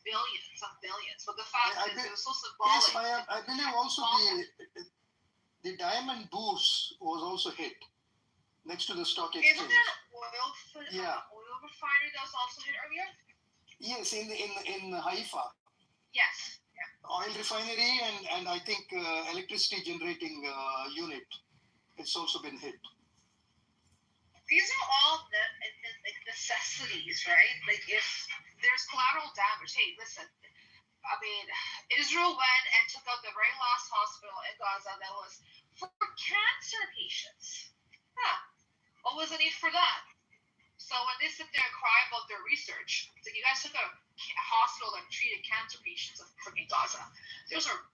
billions and billions. But the fact is, it was so Yes, symbolic. I believe also the diamond bourse was also hit next to the stock exchange. Isn't there an oil refinery that was also hit earlier? Yes, in Haifa. Yes. Yeah. Oil refinery and I think electricity generating unit. It's also been hit. These are all like necessities, right? Like if there's collateral damage, hey, listen. I mean, Israel went and took out the very last hospital in Gaza that was for cancer patients. What was the need for that? So when they sit there and cry about their research, it's like you guys took a hospital that treated cancer patients in freaking Gaza. Those are.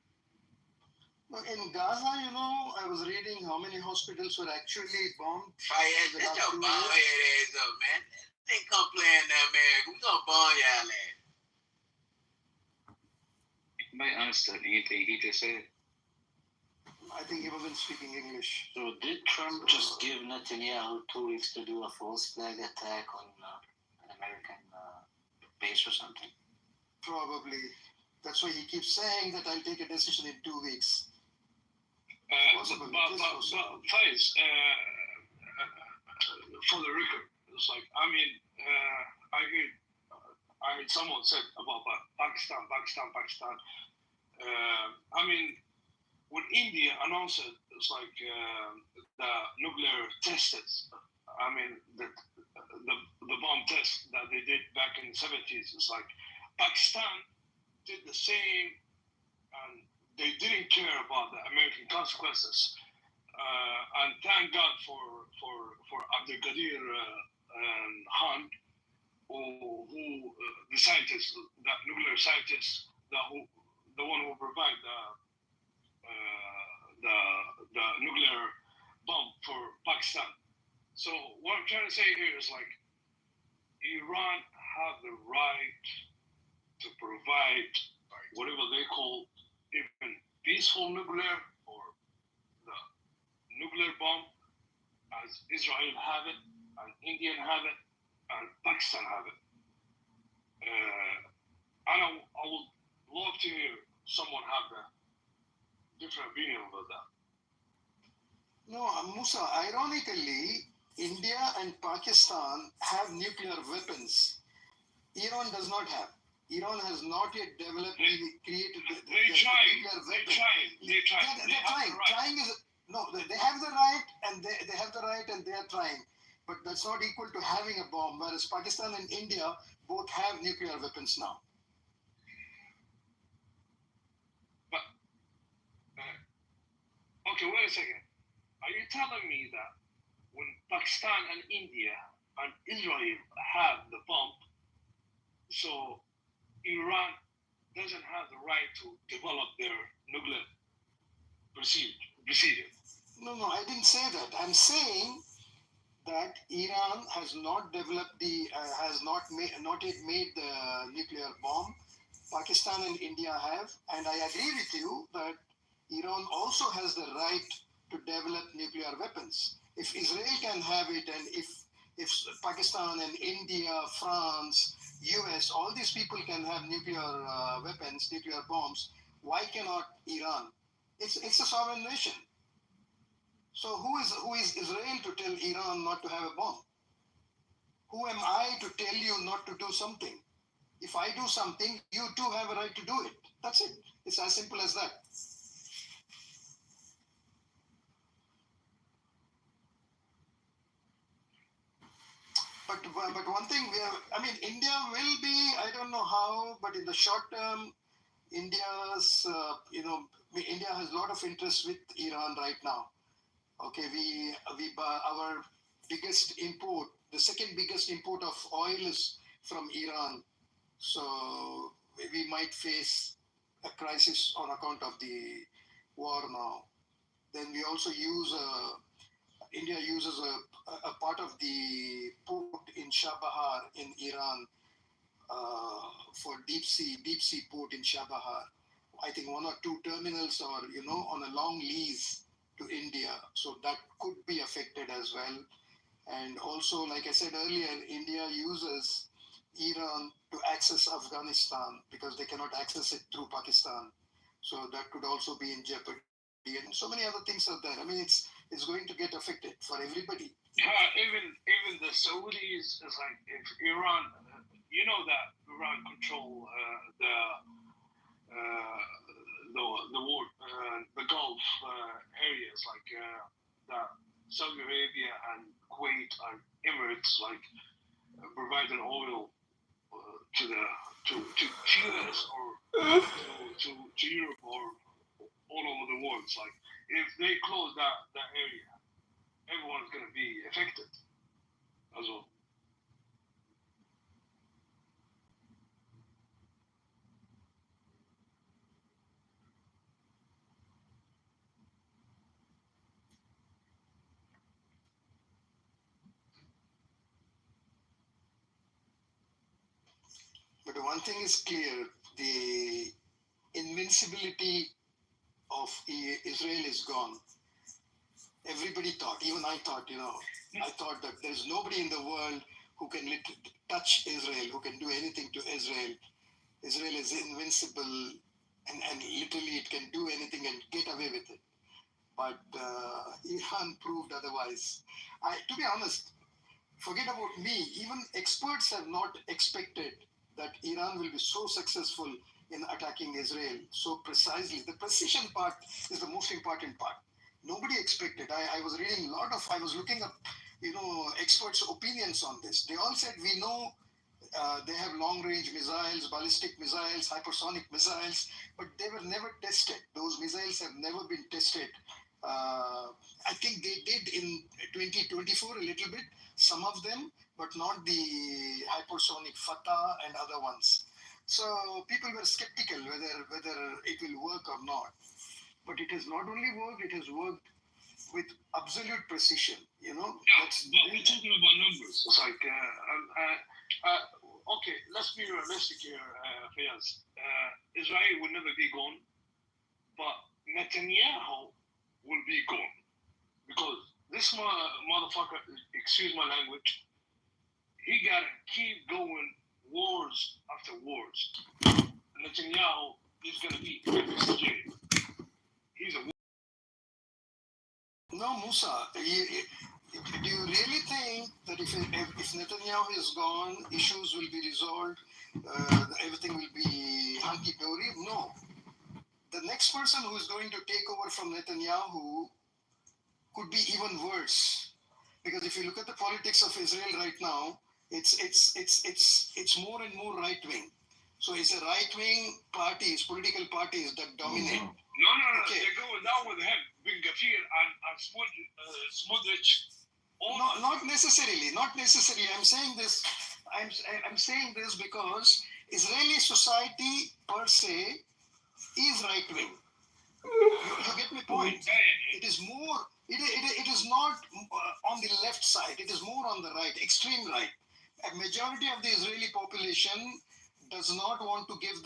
In Gaza, I was reading how many hospitals were actually bombed. That's your bomb head ass up, man. They come playing that America. We gonna bomb y'all ass. You might understand anything he just said. I think he wasn't speaking English. So did Trump just give Netanyahu 2 weeks to do a false flag attack on an American base or something? Probably. That's why he keeps saying that I'll take a decision in 2 weeks. But Faiz, for the record, it's like, I heard someone said about Pakistan. When India announced it, it's like the nuclear tests. The bomb test that they did back in the 70s. It's like Pakistan did the same, and they didn't care about the American consequences. And thank God for Abdul Qadir Khan, who the scientist, the nuclear scientist, the one who provided the nuclear bomb for Pakistan. So what I'm trying to say here is like Iran have the right to provide whatever they call even peaceful nuclear or the nuclear bomb, as Israel have it, and India have it, and Pakistan have it. I would love to hear someone have a different opinion about that. No, Musa, ironically, India and Pakistan have nuclear weapons. Iran does not have. Iran has not yet developed created the nuclear weapon. They're trying. They have the right and they are trying. But that's not equal to having a bomb, whereas Pakistan and India both have nuclear weapons now. But, okay, wait a second. Are you telling me that when Pakistan and India and Israel have the bomb, so Iran doesn't have the right to develop their nuclear procedure? No, I didn't say that. I'm saying that Iran has not developed has not yet made the nuclear bomb. Pakistan and India have, and I agree with you that Iran also has the right to develop nuclear weapons. If Israel can have it, and if Pakistan and India, France, US, all these people can have nuclear weapons, nuclear bombs, why cannot Iran? It's a sovereign nation. So who is Israel to tell Iran not to have a bomb? Who am I to tell you not to do something? If I do something, you too have a right to do it. That's it. It's as simple as that. But one thing India will be, I don't know how, but in the short term, India has a lot of interest with Iran right now. Okay, our biggest import, the second biggest import of oil is from Iran. So we might face a crisis on account of the war now. Then we also India uses a part of the port in Chabahar in Iran for deep sea port in Chabahar. I think 1 or 2 terminals are, on a long lease to India. So that could be affected as well. And also, like I said earlier, India uses Iran to access Afghanistan because they cannot access it through Pakistan. So that could also be in jeopardy, and so many other things are there. I mean, it's going to get affected for everybody. Even the Saudis is like if Iran, you know that Iran control the Gulf areas like that Saudi Arabia and Kuwait and Emirates like providing oil to US or to Europe or all over the world. It's like if they close that area, everyone's going to be affected as well. But one thing is clear, the invincibility of Israel is gone. Everybody thought, even I thought, I thought that there's nobody in the world who can touch Israel, who can do anything to Israel. Israel is invincible and literally it can do anything and get away with it. But Iran proved otherwise. To be honest, forget about me, even experts have not expected that Iran will be so successful in attacking Israel so precisely. The precision part is the most important part. Nobody expected. I was reading I was looking up, experts' opinions on this. They all said, we know they have long-range missiles, ballistic missiles, hypersonic missiles, but they were never tested. Those missiles have never been tested. I think they did in 2024 a little bit, some of them, but not the hypersonic Fatah and other ones. So people were skeptical whether it will work or not. But it has not only worked, it has worked with absolute precision, Yeah, but we're talking about numbers. It's like, okay, let's be realistic here, Fayaz. Israel will never be gone, but Netanyahu will be gone. Because this motherfucker, excuse my language, he gotta keep going wars after wars. Netanyahu is gonna be in jail. He's a No, Musa, do you really think that if Netanyahu is gone, issues will be resolved, everything will be hunky-dory? No. The next person who is going to take over from Netanyahu could be even worse. Because if you look at the politics of Israel right now, it's more and more right-wing. So it's a right-wing parties, political parties that dominate. No. Okay. They're going down with him, Ben Gvir and Smotrich. No, not necessarily. I'm saying this. I'm saying this because Israeli society per se is right wing. You get my point. It is more. It is not on the left side. It is more on the right, extreme right. A majority of the Israeli population does not want to give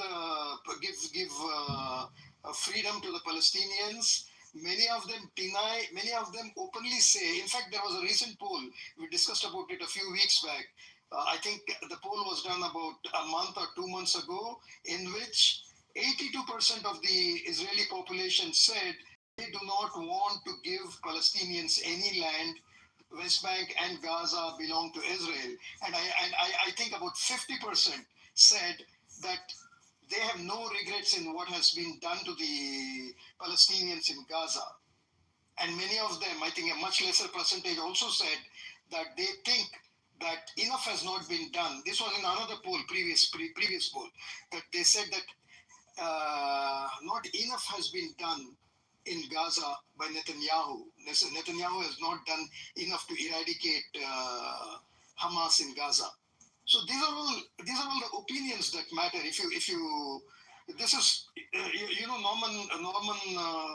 freedom to the Palestinians. Many of them deny, many of them openly say, in fact, there was a recent poll, we discussed about it a few weeks back. I think the poll was done about a month or 2 months ago, in which 82% of the Israeli population said they do not want to give Palestinians any land. West Bank and Gaza belong to Israel. And I think about 50% said that they have no regrets in what has been done to the Palestinians in Gaza. And many of them, I think a much lesser percentage, also said that they think that enough has not been done. This was in another poll, previous poll, that they said that not enough has been done in Gaza by Netanyahu. Netanyahu has not done enough to eradicate Hamas in Gaza. So these are all the opinions that matter. If you this is Norman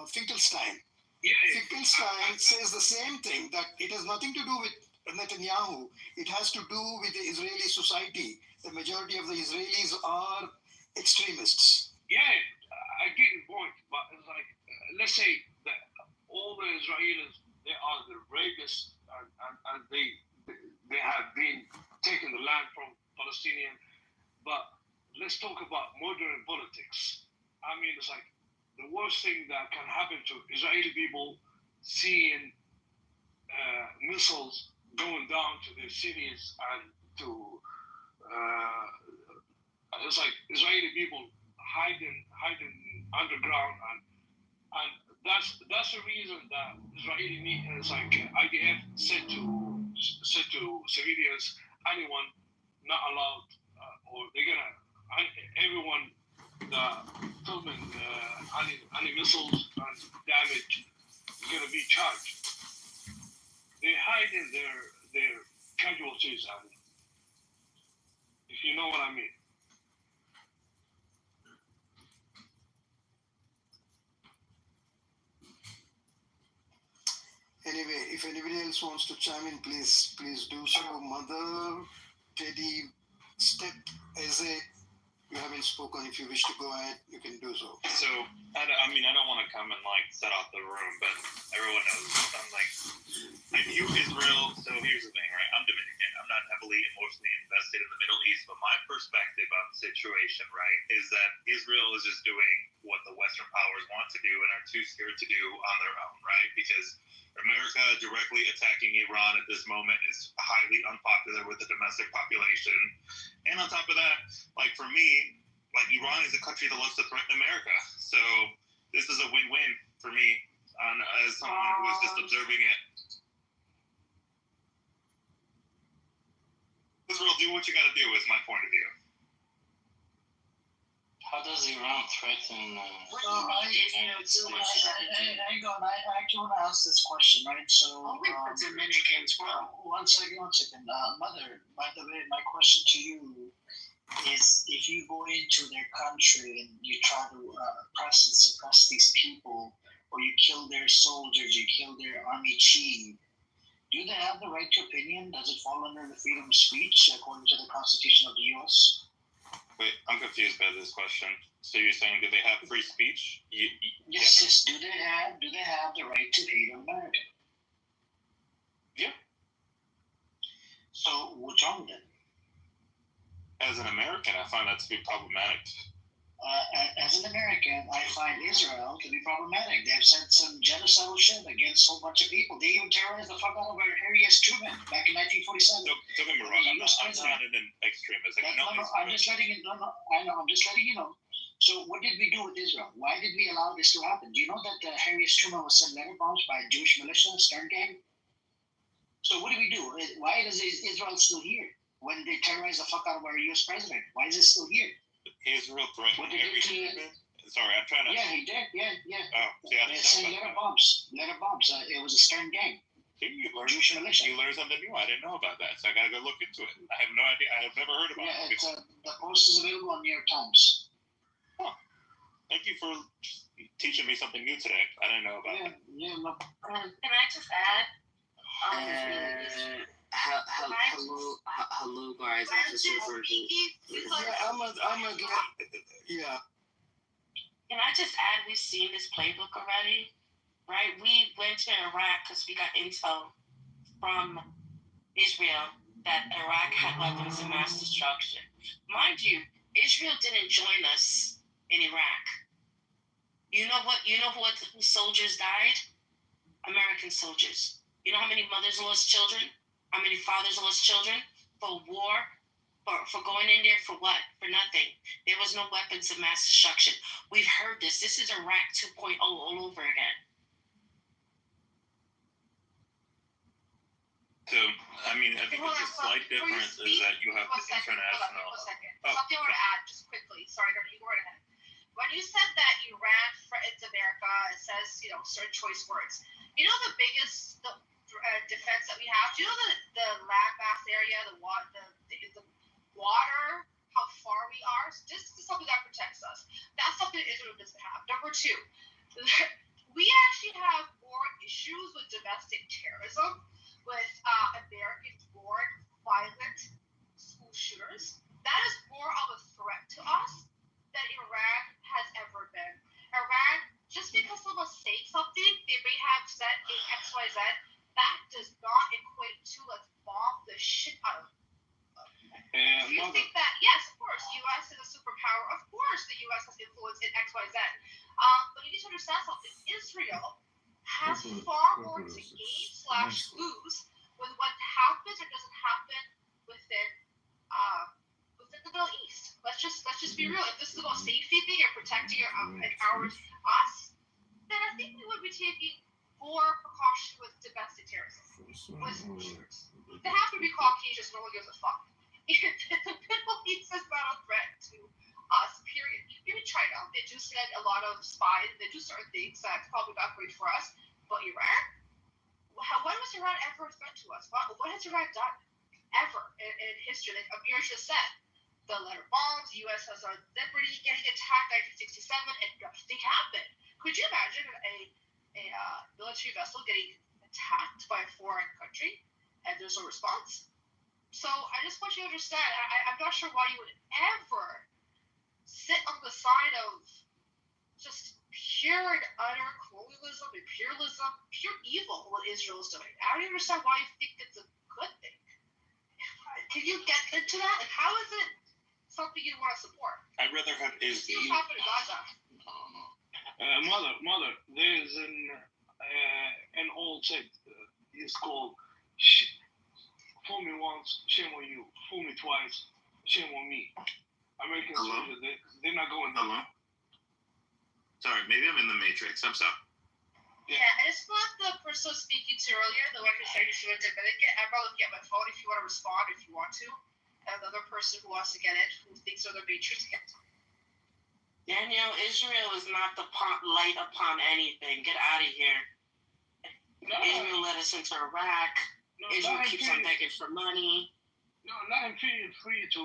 Finkelstein. Yeah. Finkelstein says the same thing, that it has nothing to do with Netanyahu. It has to do with the Israeli society. The majority of the Israelis are extremists. Yeah, I get your point, but it's like, let's say that all the Israelis, they are the rapists, and they have been taking the land from Palestinians, but border in politics. I mean, it's like the worst thing that can happen to Israeli people seeing missiles going down to their cities and to it's like Israeli people hiding underground, and that's the reason that it's like IDF said to civilians, anyone not allowed, or they're gonna everyone that filming any missiles and damage is gonna be charged. They hide in their casualties, and if you know what I mean. Anyway, if anybody else wants to chime in, please do so. Mother, Teddy, Step, Eze, you haven't spoken. If you wish to go ahead, you can do so. So, I don't want to come and set off the room, but everyone knows I view Israel. So here's the thing, right? I'm Dominican. I'm not heavily emotionally invested in the Middle East, but my perspective on the situation, right, is that Israel is just doing what the Western powers want to do and are too scared to do on their own, right? Because America directly attacking Iran at this moment is highly unpopular with the domestic population. And on top of that, for me, Iran is a country that loves to threaten America. So this is a win-win for me as someone who is just observing it. Israel, do what you got to do is my point of view. How does Iran threaten? I actually want to ask this question, right? So, Dominicans, one second. Mother, by the way, my question to you is: if you go into their country and you try to oppress and suppress these people, or you kill their soldiers, you kill their army chief, do they have the right to opinion? Does it fall under the freedom of speech according to the Constitution of the U.S.? Wait, I'm confused by this question. So you're saying, do they have free speech? Yes. Do they have the right to hate America? Yeah. So what's wrong with it? As an American, I find that to be problematic. As an American, I find Israel to be problematic. They've said some genocidal shit against a whole bunch of people. They even terrorized the fuck out of Harry S. Truman back in 1947. Don't get me wrong. I'm not an extremist. I'm just letting you know. I know. I'm just letting you know. So what did we do with Israel? Why did we allow this to happen? Do you know that Harry S. Truman was sent letter bombs by a Jewish militia, Stern gang? So what do we do? Why is Israel still here when they terrorized the fuck out of our U.S. president? Why is it still here? Israel threatened Harry Truman? Sorry, I'm trying to... Yeah, he did. Yeah. Oh, see, I They didn't sent know letter about bombs. It was a Stern gang. You learned Jewish militia. something new. I didn't know about that, so I gotta go look into it. I have no idea. I have never heard about it. The post is available on New York Times. Huh. Thank you for teaching me something new today. I didn't know about that. Yeah, no. Can I just add? Hello, guys. I just referred to. Yeah. Can I just add, we've seen this playbook already, right? We went to Iraq because we got intel from Israel that Iraq had weapons of mass destruction. Mind you, Israel didn't join us in Iraq. You know whose soldiers died? American soldiers. You know how many mothers lost children? How many fathers lost children? For war? For going in there for what? For nothing. There was no weapons of mass destruction. We've heard this. This is Iraq 2.0 all over again. So, I think the slight difference is that you have the international... Something I want to add just quickly. Sorry, you go right ahead. When you said that Iran threatens America, it says, certain choice words. You know the biggest defense that we have? Do you know the landmass area, the water, how far we are? This is something that protects us. That's something Israel doesn't have. Number two, we actually have more issues with domestic terrorism, with American-born violent school shooters. That is more of a threat to us than Iran has ever been. Iran, just because someone says something, they may have said XYZ, that does not equate to let's bomb the shit out of them. Do you think that, yes, of course, U.S. is a superpower. Of course, in XYZ. But you need to understand something. Israel has far more to gain / lose with what happens or doesn't happen within the Middle East. Let's just be real. If this is about safety thing and protecting us, then I think we would be taking more precaution with domestic terrorism. They have to be Caucasians. No one gives a fuck. The Middle East is not a threat to us. Period. Even China, they do send a lot of spies. They do certain things that's probably not great for us. But Iran, when was Iran ever a threat to us? What has Iran done ever in history? Like Amir just said, the letter bombs. The U.S. has our Liberty getting attacked in 1967, and nothing happened. Could you imagine a military vessel getting attacked by a foreign country and there's no response? So I just want you to understand, I'm not sure why you would ever sit on the side of just pure and utter colonialism, imperialism, pure evil what Israel is doing. I don't understand why you think it's a good thing. Can you get into that? Like, how is it something you want to support? I'd rather have See what's happening in Gaza. Mother, there's an old saying. It's called "Fool me once, shame on you. Fool me twice, shame on me." Americans, they're not going. Hello? Sorry, maybe I'm in the Matrix. I'm sorry. Yeah, and it's not the person speaking to earlier, the one who said she was Dominican. I'm not looking at my phone if you want to respond, if you want to. Another person who wants to get in, who thinks they're the Matrix, get in. Daniel, Israel is not the light upon anything. Get out of here. No, Israel let us into Iraq. Israel keeps on begging for money. No, not free to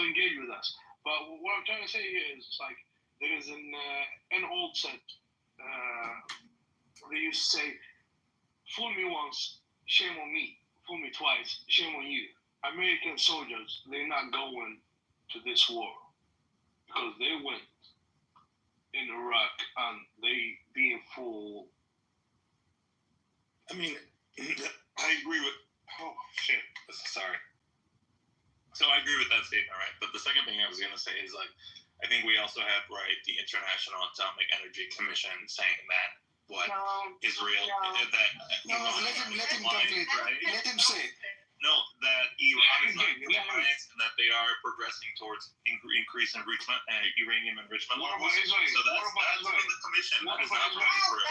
engage with us. But what I'm trying to say here is like there is an old set. They used to say, "Fool me once, shame on me. Fool me twice, shame on you." American soldiers, they're not going to this war because they went in Iraq and they being fooled. I mean, I agree with. Oh shit! Sorry. So I agree with that statement, right? But the second thing I was gonna say is like, I think we also have the International Atomic Energy Commission saying that Israel that let him complete. right? Let him say. No, that Iran is not in compliance and that they are progressing towards increase in uranium enrichment What levels. about Israel? So that's What about from the commission. What That is about not from Israel?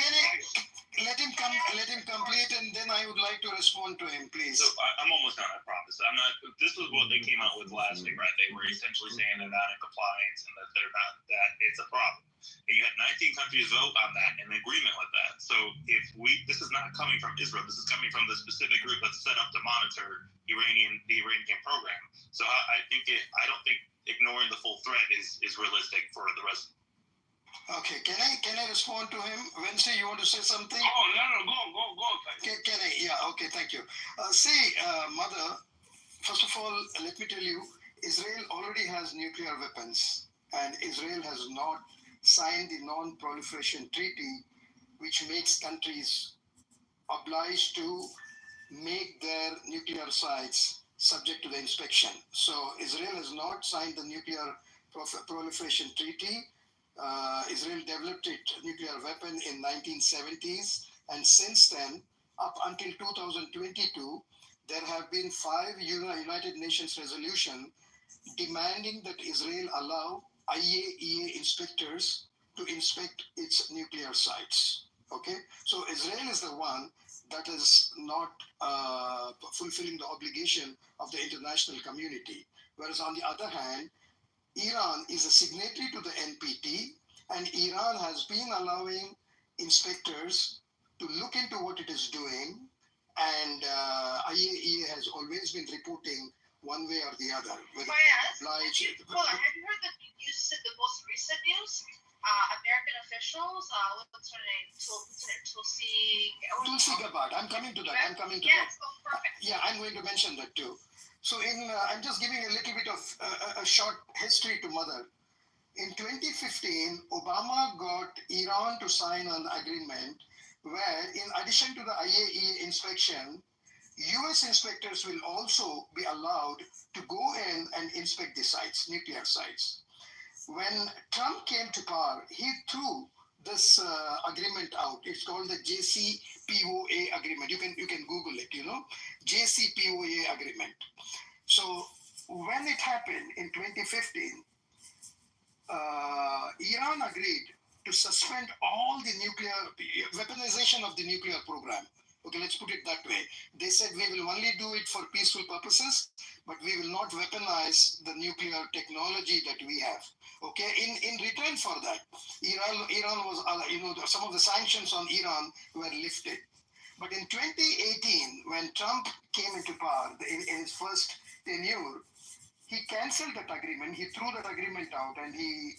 Israel. Let him complete, and then I would like to respond to him, please. So I'm almost done, I promise. I'm not. This was what they came out with last week, right? They were essentially saying they're not in compliance and that they're not. That it's a problem. And you had 19 countries vote on that in agreement with that. So this is not coming from Israel. This is coming from the specific group that's set up to monitor the Iranian program. So I don't think ignoring the full threat is realistic for the rest. Okay, can I respond to him? Wednesday, you want to say something? Oh no, go. Can I? Yeah, okay, thank you. Mother, first of all, let me tell you, Israel already has nuclear weapons, and Israel has not signed the non-proliferation treaty, which makes countries obliged to make their nuclear sites subject to the inspection. So Israel has not signed the nuclear proliferation treaty. Israel developed its nuclear weapon in 1970s, and since then, up until 2022, there have been 5 United Nations resolutions demanding that Israel allow IAEA inspectors to inspect its nuclear sites. Okay, so Israel is the one that is not fulfilling the obligation of the international community, whereas on the other hand, Iran is a signatory to the NPT, and Iran has been allowing inspectors to look into what it is doing, and IAEA has always been reporting one way or the other. Hold on, have you heard the news, the most recent news? American officials, what's her name? Tulsi Gabbard. I'm coming to that. Yes, oh, perfect. Yeah, I'm going to mention that too. So I'm just giving a little bit of a short history to Mother. In 2015, Obama got Iran to sign an agreement where, in addition to the IAEA inspection, US inspectors will also be allowed to go in and inspect the sites, nuclear sites. When Trump came to power, he threw this agreement out. It's called the JCPOA agreement. You can Google it. JCPOA agreement. So when it happened in 2015, Iran agreed to suspend all the nuclear weaponization of the nuclear program. Okay, let's put it that way. They said we will only do it for peaceful purposes, but we will not weaponize the nuclear technology that we have. Okay, in return for that, Iran was some of the sanctions on Iran were lifted. But in 2018, when Trump came into power in his first tenure, he cancelled that agreement. He threw that agreement out, and he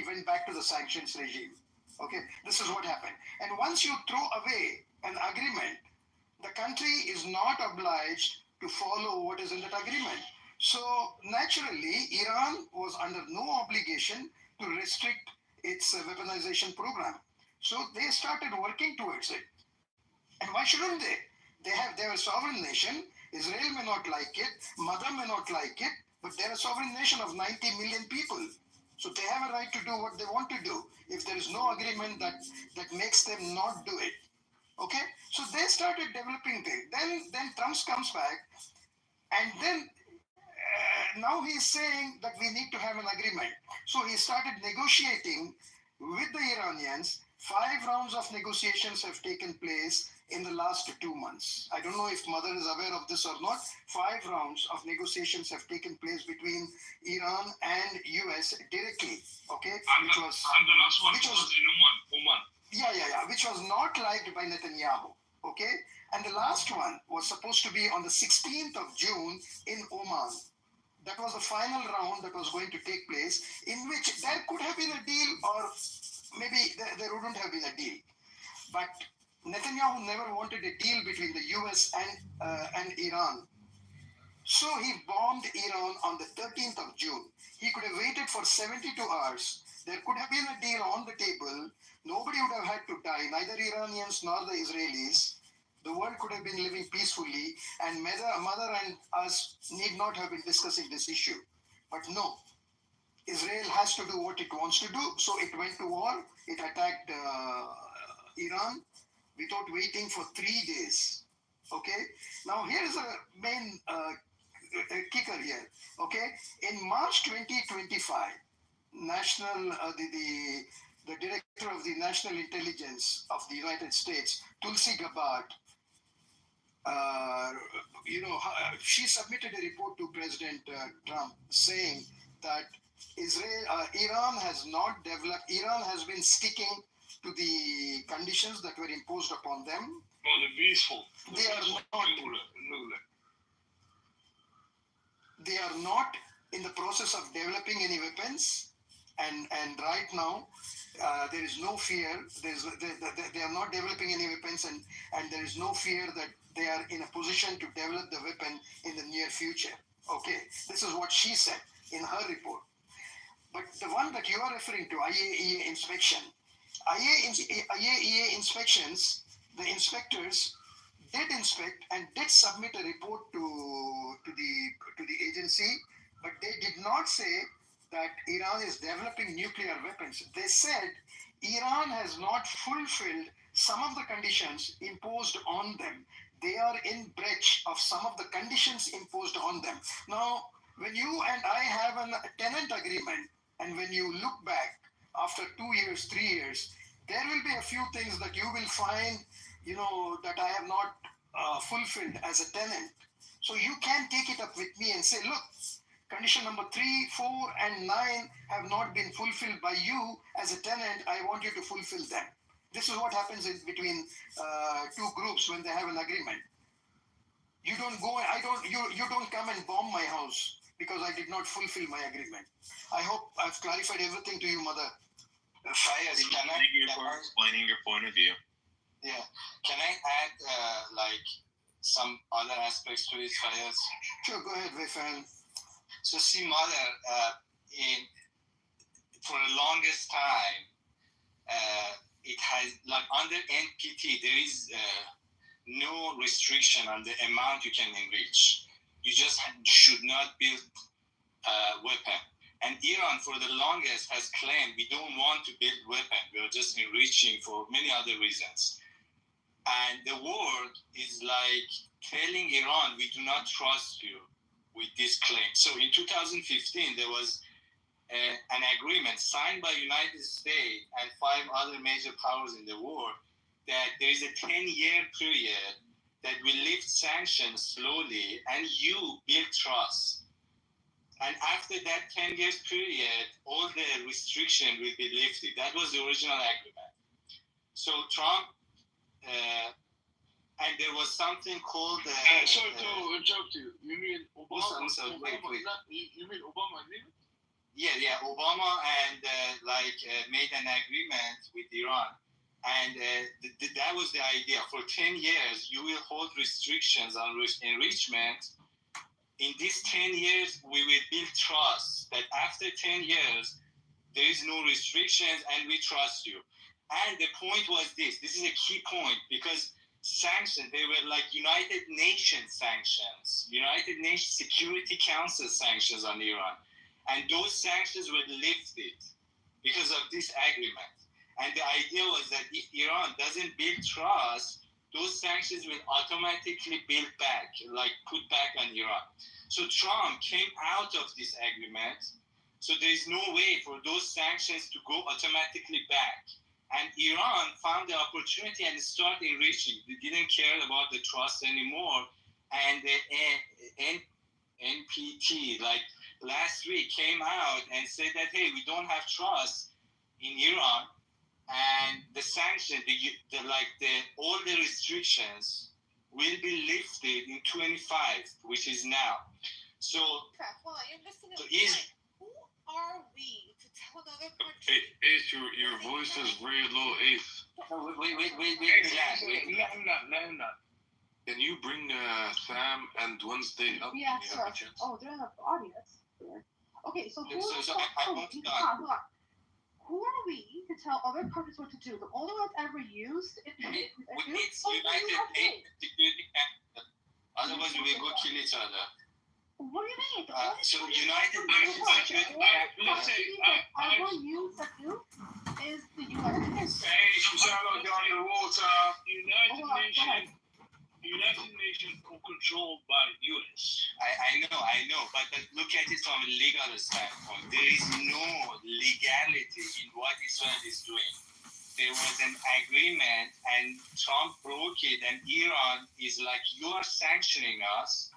went back to the sanctions regime. Okay, this is what happened. And once you throw away an agreement, the country is not obliged to follow what is in that agreement. So naturally, Iran was under no obligation to restrict its weaponization program. So they started working towards it. And why shouldn't they? They're a sovereign nation. Israel may not like it, Mother may not like it, but they're a sovereign nation of 90 million people. So they have a right to do what they want to do if there is no agreement that makes them not do it. Okay? So they started developing things. Then Trump comes back, and then now he's saying that we need to have an agreement. So he started negotiating with the Iranians. 5 rounds of negotiations have taken place in the last 2 months. I don't know if Mother is aware of this or not. 5 rounds of negotiations have taken place between Iran and US directly. Okay, And the last one was in Oman. Yeah, which was not liked by Netanyahu. Okay, and the last one was supposed to be on the 16th of June in Oman. That was the final round that was going to take place, in which there could have been a deal, or maybe there wouldn't have been a deal. But Netanyahu never wanted a deal between the US and Iran. So he bombed Iran on the 13th of June. He could have waited for 72 hours. There could have been a deal on the table. Nobody would have had to die, neither Iranians nor the Israelis. The world could have been living peacefully, and Mother and us need not have been discussing this issue. But no, Israel has to do what it wants to do, so it went to war. It attacked Iran without waiting for 3 days. Okay, now here is a main kicker here. Okay, in March 2025, the director of the National Intelligence of the United States, Tulsi Gabbard, she submitted a report to President Trump saying that Iran has been sticking to the conditions that were imposed upon them. Oh, the peaceful. They are not in the process of developing any weapons, and right now there is no fear. They are not developing any weapons, and there is no fear that they are in a position to develop the weapon in the near future. Okay, this is what she said in her report. But the one that you are referring to, IAEA inspection, IAEA inspections, the inspectors did inspect and did submit a report to the agency, but they did not say that Iran is developing nuclear weapons. They said Iran has not fulfilled some of the conditions imposed on them. They are in breach of some of the conditions imposed on them. Now, when you and I have a tenant agreement, and when you look back after 2 years, 3 years, there will be a few things that you will find, that I have not fulfilled as a tenant. So you can take it up with me and say, look, condition number 3, 4, and 9 have not been fulfilled by you as a tenant. I want you to fulfill them. This is what happens between 2 groups when they have an agreement. You don't come and bomb my house because I did not fulfill my agreement. I hope I've clarified everything to you, Mother. Fayez, Thank you for explaining your point of view. Yeah. Can I add some other aspects to it, Fayez? Sure, go ahead, Vefan. So see, Mother, for the longest time, it has, like under NPT, there is no restriction on the amount you can enrich. You just should not build a weapon. And Iran, for the longest, has claimed we don't want to build weapons. We're just enriching for many other reasons. And the world is like telling Iran, we do not trust you with this claim. So in 2015, there was an agreement signed by United States and 5 other major powers in the world that there is a 10-year period that will lift sanctions slowly and you build trust. And after that 10 years period, all the restriction will be lifted. That was the original agreement. So Trump, and there was something called... sorry to interrupt you. You mean Obama? Wait. You mean Obama agreement? Yeah. Obama and made an agreement with Iran. And that was the idea. For 10 years, you will hold restrictions on enrichment. In these 10 years, we will build trust that after 10 years, there is no restrictions and we trust you. And the point was this is a key point because sanctions, they were like United Nations sanctions, United Nations Security Council sanctions on Iran. And those sanctions were lifted because of this agreement. And the idea was that if Iran doesn't build trust, those sanctions will automatically build back, like put back on Iran. So Trump came out of this agreement. So there is no way for those sanctions to go automatically back. And Iran found the opportunity and started enriching. They didn't care about the trust anymore. And the NPT, like last week, came out and said that, hey, we don't have trust in Iran. And the sanctions, all the restrictions will be lifted in 25, which is now. So, hold on, you're missing a so point. Who are we to tell another country? Ace, your voice is very low, Ace. Wait, Let him not. Can you bring Sam and Wednesday up? Yeah, when you have a sure. chance? Oh, they're in the audience. Okay, so who hold on. Who are we to tell other countries what to do? The only one that's ever used It's United Nations Security Council. Otherwise, we will go kill each other. What do you mean? So United Nations Security ever used to do is the United Nations. Hey, Shalom down in the water. United Nations controlled by US. I know, but look at it from a legal standpoint. There is no legality in what Israel is doing. There was an agreement and Trump broke it and Iran is like, you are sanctioning us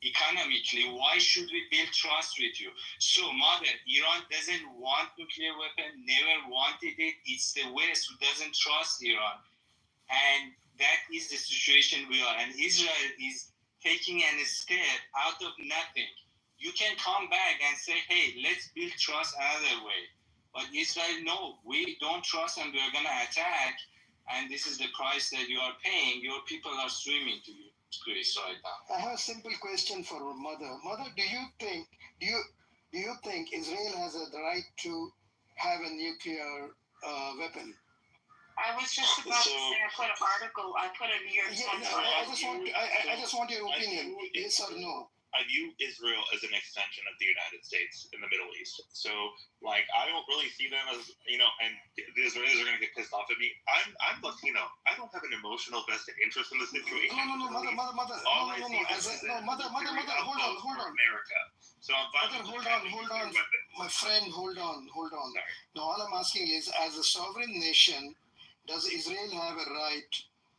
economically. Why should we build trust with you? So, mother, Iran doesn't want nuclear weapon, never wanted it. It's the West who doesn't trust Iran. And that is the situation we are. And Israel is taking a step out of nothing. You can come back and say, hey, let's build trust another way. But Israel, no, we don't trust and we're going to attack. And this is the price that you are paying. Your people are streaming to you, Chris, right now. I have a simple question for Mother. Mother, do you think Israel has a right to have a nuclear weapon? I was just about to say, I put an article, I put a New York Times article. I just want your opinion, yes or no. I view Israel as an extension of the United States in the Middle East. So, I don't really see them as, and the Israelis are going to get pissed off at me. I'm Latino. I don't have an emotional vested interest in the situation. No, mother. Hold on. America. So I'm fine. Hold on. My friend, hold on. Sorry. No, all I'm asking is, as a sovereign nation, does Israel have a right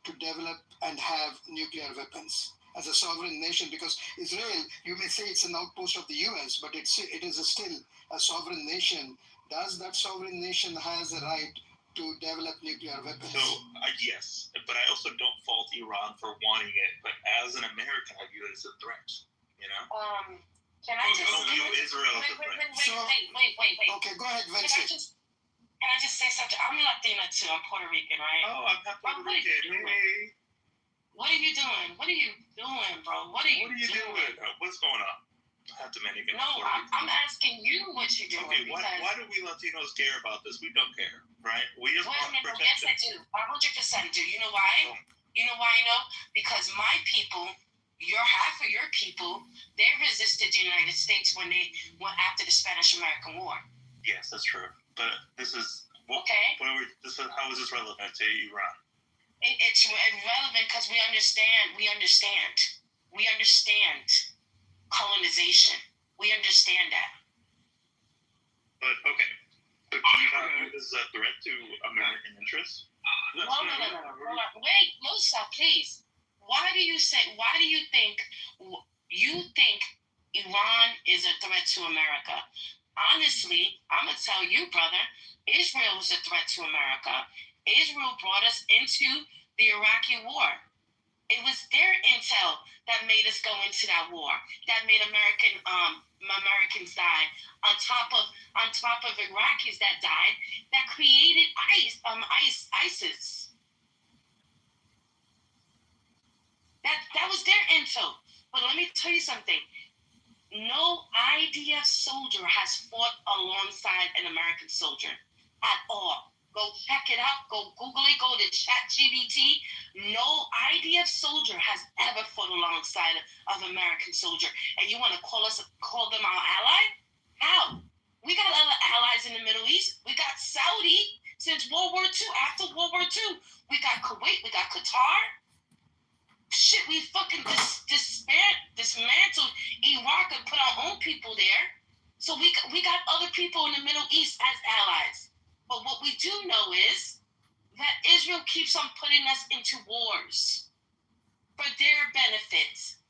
to develop and have nuclear weapons as a sovereign nation? Because Israel, you may say it's an outpost of the US, but it is still a sovereign nation. Does that sovereign nation has a right to develop nuclear weapons? So, yes, but I also don't fault Iran for wanting it. But as an American, I view it as a threat, Can I just... view Israel as a threat. Wait. Okay, go ahead, Vincent. Can I just say something? I'm Latina too. I'm Puerto Rican, right? Oh, I'm not Puerto Rican. Hey. What are you doing? Bro? What are you doing? What's going on? I have Dominican. No, I'm asking you what you're doing. Okay, why do we Latinos care about this? We don't care, right? We just want Yes, protection. I do. 100% do. You know why? You know why I know? Because my people, half of your people, they resisted the United States when they went after the Spanish-American War. Yes, that's true. But this is okay. How is this relevant to Iran? It's relevant because we understand colonization. We understand that. But okay, but do you not view this as a threat to American interests? No. Wait, Musa, please. Why do you think Iran is a threat to America? Honestly, I'm gonna tell you, brother, Israel was a threat to America. Israel brought us into the Iraqi war. It was their intel that made us go into that war. That made Americans die. On top of Iraqis that died, that created ISIS. That was their intel. But let me tell you something. No IDF soldier has fought alongside an American soldier at all. Go check it out. Go Google it. Go to ChatGPT. No IDF soldier has ever fought alongside of American soldier. And you want to call them our ally? How? We got other allies in the Middle East. We got Saudi since World War II. After World War II, we got Kuwait. We got Qatar. Shit, we fucking dismantled Iraq and put our own people there. So we got other people in the Middle East as allies. But what we do know is that Israel keeps on putting us into wars for their benefits.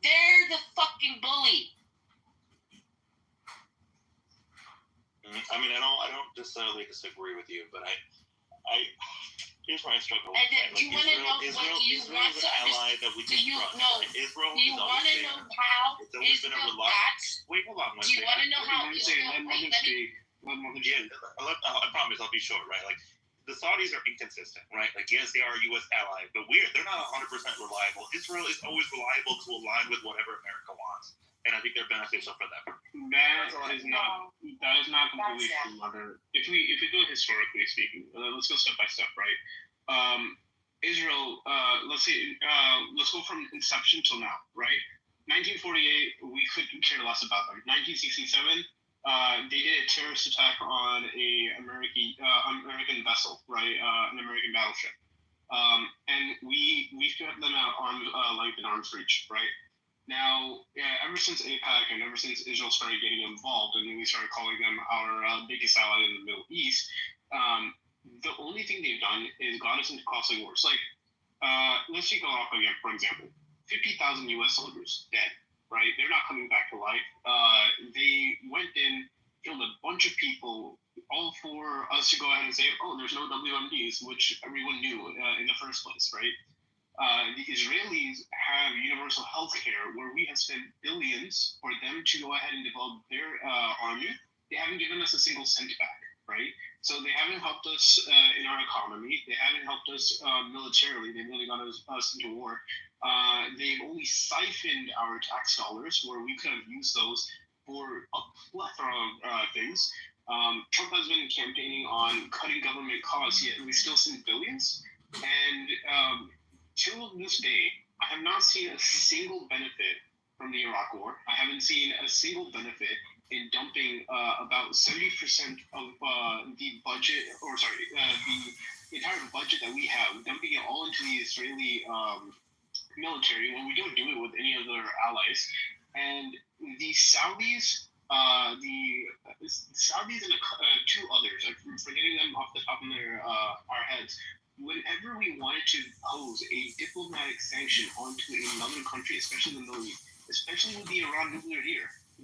They're the fucking bully. I mean, I don't necessarily disagree with you, but I here's where I struggle. And then, do you want to know what you want to ally that we do you know? Israel Do you want to know how Israel got? Wait, hold on. Do you want to know how Israel? I promise I'll be short. Right, like the Saudis are inconsistent, right? Like yes, they are a U.S. ally, but they're not 100% reliable. Israel is always reliable to align with whatever America wants, and I think they're beneficial for them. That is not completely true, Mother. If we go historically speaking, let's go step by step, right? Israel, let's go from inception till now, right? 1948, we couldn't care less about them. 1967, they did a terrorist attack on a American vessel, right? An American battleship, and we kept them out on length and arm's reach, right? Now, ever since AIPAC and ever since Israel started getting involved, and we started calling them our biggest ally in the Middle East, the only thing they've done is got us into costly wars. Like, let's take Iraq again, for example. 50,000 U.S. soldiers dead, right? They're not coming back to life. They went in, killed a bunch of people, all for us to go ahead and say, oh, there's no WMDs, which everyone knew in the first place, right? The Israelis have universal health care where we have spent billions for them to go ahead and develop their army. They haven't given us a single cent back, right? So they haven't helped us in our economy. They haven't helped us militarily. They've really got us into war. They've only siphoned our tax dollars where we could have used those for a plethora of things. Trump has been campaigning on cutting government costs, yet we still send billions. And till this day, I have not seen a single benefit from the Iraq War. I haven't seen a single benefit in dumping about 70% of the budget, the entire budget that we have, dumping it all into the Israeli military when we don't do it with any of their allies. And the Saudis, and two others, I'm forgetting them off the top of our heads. Whenever we wanted to impose a diplomatic sanction onto another country, especially the Middle East, especially with the Iran nuclear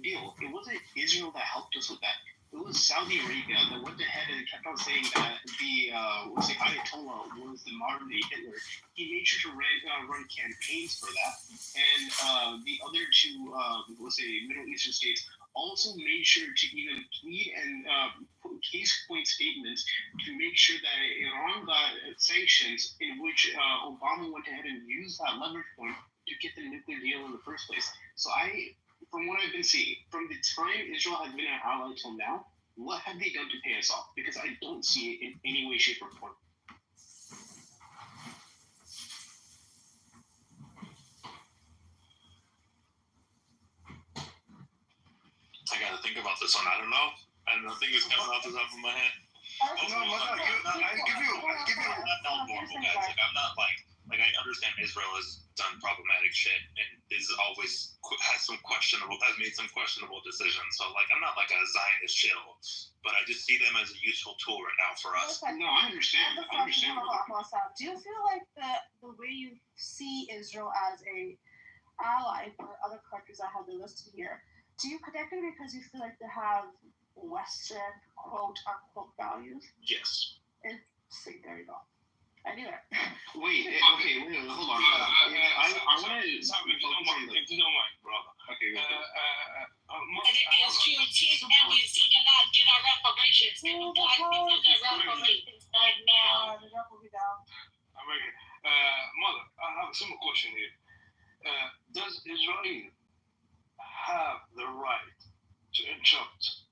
deal, it wasn't Israel that helped us with that. It was Saudi Arabia that went ahead and kept on saying that the Ayatollah was the modern day Hitler. He made sure to run campaigns for that, and the other two, Middle Eastern states also made sure to even plead and put case point statements to make sure that Iran got sanctions, in which Obama went ahead and used that leverage point to get the nuclear deal in the first place. So from what I've been seeing, from the time Israel has been an ally till now, what have they done to pay us off? Because I don't see it in any way, shape, or form. gotta think about this one. I don't know. And nothing is coming off the top of my head. No, Mother, I'll give you. I'm not normal, guys. Like, I'm not like I understand Israel has done problematic shit and is always has made some questionable decisions. So like, I'm not like a Zionist shill, but I just see them as a useful tool right now for us. No, I understand. I understand. Do you feel like the way you see Israel as a ally for other countries that have been listed here, do you connect it because you feel like they have Western quote unquote values? Yes. See, there you go. I knew it. Wait, hold on. I want to. If you don't mind, brother. Okay, go ahead. It's Juneteenth and we still did not get our reparations. And the black people get reparations right now. The rep will be down. Mother, I have a simple question here. Does Israel have the right to interrupt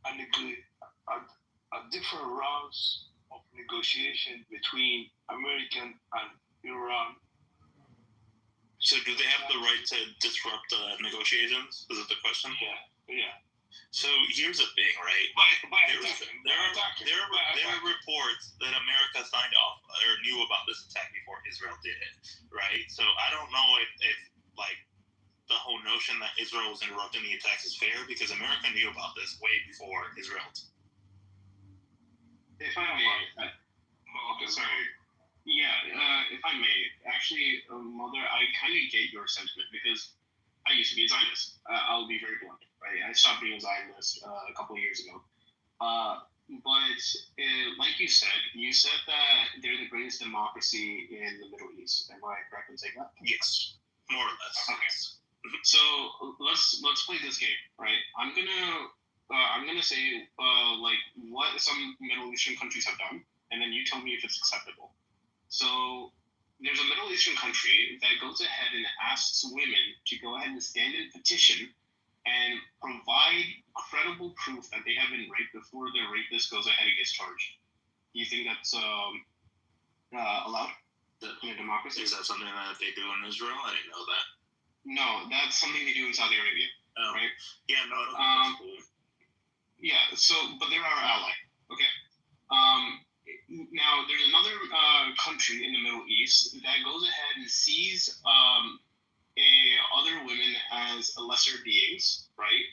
a different rounds of negotiation between American and Iran? So do they have the right to disrupt negotiations? Is it the question? Yeah. So here's the thing, right? There are reports that America signed off or knew about this attack before Israel did it, right? So I don't know if like the whole notion that Israel was interrupting the attacks is fair because America knew about this way before Israel. If I may, sorry. Yeah, if I may, actually, Mother, I kind of get your sentiment because I used to be a Zionist. I'll be very blunt, right? I stopped being a Zionist a couple of years ago. But like you said that they're the greatest democracy in the Middle East. Am I correct in saying that? Yes, more or less. Okay. So let's play this game, right? I'm gonna say like what some Middle Eastern countries have done, and then you tell me if it's acceptable. So there's a Middle Eastern country that goes ahead and asks women to go ahead and stand in petition and provide credible proof that they have been raped before their rapist goes ahead and gets charged. Do you think that's allowed in a democracy? Is that something that they do in Israel? I didn't know that. No, that's something they do in Saudi Arabia. Oh. Right? Yeah, no, I don't think that's cool. Yeah, so, but they're our ally, okay? Now, there's another country in the Middle East that goes ahead and sees other women as lesser beings, right?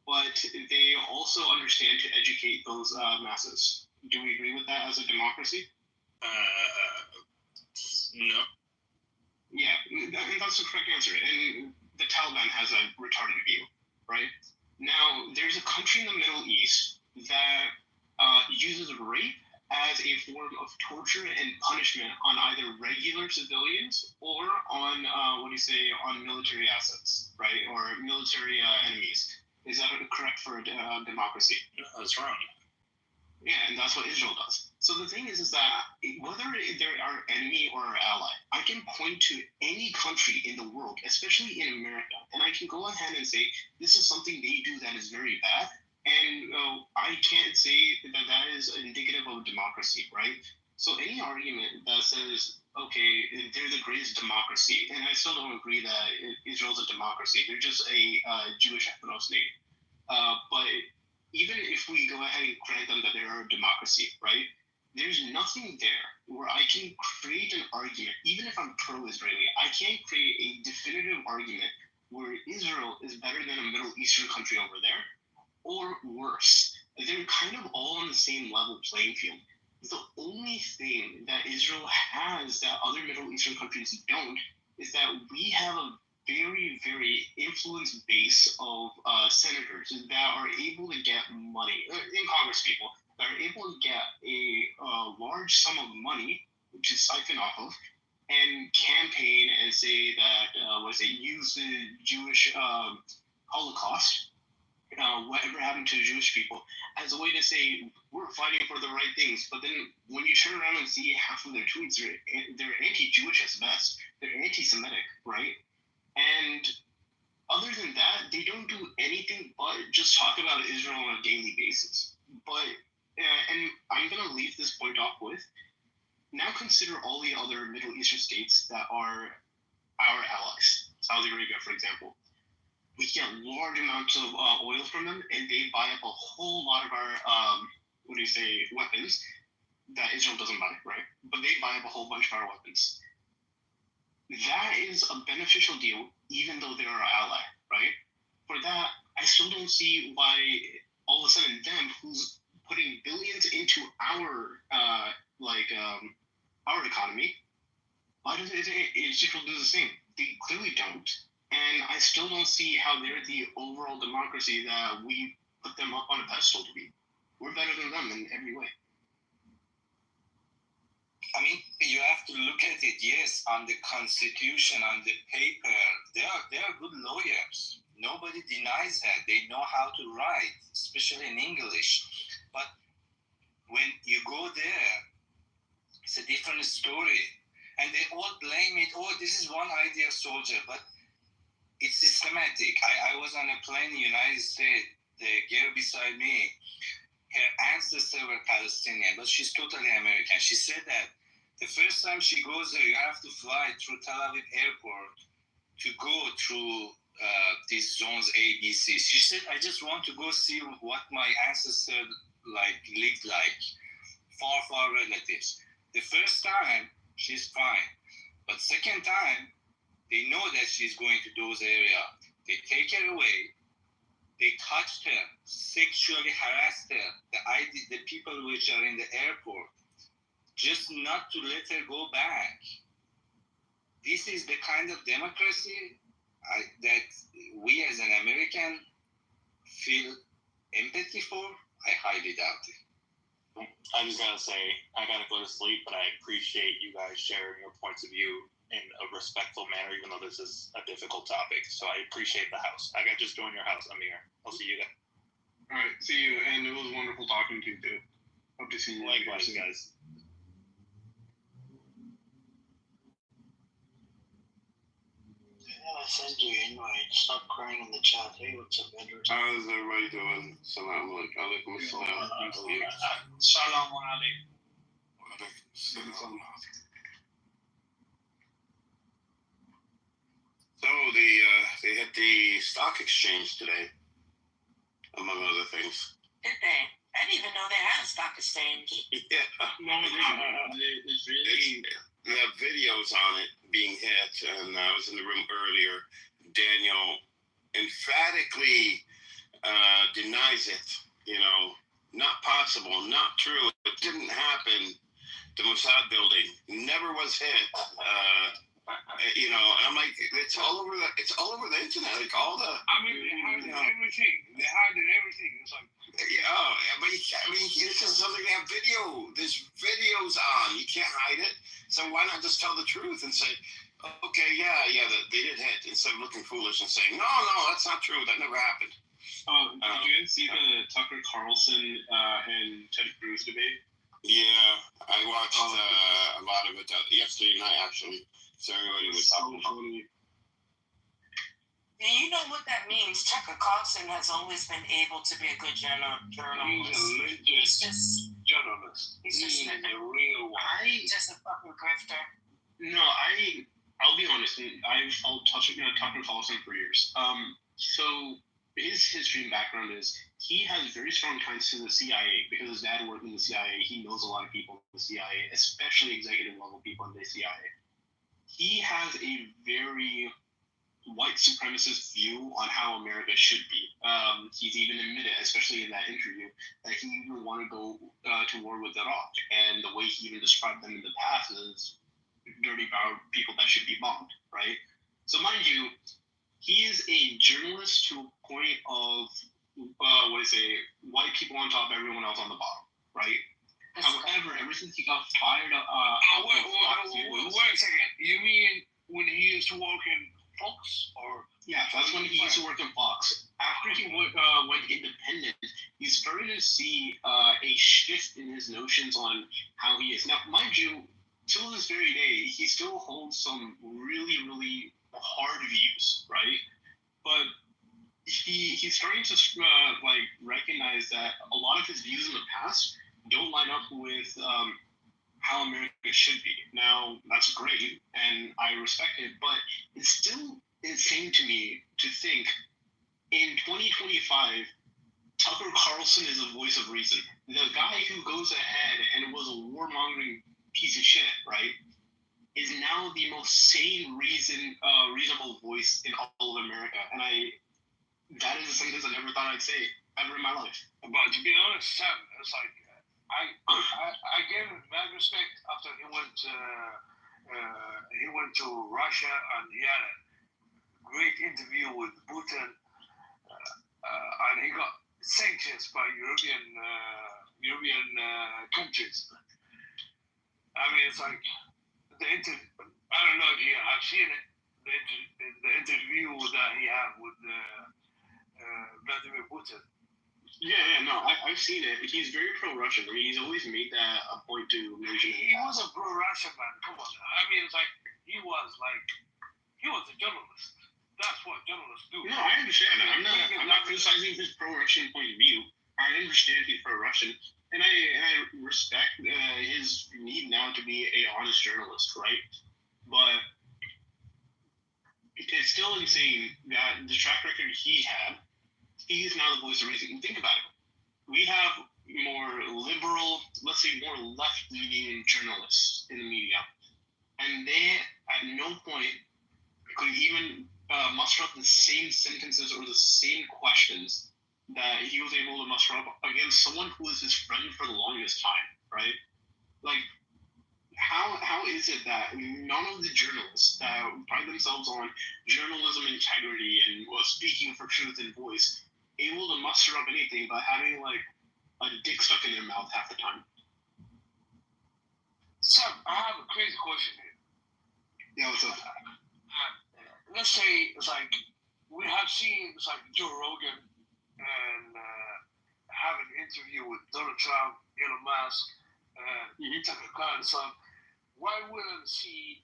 But they also understand to educate those masses. Do we agree with that as a democracy? No. Yeah, and that's the correct answer. And the Taliban has a retarded view, right? Now, there's a country in the Middle East that uses rape as a form of torture and punishment on either regular civilians or on, on military assets, right? Or military enemies. Is that correct for a democracy? No, that's wrong. Yeah, and that's what Israel does. So the thing is that whether they're our enemy or our ally, I can point to any country in the world, especially in America, and I can go ahead and say, this is something they do that is very bad, and I can't say that is indicative of democracy, right? So any argument that says, okay, they're the greatest democracy, and I still don't agree that Israel's a democracy, they're just a Jewish ethno state. But even if we go ahead and grant them that they are a democracy, right? There's nothing there where I can create an argument, even if I'm pro-Israeli, I can't create a definitive argument where Israel is better than a Middle Eastern country over there, or worse. They're kind of all on the same level playing field. The only thing that Israel has that other Middle Eastern countries don't is that we have a very, very influenced base of senators that are able to get money, in Congress people, that are able to get a large sum of money to siphon off of and campaign and say that, use the Jewish Holocaust, whatever happened to Jewish people, as a way to say, we're fighting for the right things. But then when you turn around and see half of their tweets, they're anti-Jewish at best. They're anti-Semitic, right? And other than that, they don't do anything but just talk about Israel on a daily basis. But, and I'm going to leave this point off with, now consider all the other Middle Eastern states that are our allies. Saudi Arabia, for example. we get large amounts of oil from them, and they buy up a whole lot of our weapons that Israel doesn't buy, right? But they buy up a whole bunch of our weapons. That is a beneficial deal, even though they're our ally, right? For that, I still don't see why all of a sudden them, who's putting billions into our economy, why does Israel do the same? They clearly don't. And I still don't see how they're the overall democracy that we put them up on a pedestal to be. We're better than them in every way. I mean, you have to look at it. Yes, on the Constitution, on the paper, they are good lawyers. Nobody denies that. They know how to write, especially in English. But when you go there, it's a different story. And they all blame it. Oh, this is one idea soldier, but it's systematic. I was on a plane in the United States. The girl beside me, her ancestors were Palestinian, but she's totally American. She said that the first time she goes there, you have to fly through Tel Aviv airport to go through these zones A, B, C. She said, I just want to go see what my ancestors lived like, far relatives. The first time, she's fine. But second time, they know that she's going to those areas. They take her away. They touched her, sexually harassed her. The people which are in the airport, just not to let her go back. This is the kind of democracy that we as an American feel empathy for. I highly doubt it. I just gotta say, I gotta go to sleep, but I appreciate you guys sharing your points of view in a respectful manner, even though this is a difficult topic. So I appreciate the house. I got just joined your house, Amir. I'll see you guys. All right, see you, and it was wonderful talking to you too. Hope to see you. Likewise, guys. I sent you an invite. Stop crying in the chat. Hey, what's up, Andrew? How's everybody doing? Salam alaikum. Salam alaikum. So they had the stock exchange today, among other things. Did they? I didn't even know they had a stock exchange. Yeah. No, it's really. They have videos on it being hit, and I was in the room earlier. Daniel emphatically denies it. You know, not possible, not true. It didn't happen. The Mossad building never was hit. You know, I'm like, it's all over the internet. Like all the. I mean, they hiding everything. They hiding everything. It's like. Yeah, but I mean, this is something they have video. There's videos on. You can't hide it. So why not just tell the truth and say, okay, yeah, they did hit, instead of looking foolish and saying, no, that's not true. That never happened. Did you guys see the Tucker Carlson and Ted Cruz debate? Yeah, I watched a lot of it yesterday night, actually. So everybody was talking about it. Do you know what that means? Tucker Carlson has always been able to be a good journalist. He's just journalist. He's just a real one. Just a fucking grifter. No, I'll be honest. I've followed Tucker Carlson for years. So his history and background is he has very strong ties to the CIA because his dad worked in the CIA. He knows a lot of people in the CIA, especially executive level people in the CIA. He has a very white supremacist view on how America should be. He's even admitted, especially in that interview, that he even wanted to go to war with Iraq. And the way he even described them in the past is dirty people that should be bombed, right? So mind you, he is a journalist to a point of, white people on top, everyone else on the bottom, right? However, ever since he got fired wait a second. You mean when he used to work in Fox, or yeah, that's when he used to work in Fox. After he went independent, he's starting to see a shift in his notions on how he is. Now, mind you, till this very day, he still holds some really, really hard views, right? But he's starting to recognize that a lot of his views in the past don't line up with how America should be. Now, that's great, and I respect it, but it's still insane to me to think in 2025, Tucker Carlson is a voice of reason. The guy who goes ahead and was a warmongering piece of shit, right, is now the most sane, reasonable voice in all of America. And that is a sentence I never thought I'd say ever in my life. But to be honest, Sam, it's like I gave him mad respect after he went to Russia and he had a great interview with Putin, and he got sanctions by European countries. I mean, it's like I don't know if you have seen it. The interview that he had with Vladimir Putin. No, I've seen it. He's very pro-Russian. I mean, he's always made that a point to mention. He was a pro-Russian man. Come on. I mean, it's like he was a journalist. That's what journalists do. No, I understand that. I'm not criticizing his pro-Russian point of view. I understand he's pro-Russian, and I respect his need now to be a honest journalist, right? But it's still insane that the track record he had. He is now the voice of reason. Think about it. We have more liberal, let's say more left-leaning journalists in the media, and they at no point could even muster up the same sentences or the same questions that he was able to muster up against someone who was his friend for the longest time, right? Like, how is it that none of the journalists that pride themselves on journalism integrity and speaking for truth and voice able to muster up anything by having like a dick stuck in their mouth half the time? Sam, I have a crazy question here. Yeah, what's up? Let's say it's like we have seen it's like Joe Rogan and have an interview with Donald Trump, Elon Musk, Tucker Carlson. Why wouldn't see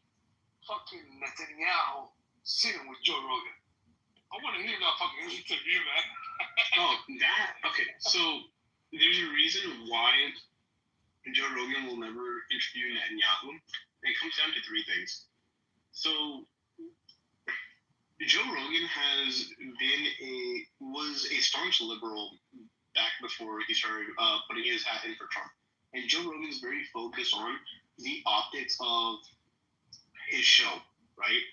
fucking Netanyahu sitting with Joe Rogan? I want to hear that fucking interview, man. Okay. So there's a reason why Joe Rogan will never interview Netanyahu. It comes down to three things. So Joe Rogan was a staunch liberal back before he started putting his hat in for Trump. And Joe Rogan's very focused on the optics of his show, right?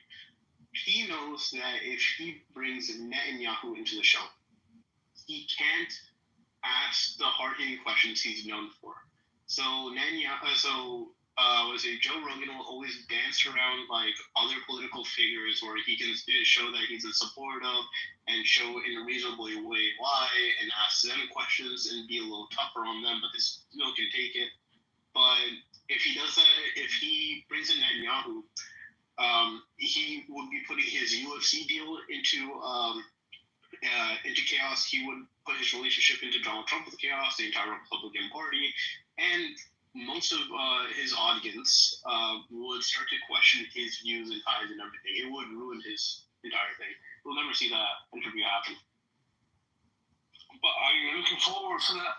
He knows that if he brings Netanyahu into the show, he can't ask the hard-hitting questions he's known for. So Joe Rogan will always dance around like other political figures where he can show that he's in support of and show in a reasonable way why and ask them questions and be a little tougher on them, but they still can take it. But if he does that, if he brings in Netanyahu, he would be putting his UFC deal into chaos. He would put his relationship into Donald Trump with chaos, the entire Republican Party, and most of his audience would start to question his views and ties and everything. It would ruin his entire thing. We'll never see that interview happen. But are you looking forward to that?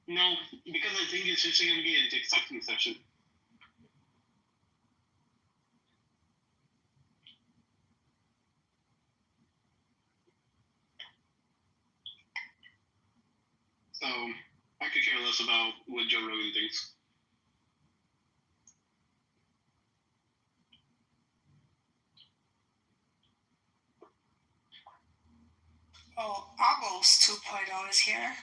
No, because I think it's just going to be a dick sucking session. So I could care less about what Joe Rogan thinks. Oh, Almost 2.0 is here.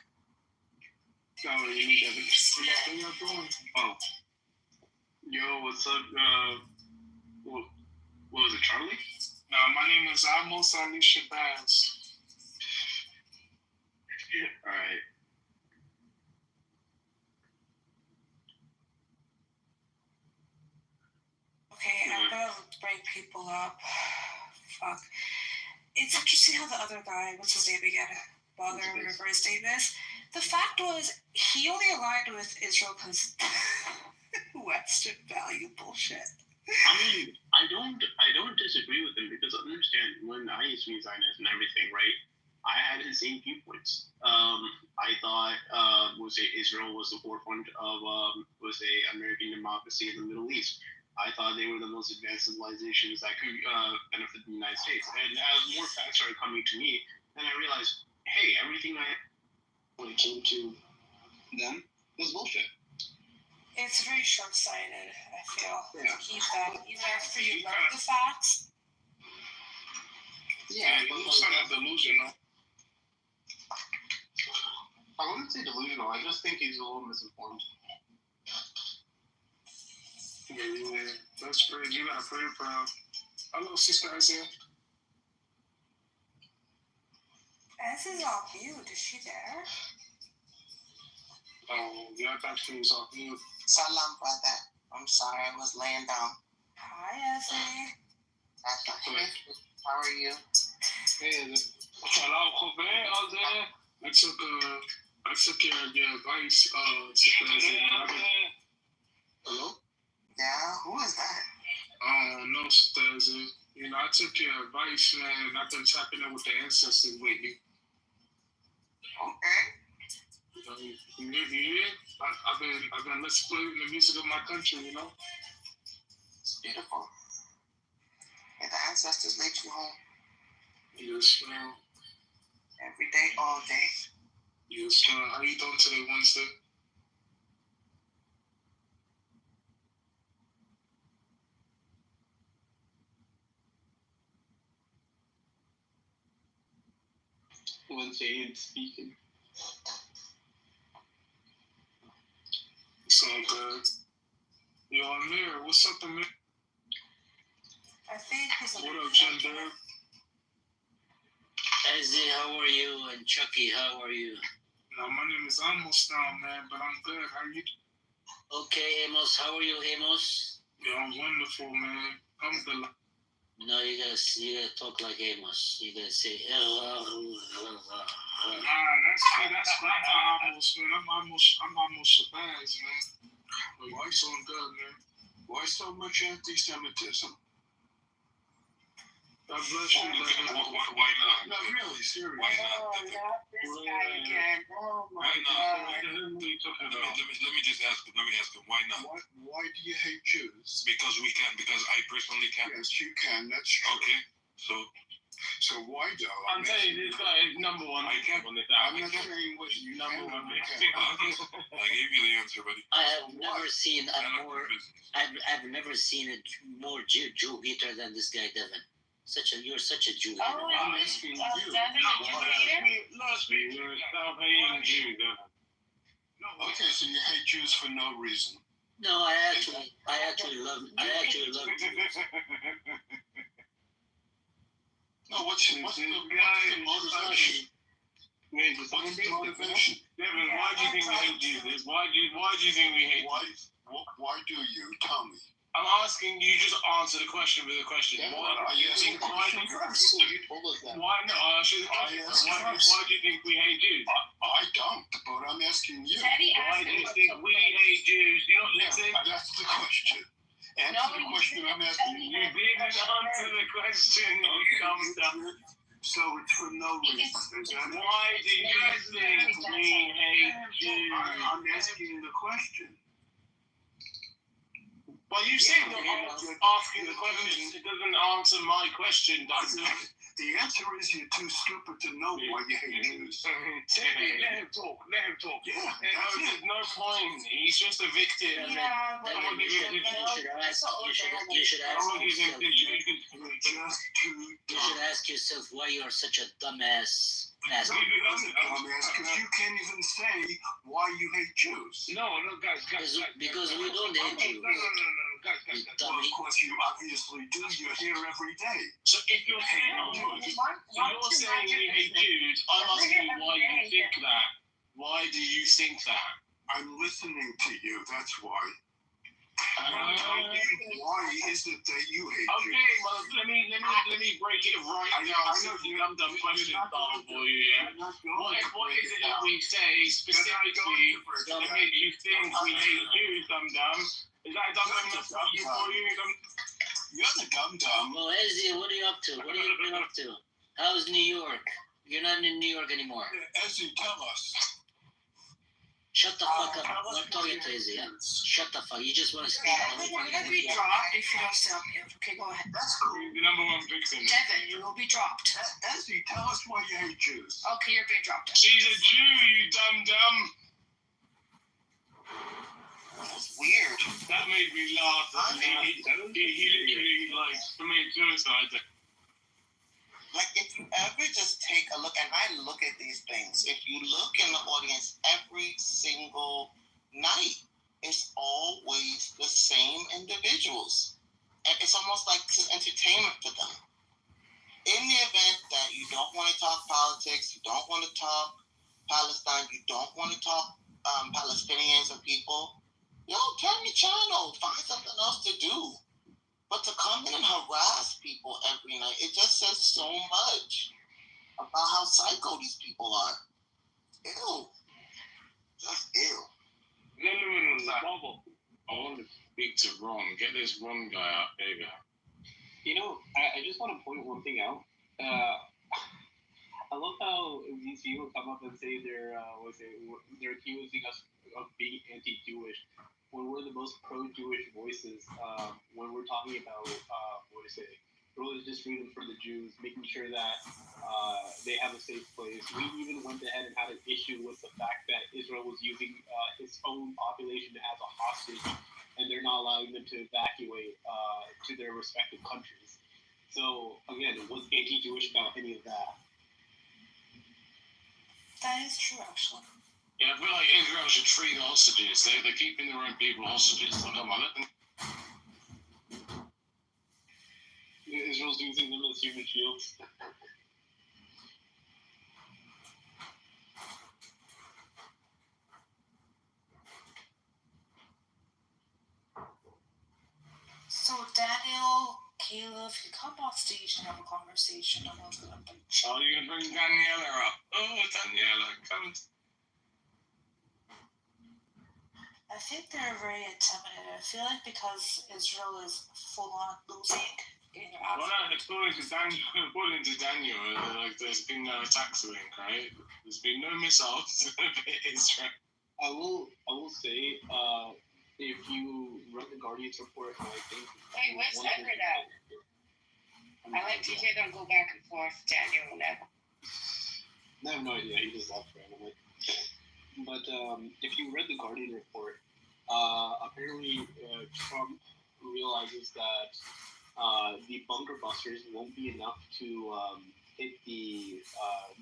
Oh, you need Devin. Oh. Yo, what's up? What was it, Charlie? No, my name is Amos Ali Shabazz. All right. Okay, I'm gonna bring people up. Fuck. It's interesting how the other guy, what's his name again? Bother whatever his name is. The fact was, he only aligned with Israel because Western value bullshit. I mean, I don't disagree with him because understand when I used to be Zionist and everything, right? I had the same viewpoints. I thought Israel was the forefront of American democracy in the Middle East. I thought they were the most advanced civilizations that could benefit the United States. And as more facts started coming to me, then I realized, hey, everything when it came to them was bullshit. It's very short-sighted, I feel, Yeah. to keep that, even after you learn the facts. Yeah, It looks kind of delusional. I wouldn't say delusional. I just think he's a little misinformed. Yeah, that's great. You got a pretty proud. Hello, Sister Isaiah. This is on mute. Is she there? Oh, yeah, I thought she was off mute. Salam, brother. I'm sorry, I was laying down. Hi, Essie. That's okay. How are you? Hey, Salam, Isaiah. I took your advice, Sister Isaiah. Hello? Yeah, who is that? No, Sister Isaiah. You know, I took your advice, man, and I've been tapping in with the ancestors lately. Okay. I've been listening to the music of my country, you know? It's beautiful. And the ancestors made you home. Yes, ma'am. Every day, all day. Yes, ma'am. How you doing today, Wednesday? Wednesday and speaking. It's all good. Yo, Amir, what's up, Amir? I think he's What up, Gender? Izzy, how are you? And Chucky, how are you? No, my name is Amos now, man, but I'm good. How you? Okay, Amos, how are you, Amos? Yeah, I'm wonderful, man. I'm the. No, you gotta talk like Amos. You gotta say. Nah, that's not Amos, man. I'm almost Shabazz, man. Like, why so good, man? Why so much anti-Semitism? God bless you, brother. Why not? No, really, seriously. Why not? not this guy again. Oh my Why not? God. Let me just ask him. Why not? Why do you hate Jews? Because we can. Because I personally can. Yes, you can. That's true. Okay. So why do I'm telling you, this guy is number one. I can't. On this I'm not saying what you number can. one. I gave you the answer, buddy. I have never seen I've never seen a more Jew hater than this guy, Devin. You're such a Jew hater. I'm asking you. You're a self-hating Jew, Devin. Okay, so you hate Jews for no reason. No, I actually love Jews. No, what's the motivation? Wait, What's the motivation? Devin, why do you think we hate Jews? Why do you think we hate Jews? Why do you? Tell me. I'm asking you, just answer the question with a question. Yeah, Why I asked the question first. You told us that. Why not? Why do you think we hate Jews? I don't, but I'm asking you. Why do you think we hate Jews? You don't listen? That's the question. Answer the question I'm asking you. You didn't answer the question, you dumb stuff. So it's for no reason. Is that Why do you think we hate Jews? I'm asking the question. Well, you said you're asking the question. It doesn't answer my question, does it? The answer is you're too stupid to know why you hate Jews. Let him talk. Yeah, There's no point. He's just a victim. Yeah, but You should ask yourself why you are such a dumbass. Because you can't even say why you hate Jews. No, guys. Because we don't hate Jews. No, guys. Well, of course you obviously do. You're here every day. So if you're saying we hate Jews, I'm asking you why you think that. Why do you think that? I'm listening to you. That's why. Why is it that you hate Jews? Okay, well, let me break it right down. I'm done question started for you, yeah? What is it that we say specifically that makes you think we hate Jews, dum-dum? Is that dum-dum for you? You're the dum-dum. Well, Ezzy, what are you up to? What have you been up to? How's New York? You're not in New York anymore. Ezzy, tell us. Shut the fuck up. I'm talking to Izzy. Yeah? Shut the fuck. You just want to speak. You're gonna be dropped if you don't sit up here. Okay, go ahead. That's cool. The number one victim. Devin, you will be dropped. Ezzy, tell us why you hate Jews. Okay, you're being dropped. She's a Jew, you dumb. That's weird. That made me laugh. He literally, like, committed suicide. Like, if you ever just take a look, and I look at these things, if you look in the audience every single night, it's always the same individuals. And it's almost like it's entertainment for them. In the event that you don't want to talk politics, you don't want to talk Palestine, you don't want to talk Palestinians or people, turn the channel, find something else to do. But to come in and harass people every night, it just says so much about how psycho these people are. Ew. Just ew. They're living in a bubble. I want to speak to Ron. Get this Ron guy out. There you go. You know, I just want to point one thing out. I love how these people come up and say they're accusing us of being anti-Jewish when we're the most pro-Jewish voices. When we're talking about religious freedom for the Jews, making sure that they have a safe place. We even went ahead and had an issue with the fact that Israel was using its own population as a hostage, and they're not allowing them to evacuate to their respective countries. So again, what's anti-Jewish about any of that? That is true, actually. Yeah, I feel like Israel should free the hostages. They're keeping their own people hostages. So come on, let them. Israel's using them as human shields. So Daniel, Caleb, you come on stage and have a conversation. I'm not gonna bring. Oh, you're gonna bring Daniela up. Oh, Daniela, come. I think they're very intimidated. I feel like because Israel is full on losing. Well, no, according to Daniel, like there's been no attacks link, right? There's been no missiles Israel. I will say, if you read the Guardian's report, I think. Wait, what's under that? I like to hear them go back and forth, Daniel and Evan. I have no idea. He just left randomly. But if you read the Guardian report, apparently Trump realizes that the bunker busters won't be enough to hit the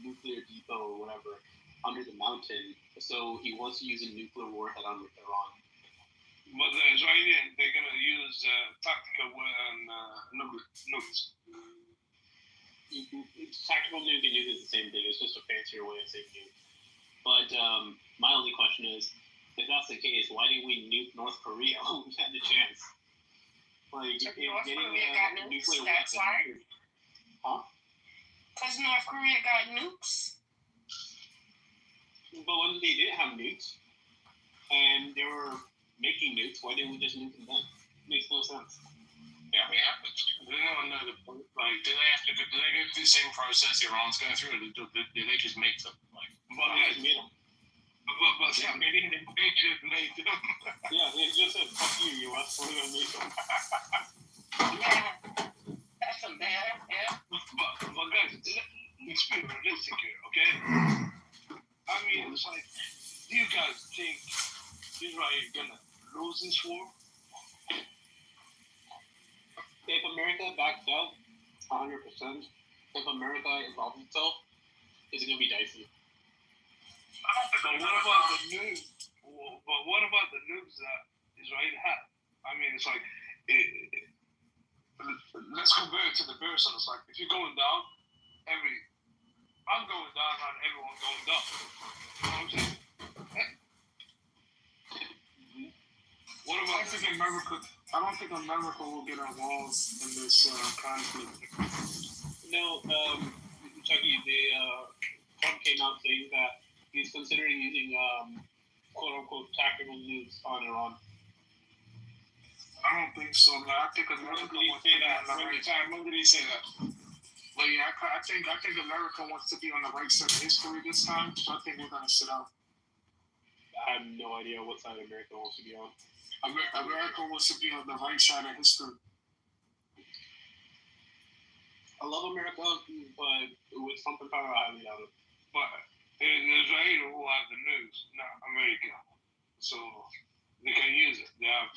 nuclear depot or whatever under the mountain. So he wants to use a nuclear warhead on Iran. But the Israelis, they're going to use tactical nukes. Tactical nuke and nuke is the same thing. It's just a fancier way of saying nuke. But my only question is, if that's the case, why didn't we nuke North Korea when we had the chance? Like, North Korea got nukes, that's why? Huh? Because North Korea got nukes. But when they did have nukes, and they were making nukes, why didn't we just nuke them then? Makes no sense. Yeah, I mean, they don't know the point. Like, do they go through the same process Iran's going through, or do they just make them? Like, well, they just made them. But they just made them. Yeah, they just said, fuck you, US, we're going to make them. Yeah, that's a bad, yeah. But guys, let's be realistic here, okay? I mean, it's like, do you guys think Israel is going to lose this war? If America backs out, 100%. If America involves itself, it's going to be dicey. But what about the news? But what about the news that Israel had? I mean, it's like, let's compare it to the person. It's like, if you're going down, I'm going down, not everyone going down. You know what I'm saying? What about I don't think America will get involved in this conflict. No, Chucky, Trump came out saying that he's considering using quote-unquote tactical nukes on Iran. I don't think so, man. I think America wants to be on the right side. When did he say that? Well, yeah, I think America wants to be on the right side of history this time, so I think we're going to sit out. I have no idea what side America wants to be on. America wants to be on the right side of history. I love America, but with Trump in power, I highly doubt it. But it's Israel who have the news, not America. So they can use it. They have.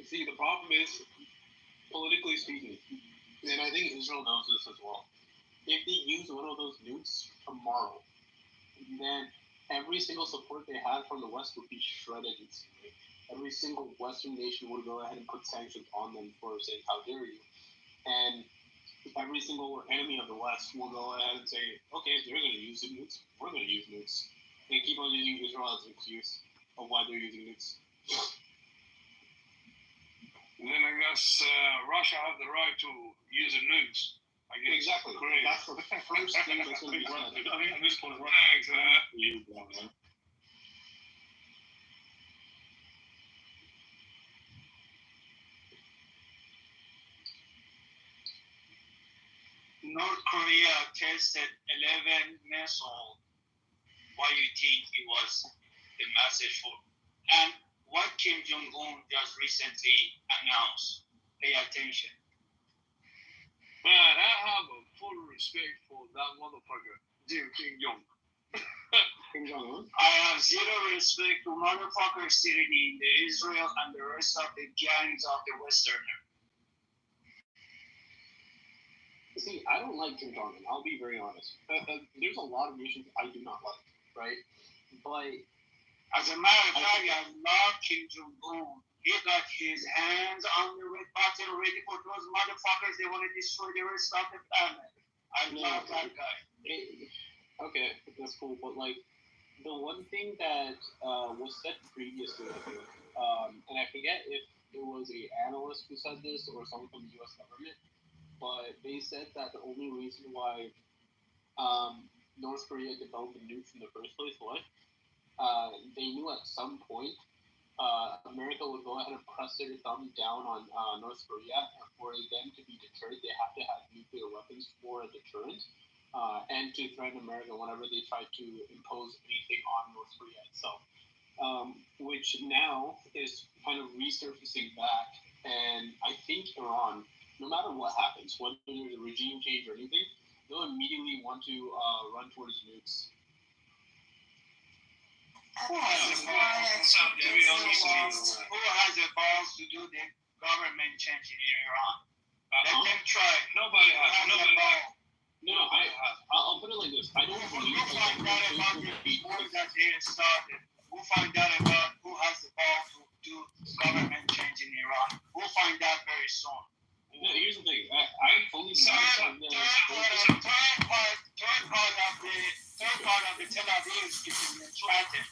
See, the problem is, politically speaking, and I think Israel knows this as well. If they use one of those nukes tomorrow, then every single support they had from the West would be shredded instantly. Every single Western nation would go ahead and put sanctions on them for saying, "How dare you?" And every single enemy of the West will go ahead and say, "Okay, if they're going to use the nukes, we're going to use nukes." They keep on using Israel as an excuse of why they're using nukes. And then I guess Russia has the right to use the nukes. I guess. Exactly. Great. That's the first thing that's going to be said. I think at this point, exactly. North Korea tested 11 missiles. What do you think it was the message for? And what Kim Jong-un just recently announced? Pay attention. Man, I have a full respect for that motherfucker, Kim Jong. Kim Jong-un? I have zero respect to motherfuckers sitting in the Israel and the rest of the gangs of the Westerner. See, I don't like Kim Jong-un. I'll be very honest. There's a lot of nations I do not like, right? But as a matter of fact, I love Kim Jong-un. He got his hands on the red button already for those motherfuckers. They want to destroy the rest of the planet. I love that guy. Okay, that's cool. But like, the one thing that was said previously, I think, and I forget if it was an analyst who said this or someone from the U.S. government, but they said that the only reason why North Korea developed the nukes in the first place was they knew at some point America would go ahead and press their thumb down on North Korea, and for them to be deterred, they have to have nuclear weapons for a deterrent, and to threaten America whenever they try to impose anything on North Korea itself, which now is kind of resurfacing back. And I think Iran, no matter what happens, whether there's a regime change or anything, they'll immediately want to run towards nukes. Who has the balls to do the government change in Iran? Let them try. Nobody has. Nobody has. No, I'll put it like this. I don't believe We'll find out about the war that they started. We'll find out about who has the ball to do government change in Iran. We'll find out very soon. No, here's the thing. I fully believe that third part of the Tel Aviv is threatened.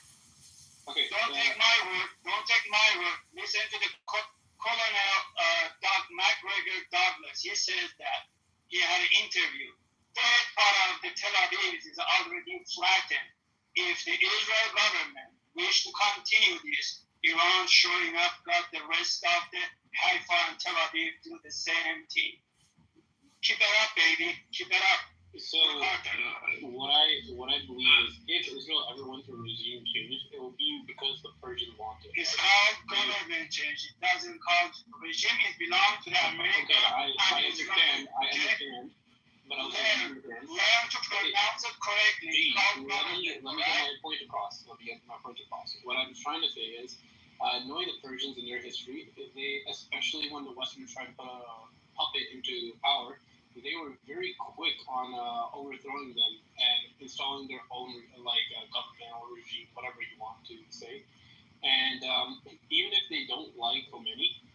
Okay. Don't take my word. Listen to the Colonel MacGregor Douglas. He says that he had an interview. Third part of the Tel Aviv is already flattened. If the Israel government wish to continue this, Iran showing up got the rest of the Haifa and Tel Aviv do the same thing. Keep it up, baby. Keep it up. So what I believe is, if Israel ever went through regime change, it will be because the Persians want it. It's called government change. It doesn't call regime. It belongs to the American. Okay, I understand. But I'll learn to pronounce it correctly. Let me get my point across. What I'm trying to say is, knowing the Persians and their history, they, especially when the Westerners tried to put a puppet into power, they were very quick on overthrowing them and installing their own government or regime, whatever you want to say. And even if they don't like Khomeini,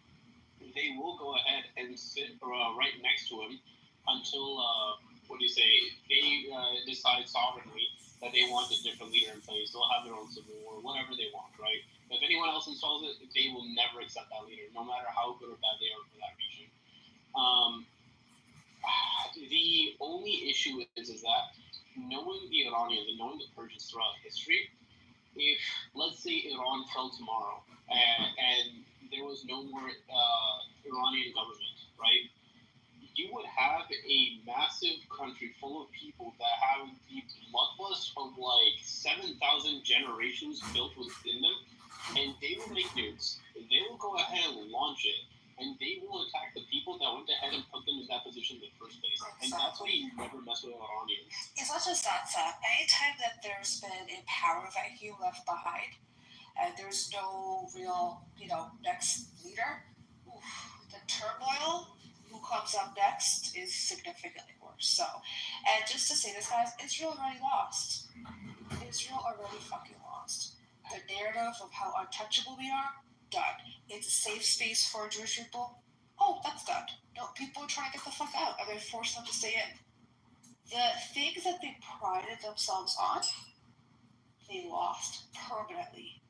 they will go ahead and sit right next to him until they decide sovereignly that they want a different leader in place. They'll have their own civil war, whatever they want, right? If anyone else installs it, they will never accept that leader, no matter how good or bad they are for that region. The only issue is that knowing the Iranians and knowing the Persians throughout history, if, let's say, Iran fell tomorrow and there was no more Iranian government, right? You would have a massive country full of people that have the bloodlust of 7,000 generations built within them, and they will make nukes. They will go ahead and launch it, and they will attack the people that went ahead and put them in that position in the first place. And that's why you never mess with Iranians. It's not just that, Seth. Anytime that there's been a power vacuum left behind, and there's no real, next leader, the turmoil, who comes up next is significantly worse. So, and just to say this, guys, Israel already lost. Israel already fucking lost. The narrative of how untouchable we are, done. It's a safe space for Jewish people. Oh, that's done. No, people are trying to get the fuck out, and they force them to stay in. The things that they prided themselves on, they lost permanently.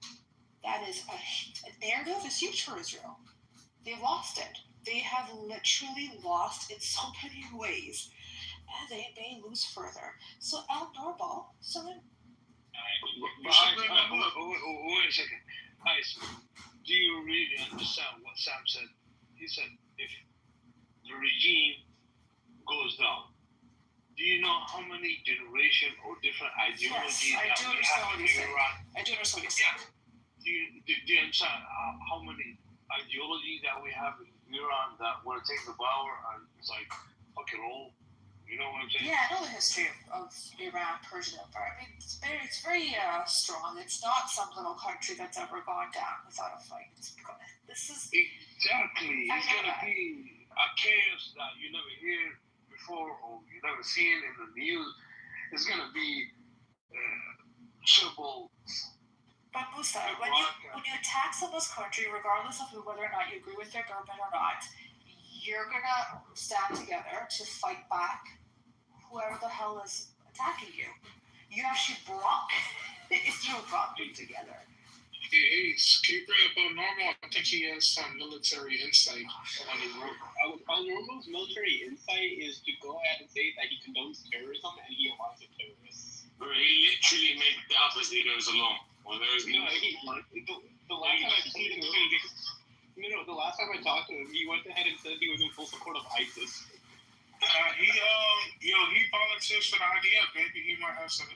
That is a narrative is huge for Israel. They lost it. They have literally lost in so many ways, and they may lose further. So, abnormal. So, wait a second. Guys, do you really understand what Sam said? He said, if the regime goes down, do you know how many generations or different ideologies yes, that we have in Iran? I do understand what he's saying. Do you understand how many ideologies that we have in Iran that want to take the power and it's like, fucking roll? You know what I'm saying? Yeah, I know the history of Iran, Persian Empire. I mean, it's very strong. It's not some little country that's ever gone down without a fight. This is exactly. It's gonna be a chaos that you never hear before or you never seen in the news. It's gonna be triple. But Musa, when you attack someone's country, regardless of whether or not you agree with their government or not, you're gonna stand together to fight back whoever the hell is attacking you. You actually brought Israel together. Can you bring up Normal? I think he has some military insight on the road. Normal's military insight is to go ahead and say that he condones terrorism and he aligns with terrorists. He literally made it up as he goes along. Well, there's the last time I talked to him, he went ahead and said he was in full support of ISIS. He volunteers for the IDF. Maybe he might have some.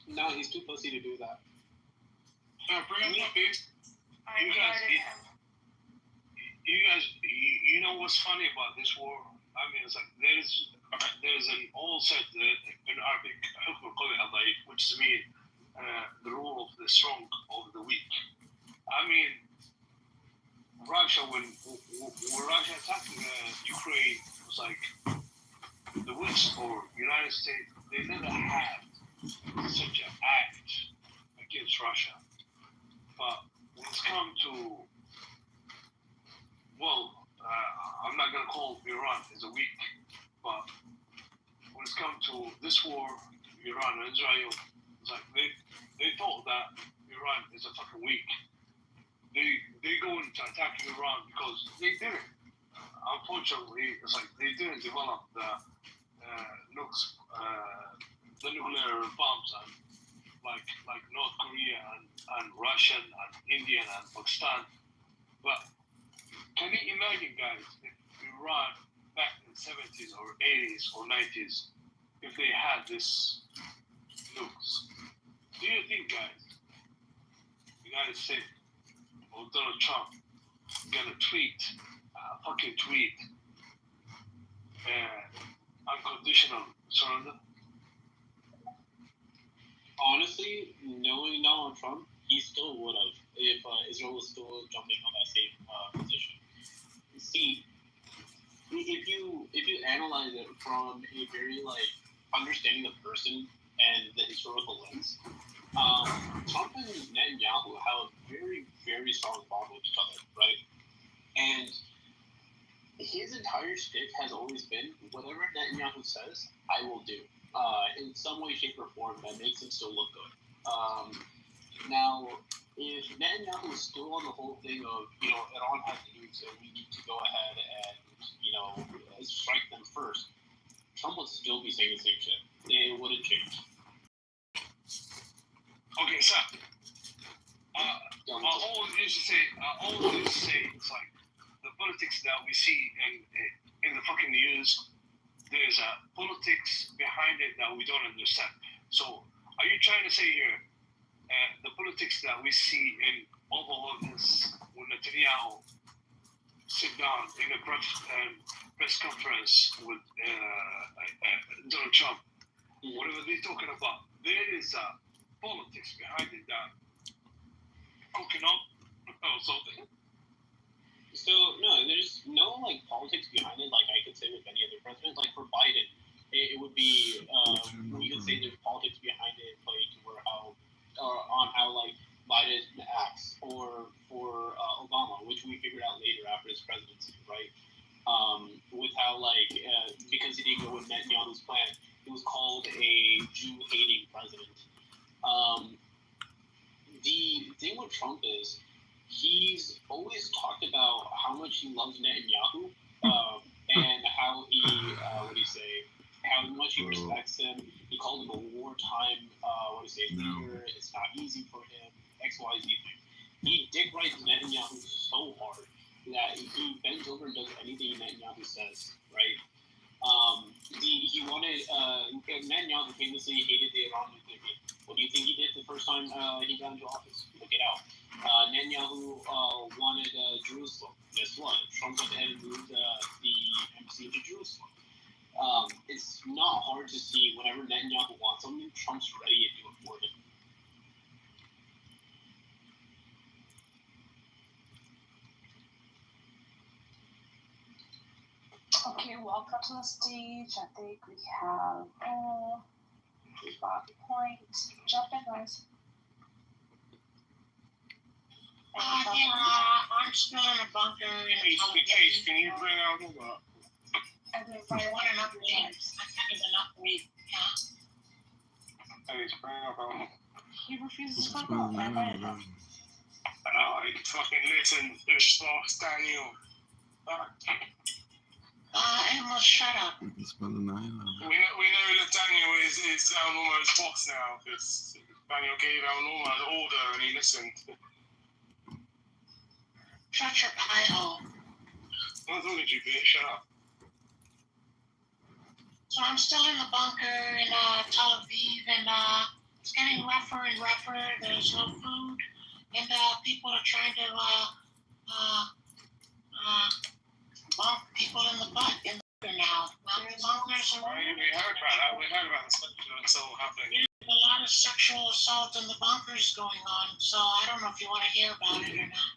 No, he's too pussy to do that. Bring him up, bitch. You guys, you know what's funny about this war? I mean, it's like there's an old set in Arabic, which means the rule of the strong over the weak. I mean, Russia, when Russia attacking Ukraine, it was like the West or United States, they never had such an act against Russia. But when it's come to, I'm not going to call Iran as a weak, but when it's come to this war, Iran and Israel, it's like they thought that Iran is a fucking weak. They go into attacking Iran because they didn't. Unfortunately, it's like they didn't develop the nukes, the nuclear bombs, and like North Korea and Russia and India and Pakistan. But can you imagine, guys, if Iran back in the 70s or 80s or 90s, if they had this nukes? Do you think, guys, United States or Donald Trump gonna fucking tweet, unconditional surrender? Honestly, knowing Donald Trump, he still would have if Israel was still jumping on that same position. See, if you analyze it from a very understanding the person and the historical lens, Trump and Netanyahu have a very, very strong bond with each other, right? And his entire shtick has always been whatever Netanyahu says, I will do. In some way, shape, or form that makes him still look good. Now, if Netanyahu is still on the whole thing of, Iran has nukes, so we need to go ahead and, strike them first, Trump would still be saying the same shit. It wouldn't change. Okay, so I always used to say, it's like the politics that we see in the fucking news, there's a politics behind it that we don't understand. So, are you trying to say here, the politics that we see in Oval Office when Netanyahu sit down in a press conference with Donald Trump, whatever they're talking about, there is politics behind it that cooking up or something. So no, there's no like politics behind it. Like I could say with any other president, like for Biden, it would be we could say there's politics behind it, like where how on how like Biden acts, or for Obama, which we figured out later after his presidency, right? With how like because he didn't go with Netanyahu's plan, it was called a Jew-hating president. The thing with Trump is he's always talked about how much he loves Netanyahu, and how he what do you say? How much he respects him. He called him a wartime leader. It's not easy for him. XYZ thing. He dick writes Netanyahu so hard that he bends over and does anything Netanyahu says, right? He wanted Netanyahu famously hated the Iran nuclear deal. What do you think he did the first time he got into office? Look it out. Netanyahu wanted Jerusalem. Guess what? Trump went ahead and moved the embassy to Jerusalem. It's not hard to see whenever Netanyahu wants something, Trump's ready to do it for him. Okay, welcome to the stage. I think we have we got Point. Jump in, guys. I'm still in a bunker. Hey, can you bring out the I want an upgrade. I need an upgrade. Hey, bring up He refuses to come up. I read it. Fucking listen, this boss Daniel. Emma, shut up. We know that Daniel is Al Norma's boss now, because Daniel gave Al Norma the order and he listened. Shut your pie hole. I'm talking to you, bitch. Shut up. So I'm still in the bunker in Tel Aviv, and it's getting rougher and rougher. There's no food, and people are trying to bump people in the butt in the bunker now. The bunkers are. We heard about that. We heard about the sexual assault happening. There's a lot of sexual assault in the bunkers going on, so I don't know if you want to hear about it or not.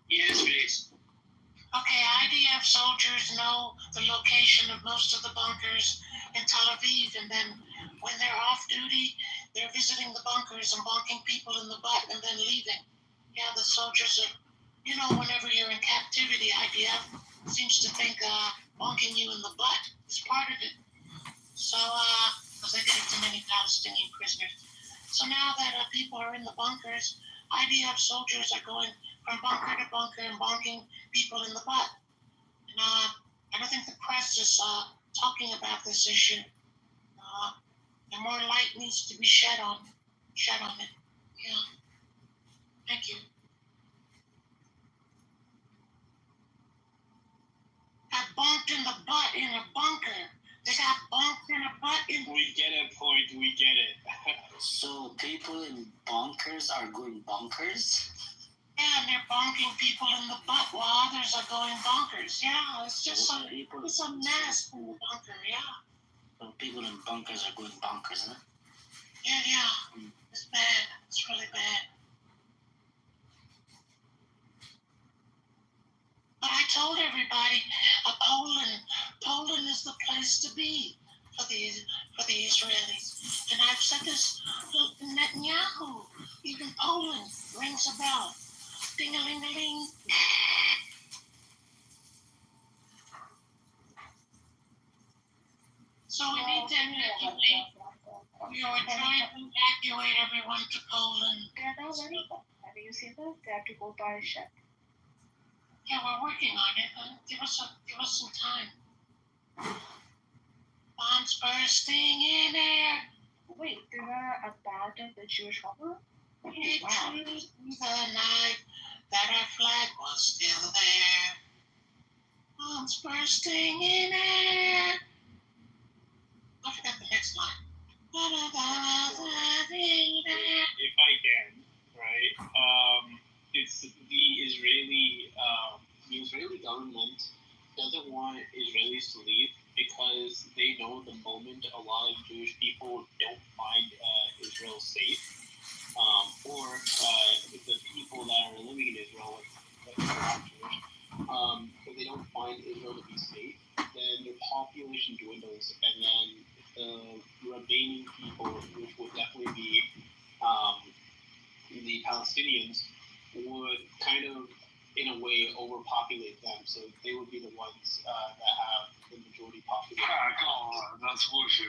Yes, please. Okay, IDF soldiers know the location of most of the bunkers in Tel Aviv, and then when they're off duty, they're visiting the bunkers and bonking people in the butt and then leaving. Yeah, the soldiers are, whenever you're in captivity, IDF seems to think bonking you in the butt is part of it. So, because they did it to many Palestinian prisoners. So now that people are in the bunkers, IDF soldiers are going from bunker to bunker and bonking people in the butt. And I don't think the press is talking about this issue. And more light needs to be shed on it. Yeah. Thank you. Got bonked in the butt in a bunker. They got bonked in a butt in. We get it, Point. We get it. So people in bunkers are going bonkers? Yeah, and they're bonking people in the butt while others are going bonkers. Yeah, it's just it's a mess in the bunker, yeah. So people in bunkers are going bonkers, huh? Yeah. It's bad. It's really bad. But I told everybody, Poland is the place to be for the Israelis. And I've said this to Netanyahu. Even Poland rings a bell. Ding-a-ling-a-ling. So we need to evacuate. We are trying to evacuate everyone to Poland. They're not ready. Have you seen them? They have to go by ship. Yeah, we're working on it. Give us some time. Bombs bursting in air. Wait, they're gonna abandon the Jewish homeland? It was the night that our flag was still there. Bombs bursting in air. next line. If I can, right? It's the Israeli government doesn't want Israelis to leave because they know the moment a lot of Jewish people don't find Israel safe, or the people that are living in Israel, like not Jewish, if they don't find Israel to be safe, then their population dwindles, and then the remaining people, which would definitely be the Palestinians, would kind of, in a way, overpopulate them. So they would be the ones that have the majority population. Come on, that's bullshit.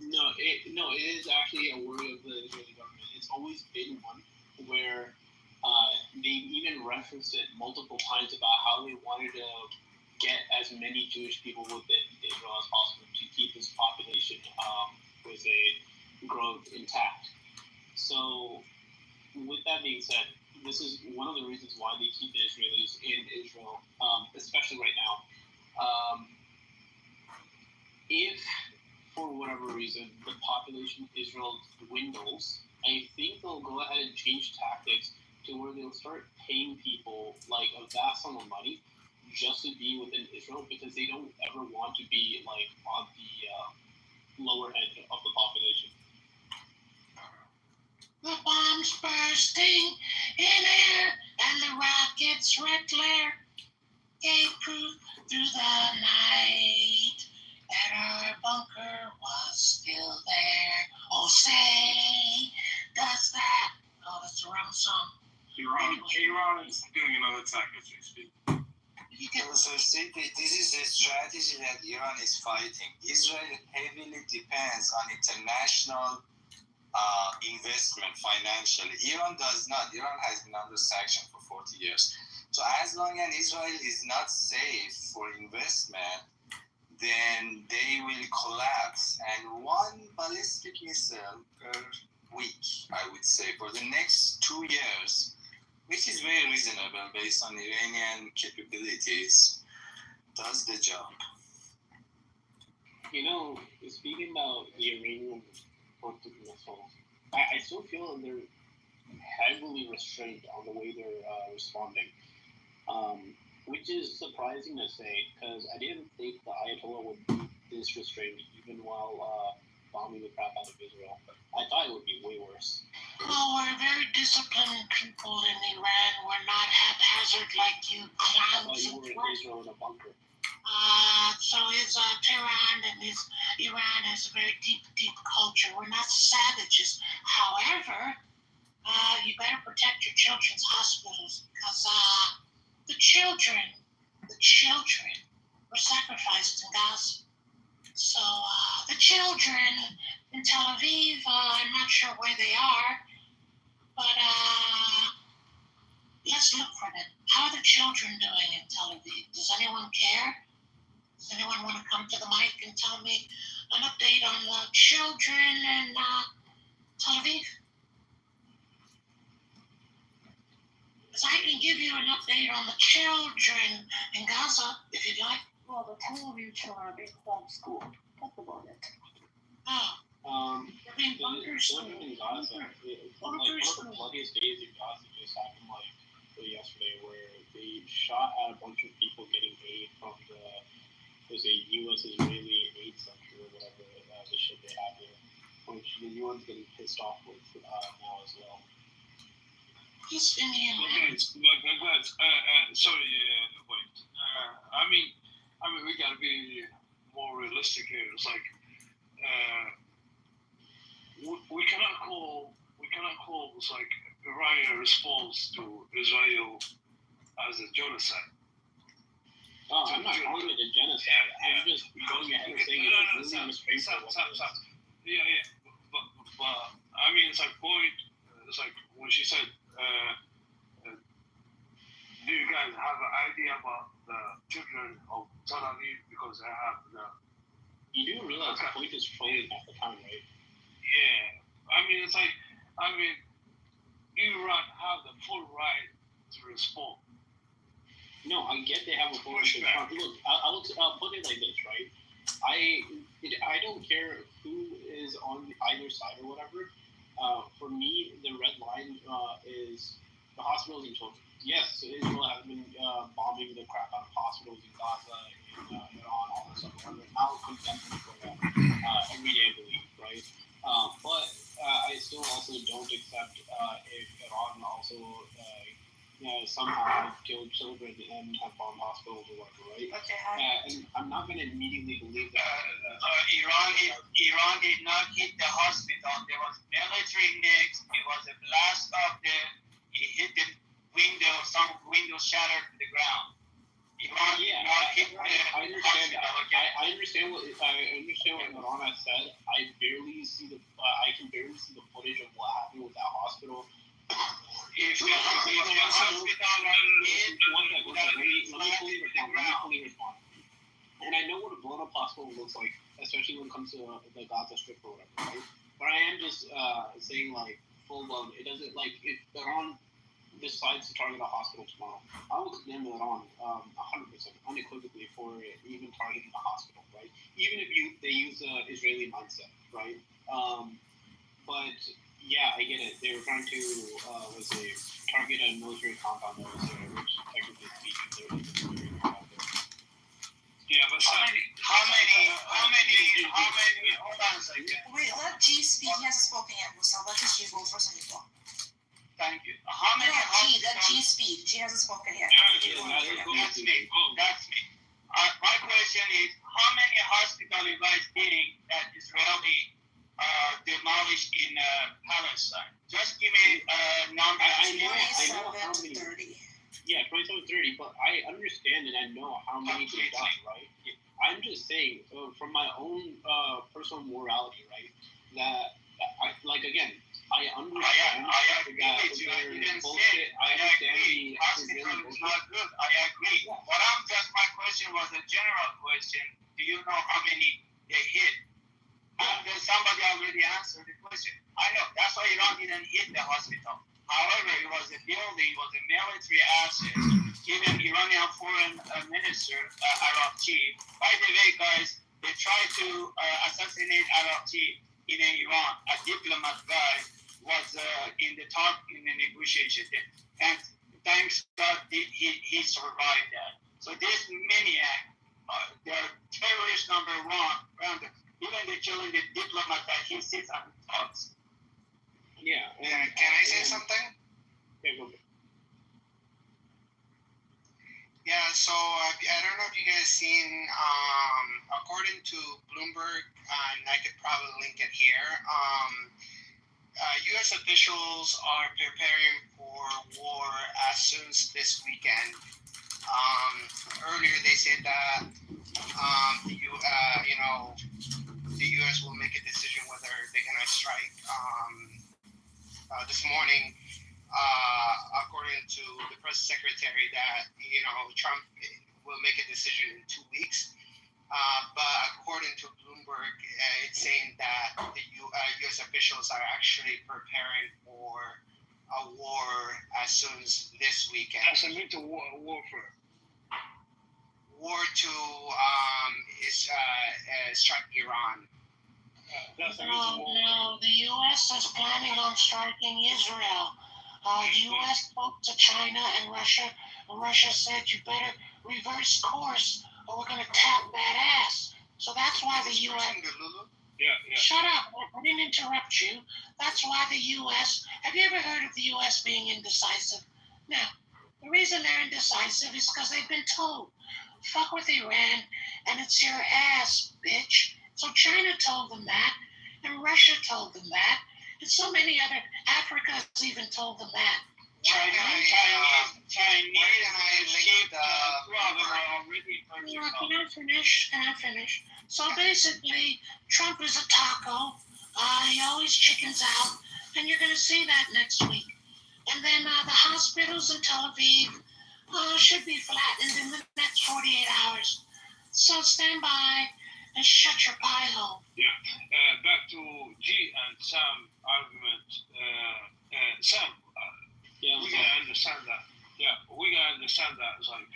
No, it is actually a worry of the Israeli government. It's always been one where they've even referenced it multiple times about how they wanted to get as many Jewish people within Israel as possible to keep this population with a growth intact. So, with that being said, this is one of the reasons why they keep the Israelis in Israel, especially right now. If, for whatever reason, the population of Israel dwindles, I think they'll go ahead and change tactics to where they'll start paying people like a vast sum of money just to be within Israel, because they don't ever want to be like on the lower end of the population. The bombs bursting in air and the rockets' red glare gave proof through the night that our bunker was still there. Oh, say, does that? Oh, that's the wrong song. Iran is doing another attack as we speak. So see, this is a strategy that Iran is fighting. Israel heavily depends on international investment financially. Iran does not. Iran has been under sanction for 40 years. So as long as Israel is not safe for investment, then they will collapse. And one ballistic missile per week, I would say, for the next 2 years, which is very reasonable based on Iranian capabilities, does the job. You know, speaking about the Iranian ballistic missiles, I still feel that they're heavily restrained on the way they're responding, which is surprising to say, because I didn't think the Ayatollah would be this restrained even while bombing the crap out of Israel. I thought it would be way worse. Oh, we're very disciplined people in Iran. We're not haphazard like you I thought clowns. you were in Israel in a bunker. So is Tehran, and Iran has a very deep, deep culture. We're not savages. However, you better protect your children's hospitals, because the children were sacrificed in Gaza. So the children in Tel Aviv, I'm not sure where they are, but let's look for them. How are the children doing in Tel Aviv? Does anyone care? Does anyone want to come to the mic and tell me an update on the children in Tel Aviv? Because I can give you an update on the children in Gaza, if you'd like. Well, the Tel Aviv children are being homeschooled. That's about it. Oh. They're being bunker in schooled. Gaza, one of the bloodiest days in Gaza just happened yesterday, where they shot at a bunch of people getting aid from there's a U.S.-Israeli aid center or whatever the shit they have there, which the UN's getting pissed off with now as well. He's Indian. Guys, sorry, wait. I mean, we gotta be more realistic here. It's like we cannot call it's like Iranian response to Israel as a genocide. Oh, I'm not calling it a genocide. I'm just going ahead and saying it's really restrained. Yeah. But I mean, it's like when she said, do you guys have an idea about the children of Tel Aviv, because they have the... You do realize the point is trolling at the time, right? Yeah. I mean, it's like, Iran have the full right to respond. No, I get they have a full right to respond. Look, I'll put it like this, right? I don't care who is on either side or whatever. For me, the red line is the hospitals in children. Yes, Israel has been bombing the crap out of hospitals in Gaza, in Iran, all this stuff. I'll condemn them for that every day of the week, right? But I still also don't accept if Iran also somehow killed children and have bombed hospitals or whatever, right? Okay. And I'm not going to immediately believe that. Iran did not hit the hospital. There was military mix. It was a blast of it hit the window. Some windows shattered to the ground. Iran did not hit the hospital. Okay? I understand what Iran has said. I can barely see the footage of what happened with that hospital. If the hospital let me respond. And I know what a blown up hospital looks like, especially when it comes to the Gaza Strip or whatever, right? But I am just saying, like, full blown. It doesn't, like, if Iran decides to target a hospital tomorrow, I will condemn Iran 100%, unequivocally, for even targeting a hospital, right? Even if they use the Israeli mindset, right? But yeah, I get it. They were trying to target a military compound that was there, which technically speaking, there was a military compound there. Yeah, but how many? Hold on a second. Wait, let G speak. He hasn't spoken yet, Musa. Let G go first and you go. Thank you. How many? Let G speak. G hasn't spoken yet. That's me. My question is, how many hospitals you guys think that Israeli demolished in Palestine? Just give me a number. I know how many. 30. Yeah, 27, 30, but I understand and I know how many they've done, right? I'm just saying, from my own personal morality, right, that again, I understand I agree with you. Bullshit. I understand the hospital is not good. I agree. Yeah. My question was a general question. Do you know how many they hit? Somebody already answered the question. I know. That's why Iran didn't hit the hospital. However, it was a building, it was a military asset. Even Iranian foreign minister, Arabchi. By the way, guys, they tried to assassinate Arabchi in Iran. A diplomat guy was in the negotiation. And thanks God, he survived that. So this maniac, they're terrorist number one. Even they're killing the diplomat that he sits and talks. Yeah. Can I say something? Yeah, go ahead. Yeah, so I don't know if you guys seen, according to Bloomberg, and I could probably link it here, U.S. officials are preparing for war as soon as this weekend. Earlier they said that the U.S. will make a decision whether they're going to strike. This morning, according to the press secretary, that Trump will make a decision in 2 weeks. But according to Bloomberg, it's saying that the U.S. officials are actually preparing for a war as soon as this weekend. As a little warfare. War to strike Iran. No, the U.S. is planning on striking Israel. The U.S. spoke to China and Russia said, you better reverse course or we're going to tap that ass. So that's why the U.S. Yeah. Shut up. I didn't interrupt you. That's why the U.S. Have you ever heard of the U.S. being indecisive? Now, the reason they're indecisive is because they've been told, fuck with Iran and it's your ass, bitch. So China told them that, and Russia told them that, and so many other Africa's even told them that. Chinese Can I finish? So basically, Trump is a taco. He always chickens out, and you're going to see that next week. And then the hospitals in Tel Aviv should be flattened in the next 48 hours. So stand by and shut your pie hole. Yeah. Back to G and Sam argument. Sam, we gotta understand that. Yeah, we gotta understand that. It's like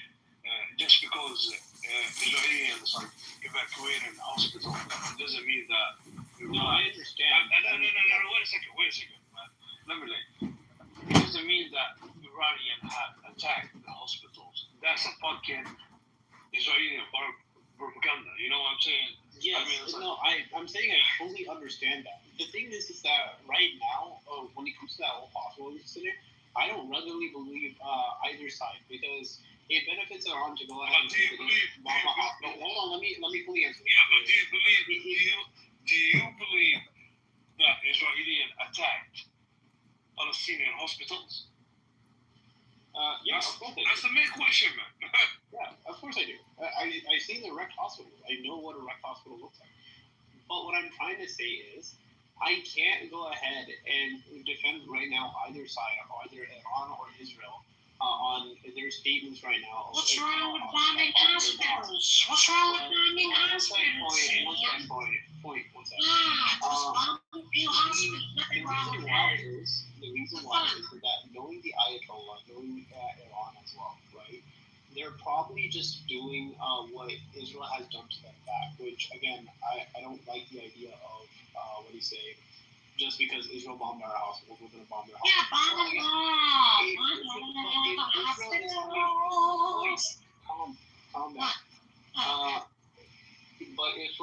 just because Israelis like evacuating the hospital, it doesn't mean that. No, I understand. No. Wait a second, man. Let me like. It doesn't mean that Iranian had attacked the hospitals. That's a fucking Israeli propaganda. You know what I'm saying? Yes, I mean, it's like, no, I'm saying I fully understand that. The thing is that right now, when it comes to that whole hospital incident, I don't readily believe either side because it benefits Iran to go ahead and bomb a hospital. Hold on, let me fully answer. Yeah, but do you believe that Israeli attacked Palestinian hospitals? Yeah, of course I do. That's the main question, man. Yeah, of course I do. I seen the wrecked hospital. I know what a wrecked hospital looks like. But what I'm trying to say is, I can't go ahead and defend right now either side, either Iran or Israel, on their statements right now. What's wrong with bombing hospitals? What's wrong with bombing hospitals? Point. One second. Just bomb a few hospitals. Nothing wrong with that. The reason why is that knowing the Ayatollah, knowing Iran as well, right? They're probably just doing what Israel has done to them back, which again, I don't like the idea of what do you say? Just because Israel bombed our hospitals, we're going to bomb their hospitals. Yeah, bomb them all. Calm down. But if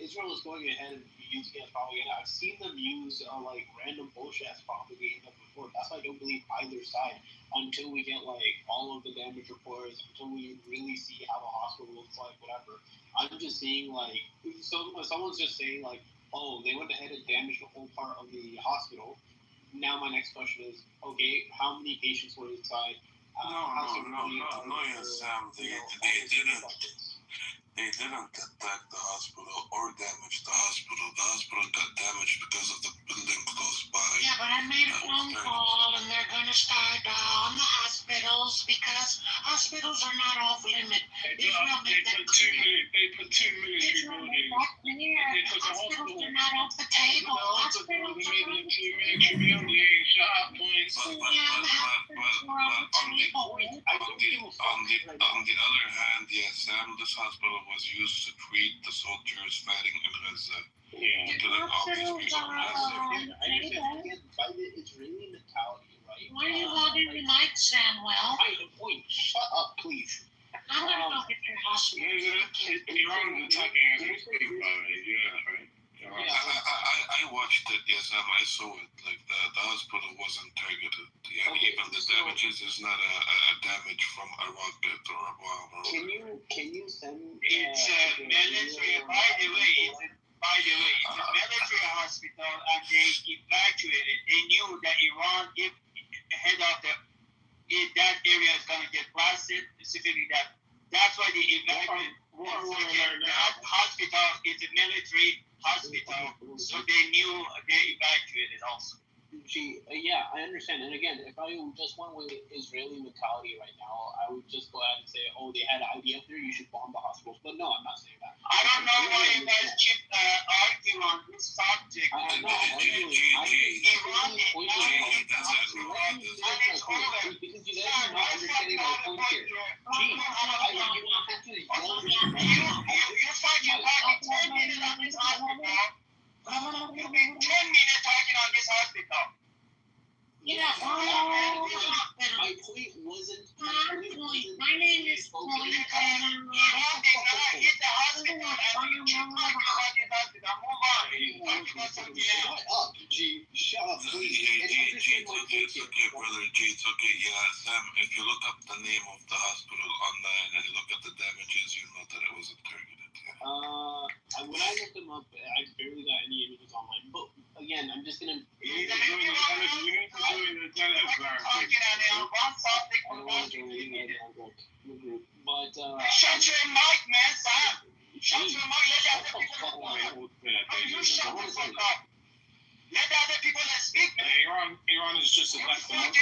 Israel is going ahead and using it as propaganda, I've seen them use like random bullshit as propaganda before. That's why I don't believe either side until we get like all of the damage reports, until we really see how the hospital looks like, whatever. I'm just seeing like someone's just saying like, oh, they went ahead and damaged the whole part of the hospital. Now my next question is, okay, how many patients were inside? No, yes, Sam, they didn't attack the hospital or damage the hospital. The hospital got damaged because of the building close by. Yeah, but I made a phone call and they're going to start on the hospitals because hospitals are not off limit. They put two military buildings. Hospitals are not off the table. Hospitals are not off the table. On the other hand, yes, Sam, this hospital was used to treat the soldiers fighting in Gaza. By the Israeli mentality, right? Why are you holding the mic, Samuel? Shut up, please. I'm going to go get your hospital. Iran is attacking as we speak, by the way. Yeah, right. I watched it, yes, I saw it. Like the hospital wasn't targeted. Yeah, okay, even the damages is not a damage from a rocket or a bomb. Or can you send? It's a military. By the way, it's a military hospital, and they evacuated. They knew that Iran, if head of that area is going to get blasted, specifically that's why they evacuated. That hospital is a military hospital, so they knew they evacuated also. Yeah, I understand. And again, if I just went with Israeli mentality right now, I would just go ahead and say, oh, they had IDF there, you should bomb the hospitals. But no, I'm not saying that. I don't know why you guys keep arguing on this subject. I'm not arguing. Because you guys are not understanding my point here. Gee, you have to yell at me. You're fucking talking 10 minutes on this hospital. You've been 10 minutes talking on this hospital. Yeah, my point wasn't. My name is Chloe. Shut up, G. Shut up, please. It's okay, brother G. It's okay. Yeah, Sam, if you look up the name of the hospital online and you look at the damages, you know that it wasn't targeted. When I looked them up, I barely got any images online. But again, I'm just gonna. But shut your mic, man, Sam. Shut your mic. Let the other people that speak, man. Iran is just a Microsoft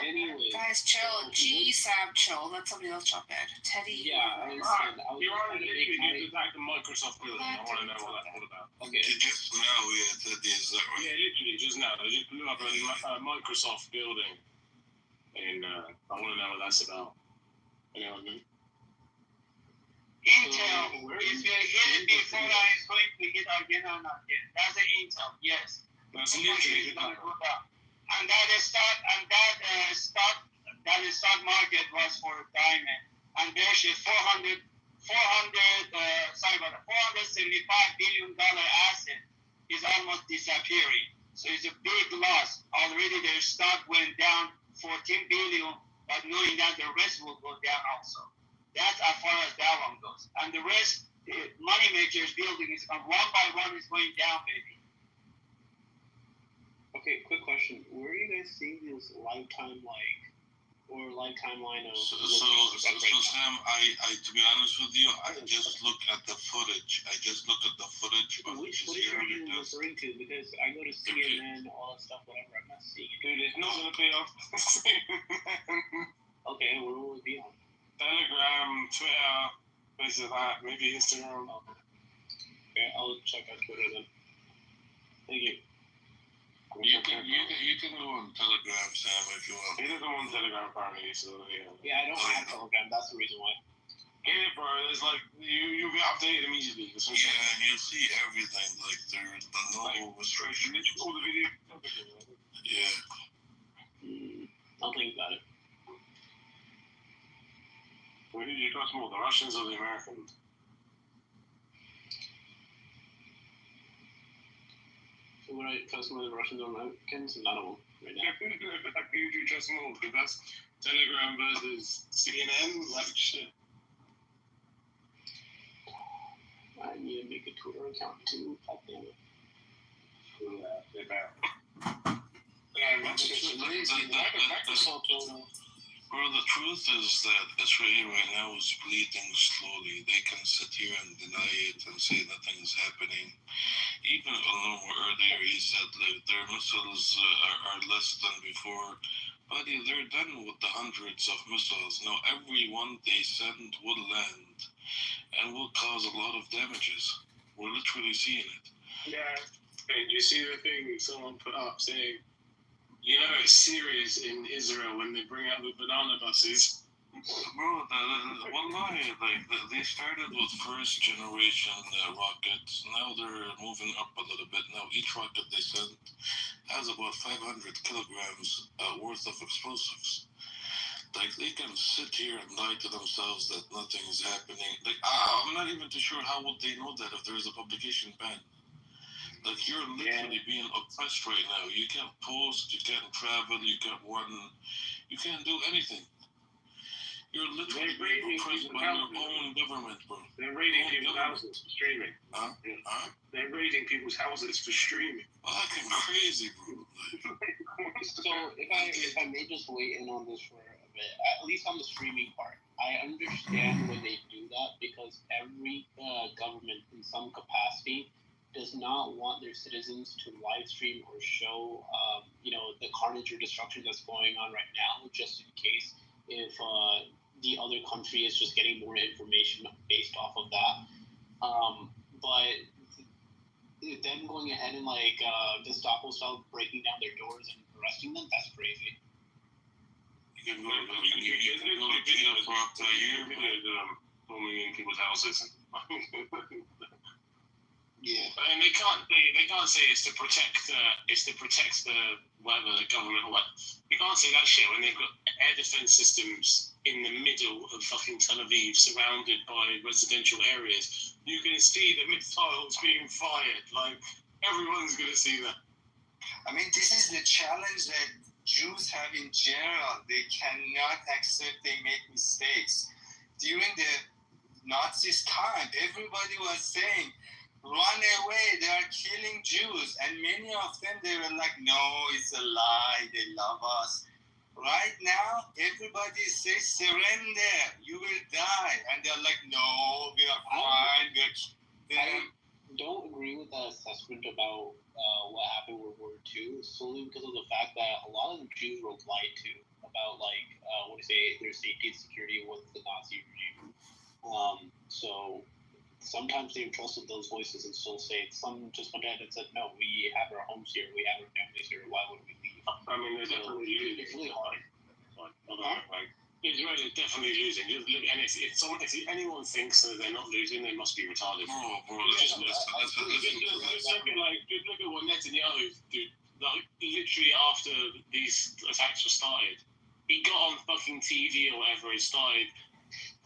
anyway. Guys, chill. Sam, chill. Let somebody else jump in. Teddy. Yeah, I understand. Iran is literally just like the Microsoft building. I want to know what that's all about. Okay. Just now, yeah, that is that right? Yeah, literally, just now. They just blew up a Microsoft building. and I want to know what that's about. You know what I mean? Intel, if you hit it before I'm going to hit again or not yet. That's the Intel, yes. That's literally going to go down. And that stock market was for diamond. And there's a $475 billion asset is almost disappearing. So it's a big loss. Already their stock went down 14 billion, but knowing that the rest will go down also. That's as far as that one goes. And the rest, the money makers building is one by one is going down, baby. Okay, quick question. Where are you guys seeing this lifetime line of? So Sam, I to be honest with you, I just look at the footage. Of which footage are you referring to? Because I go to CNN, all that stuff, whatever. I'm not seeing it. Dude, it's not gonna pay off. Okay, where will it be on? Telegram, Twitter, places like that. Maybe Instagram. Okay, I'll check out Twitter then. Thank you. You can go on Telegram, Sam, if you want. He doesn't want Telegram apparently, so yeah. Yeah, I don't have Telegram. That's the reason why. Yeah, bro. It's like you get updated immediately. Yeah, and you see everything. Like there's no restrictions. All the video. Yeah. I'll think about it. Who did you trust more, the Russians or the Americans? So would I trust more the Russians or Americans? None of them right now. Who do you trust more? Because that's Telegram versus CNN. Like shit. I need to make a Twitter account too. God damn it. Well, the truth is that Israel right now is bleeding slowly. They can sit here and deny it and say nothing is happening. Even a little earlier, he said like their missiles are less than before. Buddy, they're done with the hundreds of missiles. Now every one they send will land and will cause a lot of damages. We're literally seeing it. Yeah. And you see the thing someone put up saying, you know it's serious in Israel when they bring out the banana buses. Bro, wallahi, they started with first generation rockets. Now they're moving up a little bit. Now each rocket they send has about 500 kilograms worth of explosives. Like they can sit here and lie to themselves that nothing is happening. Like I'm not even too sure how would they know that if there's a publication ban. Like you're literally being oppressed right now. You can't post, you can't travel, you can't run, you can't do anything. You're literally being oppressed by your own government, bro. They're raiding people's houses for streaming. Huh? They're raiding people's houses for streaming. Fucking crazy, bro. So if I may just weigh in on this for a bit, at least on the streaming part, I understand when they do that because every government in some capacity does not want their citizens to live stream or show, the carnage or destruction that's going on right now, just in case if the other country is just getting more information based off of that. But them going ahead and the Gestapo style breaking down their doors and arresting them, that's crazy. You can go to jail for up to a year. Bombing in people's houses. Yeah. I mean, they can't say it's to protect the whatever the government or what. You can't say that shit when they've got air defense systems in the middle of fucking Tel Aviv, surrounded by residential areas. You can see the missiles being fired. Like everyone's gonna see that. I mean, this is the challenge that Jews have in general. They cannot accept they make mistakes. During the Nazis' time, everybody was saying, run away, they are killing Jews. And many of them, they were like, no, it's a lie, they love us. Right now, everybody says, surrender, you will die. And they're like, no, we are fine. I don't agree with that assessment about what happened with World War II, solely because of the fact that a lot of the Jews were lied to about, their safety and security with the Nazi regime. So sometimes they trusted those voices and still say some just went ahead and said, no, we have our homes here, we have our families here, why would we leave? I mean, it's really hard. Like Israel is definitely losing. Just look, and if anyone thinks that they're not losing, they must be retarded. Bro, Just look at what Netanyahu did. Like literally after these attacks were started, he got on fucking TV or whatever and started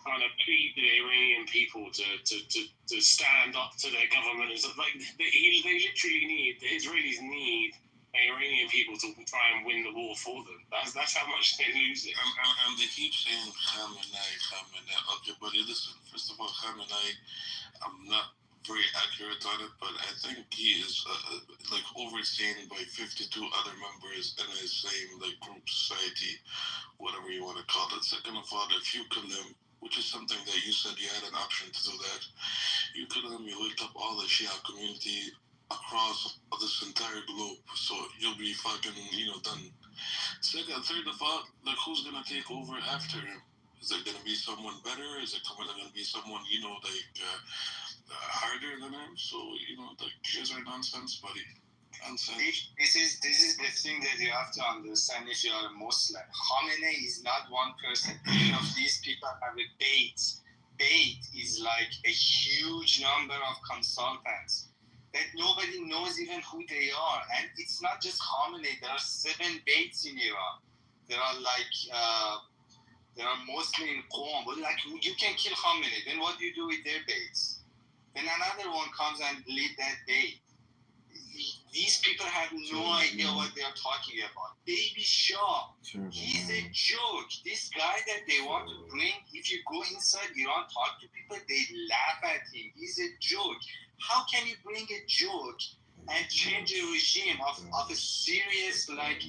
trying to plead the Iranian people to stand up to their government. It's like they literally need, the Israelis need Iranian people to try and win the war for them. That's how much they're losing. And they keep saying Khamenei. Okay, buddy, listen. First of all, Khamenei, I'm not very accurate on it, but I think he is like overseen by 52 other members in his same like group society, whatever you want to call it. Second of all, if you kill him, which is something that you said you had an option to do that, you kill him, you wake up all the Shia community across this entire globe, so you'll be fucking, done. Second, third of all, like, who's gonna take over after him? Is it gonna be someone better? Is it gonna be someone, harder than him? So, like, these are nonsense, buddy. Nonsense. This is the thing that you have to understand if you are a Muslim. Khamenei is not one person. Many of these people have a bait. Bait is like a huge number of consultants that nobody knows even who they are. And it's not just Khamenei. There are 7 baits in Iran. There are mostly in Qom. But like, you can kill Khamenei. Then what do you do with their baits? Then another one comes and lead that bait. These people have no idea what they are talking about. Baby Shah, he's a joke. This guy that they want to bring, if you go inside Iran, talk to people, they laugh at him. He's a joke. How can you bring a joke and change a regime of a serious, like,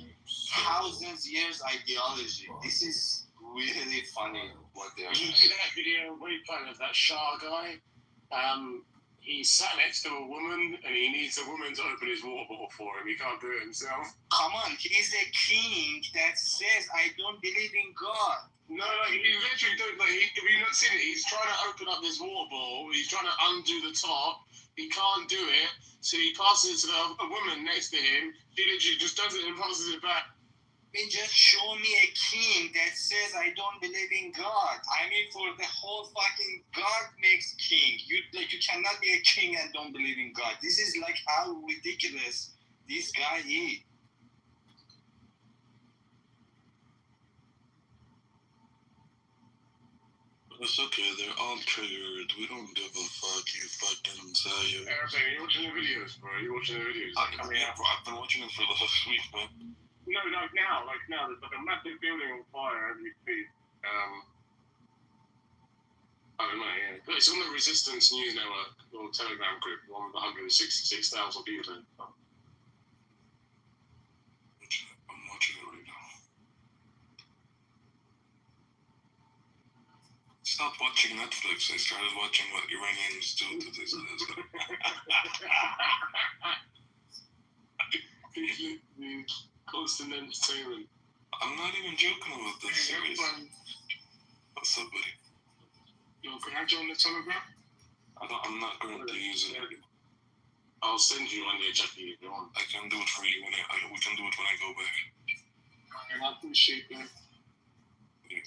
thousands years ideology? This is really funny what they're doing. You see that video replay of that Shah guy? He sat next to a woman and he needs a woman to open his water bottle for him. He can't do it himself. Come on, he's a king that says, I don't believe in God. No, he literally don't. Like, have you not seen it? He's trying to open up this water bottle. He's trying to undo the top. He can't do it. So he passes it to a woman next to him. She literally just does it and passes it back. I mean, just show me a king that says I don't believe in God. I mean, for the whole fucking God makes king. You cannot be a king and don't believe in God. This is like how ridiculous this guy is. It's okay, they're all triggered. We don't give a fuck, you fucking Zaya. Everything, you watching the videos, bro? You watching the videos? I've been watching them for the last week, man. No, now, there's like a massive building on fire as we speak. I don't know, yeah. But it's on the Resistance News Network, or Telegram group, one with 166,000 people in it. I'm watching it right now. Stop watching Netflix. I started watching what Iranians do to this. Constant entertainment. I'm not even joking about this. Serious. What's up, buddy? Yo, can I join the Telegram? I'm not going to use it. I'll send you one day, Jackie, if you want. I can do it for you we can do it when I go back. And I appreciate that. Yeah.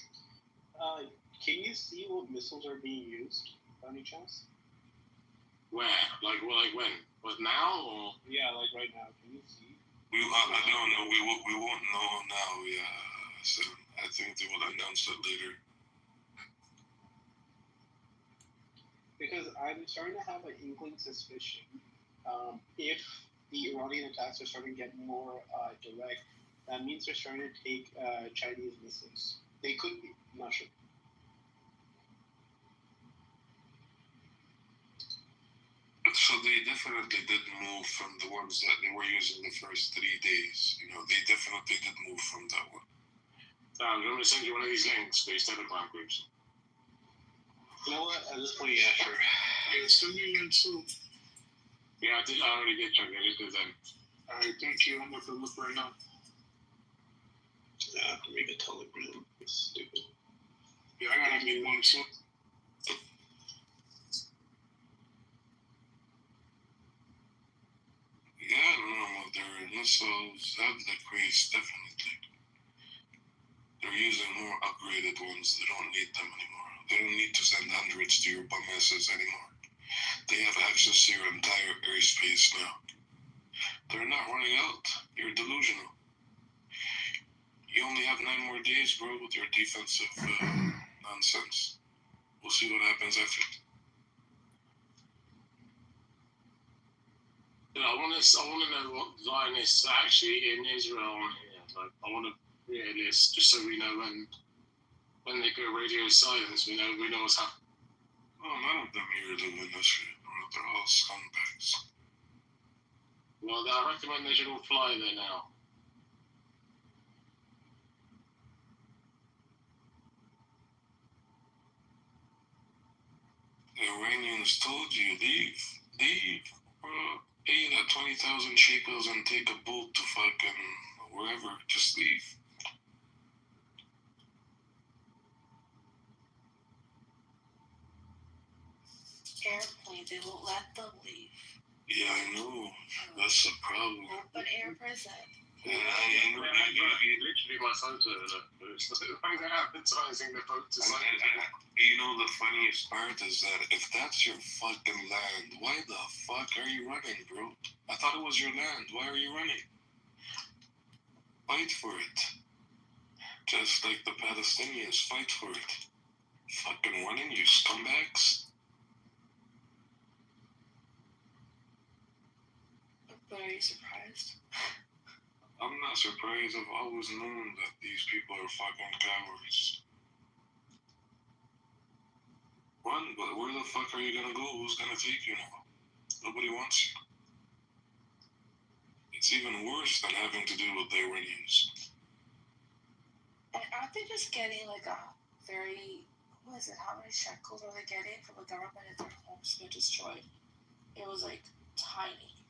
Can you see what missiles are being used, by any chance? Where? Like when? What, now, or? Yeah, like right now. Can you see? No, we won't know now, yeah. So I think they will announce it later. Because I'm starting to have an inkling suspicion. If the Iranian attacks are starting to get more direct, that means they're starting to take Chinese missiles. They could be, I'm not sure. So they definitely did move from the ones that they were using the first 3 days. They definitely did move from that one. I'm going to send you one of these links for these Telegram groups. You know what? At this point, yeah, sure. Yeah, send me one too. Yeah, I already did check it. I just did that. Alright, thank you. I'm going to look right now. Yeah, I have to make a Telegram. It's stupid. Yeah, I gotta make one too. Yeah, no, their missiles have decreased, definitely. They're using more upgraded ones. They don't need them anymore. They don't need to send hundreds to your bum asses anymore. They have access to your entire airspace now. They're not running out. You're delusional. You only have 9 more days, bro, with your defensive nonsense. We'll see what happens after. I want to know what Zionists are actually in Israel on here. Like, I want to hear this just so we know when they go radio silence, we know what's happening. Oh, none of them here live in this shit, bro. They're all scumbags. Well, I recommend they should all fly there now. The Iranians told you, leave, bro. Pay that 20,000 shekels and take a boat to fucking wherever. Just leave. Airplane, they won't let them leave. Yeah, I know. That's the problem. Open air prison. And I know literally my photo. They're advertising the photo. You know, the funniest part is that if that's your fucking land, why the fuck are you running, bro? I thought it was your land. Why are you running? Fight for it. Just like the Palestinians, fight for it. Fucking running, you scumbags. But are you surprised? I'm not surprised. I've always known that these people are fucking cowards. Run, but where the fuck are you gonna go? Who's gonna take you now? Nobody wants you. It's even worse than having to deal with the Iranians. And aren't they just getting like a very, what is it, how many shekels are they getting from the government if their homes get destroyed? It was like tiny.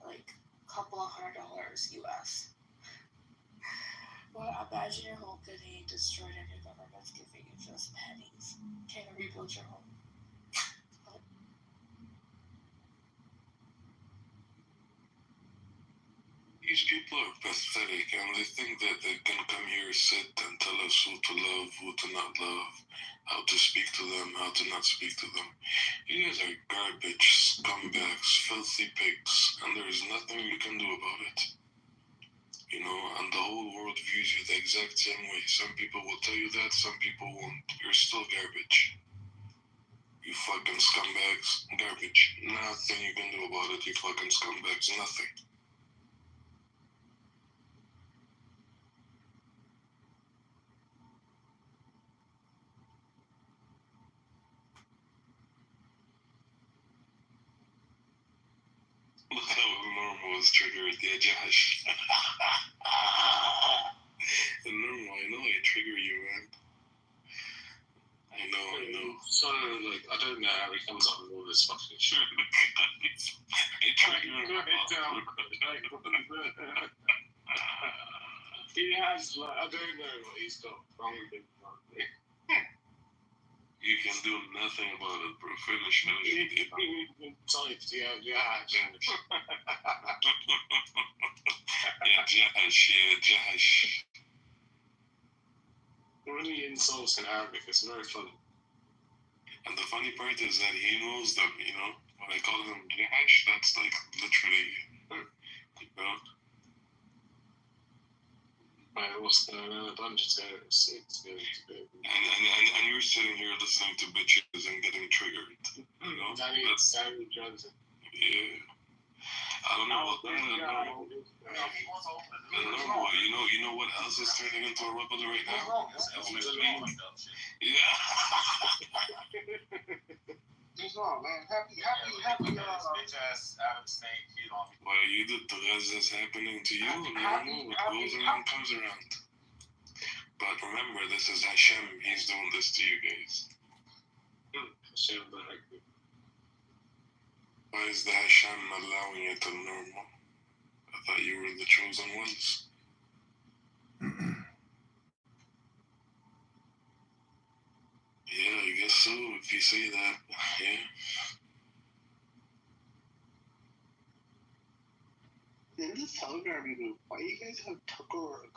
Like a couple of $100 US. Well, imagine your home getting destroyed and your government's giving you just pennies. Can you rebuild your home? These people are pathetic and they think that they can come here, sit and tell us who to love, who to not love, how to speak to them, how to not speak to them. You guys are garbage, scumbags, filthy pigs, and there is nothing you can do about it. You know, and the whole world views you the exact same way. Some people will tell you that, some people won't. You're still garbage. You fucking scumbags. Garbage. Nothing you can do about it, you fucking scumbags. Nothing. Look how Normal was triggered. Yeah, Josh. Normal, I know I trigger you, man. I know. So, like, I don't know how he comes up with all this fucking shit. I trigger him. He has, like, I don't know what he's got wrong with him. You can do nothing about it, bro. Finish. Typed, yeah. Josh. Really insults in Arabic, it's very funny. And the funny part is that he knows them, you know? When I call him Josh, that's like literally, you know? What's going on? I'm just going to see. And you're sitting here listening to bitches and getting triggered. You know? Danny Johnson. Yeah. I don't know what Normal. You know what else is turning into a rebel right now? Yeah. What's wrong, man? Happy. Bitch ass out of state kid on me. Well, you did the less that's happening to you. Normal. What goes around comes around. But remember, this is Hashem. He's doing this to you guys. Why is the Hashem allowing it to Normal? I thought you were the chosen ones. Yeah, I guess so, if you say that. Yeah. In this Telegram group, why you guys have Tucker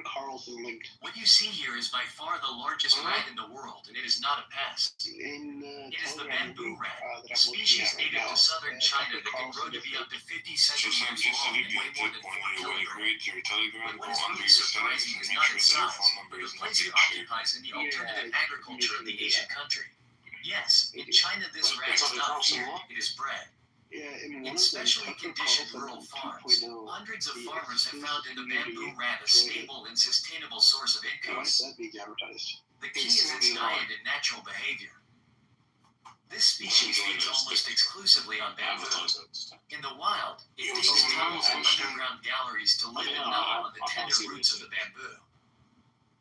Carlson linked? What you see here is by far the largest rat in the world, and it is not a pest. It is the bamboo rat, a species native to southern China that can grow to be up to 50 centimeters long and weigh more than 4 kilograms. But what is really surprising is not its size, but the place it occupies in the alternative agriculture of the Asian country. Yes, in China this rat is not feared, it is bred. In specially conditioned rural farms, hundreds of farmers have found in the bamboo rat a stable and sustainable source of income. The key is its diet and natural behavior. This species feeds almost exclusively on bamboo. In the wild, it digs tunnels and underground galleries to live and gnaw on the tender roots of the bamboo.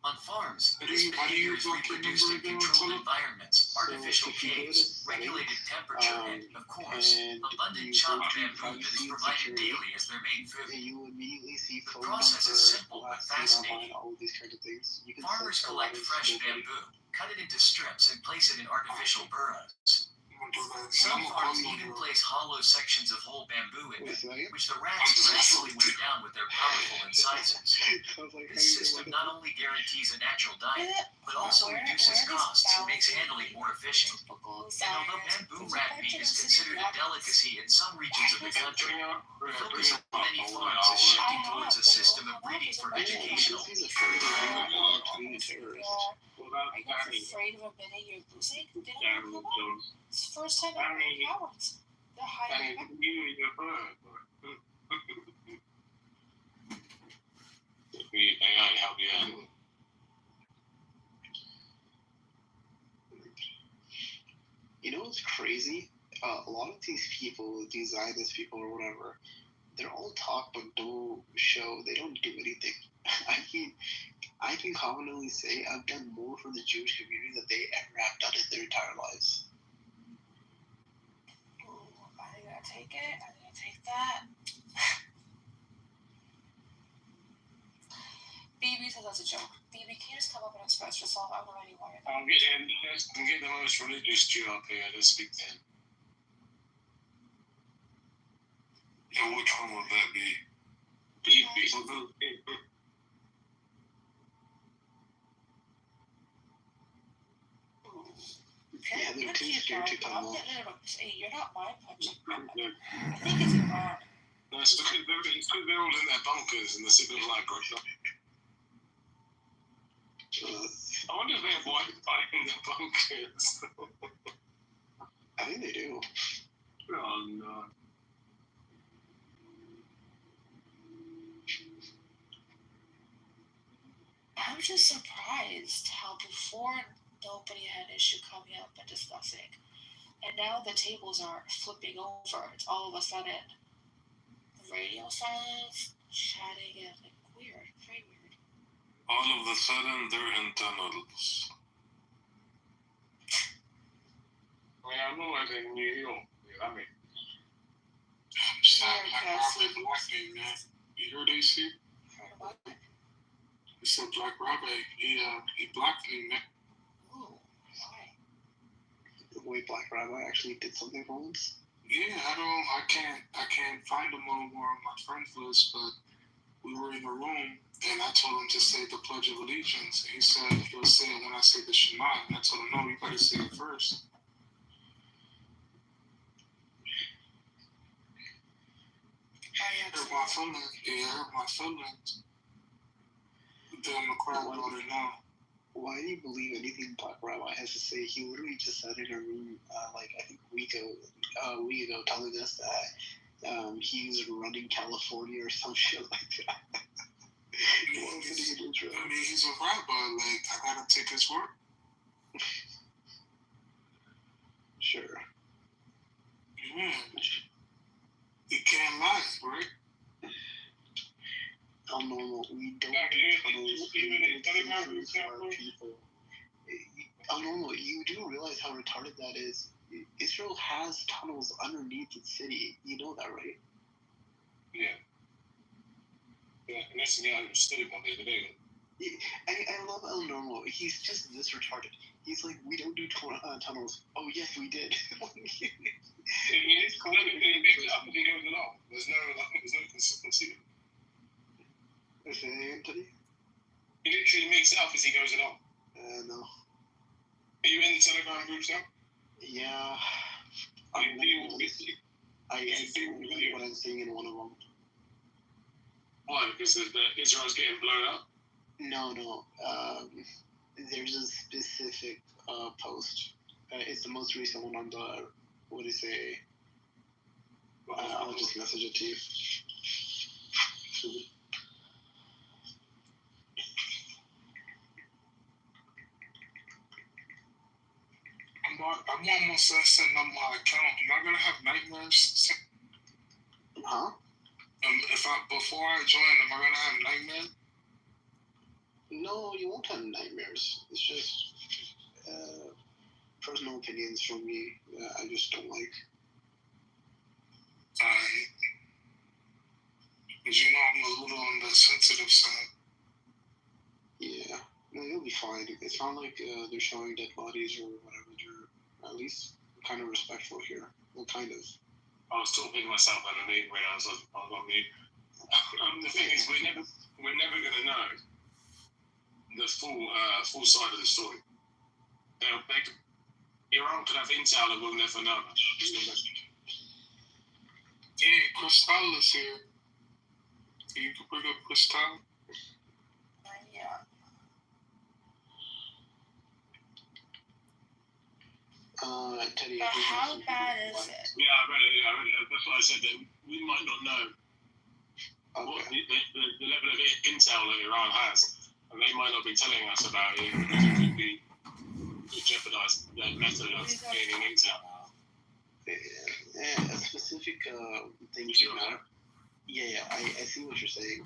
On farms, this behavior is reproduced in controlled environments, artificial caves, regulated temperature, and, of course, abundant chopped bamboo that is provided daily as their main food. The process is simple but fascinating. Farmers collect fresh bamboo, cut it into strips, and place it in artificial burrows. Some farms even place hollow sections of whole bamboo in it, which the rats gradually wear down with their powerful incisors. This system not only guarantees a natural diet, but also reduces costs and makes handling more efficient. And although bamboo rat meat is considered a delicacy in some regions of the country, the focus of many farms is shifting towards a system of breeding for educational. Are you guys afraid of admitting you're losing? They don't come up. It's the first time I've heard cowards. They're hiding. help you out. You know what's crazy? A lot of these people, these Zionist people or whatever, they're all talk but no show. They don't do anything. I can confidently say I've done more for the Jewish community than they ever have done in their entire lives. Ooh, I'm gonna take it. I'm gonna take that. BB says that's a joke. BB, can you just come up and express yourself? I'm already worried. I'm getting the most religious Jew up here. Let's speak to him. And which one would that be? BB. Yeah, they're too scared to come up. Hey, you're not mind punching. I think it's Iran. No, it's because they're all in their bunkers and the signal's like right up. I wonder if they have Wi-Fi in the bunkers. I think they do. Oh no. I'm just surprised how before nobody had an issue coming up and discussing. And now the tables are flipping over. It's all of a sudden radio silence, chatting, and like weird, very weird. All of a sudden, they're in tunnels. Yeah, I'm not in New York. I mean, I'm sad Black Rabbi blocking, man. You heard AC? Heard what? He said Black Rabbi, he blocked me, man. Ooh, why? The way Black Rabbi actually did something for once? Yeah, I can't find him no more on my friends list, but we were in a room and I told him to say the Pledge of Allegiance. And he said he'll say it when I say the Shema. And I told him, no, you gotta say it first. Hurt my feelings. Yeah, hurt my feelings. Then I'm gonna cry about it now. Why do you believe anything Black Rabbi has to say? He literally just sat in a room, I think a week ago, telling us that he's running California or some shit like that. I mean, he's a rabbi. Like, I gotta take his word. Sure. Yeah. He can't lie, right? How normal. We don't do tunnels for people. How normal. You do realize how retarded that is. Israel has tunnels underneath its city. You know that, right? Yeah. Yeah, and that's the guy who understood it one day today. I love El Normo. He's just this retarded. He's like, we don't do tunnels. Oh yes, we did. He makes it up as he goes along. There's no consistency. Is it Anthony? He literally makes it up as he goes along. No. Are you in the Telegram groups now? Yeah. I do what I'm seeing in one of them. Why? Because Israel's getting blown up? No. There's a specific post. It's the most recent one on the, what do you say? I'll just message it to you. I'm almost setting up my account. Am I gonna have nightmares? Huh? Before I join, am I gonna have nightmares? No, you won't have nightmares. It's just personal opinions from me that I just don't like. Because you know I'm a little on the sensitive side. Yeah. No, you'll be fine. It's not like they're showing dead bodies or whatever. They're at least kind of respectful here. Well, kind of. I was talking to myself underneath when I was on mute. The thing is, we're never gonna know the full side of the story. Iran could have intel and we'll never know. Yeah, Cristal is here. You can bring up Cristal. Yeah. Teddy. But how bad is it? Yeah, I read it. That's why I said that we might not know what the level of intel that Iran has, and they might not be telling us about it because it could jeopardize their method of gaining intel. A specific thing came out. Yeah, I see what you're saying.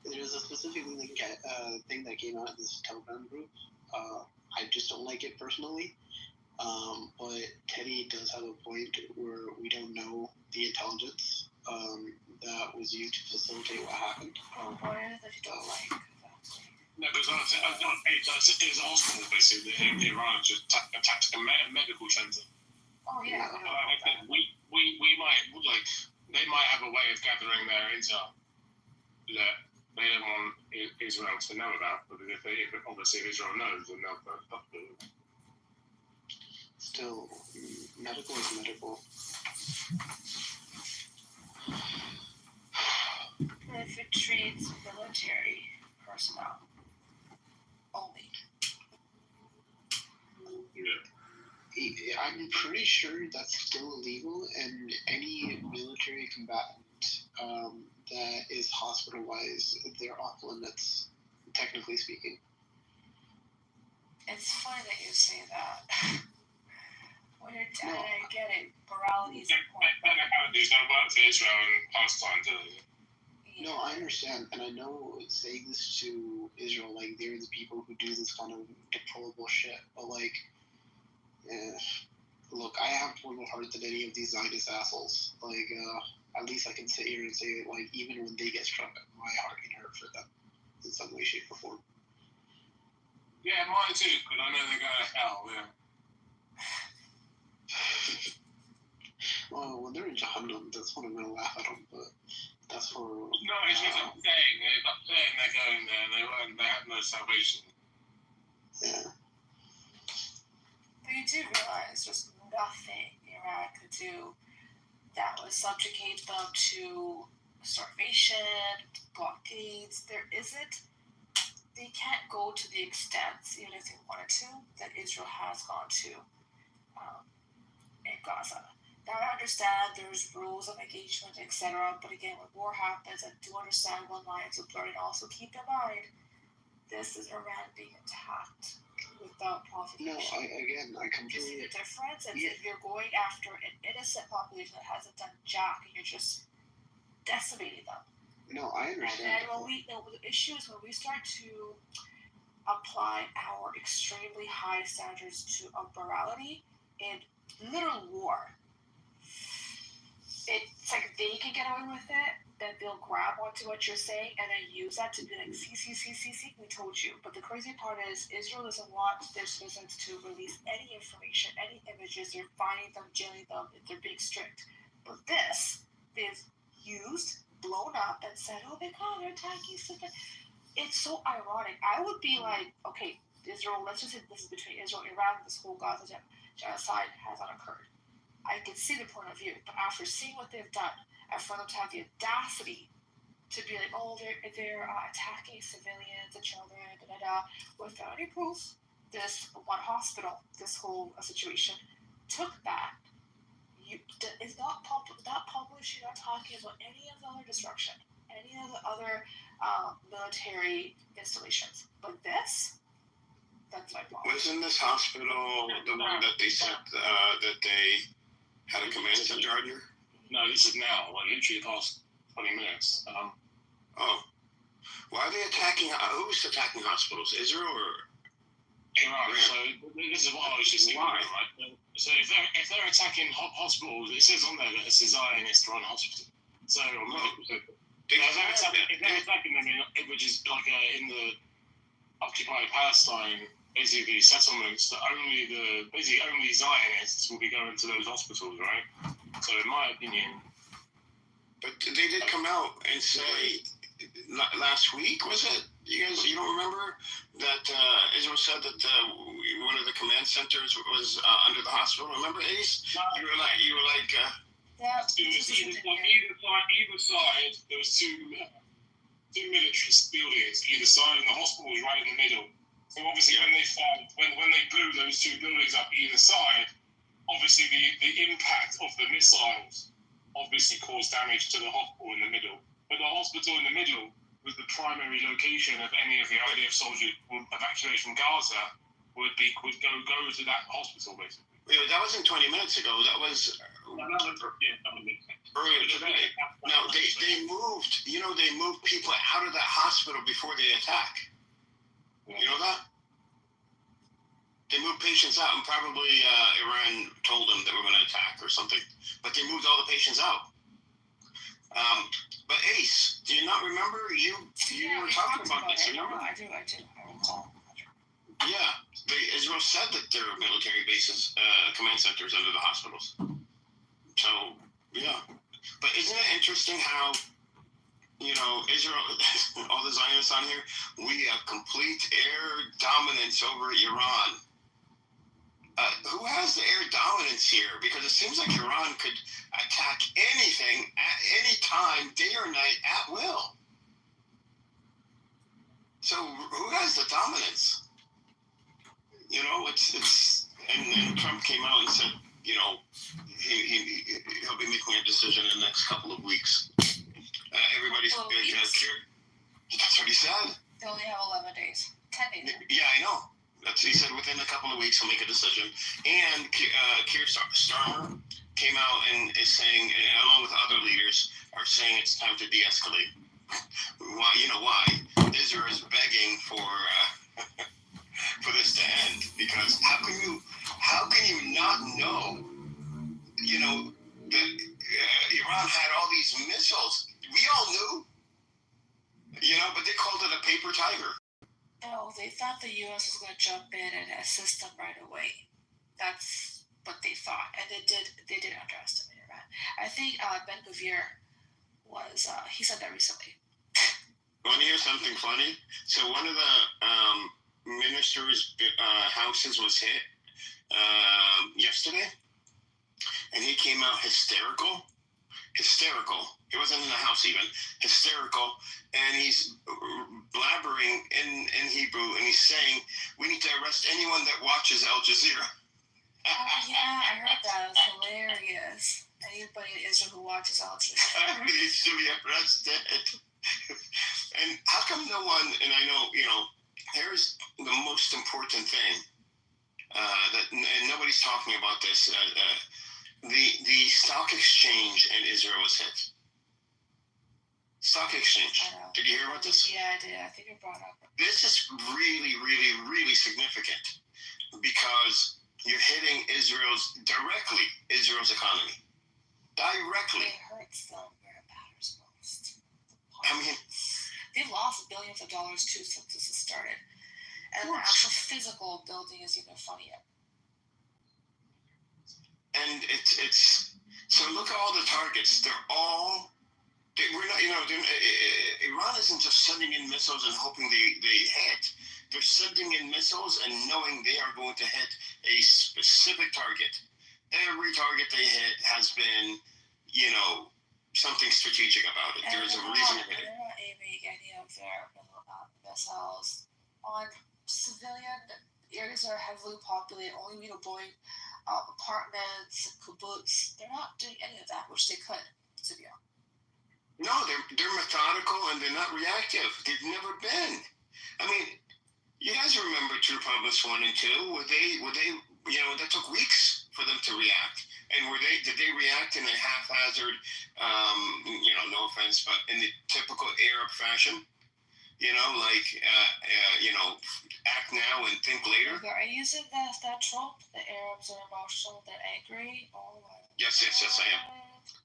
There's a specific thing that came out in this Telegram group. I just don't like it personally. But Teddy does have a point where we don't know the intelligence that was used to facilitate what happened. Oh, what is it that you don't like? No, because it's Arsenal basically. Iran just attacked a medical centre. Oh yeah. We might they might have a way of gathering their intel that they don't want Israel to know about. But if Israel knows, then they'll stop it. Still, medical is medical. If it treats military personnel only. Yeah. I'm pretty sure that's still illegal, and any military combatant that is hospitalized, they're off limits, technically speaking. It's funny that you say that. When you're dead, I get it. Morality is important. There's no work for Israel and Palestine, do they? No, I understand, and I know saying this to Israel, like, they're the people who do this kind of deplorable shit, but, like, look, I have more of a heart than any of these Zionist assholes. Like, at least I can sit here and say, like, even when they get struck, my heart can hurt for them in some way, shape, or form. Yeah, mine too, because I know they're going to hell, yeah. Well, when they're in Jahannam, that's when I'm going to laugh at them, but that's for... No, it's just I'm saying, they're going there, and they have no salvation. Yeah. But you do realize there's nothing Iran could do that would subjugate them to starvation, blockades. There isn't. They can't go to the extent, even if they wanted to, that Israel has gone to in Gaza. Now, I understand there's rules of engagement, etc. But again, when war happens, I do understand when lines are blurred. And also keep in mind, this is Iran being attacked without provocation. No, I completely... You see the difference? If you're going after an innocent population that hasn't done jack, and you're just decimating them. No, I understand. And the issue is when we start to apply our extremely high standards to morality in literal war, it's like they can get away with it, then they'll grab onto what you're saying and then use that to be like, see, we told you. But the crazy part is Israel doesn't want their citizens to release any information, any images. They're finding them, jailing them. They're being strict. But this, they've used, blown up, and said, oh my God, they're attacking citizens. It's so ironic. I would be like, okay, Israel, let's just say this is between Israel and Iran, this whole Gaza genocide has not occurred. I can see the point of view, but after seeing what they've done, and for them to have the audacity to be like, oh, they're attacking civilians and children, without any proof, this one hospital, this whole situation, took that. It's not published, you're not talking about any of the other destruction, any of the other military installations. But this, that's my problem. Wasn't this hospital the one that they said that they had a command center on here? No, this is now, like literally the past 20 minutes. Oh. Why are they attacking? Who's attacking hospitals? Israel or Iran? So this is what I was just thinking about, right? So if they're attacking hospitals, it says on there that it's a Zionist-run hospital. So if they're attacking them, which is like in the occupied Palestine, basically settlements that only Zionists will be going to those hospitals, right? So in my opinion, but they did come out and say last week, was it? You don't remember that Israel said that one of the command centers was under the hospital? Remember, Ace? You were like. Either side, there was two military buildings. Either side, and the hospital was right in the middle. So obviously, when they blew those two buildings up either side, obviously the impact of the missiles obviously caused damage to the hospital in the middle. But the hospital in the middle was the primary location of any of the IDF soldiers evacuated from Gaza would go to that hospital basically. Yeah, that wasn't 20 minutes ago. That was earlier today. Now they moved. They moved people out of that hospital before they attack. You know that? They moved patients out, and probably Iran told them they were going to attack or something. But they moved all the patients out. But Ace, do you not remember? You were talking about this, remember? I do. I recall. Yeah, Israel said that there are military bases, command centers under the hospitals. So, yeah. But isn't it interesting how, Israel, all the Zionists on here, we have complete air dominance over Iran. Who has the air dominance here? Because it seems like Iran could attack anything at any time, day or night, at will. So who has the dominance? And Trump came out and said, he'll be making a decision in the next couple of weeks. Everybody's that's what he said. They only have 11 days. 10 days. Yeah, I know. He said within a couple of weeks he'll make a decision. And Keir Starmer came out and is saying, along with other leaders, are saying it's time to de-escalate. Why? You know why? Israel is begging for this to end, because how can you not know? That Iran had all these missiles. We all knew. But they called it a paper tiger. No, they thought the U.S. was going to jump in and assist them right away. That's what they thought, and they did underestimate Iran. I think Ben-Gvir he said that recently. Want to hear something funny? So one of the ministers' houses was hit yesterday, and he came out hysterical. He wasn't in the house even. Hysterical. And he's blabbering in Hebrew, and he's saying, we need to arrest anyone that watches Al Jazeera. Oh, yeah, I heard that. It was hilarious. Anybody in Israel who watches Al Jazeera needs to be arrested. And how come no one, and I know, here's the most important thing, and nobody's talking about this, the stock exchange in Israel was hit. Stock exchange. Did you hear about this? Yeah, I did. I think you brought up. This is really, really, really significant, because you're hitting Israel's economy. directly. It hurts them where it matters most. I mean, They've lost billions of dollars too since this has started. And the actual physical building is even funnier. and it's so look at all the targets. We're not, Iran isn't just sending in missiles and hoping they hit. They're sending in missiles and knowing they are going to hit a specific target. Every target they hit has been, something strategic about it. There's a reason to hit it. They're not aiming any of their missiles on civilian areas that are heavily populated, only blowing apartments, kibbutz. They're not doing any of that, which they could, to be honest. No, they're methodical and they're not reactive. They've never been. I mean, you guys remember Troop Promise 1 and 2? Were they that took weeks for them to react. And did they react in a haphazard, no offense, but in the typical Arab fashion? Act now and think later? Are you using that trope? The Arabs are emotional, they're angry? Oh my God. Yes, I am.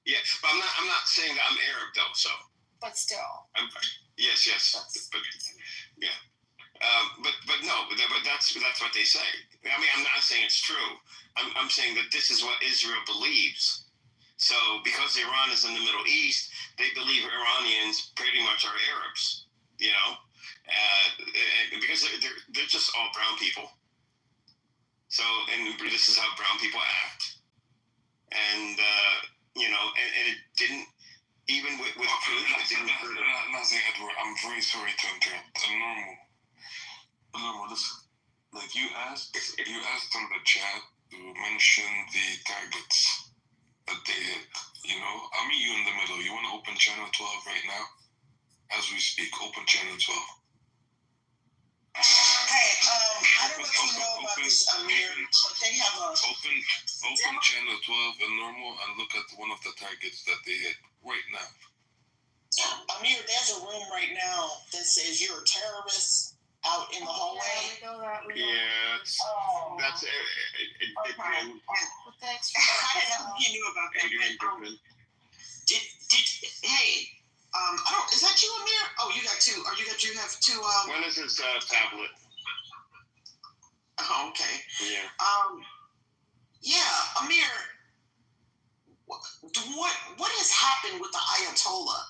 Yeah, but I'm not saying that I'm Arab though, so. But still. Yes. But yeah. But no, but that's what they say. I mean, I'm not saying it's true. I'm saying that this is what Israel believes. So because Iran is in the Middle East, they believe Iranians pretty much are Arabs. Because they're just all brown people. So, and this is how brown people act. And and it didn't, even with proof, it didn't hurt. Nothing, Edward. I'm very sorry to interrupt. Normal. Listen, like you asked in the chat to mention the targets that they hit. I'll meet you in the middle. You want to open channel 12 right now? As we speak, open channel 12. Hey, I don't know if you know about this, Amir, but they have a... Open channel 12 and normal and look at one of the targets that they hit right now. Amir, there's a room right now that says you're a terrorist out in the hallway. Yeah, we know that. That's it. Well, thanks for I didn't know you knew about that. Is that you, Amir? Oh, you got two. You have two. One is his tablet. Oh, okay. Yeah. Yeah, Amir. What has happened with the Ayatollah?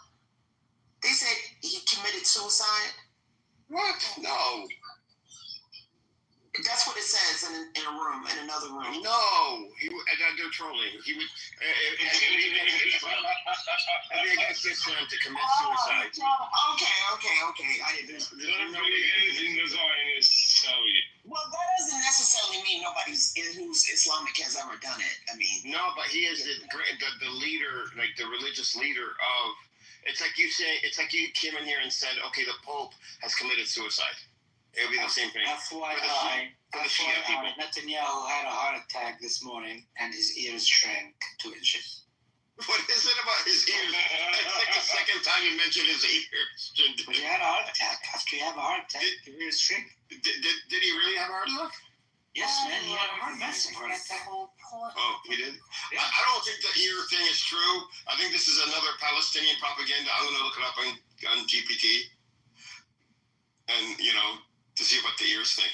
They said he committed suicide. What? No. That's what it says in another room. No, they're trolling. He would. Against Islam to commit suicide. Okay. I didn't. Well, that doesn't necessarily mean nobody who's Islamic has ever done it. I mean. No, but he is the leader, like the religious leader of. It's like you came in here and said, okay, the Pope has committed suicide. It would be the same thing. FYI, Netanyahu had a heart attack this morning and his ears shrank 2 inches. What is it about his ears? That's like the second time you mentioned his ears. But he had a heart attack. After you have a heart attack, your ears shrink. Did he really have a heart attack? Yes, man, he had a massive heart attack. Oh, he did? Yeah. I don't think the ear thing is true. I think this is another Palestinian propaganda. I'm going to look it up on GPT. And, to see about the ears thing.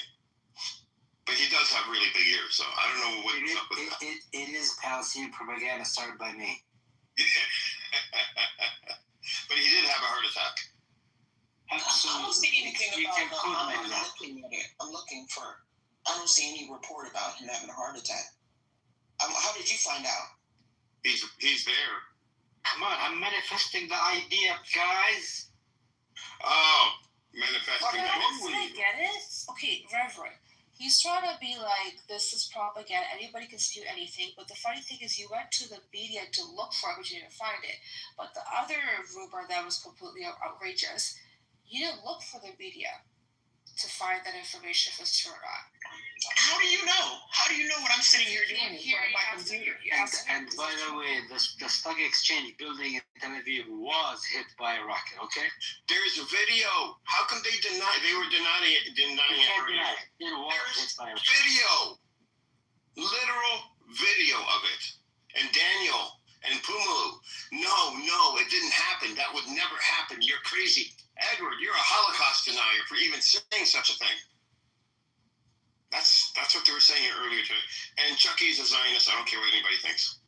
But he does have really big ears, so I don't know what's up with that. It is Palestinian propaganda started by me. But he did have a heart attack. I don't see anything about I'm looking for. I don't see any report about him having a heart attack. How did you find out? He's there. Come on, I'm manifesting the idea, guys. Oh, manifesting. I get it. Okay, Reverend. He's trying to be like, this is propaganda. Anybody can steal anything. But the funny thing is, you went to the media to look for it, but you didn't find it. But the other rumor that was completely outrageous, you didn't look for the media to find that information if it's true or not. How do you know? How do you know what I'm sitting here doing in front of my computer? And by the way, the stock exchange building in Tel Aviv was hit by a rocket, okay? There's a video. How can they deny? They were denying it. It was hit by a rocket. Video. Literal video of it. And Daniel and Puma crazy. Edward, you're a Holocaust denier for even saying such a thing. That's what they were saying earlier today. And Chucky's a Zionist. I don't care what anybody thinks.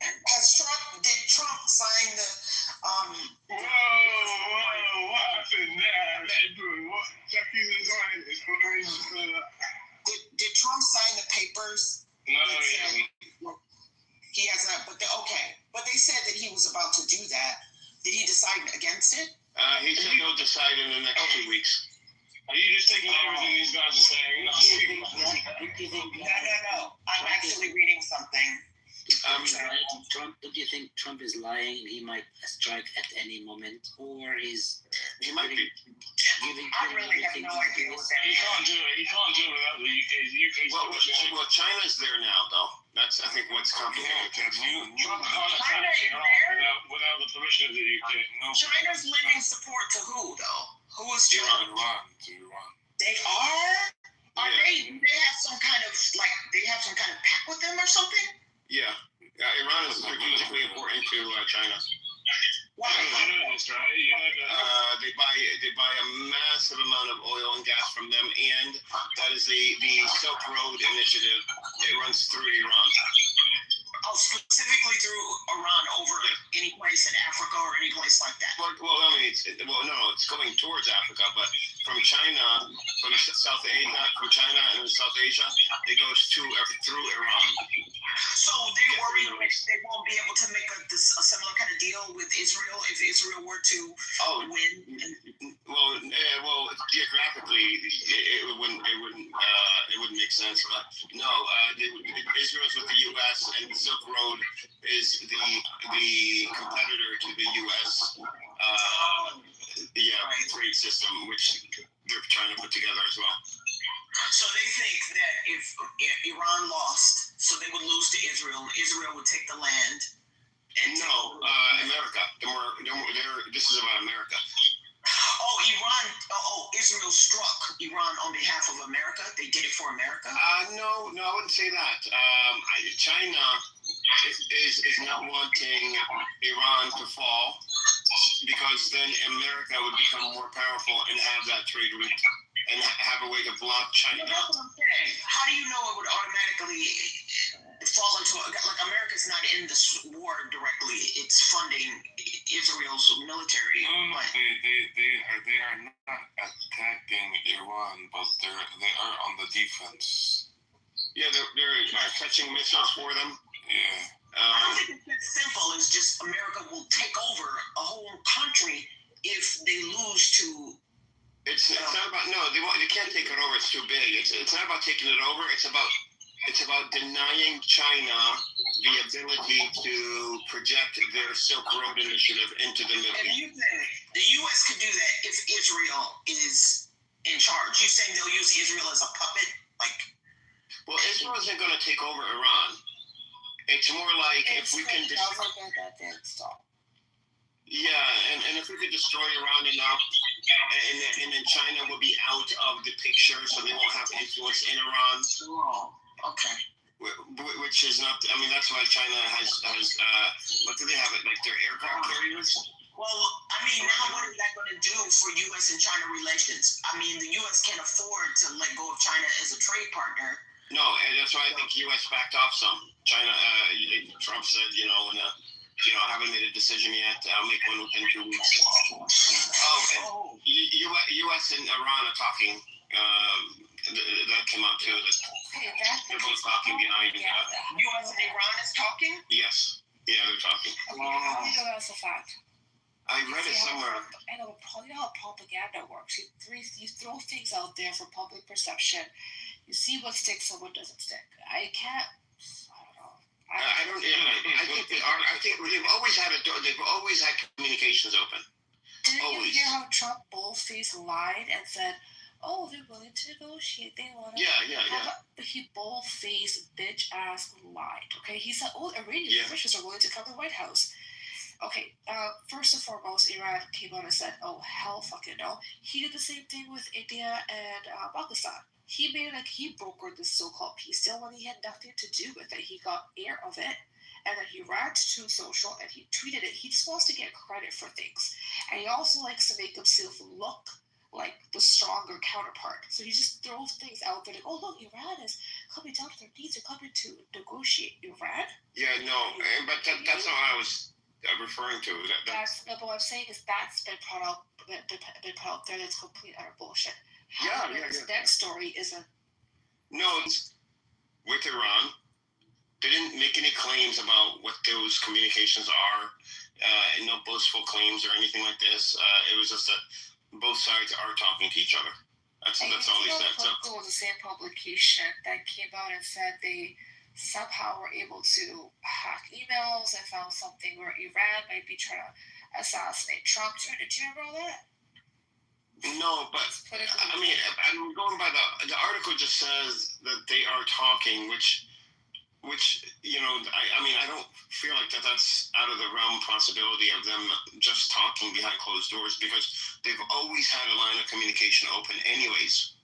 Did Trump sign the Whoa, what happened there? Chucky's a Zionist. Did Trump sign the papers? No, he hasn't. He hasn't, but but they said that he was about to do that. Did he decide against it? He said he'll decide in the next 2 weeks. Are you just taking everything these guys are saying? No. I'm actually reading something. Don't you think Trump is lying and he might strike at any moment, or he might be giving? I really have no idea what that He can't do it. He can't do it without the UK's well, China's there now, though. That's, I think, what's complicated. Trump can't attack Iran without the permission of the UK. China's lending support to who, though? Who is China? Iran. They are? Are they? They have some kind of pact with them or something? Yeah. Iran is strategically important to China. Why? You know this, right? You know they buy a massive amount of oil and gas from them, and that is the Silk Road Initiative. It runs through Iran. Oh, specifically through Iran over any place in Africa or any place like that. Well, I mean, it's going towards Africa, but from China, from South China and South Asia, it goes through Iran. So they worry they won't be able to make a similar kind of deal with Israel if Israel were to win. Well, geographically, it wouldn't make sense. But no, Israel's with the U.S. and the Silk Road is the competitor to the U.S. Trade system, which they're trying to put together as well. So they think that if Iran lost, so they would lose to Israel. Israel would take the land. And America. This is about America. Israel struck Iran on behalf of America. They did it for America. No, I wouldn't say that. China is not wanting Iran to fall because then America would become more powerful and have that trade route and have a way to block China. That's what I'm saying. How do you know it would automatically fall into America's not in this war directly? It's funding Israel's military. No, they are not attacking Iran, but they are on the defense. Yeah, they're catching missiles for them. Yeah. I don't think it's as simple as just America will take over a whole country if they lose to. It's not about they can't take it over. It's too big. It's not about taking it over. It's about denying China the ability to project their Silk Road Initiative into the Middle East. And you think the U.S. could do that if Israel is in charge? You saying they'll use Israel as a puppet? Well, Israel isn't going to take over Iran. It's more like if we can and if we could destroy Iran enough, and then China will be out of the picture, so they won't have influence in Iran. Okay. Which is not. I mean, that's why China has. What do they have? Like their aircraft carriers. Well, I mean, now what is that going to do for U.S. and China relations? I mean, the U.S. can't afford to let go of China as a trade partner. No, and that's why I think U.S. backed off some. China, Trump said, I haven't made a decision yet. I'll make one within 2 weeks. And U.S. and Iran are talking. That came out too. They're both talking behind. U.S. and Iran is talking? Yes. Yeah, they're talking. How do you know that's a fact? I read it somewhere. I know probably how propaganda works. You throw things out there for public perception. You see what sticks and what doesn't stick. I don't know. I think they've always had they've always had communications open. Didn't you hear how Trump bold-faced lied and said, "Oh, they're willing to negotiate. They want to." Yeah. But he bold-faced, bitch-ass lied. Okay, he said, "Oh, Iranian officials are willing to come to the White House." Okay, first and foremost, Iran came out and said, "Oh, hell fucking no." He did the same thing with India and Pakistan. He made he brokered this so-called peace deal when he had nothing to do with it. He got air of it, And then he ran to Truth Social and he tweeted it. He just wants to get credit for things. And he also likes to make himself look like the stronger counterpart. So he just throws things out there like, oh, look, Iran is coming down to their knees. They're coming to negotiate. Iran? Yeah, no, but that's not what I was referring to. That's what I'm saying is that's been put out there. That's complete utter bullshit. Yeah. This next story is a... No, it's with Iran. They didn't make any claims about what those communications are. No boastful claims or anything like this. It was just that both sides are talking to each other. That's all they said. So it was the same publication that came out and said they somehow were able to hack emails and found something where Iran might be trying to assassinate Trump. Did you remember that? No, but I mean, I'm going by the article just says that they are talking, which I mean, I don't feel like that's out of the realm possibility of them just talking behind closed doors, because they've always had a line of communication open anyways.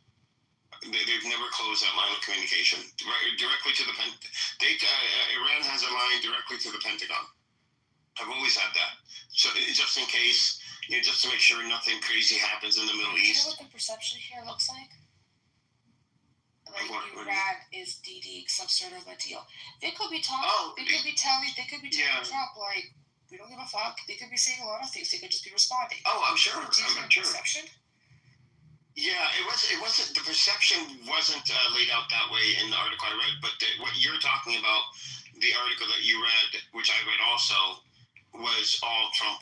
They've never closed that line of communication directly to the Iran has a line directly to the Pentagon. I've always had that. So just in case, just to make sure nothing crazy happens in the Middle East. Do you know what the perception here looks like? Like Iran is DD some sort of a deal. They could be talking. They could be telling Trump like, we don't give a fuck. They could be saying a lot of things. They could just be responding. Oh, I'm sure. Do you have perception? Yeah, it wasn't. The perception wasn't laid out that way in the article I read. But what you're talking about, the article that you read, which I read also, was all Trump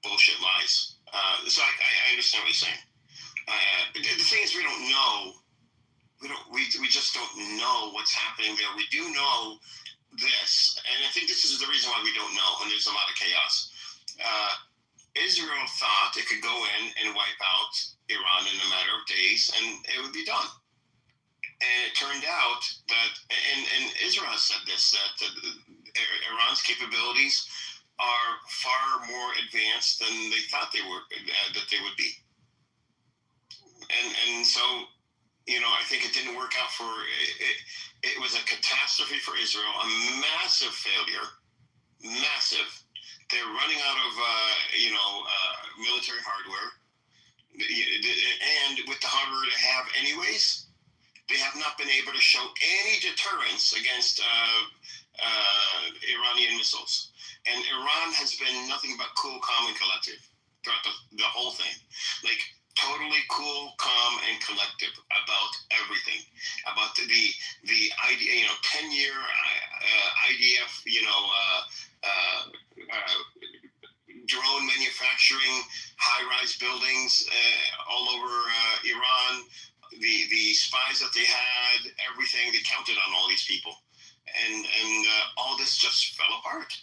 bullshit lies. So I understand what you're saying. The thing is, we don't know. We just don't know what's happening there. We do know this, and I think this is the reason why we don't know, and there's a lot of chaos. Israel thought it could go in and wipe out Iran in a matter of days, and it would be done. And it turned out that, and Israel has said this, that Iran's capabilities are far more advanced than they thought they were, that they would be. And so, I think it didn't work out for it. It was a catastrophe for Israel, a massive failure, massive. They're running out of, military hardware, and with the hardware they have anyways, they have not been able to show any deterrence against Iranian missiles. And Iran has been nothing but cool, calm, and collective throughout the whole thing. Like, totally cool, calm, and collective about everything. About the idea, 10-year IDF, drone manufacturing, high-rise buildings all over Iran, the spies that they had, everything. They counted on all these people, and all this just fell apart.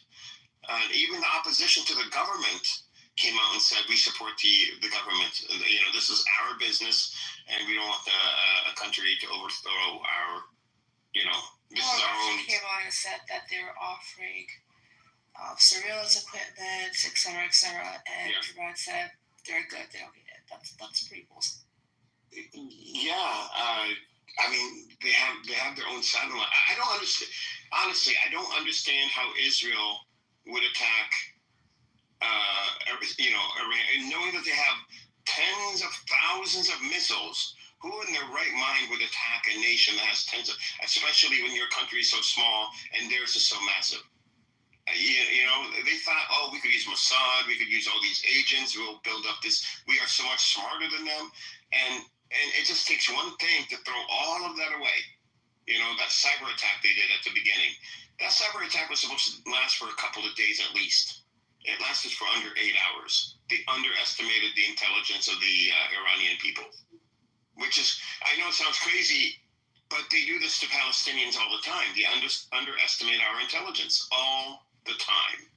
Even the opposition to the government came out and said, we support the government. This is our business, and we don't want a country to overthrow our, this is our own. Came out and said that they're offering surveillance equipment, et cetera, and Iran said they're good, they don't need it. That's pretty bullshit. Yeah, I mean, they have their own satellite. I don't understand. Honestly, I don't understand how Israel would attack. Knowing that they have tens of thousands of missiles, who in their right mind would attack a nation that has tens of, especially when your country is so small and theirs is so massive? They thought, we could use Mossad, we could use all these agents, we'll build up this, we are so much smarter than them, and it just takes one thing to throw all of that away. That cyber attack they did at the beginning. That cyber attack was supposed to last for a couple of days at least. It lasted for under 8 hours. They underestimated the intelligence of the Iranian people, which is, I know it sounds crazy, but they do this to Palestinians all the time. They underestimate our intelligence all the time.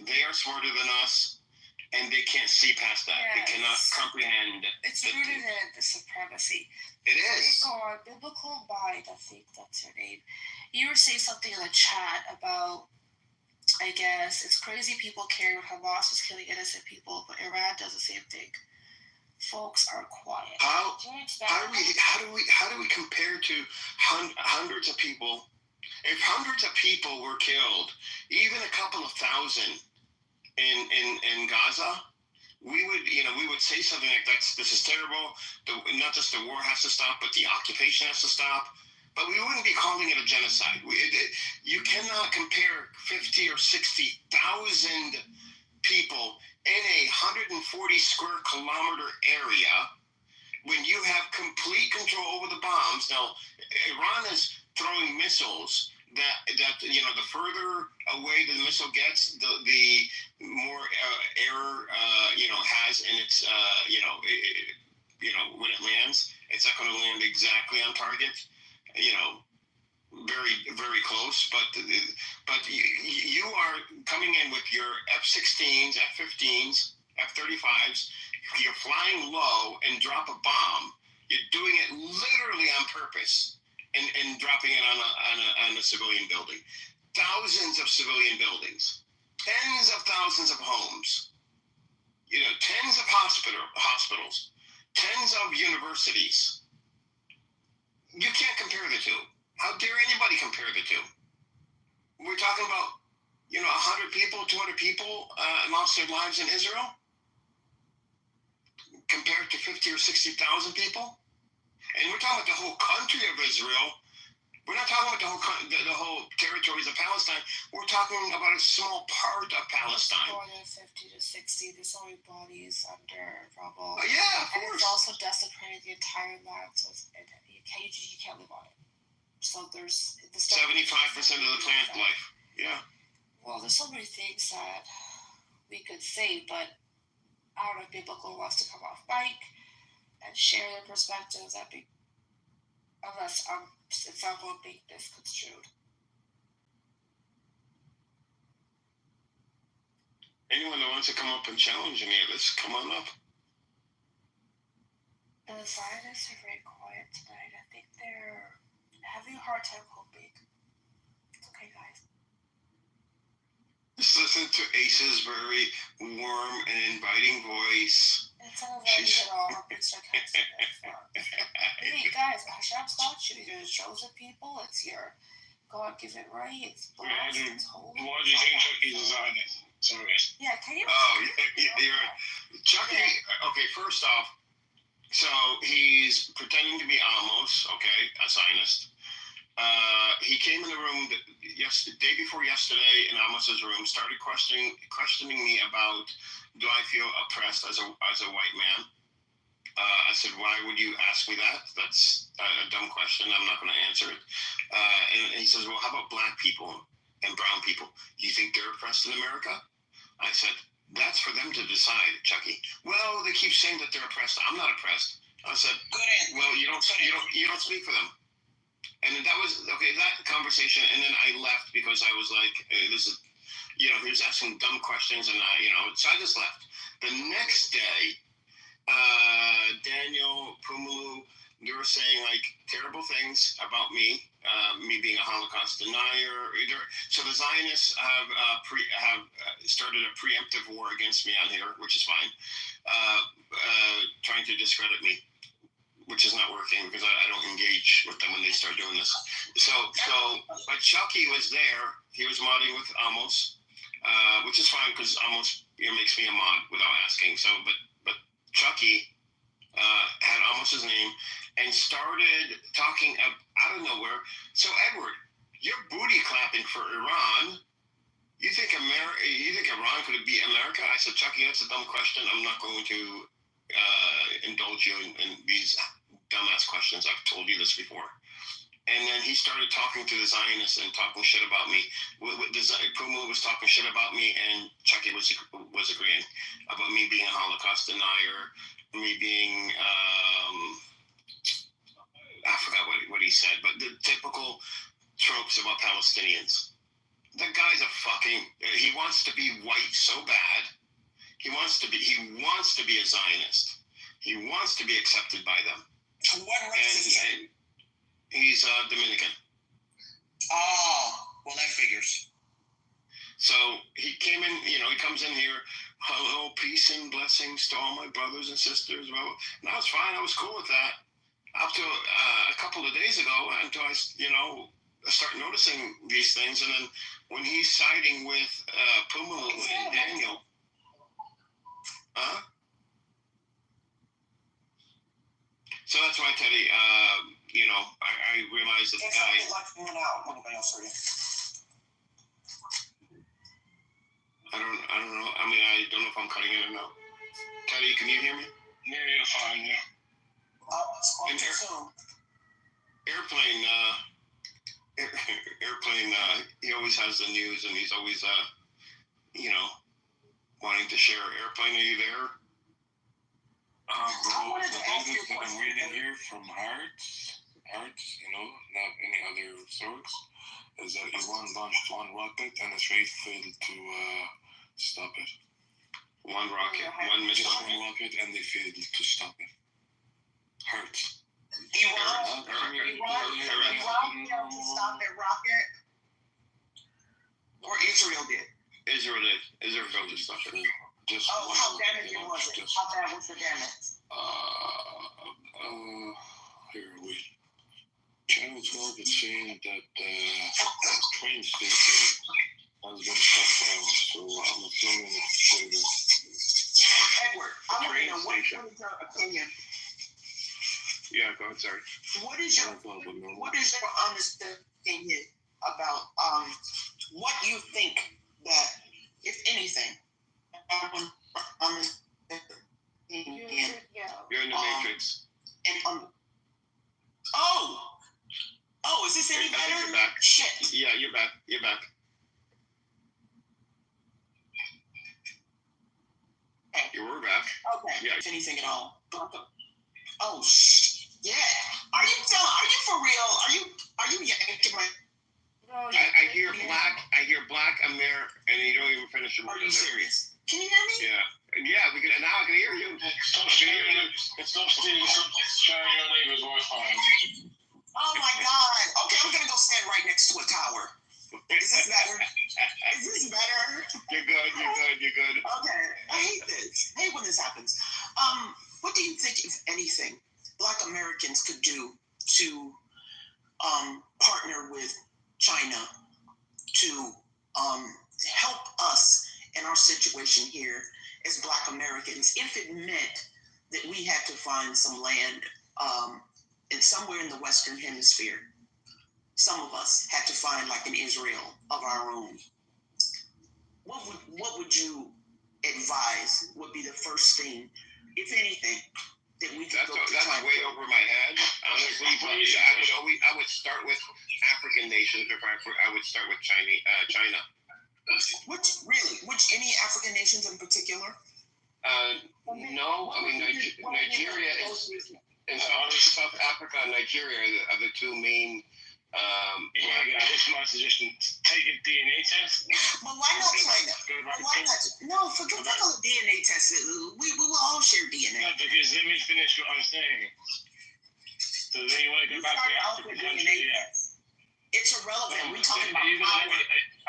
They are smarter than us, and they can't see past that. Yes. They cannot comprehend. It's rooted in the supremacy. It is. Biblical Mind, I think that's your name. You were saying something in the chat about, I guess, it's crazy people care when Hamas was killing innocent people, but Iran does the same thing. Folks are quiet. How do we compare to hundreds of people If hundreds of people were killed, even a couple of thousand in Gaza, we would say something like this is terrible. Not just the war has to stop, but the occupation has to stop. But we wouldn't be calling it a genocide. You cannot compare 50 or 60,000 people in a 140 square kilometer area when you have complete control over the bombs. Now, Iran is throwing missiles that the further away the missile gets, the more error has in its when it lands, it's not going to land exactly on target. Very, very close. But you are coming in with your F-16s, F-15s, F-35s. You're flying low and drop a bomb. You're doing it literally on purpose and dropping it on a civilian building. Thousands of civilian buildings, tens of thousands of homes, tens of hospitals, tens of universities. You can't compare the two. How dare anybody compare the two? We're talking about, 100 people, 200 people lost their lives in Israel compared to 50 or 60,000 people. And we're talking about the whole country of Israel. We're not talking about the whole territories of Palestine. We're talking about a small part of Palestine. More than 50 to 60. There's so many bodies under rubble. Yeah, of course. And it's also desecrated the entire land, so you can't live on it. So there's 75% of the plant life. Yeah. Well, there's so many things that we could say, but I don't know if Biblical wants to come off mic and share their perspectives. Unless it's not going to be misconstrued. Anyone that wants to come up and challenge any of this, come on up. The Zionists are very quiet tonight. I think they're having a hard time coping. It's okay, guys. Just listen to Ace's very warm and inviting voice. It's not like you at all. Hey, guys, Hashem's got you. You're the chosen people. It's your God-given right. It's blessed. It's holy. Why do you think Chucky's a Zionist? Sorry. Yeah, can you? Chucky. Okay, first off, so he's pretending to be Amos, a Zionist. He came in the room the day before yesterday in Amos's room, started questioning me about, do I feel oppressed as a white man? I said, why would you ask me that? That's a dumb question. I'm not going to answer it. And he says, well, how about black people and brown people? Do you think they're oppressed in America? I said, that's for them to decide, Chucky. Well, they keep saying that they're oppressed. I'm not oppressed. I said, well, you don't speak for them. And that was that conversation. And then I left because I was like, this is, he was asking dumb questions, and so I just left. The next day, Daniel, Pumulu, they were saying like terrible things about me, me being a Holocaust denier. So the Zionists have started a preemptive war against me on here, which is fine, trying to discredit me, which is not working because I don't engage with them when they start doing this. But Chucky was there. He was modding with Amos, which is fine because Amos makes me a mod without asking. So, but Chucky had Amos's name and started talking out of nowhere. So, Edward, you're booty clapping for Iran. You think Iran could be America? I said, Chucky, that's a dumb question. I'm not going to indulge you in these dumbass questions. I've told you this before. And then he started talking to the Zionists and talking shit about me. Puma was talking shit about me, and Chucky was agreeing about me being a Holocaust denier, me being I forgot what he said, but the typical tropes about Palestinians. That guy's he wants to be white so bad. He wants to be a Zionist. He wants to be accepted by them. What race is he? He's Dominican. Oh, well, that figures. So he came in, he comes in here, hello, peace and blessings to all my brothers and sisters. Well, that was fine. I was cool with that. Up to a couple of days ago, until I, start noticing these things, and then when he's siding with Pumalu and Daniel, so that's why, Teddy. I realized that the guy. I don't know. I mean, I don't know if I'm cutting it or not. Teddy, can you hear me? Yeah, you're fine. Yeah. Airplane. He always has the news, and he's always, wanting to share. Airplane, are you there? Bro, the latest that I'm reading here from Hearts, not any other source, is that Iran launched one rocket and Israel failed to stop it. One rocket, one missile. Just one rocket, and they failed to stop it. Hearts. Iran failed to stop their rocket, or Israel did. Israel failed to stop it. How damaging was it? How bad was the damage? Here, wait. Channel 12 is saying that the train station has been shut down, so I'm assuming it's Edward, I want to know what is your opinion? Yeah, go ahead, sorry. What is your honest opinion about what you think that, if anything, you're in the Matrix. Is this any better? You're back. Shit. Yeah, you're back. You were back. Okay. Yeah. If anything at all. Yeah. Are you for real? Are you yanking my? I hear black Amir, and you don't even finish your. Are you serious? Can you hear me? Yeah. Now I can hear you. Stop stealing your neighbor's Wi-Fi. Oh my God. Okay, I'm gonna go stand right next to a tower. Is this better? You're good. Okay. I hate this. I hate when this happens. What do you think, if anything, Black Americans could do to partner with China to help us in our situation here as Black Americans, if it meant that we had to find some land somewhere in the Western Hemisphere? Some of us had to find like an Israel of our own. What would you advise would be the first thing, if anything, that we could go to China? That's way over my head, honestly. But I would start with African nations. If I would start with China. Which any African nations in particular? No, I mean Nigeria is South Africa and Nigeria are the two main. That's my suggestion. Take a DNA test. Well, why not China? Why not? No, forget the DNA test. We will all share DNA. No, because let me finish what I'm saying. So then you want to go back to African country? It's irrelevant. We're talking about power.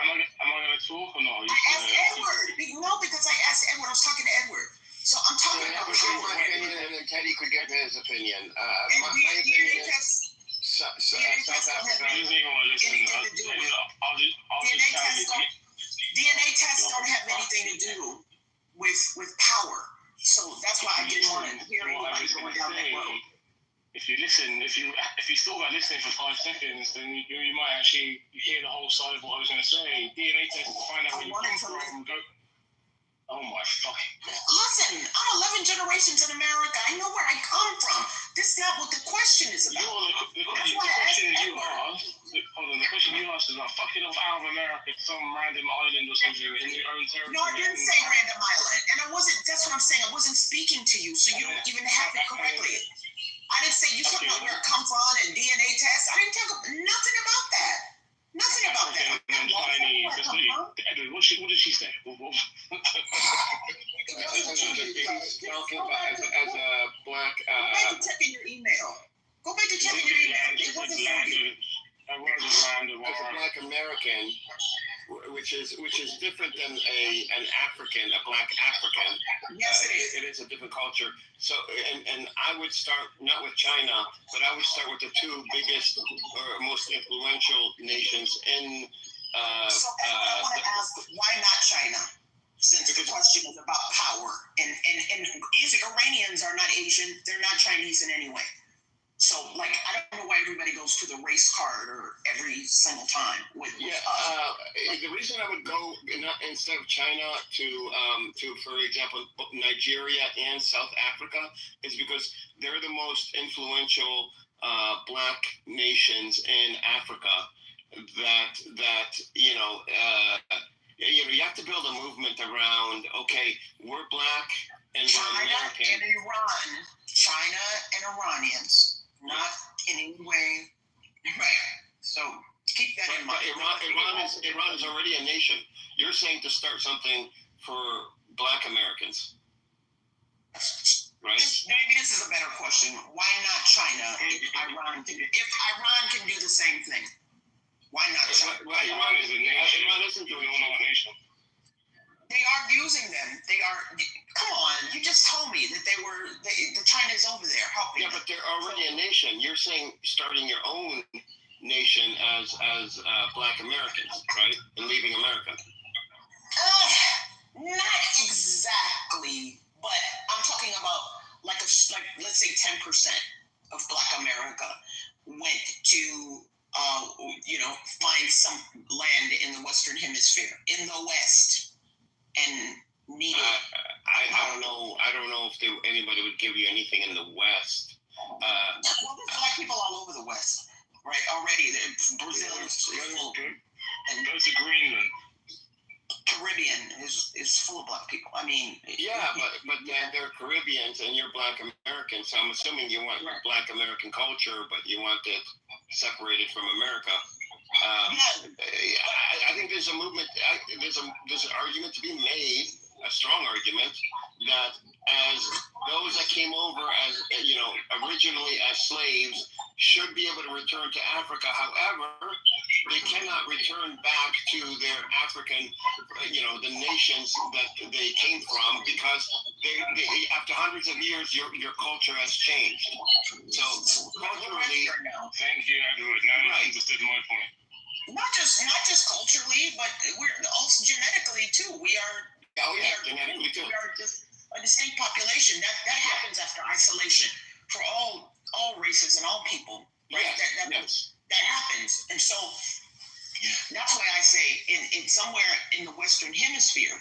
Am I going to talk or not? I asked Edward. No, because I asked Edward. I was talking to Edward. So I'm talking about power. And then Teddy could give his opinion. My opinion is South Africa. DNA tests don't have anything to do with power. So that's why I didn't want to hear anybody going down that road. If you listen, if you still got listening for 5 seconds, then you might actually hear the whole side of what I was going to say. DNA test to find out where you come from. Oh my fucking. Listen, I'm 11 generations in America. I know where I come from. This is not what the question is about. The question you asked is about fucking off out of America to some random island or something in your own territory. No, I didn't say random island. And that's what I'm saying. I wasn't speaking to you, so you don't even have it correctly. I didn't say you talking about where it come from and DNA tests. I didn't talk about nothing about that. Nothing about that. Edward, what did she say? He's talking about as a black. Go back to checking your email. It wasn't for you. As a black American, which is different than an African, a black African. Yes, it is. It is a different culture. So, and I would start not with China, but I would start with the two biggest or most influential nations in. So I want to ask, why not China? Since the question is about power, and Iranians are not Asian, they're not Chinese in any way. So, like, I don't know why everybody goes to the race card or every single time. The reason I would go instead of China to for example Nigeria and South Africa is because they're the most influential black nations in Africa. That you have to build a movement around. Okay, we're black and we're American. China and Iran, China and Iranians, not in any way. Right. So keep that in mind. Iran is already a nation. You're saying to start something for black Americans, right? Maybe this is a better question. Why not China? If Iran can do the same thing, why not China? Iran is a nation. Iran isn't doing anything. They are using them. They are. Come on, you just told me that the China's over there helping. Yeah, but they're already a nation. You're saying starting your own nation as black Americans, right? And leaving America. Not exactly, but I'm talking about like let's say 10% of Black America went to find some land in the Western Hemisphere, in the West, and needed. I don't know if anybody would give you anything in the West. Well, there's black people all over the West, right? Already, Brazil is full, and there's a Greenland. Caribbean is full of black people. I mean, but they're Caribbeans and you're Black American, so I'm assuming you want Black American culture, but you want it separated from America. I think there's a movement. There's an argument to be made, a strong argument, that as those that came over as originally as slaves should be able to return to Africa. However, they cannot return back to their African, the nations that they came from, because they after hundreds of years, your culture has changed. So culturally, thank you, Edward. Now you understood my point. Not just culturally, but we're also genetically too. We are. Genetically too. We are just a distinct population. That happens after isolation for all races and all people. Right? Yes. That happens, and so that's why I say in somewhere in the Western Hemisphere,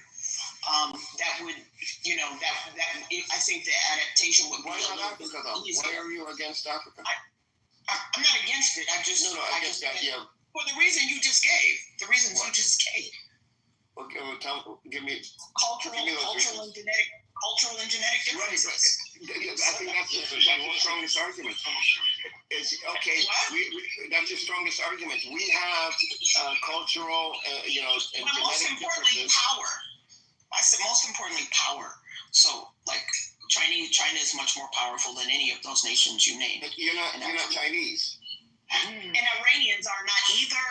that would I think the adaptation would be a little bit easier. Why are you against Africa? I'm not against it. Against the idea. For the reason you just gave. The reasons you just gave. Okay, well, give me cultural and genetic differences. Right, I think that's the strongest argument. That's the strongest argument. We have cultural, and most importantly, power. I said most importantly, power. So, like, China is much more powerful than any of those nations you named. But you're not Chinese. And Iranians are not either.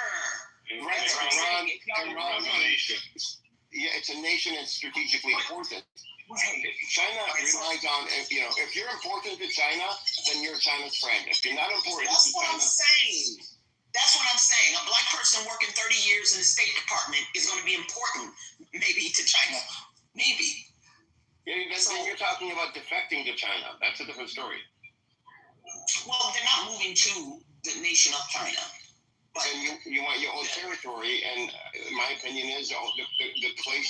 Right, Iran is a nation. Yeah, it's a nation that's strategically important. Right. China relies on, if you're important to China, then you're China's friend. If you're not important to China... That's what I'm saying. A black person working 30 years in the State Department is going to be important, maybe, to China. Maybe. Yeah, then you're talking about defecting to China. That's a different story. Well, they're not moving to the nation of China. And you want your own territory, and my opinion is the place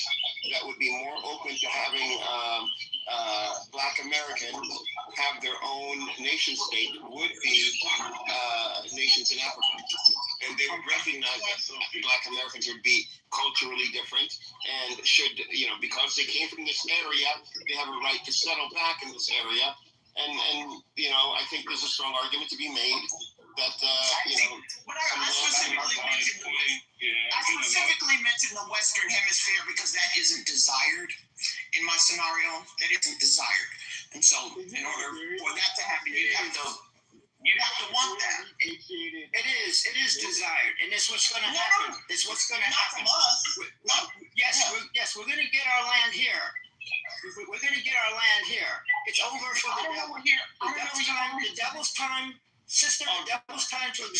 that would be more open to having Black Americans have their own nation state would be nations in Africa. And they would recognize that Black Americans would be culturally different and should, because they came from this area, they have a right to settle back in this area. And I think there's a strong argument to be made that, I specifically mentioned the Western Hemisphere because that isn't desired in my scenario. That isn't desired. And so, in order for that to happen, you have to want that. It is desired. And it's what's going to happen. It's what's going to happen. Not from us.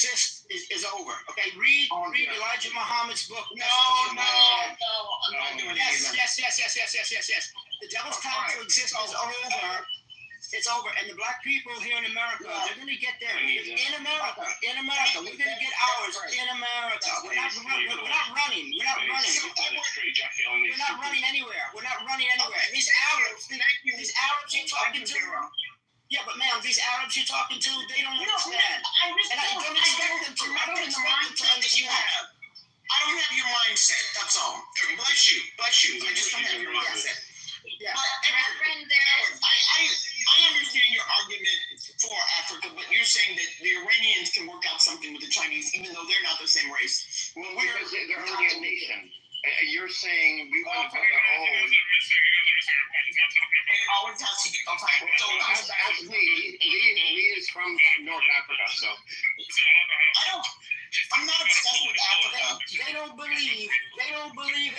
exist is over. Okay, read Elijah Muhammad's book. No, I'm not doing Yes. The devil's time to exist is over. It's over, and the black people here in America, they're going to get there. In America, we're going to get ours. In America, we're not running. We're not running anywhere. These Arabs you're talking to. Yeah, but ma'am, these Arabs you're talking to, they don't understand. And I don't expect them to. I don't expect them to understand. I don't have your mindset. That's all. Bless you. I just don't have your mindset. Yeah. I understand your argument for Africa, but you're saying that the Iranians can work out something with the Chinese, even though they're not the same race. Well, because they're only a nation. You're saying we want to build our own. It always has to be. Okay. So Lee is from North Africa, so. I'm not obsessed with Africa. They don't believe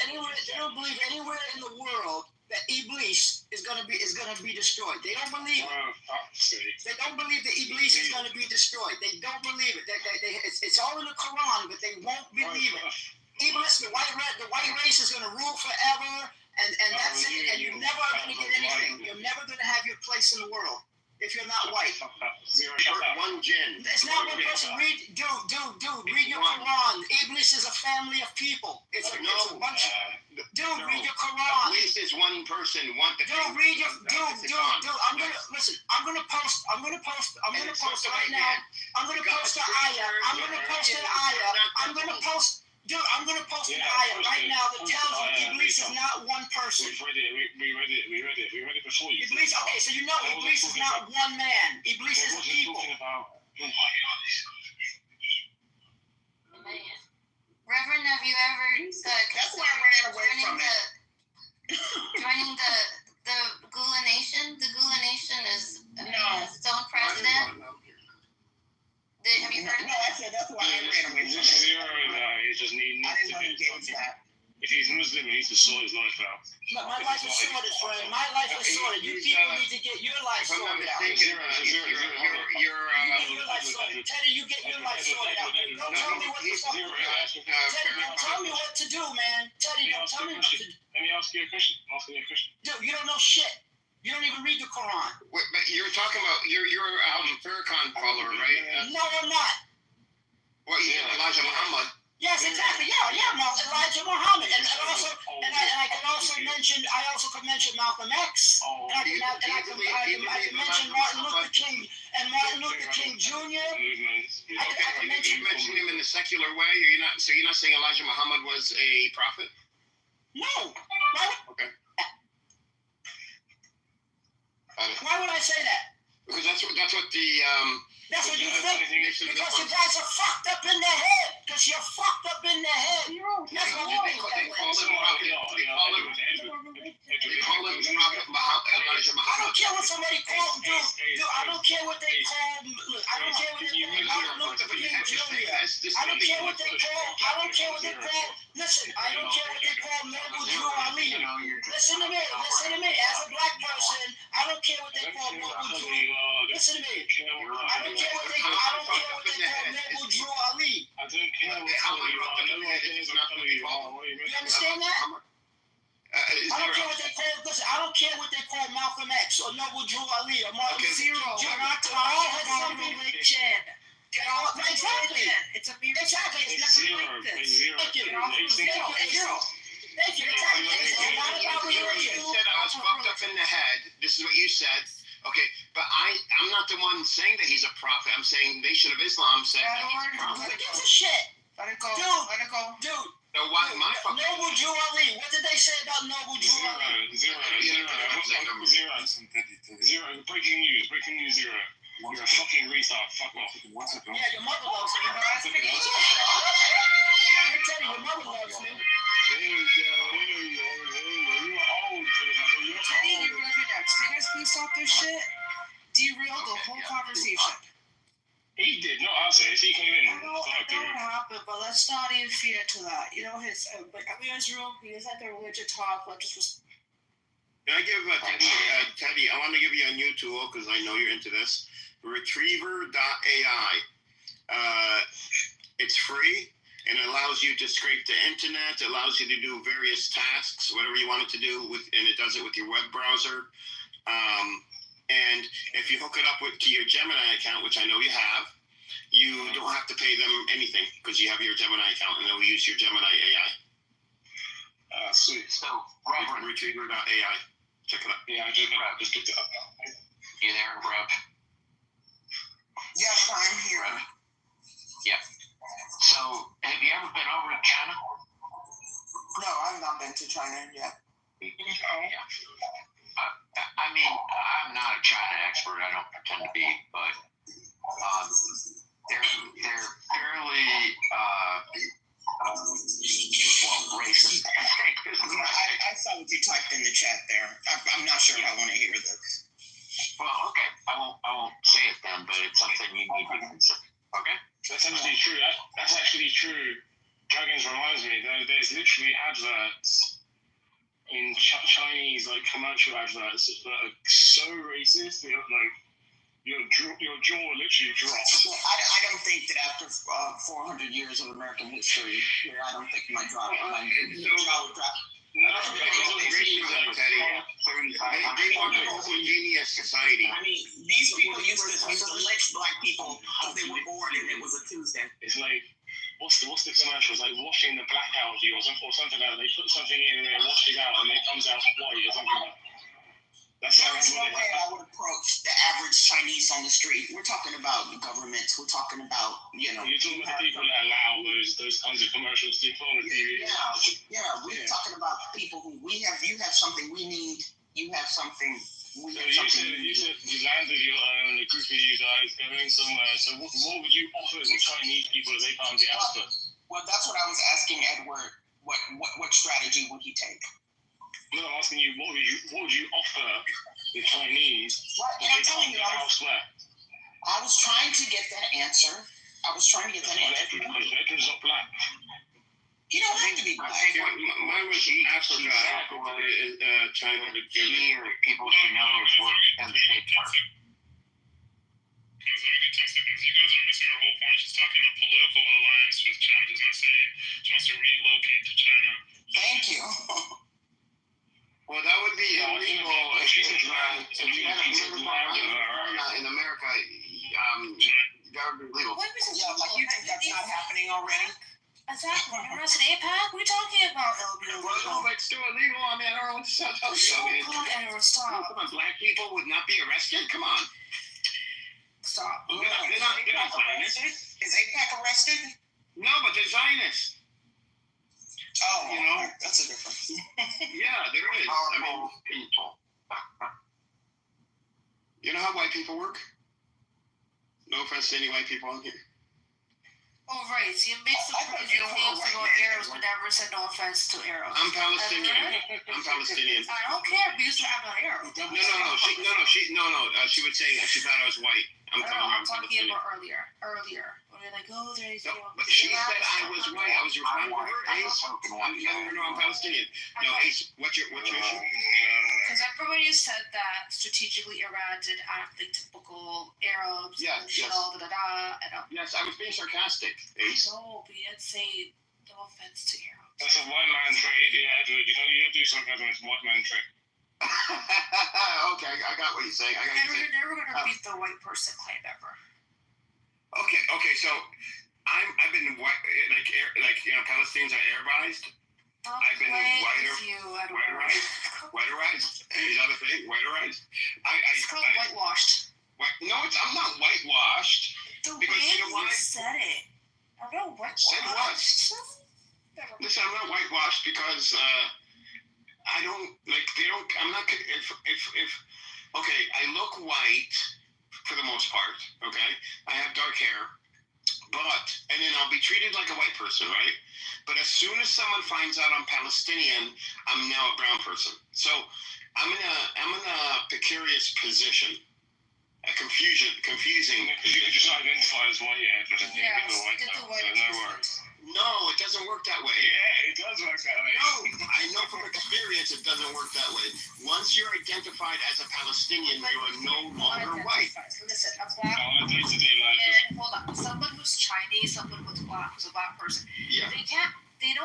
anywhere in the world that Iblis is gonna be destroyed. They don't believe it. They don't believe that Iblis is gonna be destroyed. They don't believe it. It's all in the Quran, but they won't believe it. Iblis, the white race is gonna rule forever, and that's it. And you're never gonna get anything. You're never gonna have your place in the world if you're not white. One jinn. It's not one person. Read your Quran. Iblis is a family of people. It's a bunch of. Read your Quran. Iblis is one person. Read your. I'm gonna post right now. I'm gonna post the ayah. I'm gonna post an ayah right now that tells you Iblis is not one person. We read it before you. Iblis. Okay, so you know Iblis is not one man. Iblis is a people. Reverend, have you ever that's why I ran away from it. Joining the Gula Nation? The Gula Nation is its own president. Have you heard of that? That's why I ran away from it. He just needs to get. If he's Muslim, he needs to sort his life out. My life is sorted, friend. My life is sorted. You people need to get your life sorted out. Teddy, you get your life sorted out. Don't tell me what the fuck to do. Teddy, don't tell me what to do, man. Teddy, don't tell me what to do. Let me ask you a question. Dude, you don't know shit. You don't even read the Quran. Wait, but you're talking about you're Farrakhan follower, right? No, I'm not. Well, Elijah Muhammad. Yes, exactly. Yeah, Elijah Muhammad, and I can also mention Malcolm X, and I can mention Martin Luther King Jr. Okay, you mentioned him in the secular way. You're not saying Elijah Muhammad was a prophet? No. Okay. Why would I say that? Because that's what the That's what you think. Because you guys are fucked up in the head. Because you're fucked up in the head. That's what you think. They call him Elijah Muhammad. I don't care what somebody called him. Dude, I don't care what they call him. I don't care what they call Martin Luther King Jr. I don't care what they call. Listen, I don't care what they call Noble Drew Ali. Listen to me. As a black person, I don't care what they call Noble Drew. Listen to me. I don't care what they call Noble Drew Ali. I don't care what you understand that? I don't care what they call. Listen, I don't care what they call Malcolm X or Noble Drew Ali or Martin Luther King. All had something religion. Exactly. It's a mirror. Exactly. It's nothing like this. Thank you. Thank you. Exactly. It's not about religion. You said I was fucked up in the head. This is what you said. Okay, but I'm not the one saying that he's a prophet. I'm saying Nation of Islam said that he's a prophet. Who gives a shit? Let it go. Dude. So why am I fucking? Noble Drew Ali. What did they say about Noble Drew Ali? Zero. Breaking news, zero. You're a fucking retard. Fuck off. Yeah, your mother loves me. Let me tell you, your mother loves me. You are old for this. Teddy, you love your next. Can you guys please stop this shit? Derailed the whole conversation. He did. No, I'll say it. He came in. I know what happened, but let's not even feed into that. You know, Israel, he is like the religion talk, like just. Can I give Teddy? I want to give you a new tool because I know you're into this. Retriever.ai. It's free, and it allows you to scrape the internet. It allows you to do various tasks, whatever you want it to do, and it does it with your web browser. And if you hook it up to your Gemini account, which I know you have, you don't have to pay them anything because you have your Gemini account, and they'll use your Gemini AI. Sweet. So, Robert, Retriever.ai. Check it out. Yeah, I just picked it up now. You there, Rob? Yes, I'm here. Yeah. So, have you ever been over to China? No, I've not been to China yet. I mean, I'm not a China expert. I don't pretend to be, but they're fairly racist. I saw what you typed in the chat there. I'm not sure I want to hear this. Well, okay. I won't say it then, but it's something you need to consider. Okay. That's actually true. That's actually true. Dragons reminds me. There's literally adverts in Chinese, like commercial adverts, that are so racist. They're like your jaw literally drops. Well, I don't think that after 400 years of American history, I don't think my jaw would drop. They want a homogeneous society. I mean, these people used to lynch black people because they were born and it was a Tuesday. It's like, what's the commercial? It's like washing the black algae or something like that. They put something in there, wash it out, and it comes out white or something like that. That's There is no way I would approach the average Chinese on the street. We're talking about governments. We're talking about, You're talking about the people that allow those kinds of commercials to come on the TV. Yeah, we're talking about people who you have something we need. You have something. You said you landed a group of you guys going somewhere. So what would you offer the Chinese people that they can't get out of? Well, that's what I was asking Edward. What strategy would he take? No, I'm asking you, what would you offer the Chinese that they can't get elsewhere? I was trying to get that answer. Because Edward's not black. You don't have to be black. Mine was in Africa, China. Here, people should know what and the shape are. Let me get 10 seconds. You guys are missing her whole point. She's talking a political alliance with China. She's not saying she wants to relocate to China. Thank you. Well, that would be illegal if you had a political alliance in America. That would be illegal. Yeah, like you think that's not happening already? Exactly. Remember I said APAC? We're talking about illegal. Well, no, it's still illegal. I mean, I don't know what to tell you. Stop. Come on, black people would not be arrested? Come on. Stop. They're not Zionists. Is APAC arrested? No, but they're Zionists. Oh, that's a difference. Yeah, there is. I mean, people. You know how white people work? No offense to any white people out here. Oh, right. So you mixed the crazy names about arrows, but never said no offense to arrows. I'm Palestinian. I'm Palestinian. I don't care, but you still have an arrow. She was saying she thought I was white. I'm talking about earlier. When they're like, oh, there's. No, but she said I was white. I was replying to her. Ace, I'm letting her know I'm Palestinian. No, Ace, what's your issue? Because everybody said that strategically Iran did act like typical Arabs. Yes. Yes, I was being sarcastic, Ace. No, but you didn't say no offense to Arabs. That's a white man trait. Yeah, Edward. You don't do sarcasm. It's a white man trait. Okay, I got what you're saying. You're never gonna beat the white person claim ever. Okay. So I've been white, like Palestinians are Arabized. I've been whiterized. Is that a thing? Whiterized. It's called whitewashed. No, I'm not whitewashed. The way you said it. I'm not whitewashed. Said what? Listen, I'm not whitewashed because I don't like. They don't. I'm not. If okay, I look white for the most part. Okay, I have dark hair, and then I'll be treated like a white person, right? But as soon as someone finds out I'm Palestinian, I'm now a brown person. So I'm in a precarious position, a confusing. Because you can just identify as white, and you get the white so no worries. No, it doesn't work that way. Yeah, it does work that way. No, I know from experience this. It doesn't work that way. Once you're identified as a Palestinian, you are no longer white. Listen, a black hold on. Someone who's Chinese, someone who's a black person. Yeah. They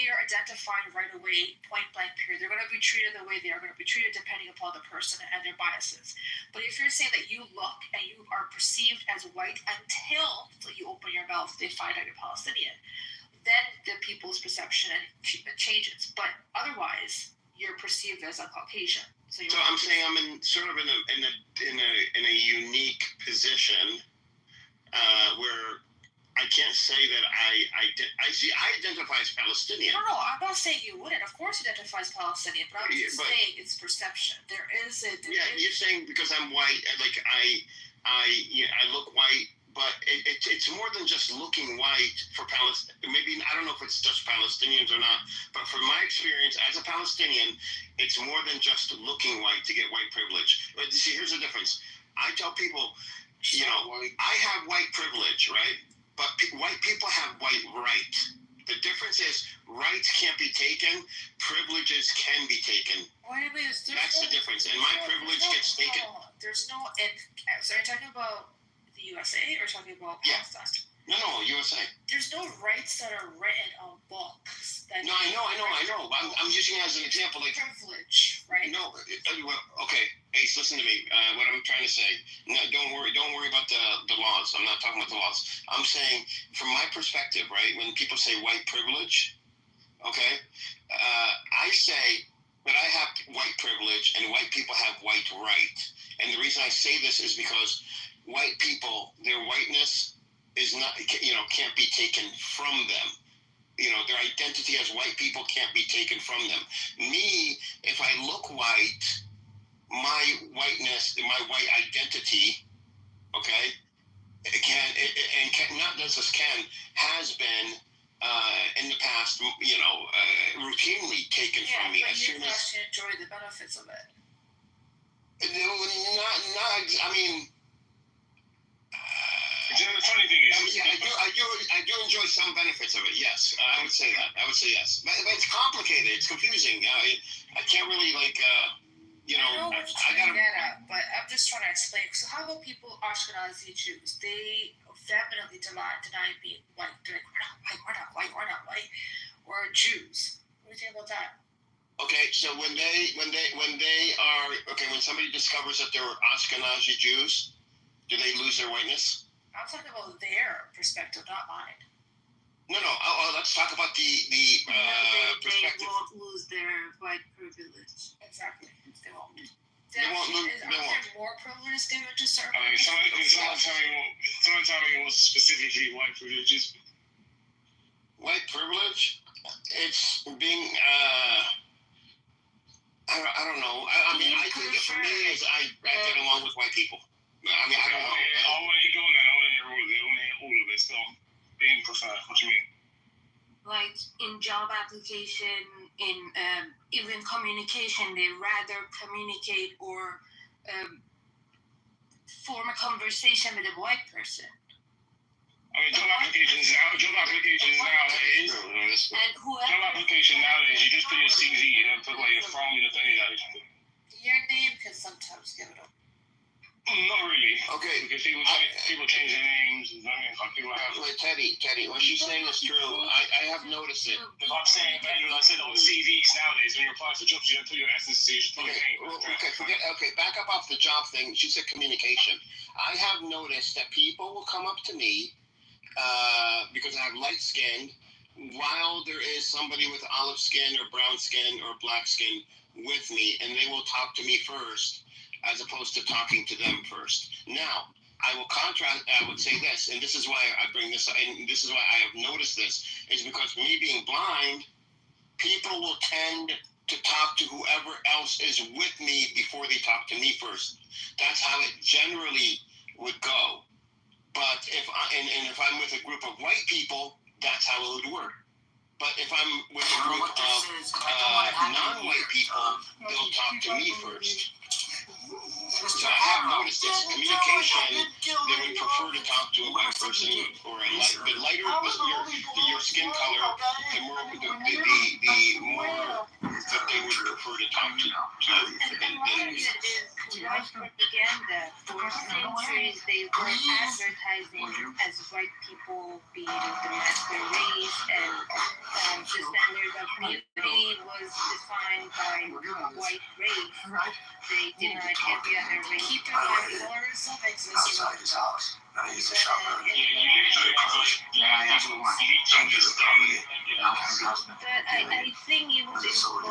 are identifying right away, point blank period. They're going to be treated the way they are going to be treated depending upon the person and their biases. But if you're saying that you look and you are perceived as white until you open your mouth, they find out you're Palestinian, then the people's perception changes. But otherwise, you're perceived as a Caucasian. So I'm saying I'm in a unique position where I can't say that I identify as Palestinian. No, I'm not saying you wouldn't. Of course, you identify as Palestinian, but I'm just saying it's perception. You're saying because I'm white, like I look white, but it's more than just looking white for Palestine. Maybe I don't know if it's just Palestinians or not, but from my experience as a Palestinian, it's more than just looking white to get white privilege. But see, here's the difference. I tell people, I have white privilege, right? But white people have white right. The difference is rights can't be taken, privileges can be taken. That's the difference. And my privilege gets taken. There's no. So are you talking about the USA or talking about Palestine? No, USA. There's no rights that are written on books. No, I know. I'm using it as an example. Like privilege, right? No, okay. Ace, listen to me. What I'm trying to say. No, don't worry about the laws. I'm not talking about the laws. I'm saying, from my perspective, right? When people say white privilege, okay, I say that I have white privilege and white people have white right. And the reason I say this is because white people, their whiteness is not, can't be taken from them. Their identity as white people can't be taken from them. Me, if I look white, my whiteness, my white identity, okay, has been in the past, routinely taken from me. But you actually enjoy the benefits of it. I mean. The funny thing is, I do enjoy some benefits of it. Yes, I would say that. I would say yes, but it's complicated. It's confusing. I can't really I know what you're trying to get at, but I'm just trying to explain. So how about people, Ashkenazi Jews? They vehemently deny being white. They're like, we're not white. We're Jews. What do you think about that? Okay, so when somebody discovers that they're Ashkenazi Jews, do they lose their whiteness? I'm talking about their perspective, not mine. No. Let's talk about the perspective. They won't lose their white privilege. Exactly. They won't. More privilege given to certain. Someone tell me what specifically white privilege is. White privilege? It's being. I don't know. I mean, I think for me is I get along with white people. I mean, I don't know. I want to go in there. I want to hear all of this stuff. Being preferred. What do you mean? Like in job application, in even communication, they rather communicate or form a conversation with a white person. I mean, job applications nowadays. Job application nowadays, you just put your CV, you don't put like your from, you don't put any of that. Your name can sometimes give it up. Not really. Okay. Because people change their names. Teddy, what she's saying is true. I have noticed it. If I'm saying, I said on CVs nowadays, when you apply for jobs, you don't put your ethnicity, you just put your name. Okay, back up off the job thing. She said communication. I have noticed that people will come up to me because I have light skin, while there is somebody with olive skin or brown skin or black skin with me, and they will talk to me first, as opposed to talking to them first. Now, I would say this, and this is why I bring this up, and this is why I have noticed this, is because me being blind, people will tend to talk to whoever else is with me before they talk to me first. That's how it generally would go. But if I'm with a group of white people, that's how it would work. But if I'm with a group of non-white people, they'll talk to me first. So I have noticed this. Communication, they would prefer to talk to a white person or the lighter your skin color, the more that they would prefer to lot of it is white propaganda. For centuries, they were advertising as white people being the master race, and the standard of beauty was defined by white race. They denied every other race. Keep in mind, colorism exists. Outside his house. He's a shopper. But I think it was imposed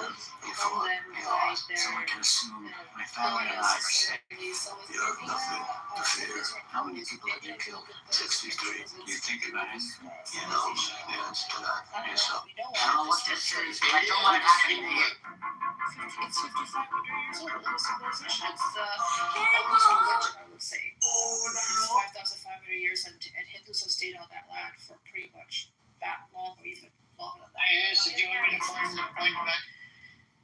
on them by their colonists. You have nothing to fear. How many people have you killed? 63. You think about it? You know the answer to that yourself. I don't know what this is, but I don't want to happen to you. It's 5,500 years old. It was civilization. It's the oldest religion, I would say. 5,500 years, and Hindus have stayed on that land for pretty much that long, or even longer than that. So do you want me to point back?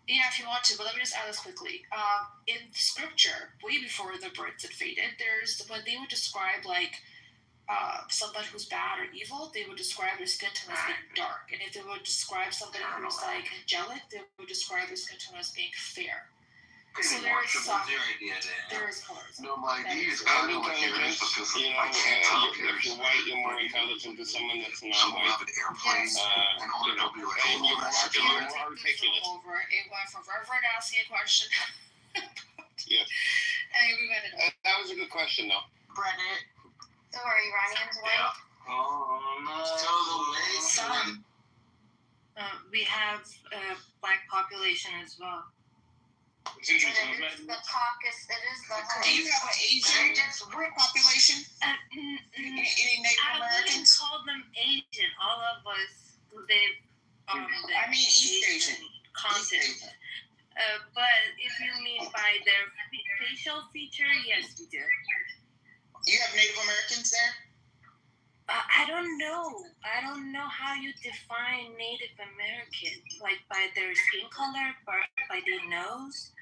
Yeah, if you want to, but let me just add this quickly. In scripture, way before the Brits invaded, there's when they would describe someone who's bad or evil, they would describe their skin tone as being dark, and if they would describe somebody who's like angelic, they would describe their skin tone as being fair. So there is some. There is colors. No, my idea is intelligence. You know, if you're white, you're more intelligent than someone that's non-white. Yes. And you're more articulate. Over. It went from Reverend asking a question. Yeah. And we went it. That was a good question, though. Brennan. So are Iranians white? Some. We have a black population as well. It's interesting. It is the caucus. It is the. Do you have an Asian population? Any Native I wouldn't Americans? call them Asian. All of us live on the East Asian continent. But if you mean by their facial feature, yes, we do. You have Native Americans there? I don't know. I don't know how you define Native American. Like by their skin color, by their nose.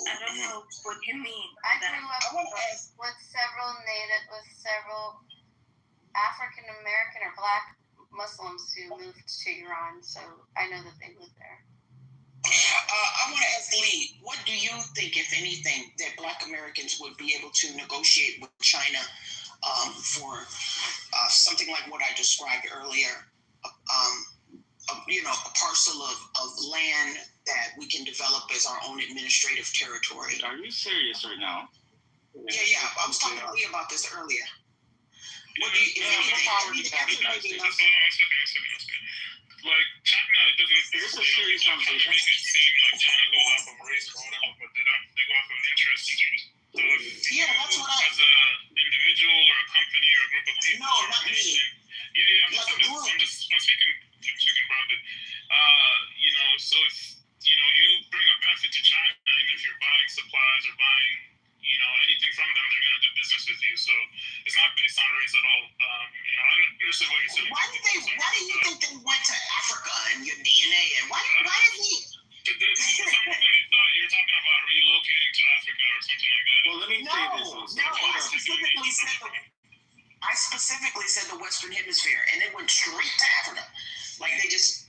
I don't know what you mean. I grew up with several African American or Black Muslims who moved to Iran, so I know that they live there. I want to ask Lee, what do you think, if anything, that Black Americans would be able to negotiate with China for something like what I described earlier? A parcel of land that we can develop as our own administrative territory. Are you serious right now? Yeah. I was talking to Lee about this earlier. What do you, Like China, it doesn't. This is a serious conversation. Make it seem like China goes off of race or whatever, but they don't. They go off of interest. So that's what as an individual or a company or a group of people. No, not me. I'm speaking about it. So if you bring a benefit to China, even if you're buying supplies or buying, anything from them, they're gonna do business with you. So it's not based on race at all. I understand what you're saying. Why do you think they went to Africa and your DNA? And why did he? Some of them thought you were talking about relocating to Africa or something like that. Well, let me say this. I specifically said the Western Hemisphere, and they went straight to Africa. Like they just,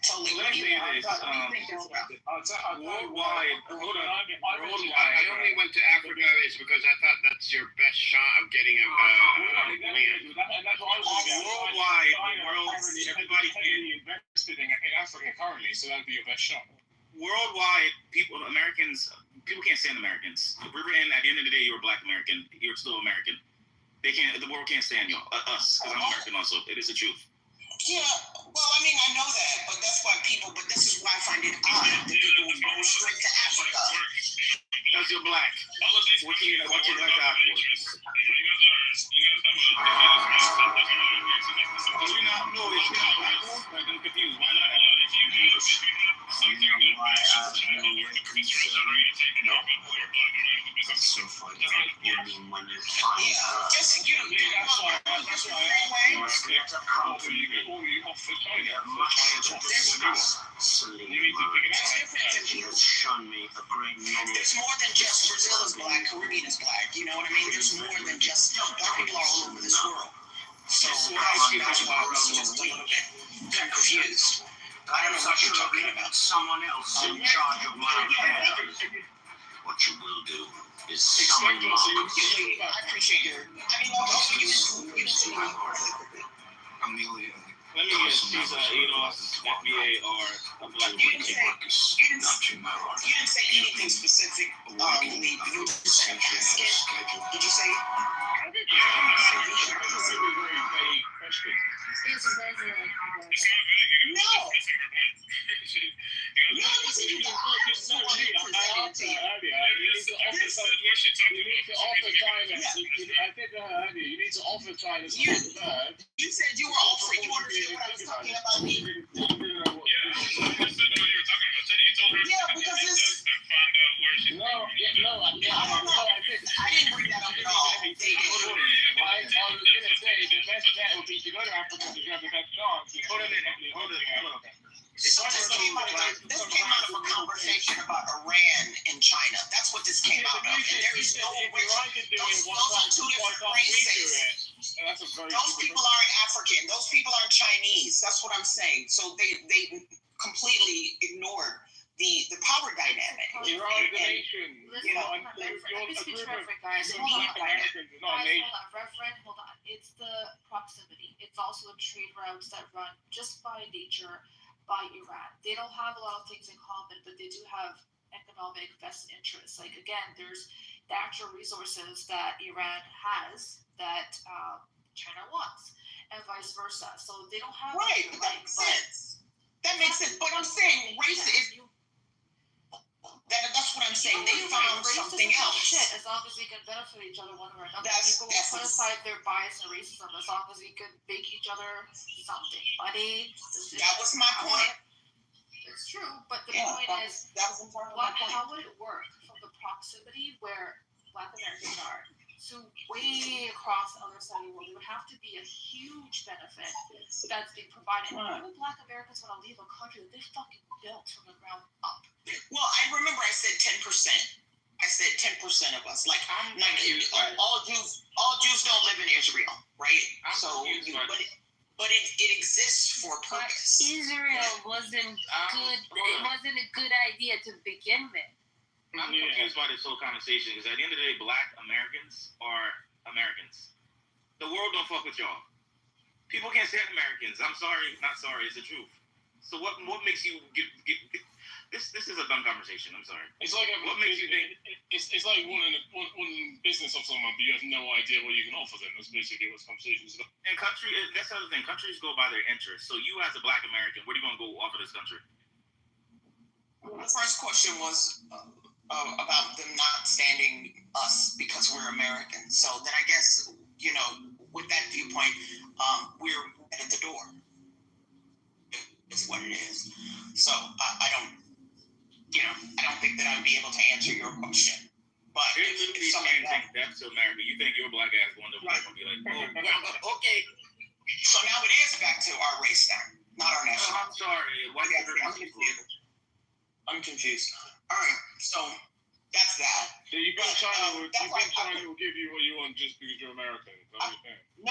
totally. Let me say this. Worldwide, I only went to Africa is because I thought that's your best shot of getting a land. Worldwide, everybody invested in Africa currently, so that'd be your best shot. Worldwide, people can't stand Americans. If we were in, at the end of the day, you're a Black American. You're still American. The world can't stand you. Us, because I'm American also. It is the truth. Yeah, well, I know that, but that's why but this is why I find it odd that people would go straight to Africa. Because you're Black. What you like afterwards? You guys have I'm confused. Why not? If you have something That's so funny. When you There's more than just Brazil is Black, Caribbean is Black. You know what I mean? There's more than just Black people all over this world. So that's why I was just a little bit confused. I don't know what you're talking about. Someone else in charge of my affairs. What you will do is summon monks. I appreciate your. I mean, also you didn't see my heart. Amelia. Let me guess, she's ADOS, FBA, or a black You didn't say anything specific. You just said basket. Did you say? No. You said you were offering. You understood what I was talking about. Yeah, because this. No, I don't know. I didn't bring that up at all. I was gonna say the best bet would be to go to Africa to have the best chance. Hold on. So this came out of a conversation about Iran and China. That's what this came out of. And there is no those are two different races. Those people aren't African. Those people aren't Chinese. That's what I'm saying. So they completely ignored the power dynamic. Iran is a nation. Let me speak traffic, guys. Hold on. It's the proximity. It's also the trade routes that run just by nature by Iran. They don't have a lot of things in common, but they do have economic vested interests. Like, again, there's natural resources that Iran has that China wants, and vice versa. So they don't have... Right, but that makes sense. That makes sense. But I'm saying race is... That's what I'm saying. They found something else. Shit, as long as we can benefit each other one way or another. People put aside their bias and racism as long as we can make each other something. Money. That was my point. It's true, but the point is, how would it work from the proximity where Black Americans are to way across the other side of the world? It would have to be a huge benefit that's being provided. Why would Black Americans want to leave a country that they fucking built from the ground up? Well, I remember I said 10%. I said 10% of us. Like all Jews don't live in Israel, right? But it exists for a purpose. Israel wasn't good. It wasn't a good idea to begin with. I'm confused by this whole conversation because at the end of the day, Black Americans are Americans. The world don't fuck with y'all. People can't stand Americans. I'm sorry, not sorry. It's the truth. So what makes you get this is a dumb conversation. I'm sorry. It's like what makes you think it's like wanting business of someone, but you have no idea what you can offer them. That's basically what this conversation is about. And that's the other thing. Countries go by their interests. So you as a Black American, what are you gonna go offer this country? The first question was about them not standing us because we're Americans. So then I guess, with that viewpoint, we're at the door. Is what it is. So I don't think that I'd be able to answer your question. But if somebody thinks that's America, you think your Black ass one day will be like, oh, okay. So now it is back to our race now, not our national. I'm sorry. I'm confused. All right, so that's that. So you think China will give you what you want just because you're American? No.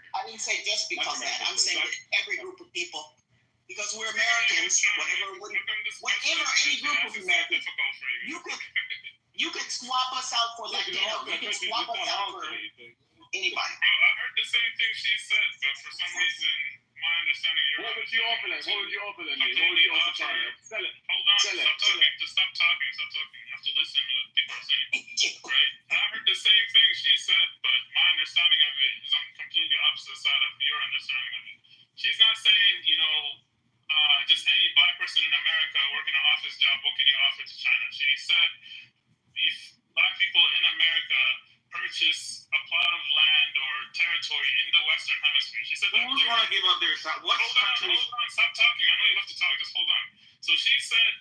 I didn't say just because that. I'm saying that every group of people, because we're Americans, whatever any group of Americans, you could swap us out for Latino. You could swap us out for anybody. I heard the same thing she said, but for some reason, my understanding. What would you offer them? What would you offer China? Sell it. Hold on. Stop talking. Just stop talking. You have to listen to what people are saying. Right? I heard the same thing she said, but my understanding of it is on completely opposite side of your understanding of it. She's not saying, just any Black person in America working an office job, what can you offer to China? She said if Black people in America purchase a plot of land or territory in the Western Hemisphere. She said that. Who's going to give up their side? Hold on. Stop talking. I know you love to talk. Just hold on. So she said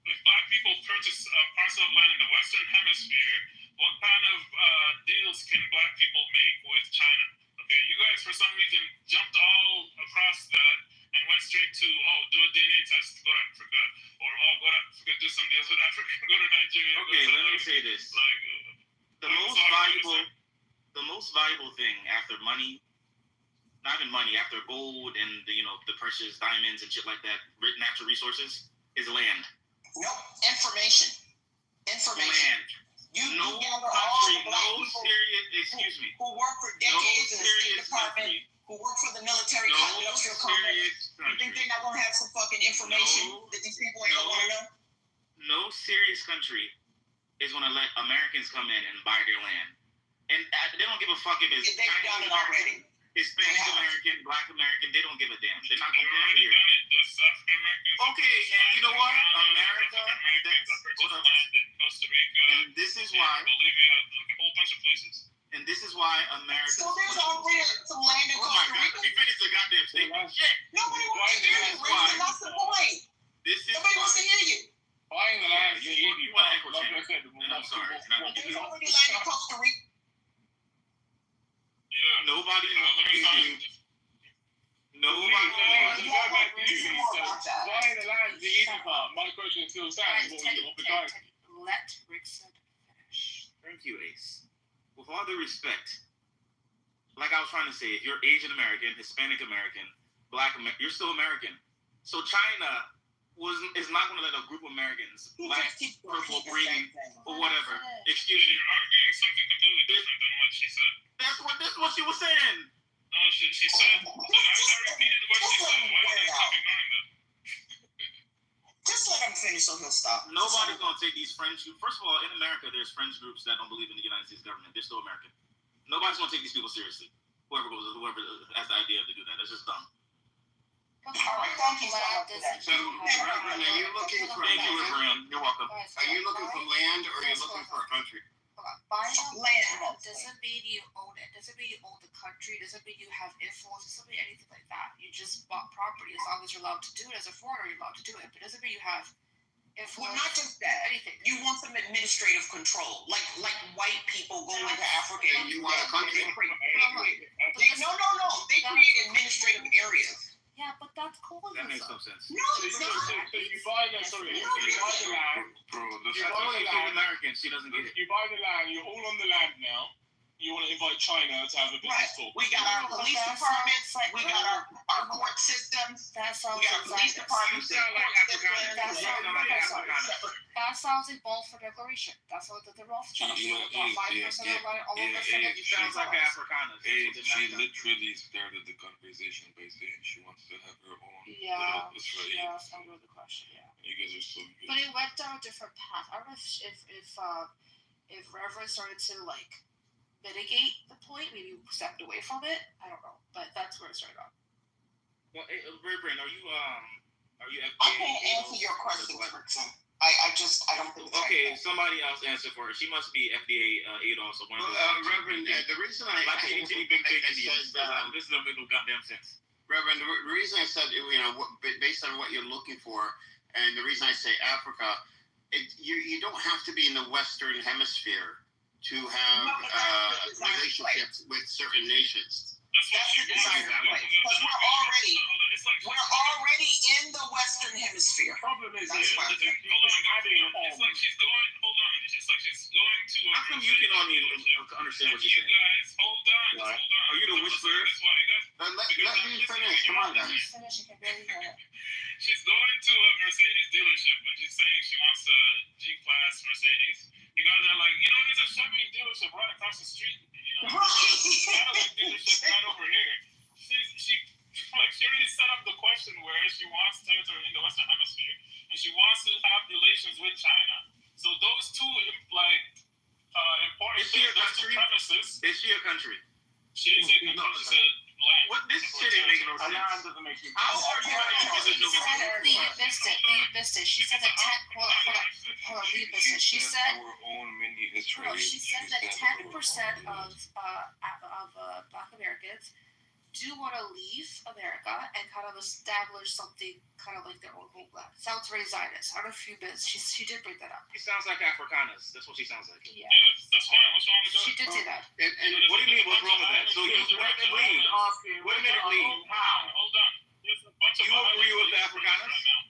if Black people purchase a parcel of land in the Western Hemisphere, what kind of deals can Black people make with China? Okay, you guys for some reason jumped all across that and went straight to, do a DNA test, go to Africa, or go to Africa, do some deals with Africa, go to Nigeria. Okay, let me say this. The most valuable thing after money not even money, after gold and the precious diamonds and shit like that, natural resources, is land. No, information. Land. You No gather all country, the black no people serious, excuse me. who work for decades in the State serious Department, country. who work for the military No industrial complex. serious You think they're not gonna have some fucking information that these people ain't gonna wanna know? No serious country is gonna let Americans come in and buy their land, and they don't give a fuck if it's They've done it already. Hispanic American, Black American. They don't give a damn. They're not gonna come already here. done it. There's African Americans. Okay, and you know what? America, Costa Rica, and this is why Bolivia, like a whole bunch of places. And this is why America. So there's already some land in Oh my Costa God! Rica. Let me finish the goddamn statement. Shit. Nobody wants to hear you, Reason. That's the point. This is Nobody wants to hear you. Buying the land is the easy you want part. echo Like I chamber. said, And I'm sorry. There's already land in Costa Rica. Yeah. Nobody. Nobody. Buying the land is the easy part. My question still stands. What were you guys? Let Rickson finish. Thank you, Ace. With all due respect, like I was trying to say, if you're Asian American, Hispanic American, Black American, you're still American. So China is not going to let a group of Americans, black, purple, green, or whatever. Excuse me. You're arguing something completely different than what she said. That's what she was saying. No, she said. I repeated what she said. Why are you stop ignoring that? Just let him finish so he'll stop. Nobody's going to take these fringe groups. First of all, in America, there's fringe groups that don't believe in the United States government. They're still American. Nobody's going to take these people seriously. Whoever has the idea to do that. That's just dumb. All right, thank you so much for that. So, Reverend, are you looking for Thank you, Reverend. You're welcome. Are you looking for land or are you looking for a country? Buying a Land. land doesn't mean you own it. Doesn't mean you own the country. Doesn't mean you have influence. Doesn't mean anything like that. You just bought property. As long as you're allowed to do it as a foreigner, you're allowed to do it. But it doesn't mean you have influence. Well, not just that. Anything. You want some administrative control, like white people go into Africa and You want a country? No. They create administrative areas. Yeah, but that's cool. That makes no sense. No, So it's you not. buy the sorry, you buy the land. Bro, You That's buy why the she's land. American. She doesn't get it. You buy the land. You're all on the land now. You want to invite China to have a business talk. We got our police departments. We got our court systems. That sounds We got police exactly. departments. You sound like Afrikaans. That sounds a bold declaration. That's what the Rothschilds do. About 5% of money all over the It sounds like Afrikaans. Hey, she literally started the conversation by saying she wants to have her own Yeah, little Israeli. that's under the question. Yeah, You guys are so good. but it went down a different path. I don't know if Reverend started to like mitigate the point, maybe stepped away from it. I don't know, but that's where it started off. Well, Reverend, are you FDA? I can't answer your question, Rickson. I don't think. Okay, somebody else answer for her. She must be FDA aid also. One of those. Reverend, the reason I big Indians. This doesn't make no goddamn sense. Reverend, the reason I said, based on what you're looking for, and the reason I say Africa, you don't have to be in the Western Hemisphere to have relationships with certain nations. That's the desired place. Because we're already in the Western Hemisphere. Problem is, That's why. It's like she's going. Hold on. It's like she's going to. How come you can only understand what you're saying? Guys, hold on. Just hold on. Are you the whisperer? That's why you guys. Let me finish. Come on, guys. Finish. I can barely hear it. She's going to a Mercedes dealership and she's saying she wants a G-Class Mercedes. You guys are like, there's a Chevy dealership right across the street. Cadillac dealership right over here. She already set up the question where she wants territory in the Western Hemisphere and she wants to have relations with China. So those two important things, those two premises. Is she a country? She is a country. She said land. What this shit ain't making no sense. How are you You missed it. She said that 10. Hold on. You missed it. She said. Our own mini No, Israeli. she said that 10% of Black Americans do want to leave America and kind of establish something kind of like their own homeland. Sounds very Zionist. I don't know if you missed. She did bring that up. She sounds like Afrikaners. That's what she sounds like. Yeah. Yes, that's fine. What's wrong with that? She did say that. And what do you mean? What's wrong with that? So you leave. Wait a minute, leave. Hold on. There's a bunch of You agree with the Afrikaners? right now.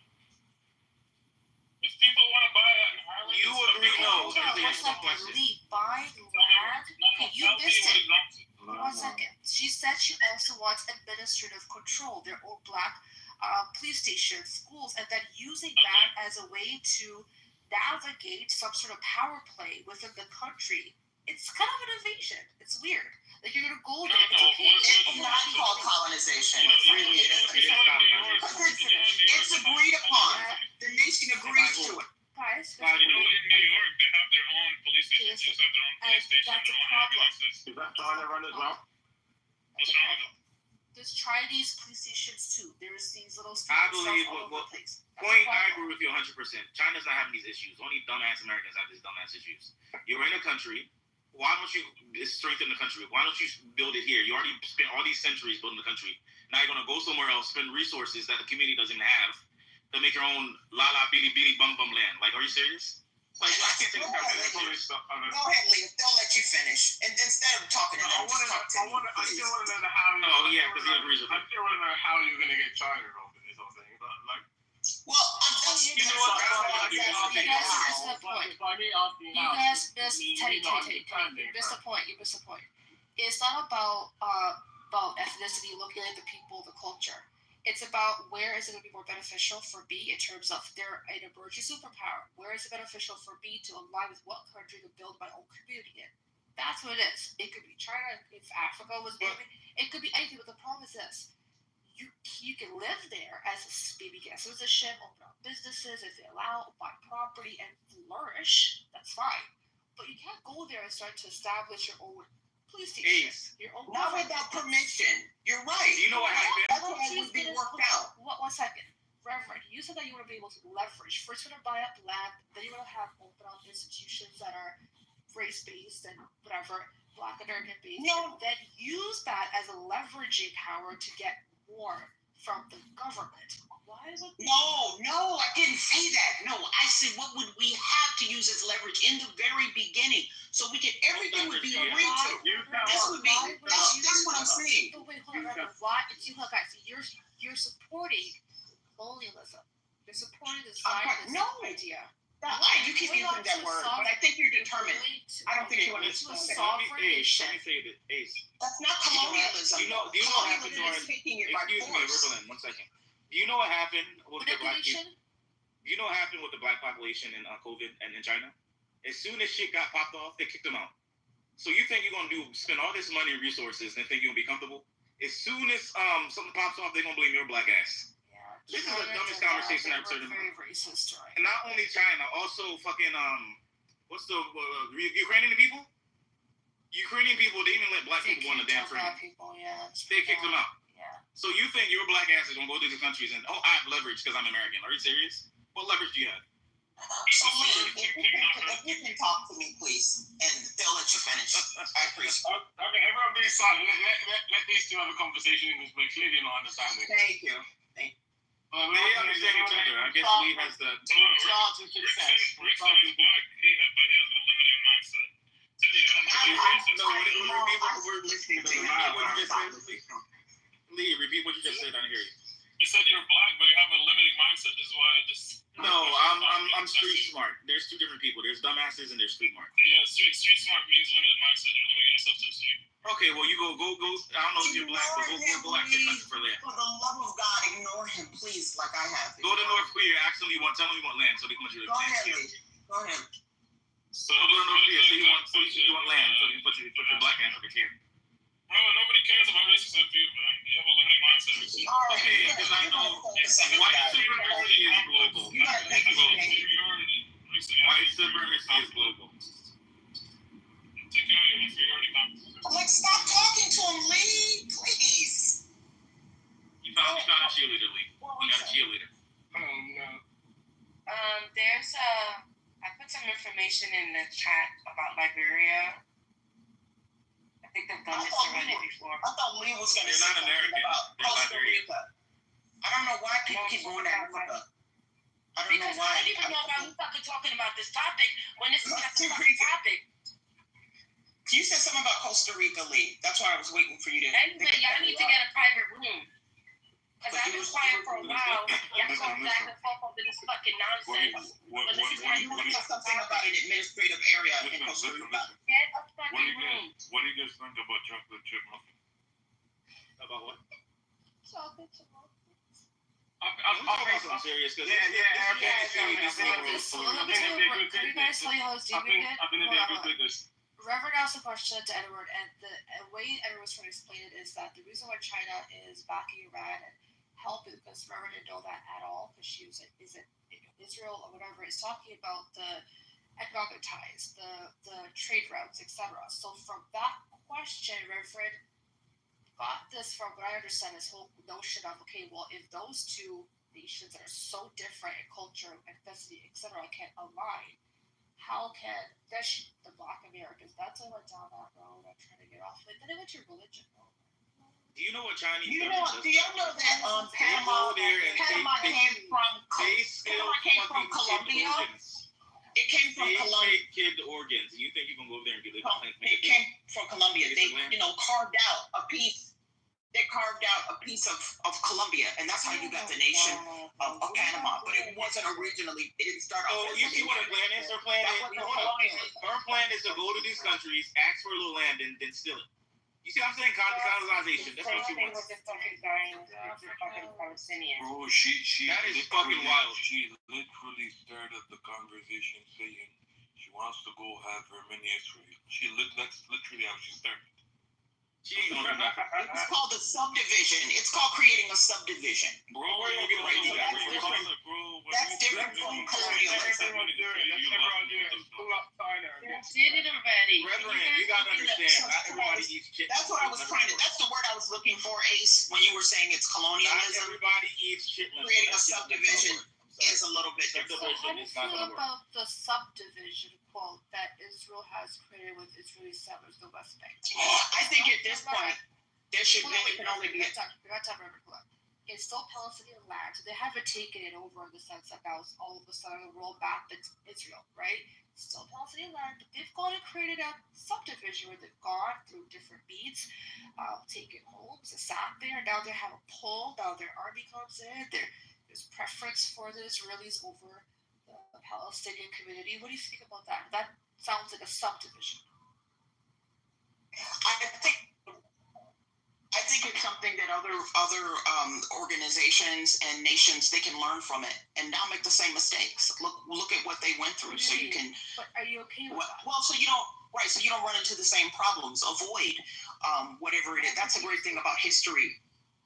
If people want to buy an island, You agree? No. What's that? Leave, buy land. Okay, you missed it. 1 second. She said she also wants administrative control, their own black police stations, schools, and then using that as a way to navigate some sort of power play within the country. It's kind of an invasion. It's weird. Like, you're gonna go there. It's okay. It's not called colonization. It's agreed upon. The nation agrees to it. Guys, in New York, they have their own police stations. Just have their own police station, that's a their own problem. ambulances. Is that how they run as well? What's wrong with them? There's Chinese police stations too. There's these little I stations believe all over the place. I agree with you 100%. China's not having these issues. Only dumbass Americans have these dumbass issues. You're in a country. Why don't you strengthen the country? Why don't you build it here? You already spent all these centuries building the country. Now you're going to go somewhere else, spend resources that the community doesn't have to make your own la-la, bitty, bum land. Like, are you serious? Like, I can't take Go ahead, Leah. They'll let you finish. And instead of talking to them, just talk to me, I still please. want to know how. Oh, yeah, because he agrees with I me. still want to know how you're going to get China involved in this whole thing. But, like, Well, you know what? You guys missed the point. By me asking You guys missed You missed the point. You missed the point. It's not about ethnicity, looking at the people, the culture. It's about where is it going to be more beneficial for me in terms of they're an emerging superpower. Where is it beneficial for me to align with what country to build my own community in? That's what it is. It could be China. If Africa was moving, it could be anything. But the problem is this. You can live there as maybe get a citizenship, open up businesses if they allow, buy property and flourish. That's fine. But you can't go there and start to establish your own police station. Your own not without permission. You're right. You know what happened? That's why it would be worked out. 1 second. Reverend, you said that you want to be able to leverage. First, you're going to buy up land, then you're going to have open up institutions that are race-based and whatever, Black American-based. No. And then use that as a leveraging power to get more from the government. Why is it? No, I didn't say that. No, I said what would we have to use as leverage in the very beginning, so we could everything would be agreed to. This would be. That's what I'm saying. But wait, hold on. Why? Look, guys, you're supporting colonialism. You're supporting the Zionist idea. You keep using that word, but I think you're determined. I don't think you understand. That's not colonialism. Do you know what happened Colonialism is taking it by force. Riverland, 1 second. Do you know what happened with the black people? Do you know what happened with the black population in COVID and in China? As soon as shit got popped off, they kicked them out. So you think you're gonna spend all this money and resources and think you're gonna be comfortable? As soon as something pops off, they're gonna blame your black ass. This is the dumbest conversation I've heard. Very racist, right? And not only China, also fucking what's the Ukrainian people? Ukrainian people, they even let black people on the damn train. They kicked them out. Yeah. So you think your black ass is gonna go to these countries and I have leverage because I'm American? Are you serious? What leverage do you have? So Lee, if you can talk to me, please, and they'll let you finish. I appreciate it. Okay, everyone be silent. Let these two have a conversation because we're clearly not understanding. Thank you. They understand each other. I guess Lee has the. Charles and success. Rick said he's black, but he has a limited mindset. Lee, repeat what you just said. I didn't hear you. You said you're black, but you have a limited mindset. This is why I just. No, I'm street smart. There's two different people. There's dumbasses and there's street smart. Yeah, street smart means limited mindset. You're limiting yourself to the street. Okay, well you go. I don't know if you're black, but go ask your country for land. For the love of God, ignore him, please, like I have. Go to North Korea. Ask them tell them you want land, so they can let you Go ahead, Lee. Go ahead. So go to North Korea. So you want land, so they can put your black ass over here. Bro, nobody cares about racism if you, man. You have a limited mindset. Okay, because I know white supremacy is global. White supremacy is global. Take care of your inferiority complex. Like, stop talking to him, Lee, please. You found a cheerleader, Lee. You got a cheerleader. There's I put some information in the chat about Liberia. I think they've done this already before. I thought Lee was going to They're say not something American. about They're Costa Liberian. Rica. I don't know why people keep going to Africa. I don't Because know why. I don't even know why we're fucking talking about this topic when this is not the fucking topic. You said something about Costa Rica, Lee. That's why I was waiting for you to. Anyway, y'all need to get a private room. Because I've been quiet for a while. Y'all going back and forth over this fucking nonsense. But this is how you want to say something about an administrative area in Costa Rica. Get a fucking room. What do you guys think about chocolate chip muffins? About what? Chocolate chip muffins. I'm serious because Can you guys tell you how it's doing it? Reverend asked a question to Edward, and the way Edward was trying to explain it is that the reason why China is backing Iran and helping, because Reverend didn't know that at all, because she was like, is it Israel or whatever, is talking about the economic ties, the trade routes, etc. So from that question, Reverend got this from what I understand, this whole notion of, okay, well, if those two nations that are so different in culture, ethnicity, etc. can't align, how can the Black Americans? That's why I went down that road. I'm trying to get off of it. Then I went to religion. Do you know what Chinese? Do y'all know that Panama came from Colombia? It came from Colombia. They kid organs. You think you can go over there and get it? It came from Colombia. They, carved out a piece. They carved out a piece of Colombia, and that's how you got the nation of Panama. But it wasn't originally. It didn't start off. Oh, you see what her plan is? Her plan is to go to these countries, ask for a little land, and then steal it. You see what I'm saying? Colonization. That's what she wants. Bro, she that is fucking wild. She literally started the conversation saying she wants to go have her mini Israel. That's literally how she started. It's called a subdivision. It's called creating a subdivision. Bro, where are you getting ready to do that? That's different from colonialism. Did it already. Reverend, you gotta understand. Not everybody eats chitlins. That's what I was trying to. That's the word I was looking for, Ace. When you were saying it's colonialism. Not everybody eats chitlins. Creating a subdivision is a little bit different. So how do you feel about the subdivision quote that Israel has created with Israeli settlers, the West Bank? I think at this point, there can only be. It's still Palestinian land, so they haven't taken it over in the sense that now it's all of a sudden rolled back to Israel, right? Still Palestinian land, but they've gone and created a subdivision where they've gone through different beats, taken homes, sat there, now they have a pull, now their army comes in, there's preference for the Israelis over the Palestinian community. What do you think about that? That sounds like a subdivision. I think it's something that other organizations and nations, they can learn from it and not make the same mistakes. Look at what they went through, so you can. But are you okay with that? Well, so you don't run into the same problems. Avoid whatever it is. That's a great thing about history.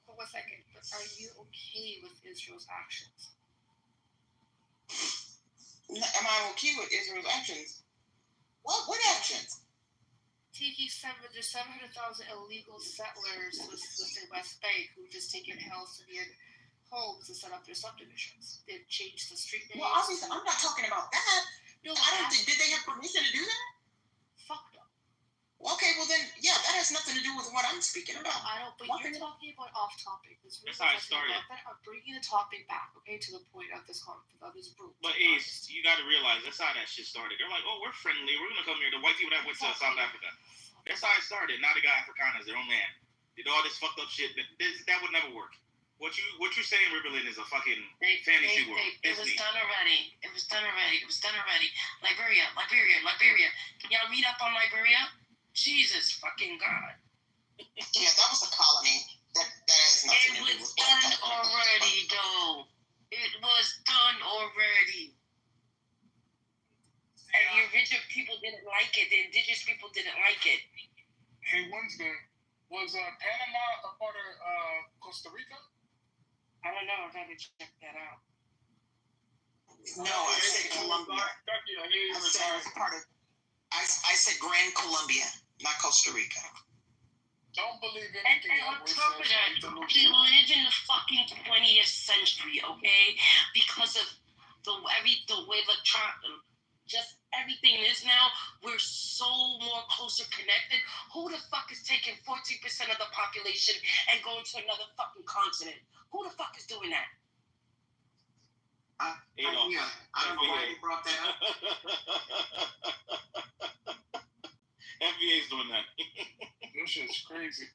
But 1 second. Are you okay with Israel's actions? Am I okay with Israel's actions? What actions? Taking 700,000 illegal settlers with the West Bank who just taken Palestinian homes and set up their subdivisions. They've changed the street names. Well, obviously, I'm not talking about that. No, I don't think. Did they have permission to do that? Fuck no. Okay, well then, yeah, that has nothing to do with what I'm speaking about. I don't. But you're talking about off topic. That's how it started. I'm bringing the topic back, okay, to the point of this group. But Ace, you got to realize that's how that shit started. They're like, oh, we're friendly. We're gonna come here. The white people that went to South Africa. That's how it started. Now they got Afrikaners, their own land. Did all this fucked up shit. That would never work. What you saying, Riverland, is a fucking fantasy world. It was done already. Liberia. Can y'all read up on Liberia? Jesus fucking God. Yeah, that was a colony. That has nothing to do with. It was done already, though. It was done already. And the original people didn't like it. The indigenous people didn't like it. Hey, Wednesday, was Panama a part of Costa Rica? I don't know. I gotta check that out. No, I said Colombia. I said Grand Colombia, not Costa Rica. Don't believe anything. And on top of that, we live in the fucking 20th century, okay? Because of the way just everything is now, we're so more closer connected. Who the fuck is taking 14% of the population and going to another fucking continent? Who the fuck is doing that? I don't know why you brought that up. FBA's doing that. This shit's crazy.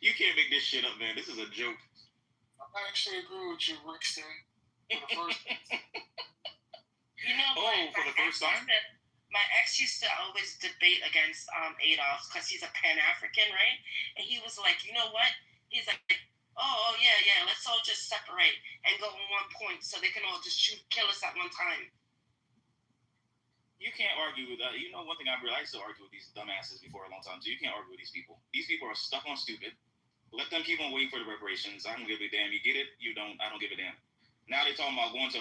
You can't make this shit up, man. This is a joke. I actually agree with you, Rickson. For the first for the first time? My ex used to always debate against Adolf because he's a Pan-African, right? And he was like, you know what? He's like, oh yeah, let's all just separate and go on one point so they can all just kill us at one time. You can't argue with that. You know, one thing I realized, I used to argue with these dumbasses before a long time, so you can't argue with these people. These people are stuck on stupid. Let them keep on waiting for the reparations. I don't give a damn. You get it? You don't. I don't give a damn. Now they're talking about going to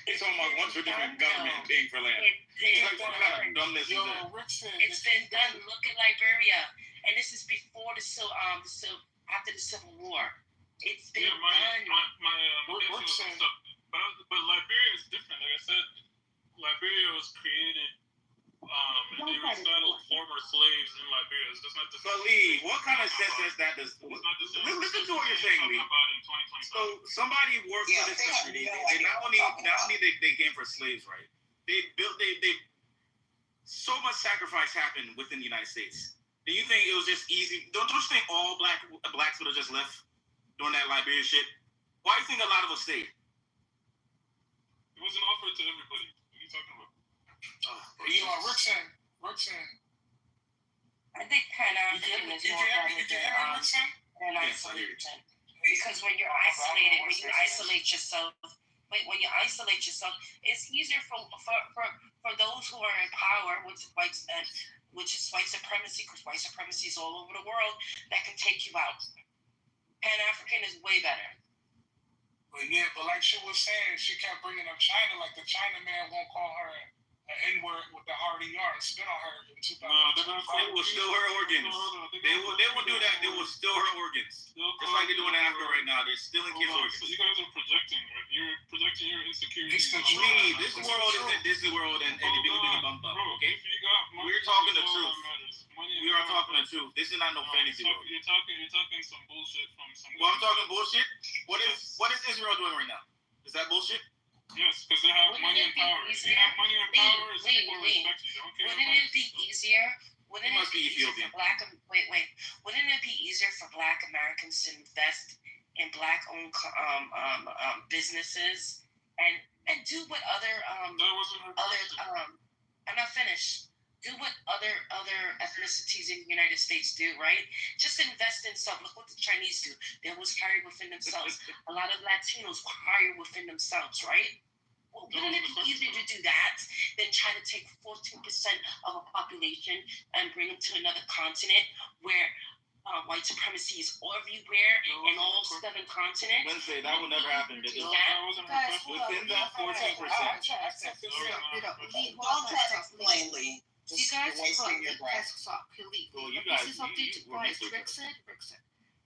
they're talking about going to a different government paying for land. What kind of dumbness is that? It's been done. Look at Liberia, and this is before after the Civil War. It's been done. But Liberia is different. Like I said, Liberia was created. And they resettled former slaves in Liberia. That's not the same. But Lee, what kind of sense is that? Listen to what you're saying, Lee. So somebody worked for this country. They not only they came for slaves, right? They so much sacrifice happened within the United States. Do you think it was just easy? Don't you think all blacks would have just left during that Liberia shit? Why do you think a lot of us stayed? It wasn't offered to everybody. What are you talking about? Rickson. I think Pan-African is more better than isolation. Because when you isolate yourself, it's easier for those who are in power, which is white supremacy, because white supremacy is all over the world, that can take you out. Pan-African is way better. But like she was saying, she kept bringing up China, like the China man won't call her an N-word with the hard ER and spit on her in 2005. They will steal her organs. They will do that. They will steal her organs. Just like they're doing in Africa right now. They're stealing kids' organs. So you guys are projecting, right? You're projecting your insecurities. This world isn't Disney World and the biggie bum bum, okay? We're talking the truth. We are talking the truth. This is not no fantasy world. You're talking some bullshit from some. Well, I'm talking bullshit. What is Israel doing right now? Is that bullshit? Yes, because they have money and power. If you have money and power, people respect you. Wouldn't it be easier? Wouldn't it be easier for Black Americans to invest in Black-owned businesses and do what other I'm not finished. Do what other ethnicities in the United States do, right? Just invest in stuff. Look what the Chinese do. They always carry within themselves. A lot of Latinos carry within themselves, right? Well, wouldn't it be easier to do that than try to take 14% of a population and bring them to another continent where white supremacy is everywhere in all 7 continents? Wednesday, that will never happen. Within that 14%. Don't try to explain, Lee. You guys stop. Rickson.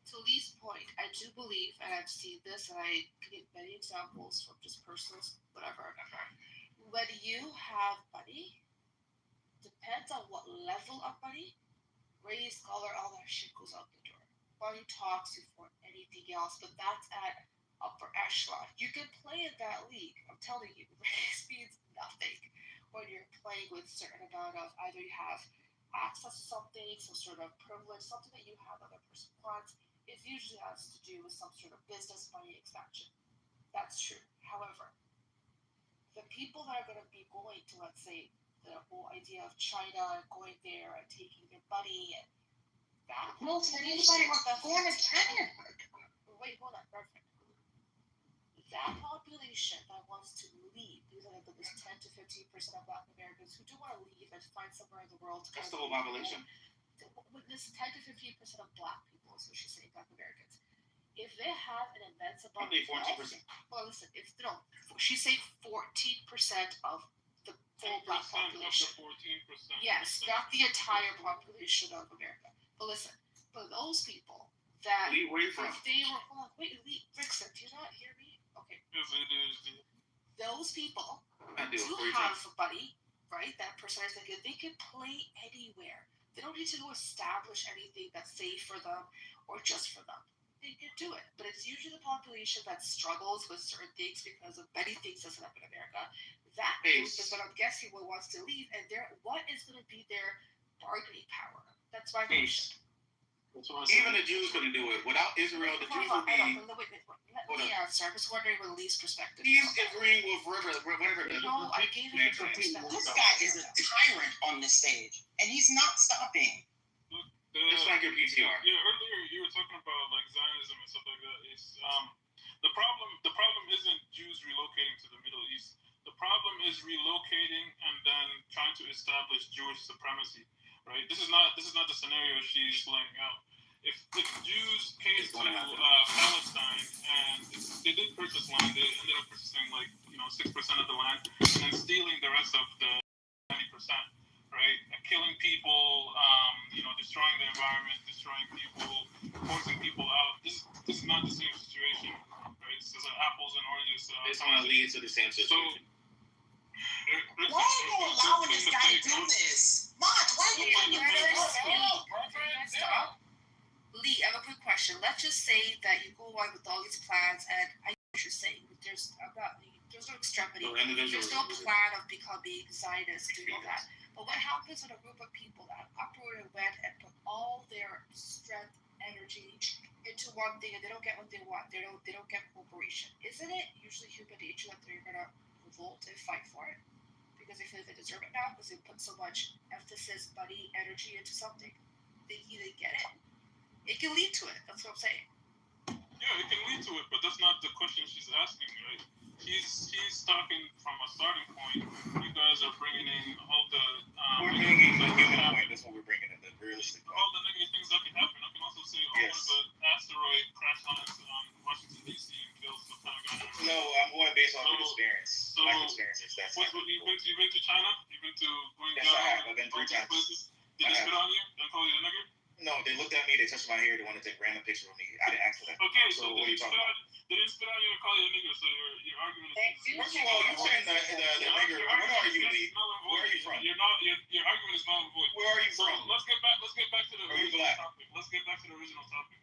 To Lee's point, I do believe, and I've seen this, and I can get many examples from just personal, whatever. When you have money, depends on what level of money, race, color, all that shit goes out the door. Money talks before anything else, but that's at upper echelon. You can play in that league. I'm telling you, race means nothing when you're playing with a certain amount of either you have access to something, some sort of privilege, something that you have other person wants. It usually has to do with some sort of business money expansion. That's true. However, the people that are going to be going to, let's say, the whole idea of China going there and taking their money and that. Most of anybody was born in China. Wait, hold on, perfect. That population that wants to leave, these are like this 10 to 15% of Black Americans who do want to leave and find somewhere in the world to That's the whole population. This 10 to 15% of Black people, is what she's saying, Black Americans. If they have an immense amount of 14%. Well, listen, she's saying 14% of the full Black population. 14%. Yes, not the entire population of America. But listen, for those people that Lee, where are you from? if they were, wait, Lee, Rickson, do you not hear me? Okay. Yes, it is. Those people do have somebody, right? That person is thinking they can play anywhere. They don't need to go establish anything that's safe for them or just for them. They can do it. But it's usually the population that struggles with certain things because of many things that's happening in America. That group is what I'm guessing what wants to leave, and what is going to be their bargaining power. That's my Peace. question. Even the Jews couldn't do it. Without Israel, the Jews would be. Let me answer. I'm just wondering with Lee's perspective. He's agreeing with whatever. No, I gave him a different perspective. This guy is a tyrant on the stage, and he's not stopping. Just like your PTR. Yeah, earlier you were talking about like Zionism and stuff like that. It's the problem isn't Jews relocating to the Middle East. The problem is relocating and then trying to establish Jewish supremacy. Right? This is not the scenario she's laying out. If Jews came to Palestine and they did purchase land, they ended up purchasing 6% of the land and then stealing the rest of the 90%. Right? And killing people, destroying the environment, destroying people, forcing people out. This is not the same situation. Right? This is apples and oranges. It's going to lead to the same situation. Why are you allowing this guy to do this? Mark, why are you Stop. Lee, I have a quick question. Let's just say that you go on with all these plans, and I know what you're saying. There's no extremity. There's no plan of becoming Zionist doing all that. But what happens when a group of people that uprooted and went and put all their strength, energy into one thing, and they don't get what they want? They don't get cooperation. Isn't it usually human nature that they're gonna revolt and fight for it because they feel they deserve it now because they put so much emphasis, money, energy into something? Thinking they get it. It can lead to it. That's what I'm saying. Yeah, it can lead to it, but that's not the question she's asking, right? He's talking from a starting point. You guys are bringing in all the we're bringing the human point. That's what we're bringing in, the realistic point. All the negative things that can happen. I can also say all of the asteroid crash lands on Washington D.C. and kills the Pentagon. No, I'm going based on experience. So, life experiences. You've been to China? You've been to Yes, I have. I've been 3 times. Did they spit on you and call you a nigger? No, they looked at me, they touched my hair, they wanted to take a random picture of me. I didn't ask for that. Okay, so what are you talking about? They didn't spit on you and call you a nigger, so your argument is... First of all, you're saying the nigger, where are you, Lee? Where are you from? Your argument is null and void. Where are you from? Let's get back to the original topic. Let's get back to the original topic.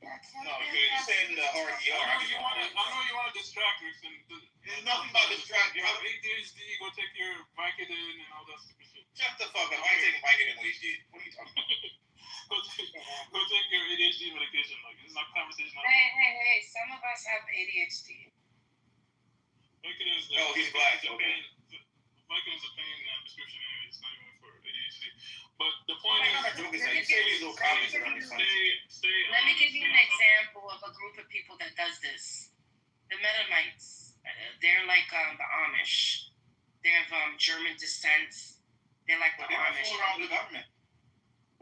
No, you're saying the hard ER. I know you want to distract me. There's nothing about distract you. You have ADHD, go take your Vicodin and all that stupid shit. Shut the fuck up. I ain't taking Vicodin with you. What are you talking about? Go take your ADHD medication. Like, this is not conversation. Hey, some of us have ADHD. Vicodin is he's black. Okay. Vicodin is a pain prescription anyway. It's not even for ADHD. But the point is, you say these little comments around this. Let me give you an example of a group of people that does this. The Mennonites. They're like the Amish. They have German descent. They're like the Amish. What's wrong with the government?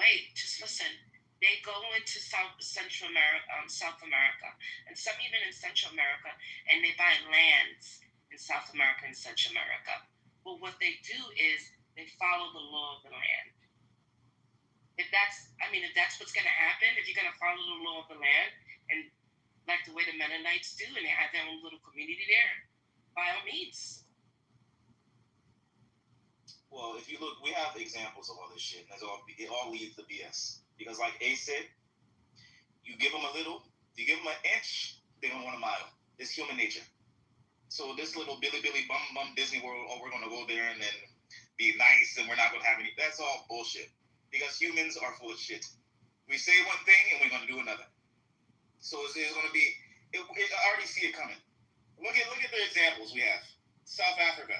Wait, just listen. They go into Central America, South America, and some even in Central America, and they buy lands in South America and Central America. But what they do is they follow the law of the land. If that's what's going to happen, if you're going to follow the law of the land, and like the way the Mennonites do, and they have their own little community there, by all means. Well, if you look, we have examples of all this shit, and it all leads to BS. Because like A said, you give them a little, you give them an inch, they don't want a mile. It's human nature. So this little Billy bum Disney World, we're going to go there and then be nice and we're not going to have any, that's all bullshit. Because humans are full of shit. We say one thing and we're going to do another. So it's going to be, I already see it coming. Look at the examples we have. South Africa.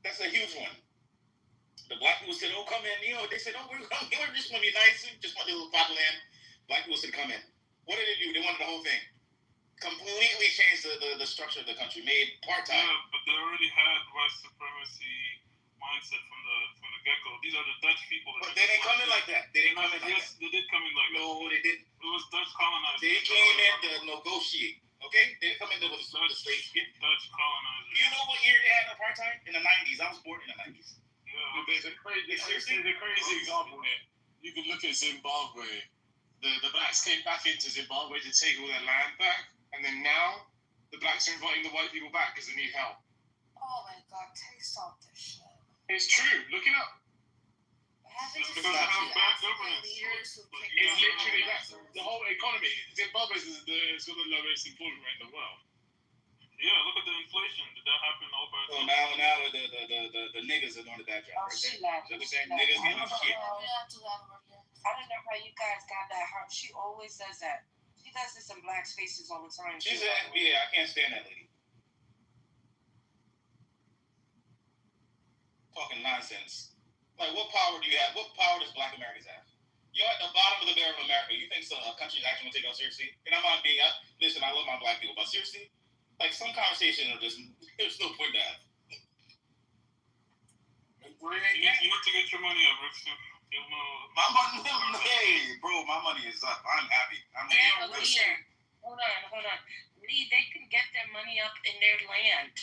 That's a huge one. The black people said, oh, come in. They said, oh, we're just going to be nice. Just want a little plot of land. Black people said, come in. What did they do? They wanted the whole thing. Completely changed the structure of the country. Made part-time. Yeah, but they already had white supremacy mindset from the get-go. These are the Dutch people. But they didn't come in like that. They didn't come in like that. Yes, they did come in like that. No, they didn't. It was Dutch colonizers. They came in to negotiate. Okay? They didn't come in with the states. Dutch colonizers. You know what year they had apartheid? In the 90s. I was born in the 90s. Yeah. There's a crazy example here. You can look at Zimbabwe. The blacks came back into Zimbabwe to take all their land back, and then now the blacks are inviting the white people back because they need help. Oh my God, taste off this shit. It's true. Look it up. It's literally that. The whole economy. Zimbabwe is one of the lowest employment rate in the world. Yeah, look at the inflation. Did that happen all by So itself? now the niggas are doing the bad job. Oh, Right? she Is left. that what you're saying? Niggas getting shit. I don't know how you guys got that hurt. She always does that. She does this in black spaces all the time. She's an FBA. I can't stand that lady. Talking nonsense. Like, what power do you have? What power does Black Americans have? You're at the bottom of the barrel of America. You think a country is actually going to take us seriously? And I'm not being listen, I love my black people, but seriously, like some conversation are just there's no point to have. You need to get your money up, Rick. My money, hey, bro, my money is up. I'm happy. Hold on. Lee, they can get their money up in their land.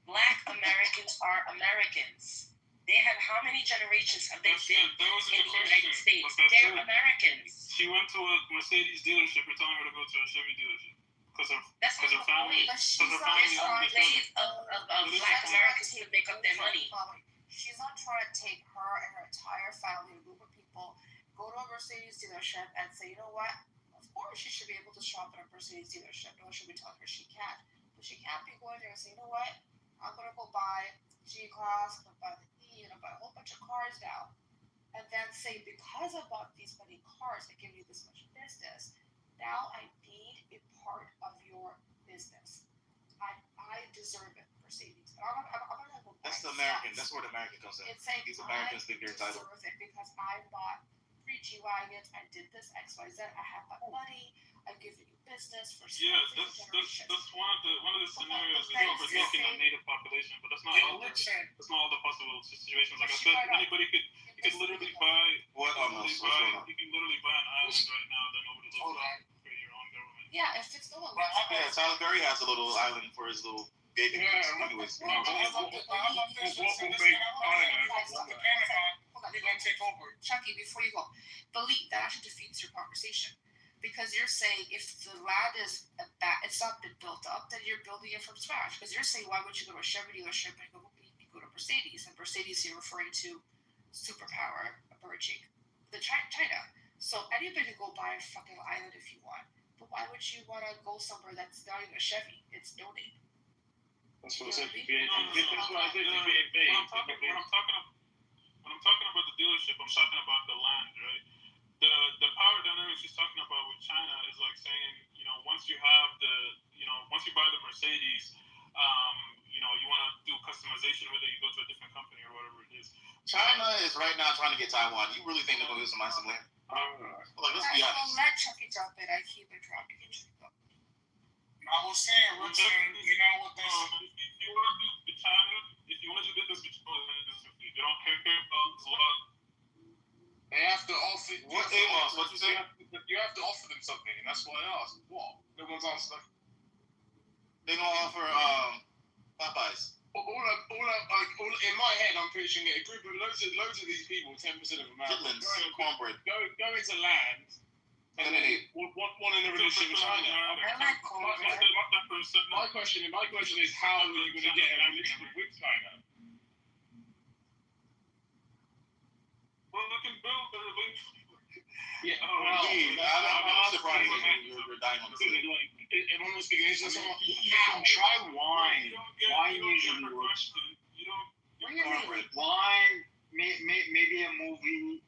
Black Americans are Americans. They have how many generations have they been in the United States? They're Americans. She went to a Mercedes dealership. You're telling her to go to a Chevy dealership because her family. There's ways of Black Americans to make up their money. She's not trying to take her and her entire family, a group of people, go to a Mercedes dealership and say, you know what? Of course she should be able to shop at a Mercedes dealership. No one should be telling her she can't. But she can't be going there and say, you know what? I'm going to go buy G-Class, I'm going to buy the E, and I'm going to buy a whole bunch of cars now. And then say, because I bought these many cars that give me this much business, now I need a part of your business. I deserve it, Mercedes. I'm not going to go buy That's the American. That's where the American comes in. It's like, these Americans think they're entitled. I deserve it because I bought 3 G-Wagons, I did this XYZ, I have my money, I've given you business for generations. That's one of the scenarios is overtaking a native population, but that's not all the possible situations. Like I said, anybody could literally buy. What almost? You can literally buy an island right now that nobody lives on for your own government. Yeah, if it's no one. Yeah, Tyler Perry has a little island for his little baby. Anyways. We're gonna take over. Chucky, before you go, believe that actually defeats your conversation. Because you're saying if the land is it's not been built up, then you're building it from scratch. Because you're saying, why would you go to a Chevy dealership and go to Mercedes? And Mercedes, you're referring to superpower emerging. The China. So anybody can go buy a fucking island if you want. But why would you want to go somewhere that's not even a Chevy? It's no name. That's what I said. When I'm talking about the dealership, I'm talking about the land, right? The power dynamics she's talking about with China is like saying, once you have once you buy the Mercedes, you want to do customization, whether you go to a different company or whatever it is. China is right now trying to get Taiwan. You really think they're going to give some land? Like, let's be honest. Let Chucky jump in. I keep interrupting you. I was saying, Richard, what this. If you want to do with China, if you want to do business with China, you don't care about this law. They have to offer. What Amos? What you say? You have to offer them something, and that's why I asked. What? No one's asked that. They're gonna offer Popeyes. All in my head, I'm picturing it. A group of loads of these people, 10% of Americans, cornbread, go into land. And then one in the religion of China. My question is, how are you going to get a relationship with China? Well, we can build a relationship. Yeah, I'm surprised you're dying on this. If I'm not speaking English, try wine. Wine usually works. Wine, maybe a movie.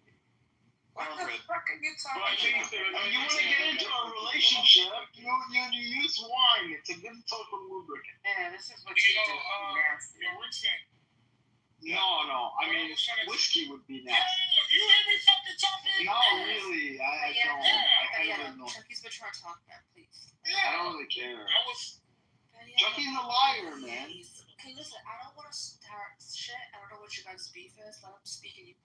What the fuck are you talking about? You want to get into a relationship, you use wine. It's a good social lubricant. Yeah, this is what you do. No. I mean, whiskey would be nice. You hear me fucking talking? No, really. I don't. I don't know. Chucky's been trying to talk, man, please. I don't really care. Chucky's a liar, man. Okay, listen, I don't want to start shit. I don't know what your guys' beef is. Let him speak and you.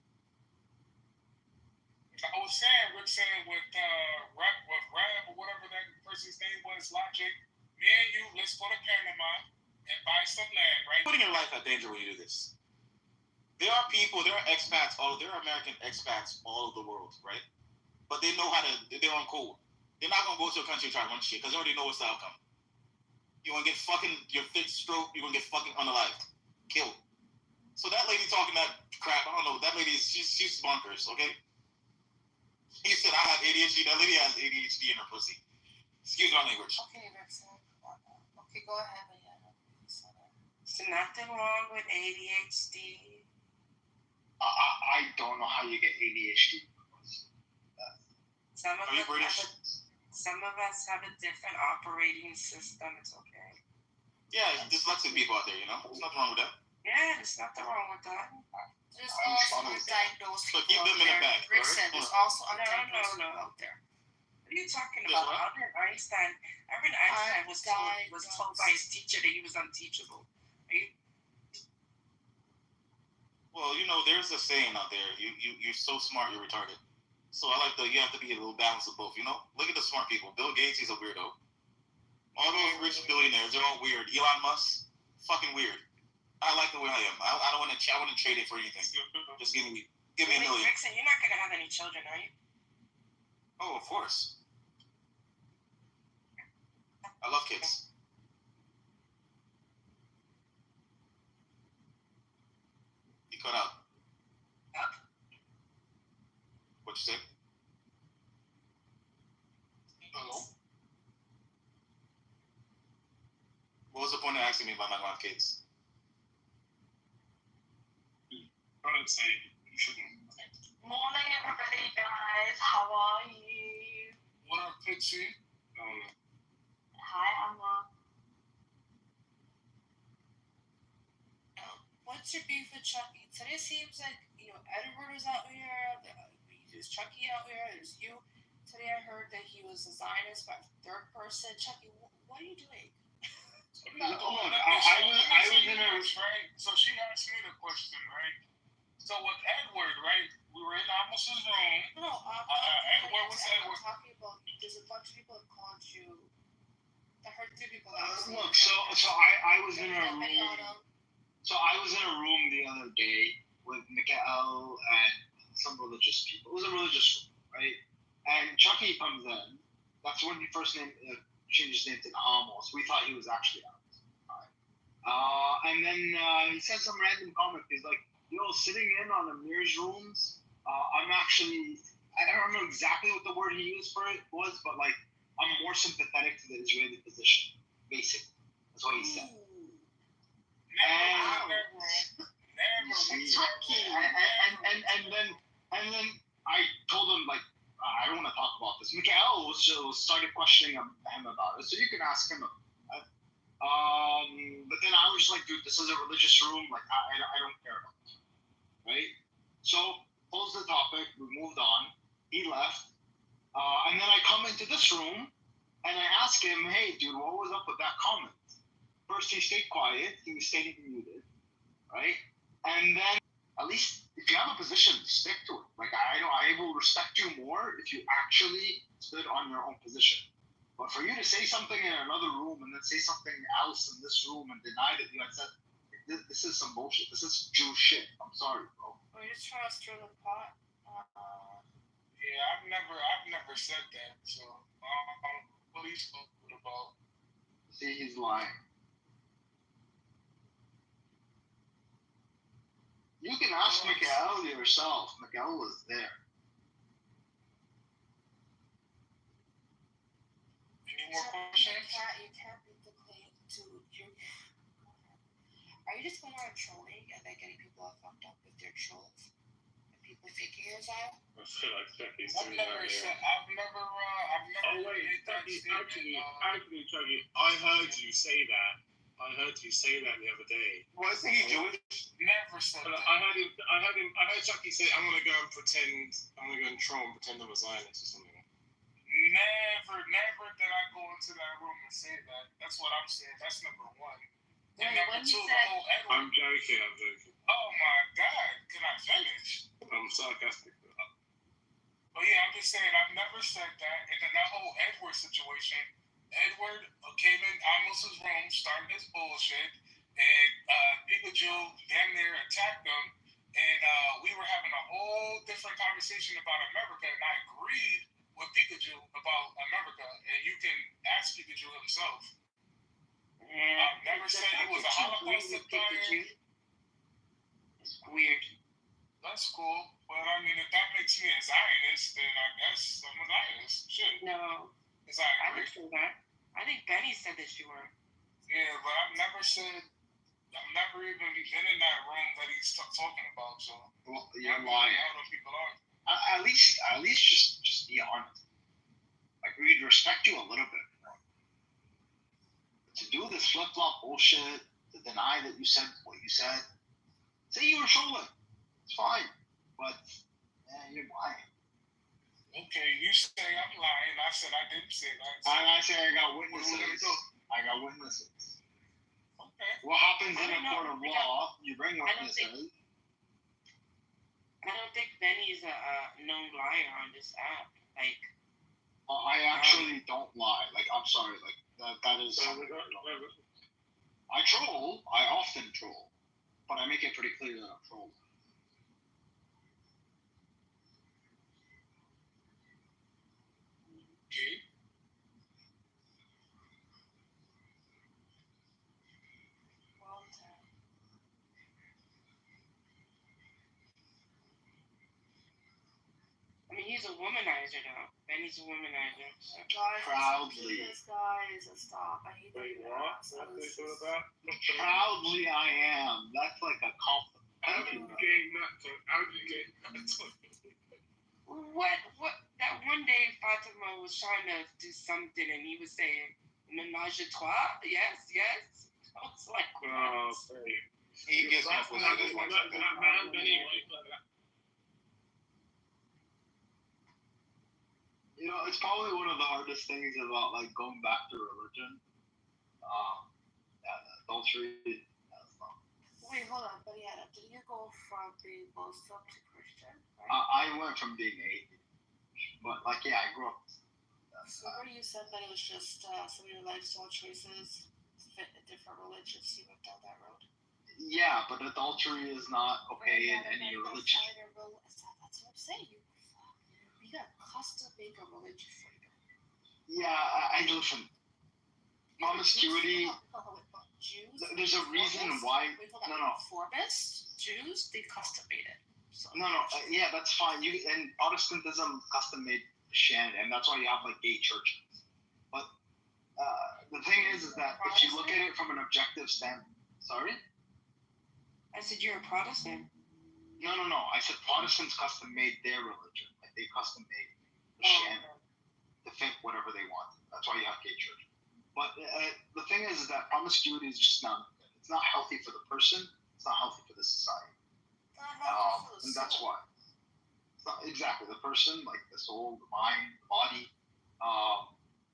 I was saying, with Rab or whatever that person's name was, Logic, me and you, let's go to Panama and buy some land, right? Putting your life in danger when you do this. There are expats, there are American expats all over the world, right? But they know they're on code. They're not going to go to a country and try to run shit because they already know what's the outcome. You're going to get fucking your fifth stroke, you're going to get fucking unalived, killed. So that lady talking that crap, I don't know, that lady, she's bonkers, okay? He said, I have ADHD. That lady has ADHD in her pussy. Excuse my language. Okay, Vixen. Okay, go ahead, Mariana. There's nothing wrong with ADHD. I don't know how you get ADHD. Some of Are you us British? have a different operating system. It's okay. Yeah, dyslexic people out there, you know? There's nothing wrong with that. Yeah, there's nothing wrong with that. There's also undiagnosed So people keep them out in the there. back, Rick right? said there's also No. undiagnosed people out there. What are you talking There's about? what? Albert Einstein was told by his teacher that he was unteachable. Well, you know, there's a saying out there. You're so smart, you're retarded. So I like you have to be a little balance of both, you know? Look at the smart people. Bill Gates, he's a weirdo. All those rich billionaires, they're all weird. Elon Musk, fucking weird. I like the way I am. I don't want to. I want to trade it for anything. Just give me a million. Nixon, you're not gonna have any children, are you? Oh, of course. I love kids. You cut out. What you say? Hello? What was the point of asking me about my wife kids? I would say you shouldn't. Morning, everybody, guys. How are you? What up, Pixie? Hi, Emma. What's your beef with Chucky? Today seems like, Edward is out here, there's Chucky out here, there's you. Today I heard that he was a Zionist by third person. Chucky, what are you doing? Look, I was in a... Right? So she asked me the question, right? So with Edward, right? We were in Amos's room. No, Edward was Edward. I'm talking about, there's a bunch of people that called you. I heard 3 people. Look, so I was in a room. So I was in a room the other day with Mikael and some religious people. It was a religious room, right? And Chucky comes in. That's when he first changed his name to Amos. We thought he was actually Amos. Right? And then he said some random comment. He's like, sitting in on Amir's rooms, I'm actually, I don't remember exactly what the word he used for it was, but like, I'm more sympathetic to the Israeli position, basically. That's what he said. And then I told him, like, I don't want to talk about this. Mikael started questioning him about it, so you can ask him about it. But then I was just like, dude, this is a religious room. Like, I don't care about it. Right? So, closed the topic. We moved on. He left. And then I come into this room, and I ask him, hey, dude, what was up with that comment? First, he stayed quiet. He was staying muted. Right? And then, at least, if you have a position, stick to it. Like, I will respect you more if you actually stood on your own position. But for you to say something in another room and then say something else in this room and deny that you had said, this is some bullshit. This is Jew shit. I'm sorry, bro. We're just trying to stir the pot. Yeah, I've never said that. So, what are you talking about? See, he's lying. You can ask Mikael yourself. Mikael was there. Any more questions? You can't beat the claim to you. Are you just going around trolling and then getting people all fucked up with their trolls? And people taking yours out? I feel like Chucky's I've never. Oh wait, Chucky, actually, Chucky, I heard you say that. I heard the other day. Well, isn't he Jewish? Never said that. I heard Chucky say, I'm gonna go and troll and pretend I'm a Zionist or something. Never did I go into that room and say that. That's what I'm saying. That's number one. And number two, the whole Edward. I'm joking. Oh my God, can I finish? I'm sarcastic. But yeah, I'm just saying, I've never said that. And then that whole Edward situation, Edward came in Amos's room, started his bullshit, and Pikachu damn near attacked him. And we were having a whole different conversation about America, and I agreed with Pikachu about America, and you can ask Pikachu himself. I've never said he was a Holocaust denier. It's weird. That's cool. But I mean, if that makes me a Zionist, then I guess I'm a Zionist. Shit. No. I would say that. I think Benny said that you were. Yeah, but I've never said I've never even been in that room that he's talking about. So Well, you're lying. how those people are. At least just be honest. Like, we'd respect you a little bit. To do this flip-flop bullshit, to deny that you said what you said, say you were trolling. It's fine. But, you're lying. Okay, you say I'm lying. I said I didn't say that. And I say I got witnesses. I got witnesses. Okay. What happens in a court of law, you bring witnesses. I don't think Benny's a known liar on this app. Like, I actually don't lie. Like, I'm sorry. Like, that is something I don't. I troll. I often troll. But I make it pretty clear that I'm trolling. Okay. I mean, he's a womanizer now. Benny's a womanizer. So. Guys, Proudly. this guy is a stop. I hate that. Wait, what? Proudly I am. That's like a compliment. How did you gain nuts? How did you gain nuts? What? That one day Fatima was trying to do something and he was saying, "Menage a trois? Yes, yes." I was like, Oh, he gets off with this one. You know, it's probably one of the hardest things about, like, going back to religion. Adultery. Wait, hold on. But yeah, did you go from being Muslim to Christian? Right? I went from being atheist. But, like, yeah, I grew up. So where you said that it was just some of your lifestyle choices fit a different religion, so you went down that road? Yeah, but adultery is not okay in any religion. That's what I'm saying. You got custom make a religion for you. Yeah, I listen. Promiscuity. Jews. There's a reason why. No. Forbes, Jews, they custom made it. So No. Yeah, that's fine. And Protestantism custom made Christianity, and that's why you have, like, gay churches. But the thing is that if you look at it from an objective standpoint, sorry. I said you're a Protestant. No. I said Protestants custom made their religion. Like, they custom made Christianity to fit whatever they want. That's why you have gay church. But the thing is that promiscuity is just not good. It's not healthy for the person. It's not healthy for the society. And that's why. It's not exactly the person, like the soul, the mind, the body.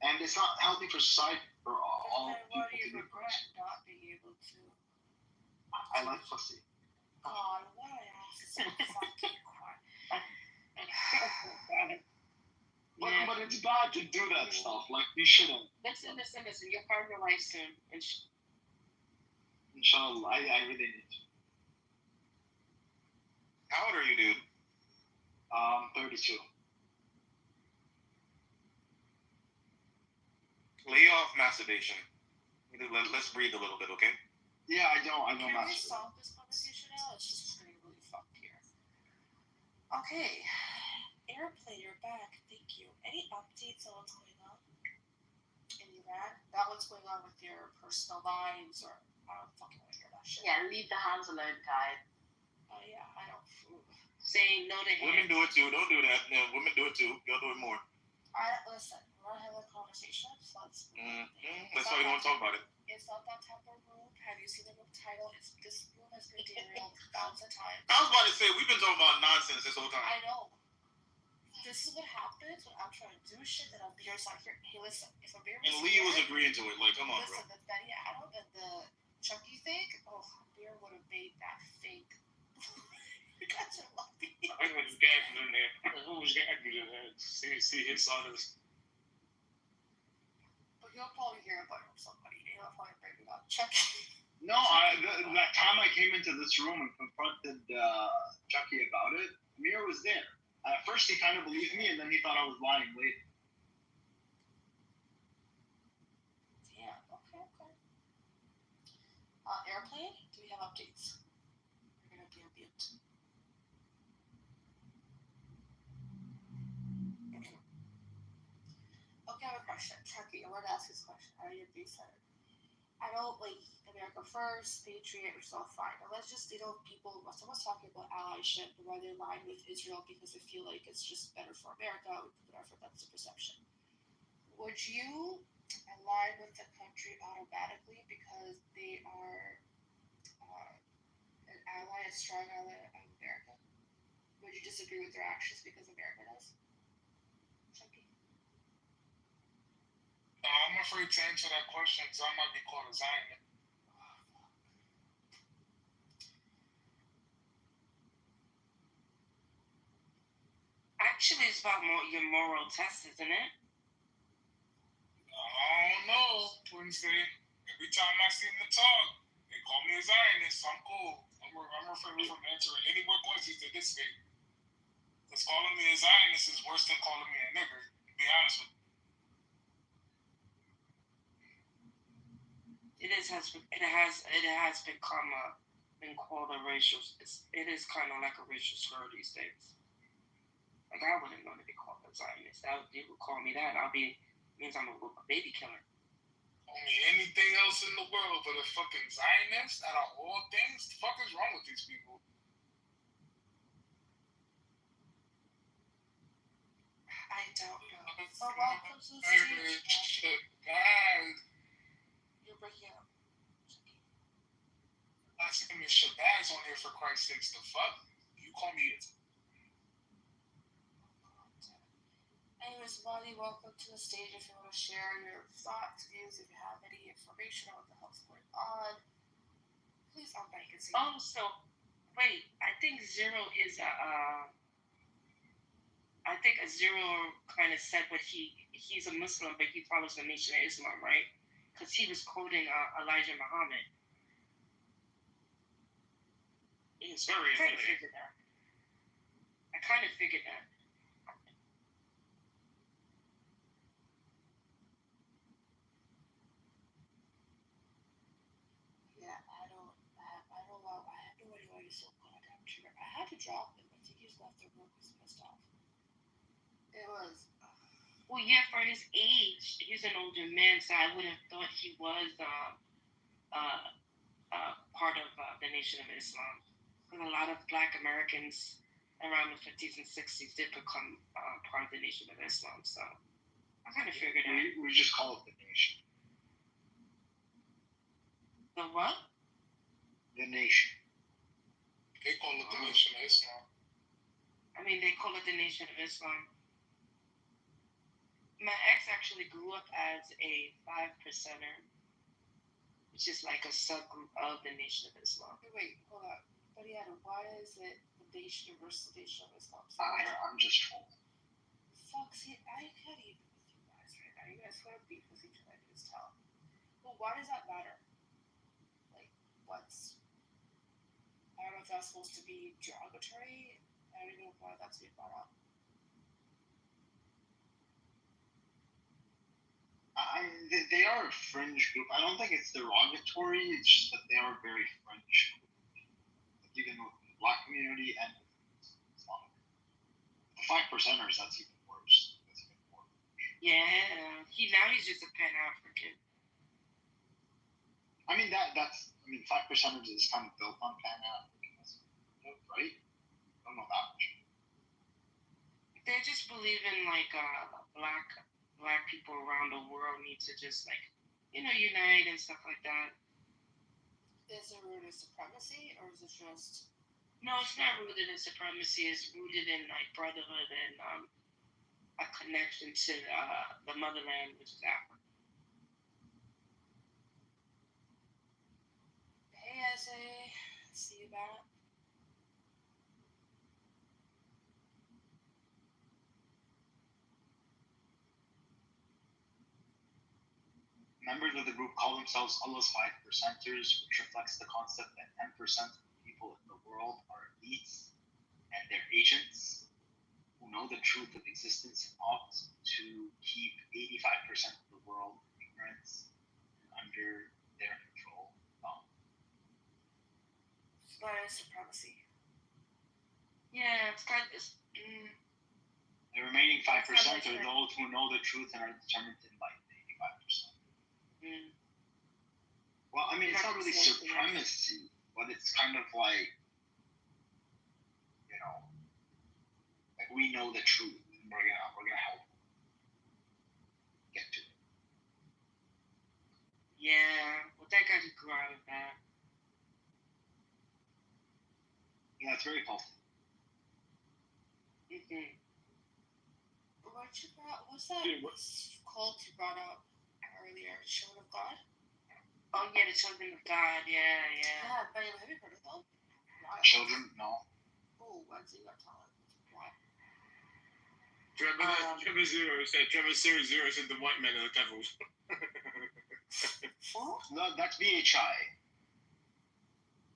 And it's not healthy for society for all people what do you to be. regret not being able to? I like pussy. God, what I asked is so fucking But it's bad to do that stuff. Like, you shouldn't. Listen. You're part of your life soon. Inshallah, I really need to. How old are you, dude? 32. Lay off masturbation. Let's breathe a little bit, okay? Yeah, I know Can we masturbation. solve this conversation now? It's just getting really fucked here. Okay. Airplane, you're back. Thank you. Any updates on what's going on in Iran? Not what's going on with your personal lives, or I don't fucking want to hear that shit. Yeah, leave the hands alone, guy. Oh yeah, I don't. Saying no to him. Women do it too. Don't do that. No, women do it too. Y'all do it more. Listen, we're gonna have a conversation, so let's. That's why you don't want to talk about it. It's not that type of room. Have you seen the room title? This room has been derailed thousands of times. I was about to say, we've been talking about nonsense this whole time. I know. This is what happens when I'm trying to do shit that I'm beer like here. Hey, listen, if I'm beer And Lee was agreeing to it. Like, come on, listen, bro. the Betty Adams and the Chucky thing, beer would have made that fake. You guys are lucky. I was gagging in there. Who was gagging in there? See his side of this. But you'll probably hear about it from somebody. You'll probably bring it up. Chucky. No, that time I came into this room and confronted Chucky about it, Amir was there. At first, he kind of believed me, and then he thought I was lying later. Yeah, okay. Airplane, do we have updates? You're going to be on mute. Okay, I have a question. Chucky, I want to ask this question. How are you base center? I don't like America first, patriot, which is all fine. But let's just, people, someone's talking about allyship, but why they align with Israel because they feel like it's just better for America, whatever, that's the perception. Would you align with the country automatically because they are an ally, a strong ally of America? Would you disagree with their actions because America does? I'm afraid to answer that question because I might be called a Zionist. Actually, it's about your moral test, isn't it? I don't know, Wednesday. Every time I see them talk, they call me a Zionist. I'm cool. I'm refraining from answering any more questions at this stage. Because calling me a Zionist is worse than calling me a nigger, to be honest with you. It has become been called a racial. It is kind of like a racial slur these days. Like I wouldn't want to be called a Zionist. You would call me that, means I'm a baby killer. Call me anything else in the world but a fucking Zionist out of all things. The fuck is wrong with these people? I don't know. But welcome to the stage. God. You're breaking up. I see me Shabazz on here for Christ's sakes. The fuck? You call me it. Anyways, Wally, welcome to the stage. If you want to share your thoughts, views, if you have any information on what the hell's going on, please on back and say. Oh, so wait, I think Zero is I think Zero kind of said what he's a Muslim, but he follows the Nation of Islam, right? Because he was quoting Elijah Muhammad. It's very I kind of figured that. Yeah, I don't know why. I have no idea why he's so goddamn triggered. I had to drop him. I think he's left the room. He's pissed off. It was. Well, yeah, for his age, he's an older man, so I would have thought he was part of the Nation of Islam. And a lot of Black Americans around the 50s and 60s did become part of the Nation of Islam. So I kind of figured that. We just call it the Nation. The what? The Nation. They call it the Nation of Islam. I mean, they call it the Nation of Islam. My ex actually grew up as a 5%er, which is like a subgroup of the Nation of Islam. Wait, hold on. But yeah, why is it the Nation versus the Nation of Islam? I'm just trolling. Fuck, see, I can't even with you guys right now. You guys want to beef with each other, I can just tell. But why does that matter? Like, I don't know if that's supposed to be derogatory. I don't even know why that's being brought up. They are a fringe group. I don't think it's derogatory. It's just that they are very fringe. Even with the Black community and Islamic. The 5%ers, that's even worse. Yeah, he's just a Pan-African. I mean 5%ers is kind of built on Pan-Africanism, right? I don't know that much. They just believe in like black people around the world need to just unite and stuff like that. Is it rooted in supremacy, or is it just? No, it's not rooted in supremacy. It's rooted in like brotherhood and a connection to the motherland, which is Africa. Hey, Essay, see you back. Members of the group call themselves Allah's 5%ers, which reflects the concept that 10% of the people in the world are elites and their agents who know the truth of existence and ought to keep 85% of the world in ignorance and under their control. It's not a supremacy. Yeah, it's kind of. The remaining 5% are those who know the truth and are determined to enlighten the 85%. Well, I mean, it's not really supremacy, but it's kind of like, you know, like we know the truth, and we're gonna help get to it. Yeah, but that guy could grow out of that. Yeah, it's very healthy. Mm-hmm. What's that cult you brought up earlier? Children of God? Oh, yeah, the Children of God. Yeah. Yeah, but have you heard of them? Children? No. Oh, Wednesday, you got talent. What? Trevor Zero said the white men are the devils. No, that's BHI.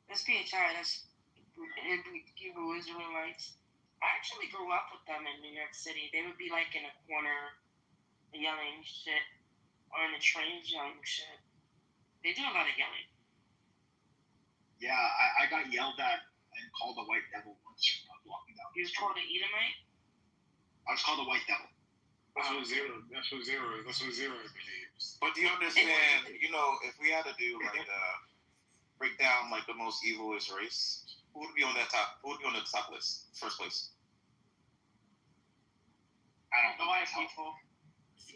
That's PHI. That's Hebrew Israelites. I actually grew up with them in New York City. They would be like in a corner yelling shit, or in the trains yelling shit. They do a lot of yelling. Yeah, I got yelled at and called a white devil once walking down. You was called an Edomite? I was called a white devil. That's what Zero believes. But do you understand? You know, if we had to do like break down like the most evilest race, who would be on that top? Who would be on the top list, first place? I don't know. White people.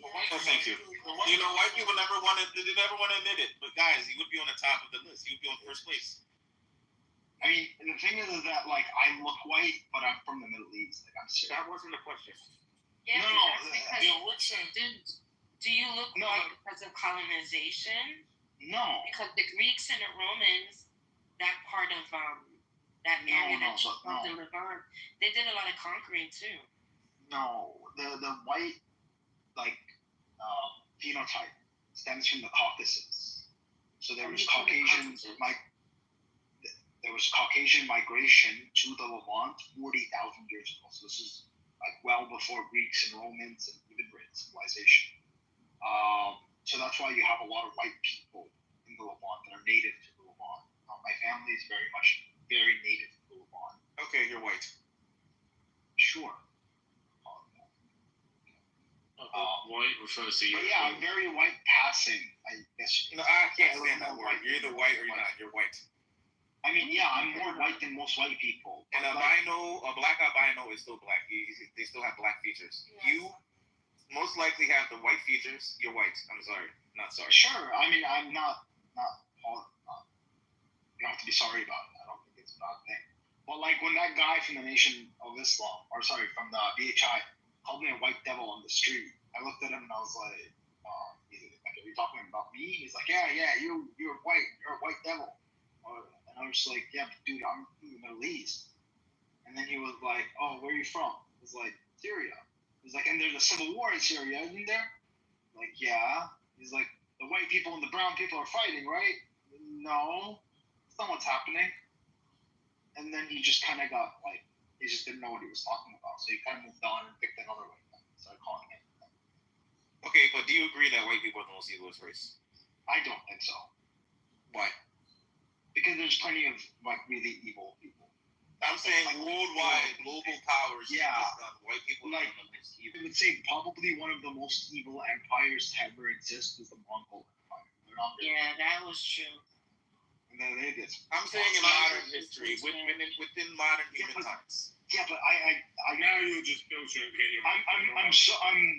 Oh, thank you. You know, white people never want to admit it, but guys, you would be on the top of the list. You would be on first place. I mean, the thing is that like I look white, but I'm from the Middle East. Like I'm serious. That wasn't the question. Yeah, No, because do you look white because of colonization? No. Because the Greeks and the Romans, that part of that area that you lived in Levant, they did a lot of conquering too. No, the white phenotype stems from the Caucasus. So there was Caucasian migration to the Levant 40,000 years ago. So this is like well before Greeks and Romans and even British civilization. So that's why you have a lot of white people in the Levant that are native to the Levant. My family is very native to the Levant. Okay, you're white. Sure. White refers to you. But yeah, I'm very white passing, I guess. No, I can't stand that word. You're either white or you're not. You're white. I mean, yeah, I'm more white than most white people. And a black albino is still black. They still have black features. Yeah. You most likely have the white features. You're white. I'm sorry. Not sorry. Sure. I mean, I'm not. You don't have to be sorry about it. I don't think it's a bad thing. But like when that guy from the Nation of Islam, from the BHI, called me a white devil on the street, I looked at him and I was like, are you talking about me? He's like, yeah, you're white. You're a white devil. And I was just like, yeah, but dude, I'm from the Middle East. And then he was like, oh, where are you from? I was like, Syria. He's like, and there's a civil war in Syria, isn't there? Like, yeah. He's like, the white people and the brown people are fighting, right? No, that's not what's happening. And then he just kind of got like, he just didn't know what he was talking about. So he kind of moved on and picked another way. Started calling it. Okay, but do you agree that white people are the most evilest race? I don't think so. Why? Because there's plenty of like really evil people. I'm saying worldwide, global powers. Yeah. White people like, are the most evil. I would say probably one of the most evil empires to ever exist was the Mongol Empire. Yeah, that was true. And then they did. I'm saying in modern history, within modern human times. Yeah, but I now you're just filtering. I'm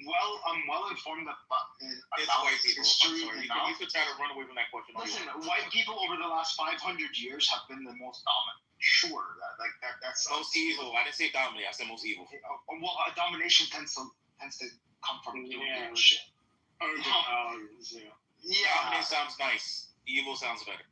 well informed about white people. history. You could try to run away from that question. Listen, white people over the last 500 years have been the most dominant. Sure, that's most evil. I didn't say dominate. I said most evil. Well, domination tends to come from evil shit. Yeah. Dominate sounds nice. Evil sounds better.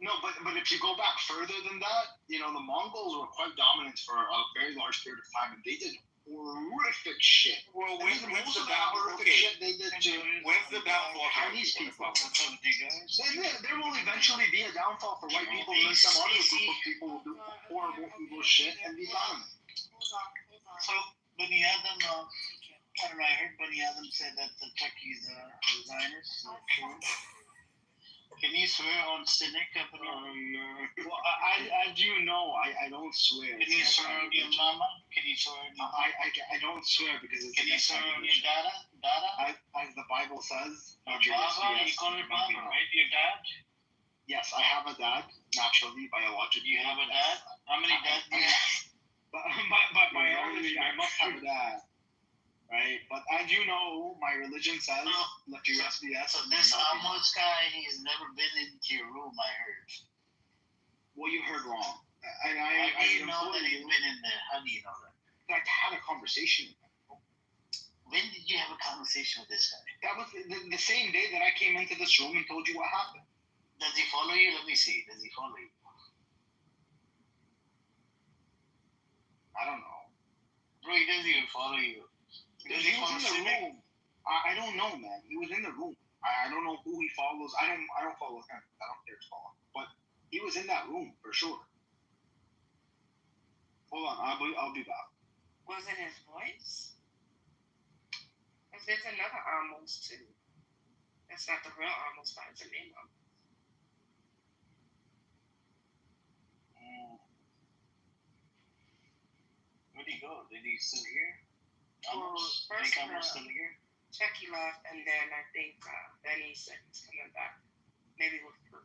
No, but if you go back further than that, the Mongols were quite dominant for a very large period of time, and they did horrific shit. Well, when's the downfall? Shit they did to when's the downfall for Chinese people? There will eventually be a downfall for white people, and then some other group of people will do horrible, evil shit and be dominant. So, Bani Adam, I don't know, I heard Bani Adam say that the Turkeys are Zionists. Can you swear on Cynic? Well, I do know. I don't swear. Can you swear on your mama? Can you swear on your I don't swear because it's... Can you swear on your dada? As the Bible says... Baba? You call her Baba, right? Your dad? Yes, I have a dad, naturally, biologically. You have a dad? How many dads do you have? But biologically, I must have a dad. Right? But as you know, my religion says, let your SBS. So this Amos guy, he's never been into your room, I heard. Well, you heard wrong. How do you know that he's been in there? How do you know that? I had a conversation with him. When did you have a conversation with this guy? That was the same day that I came into this room and told you what happened. Does he follow you? Let me see. Does he follow you? I don't know. Bro, he doesn't even follow you. He was in the room. I don't know, man. He was in the room. I don't know who he follows. I don't follow him. I don't care to follow him. But he was in that room for sure. Hold on, I'll be back. Was it his voice? Because there's another Amos too. That's not the real Amos, but it's a name Amos. Where'd he go? Did he still here? Well, first still here? Chucky left, and then I think Benny said he's coming back. Maybe with proof.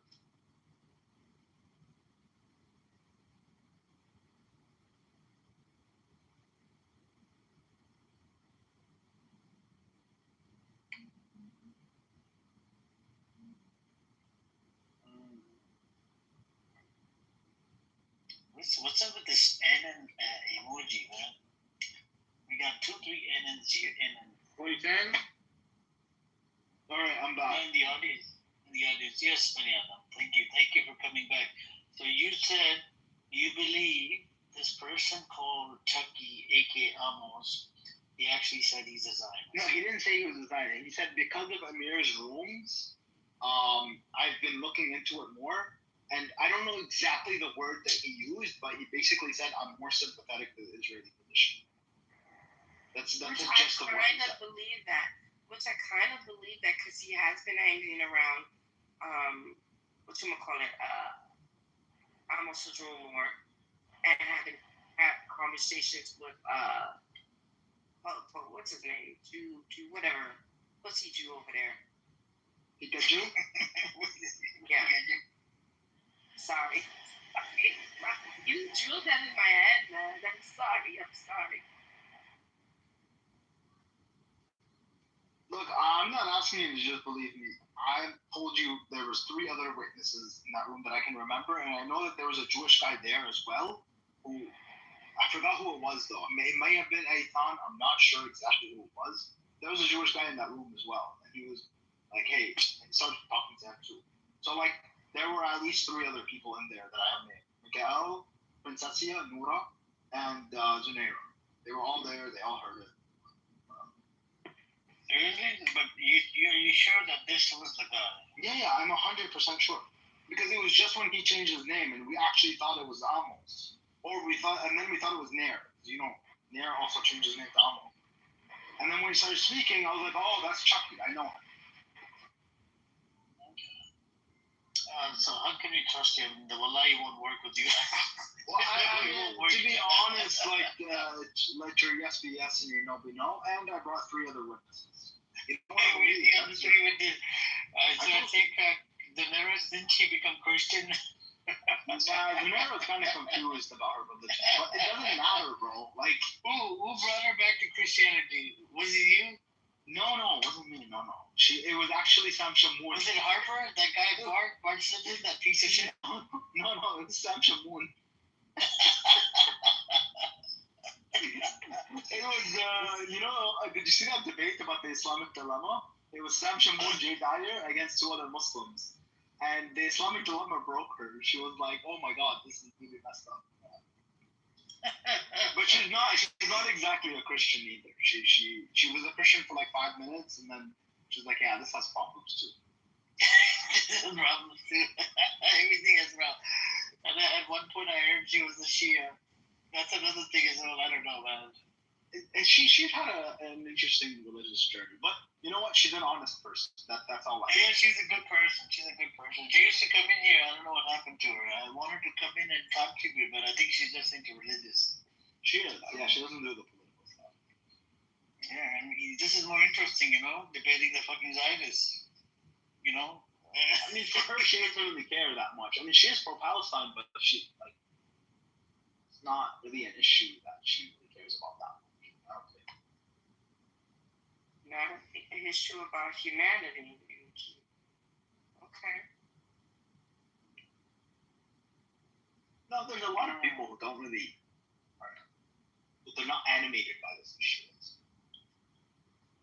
What's up with this NN emoji, man? We got 2-3 NNs here. NN. What are you saying? Alright, I'm back. In the audience. Yes, Mariana. Thank you for coming back. So you said you believe this person called Chucky, aka Amos, he actually said he's a Zionist. No, he didn't say he was a Zionist. He said because of Amir's rooms, I've been looking into it more. And I don't know exactly the word that he used, but he basically said, I'm more sympathetic to the Israeli position. That's the gist of what he said. Which I kind of believe that because he has been hanging around, Amos' room more, and having had conversations with, what's his name? Jew, whatever. What's he Jew over there? Pikachu? Yeah. Sorry. You drilled that in my head, man. I'm sorry. Look, I'm not asking you to just believe me. I told you there was 3 other witnesses in that room that I can remember, and I know that there was a Jewish guy there as well, who, I forgot who it was though. It may have been Eitan, I'm not sure exactly who it was. There was a Jewish guy in that room as well, and he was like, hey, and started talking to him too. So like, there were at least 3 other people in there that I have named. Mikael, Princessia, Noura, and Zunaira. They were all there, they all heard it. Seriously? But are you sure that this was the guy? Yeah, I'm 100% sure. Because it was just when he changed his name, and we actually thought it was Amos. And then we thought it was Nair. You know, Nair also changed his name to Amos. And then when he started speaking, I was like, oh, that's Chucky, I know him. So how can we trust him? The Wallahi won't work with you. Well, I mean, to be honest, like your yes be yes and your no be no, and I brought 3 other witnesses. You know what I mean? The other 3 witnesses. So I think Daenerys, didn't she become Christian? Daenerys kind of confused about her religion, but it doesn't matter, bro. Like, who brought her back to Christianity? Was it you? No, it wasn't me. No. It was actually Sam Shamoun. Was it Harper? That guy Bart Simpson, that piece of shit? No, it was Sam Shamoun. It was, did you see that debate about the Islamic dilemma? It was Sam Shamoun, Jay Dyer against 2 other Muslims. And the Islamic dilemma broke her. She was like, oh my god, this is really messed up. But she's not exactly a Christian either. She was a Christian for like 5 minutes, and then she's like, yeah, this has problems too. This has problems too. Everything has problems. And at one point I heard she was a Shia. That's another thing as well. I don't know, man. And she's had an interesting religious journey, but you know what? She's an honest person. That's all. Yeah, she's a good person. She used to come in here. I don't know what happened to her. I want her to come in and talk to me, but I think she's just into religious. She is. Yeah, she doesn't do the political stuff. Yeah, I mean, this is more interesting, debating the fucking Zionists. I mean, for her, she doesn't really care that much. I mean, she is pro-Palestine, but it's not really an issue that she really cares about that much. I don't think. Not an issue about humanity. Okay. No, there's a lot of people who don't really, they're not animated by this issue.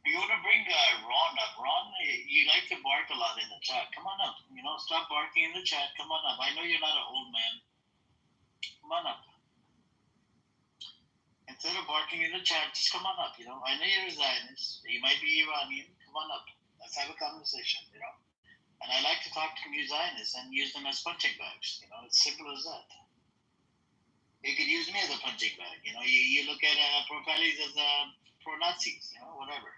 You want to bring Ron up. Ron, you like to bark a lot in the chat. Come on up. Stop barking in the chat. Come on up. I know you're not an old man. Come on up. Instead of barking in the chat, just come on up. I know you're a Zionist. You might be Iranian. Come on up. Let's have a conversation. And I like to talk to new Zionists and use them as punching bags. It's simple as that. You could use me as a punching bag. You look at pro-Pallies as pro-Nazis. Whatever.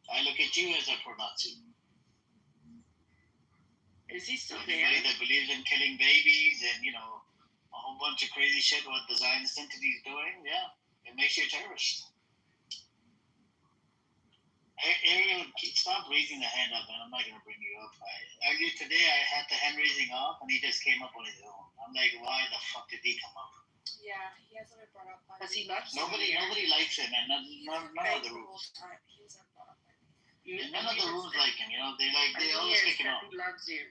I look at you as a pro-Nazi. Is he still Anybody there? that believes in killing babies and, a whole bunch of crazy shit what the Zionist entity is doing, yeah, it makes you a terrorist. Ariel, stop raising the hand up, man. I'm not going to bring you up. Earlier today, I had the hand raising off, and he just came up on his own. I'm like, why the fuck did he come up? Yeah, he hasn't been brought up by Because he likes Nobody likes him, and none of the rules. He wasn't brought up by me. None of the rules like him, they always pick him up. He loves you.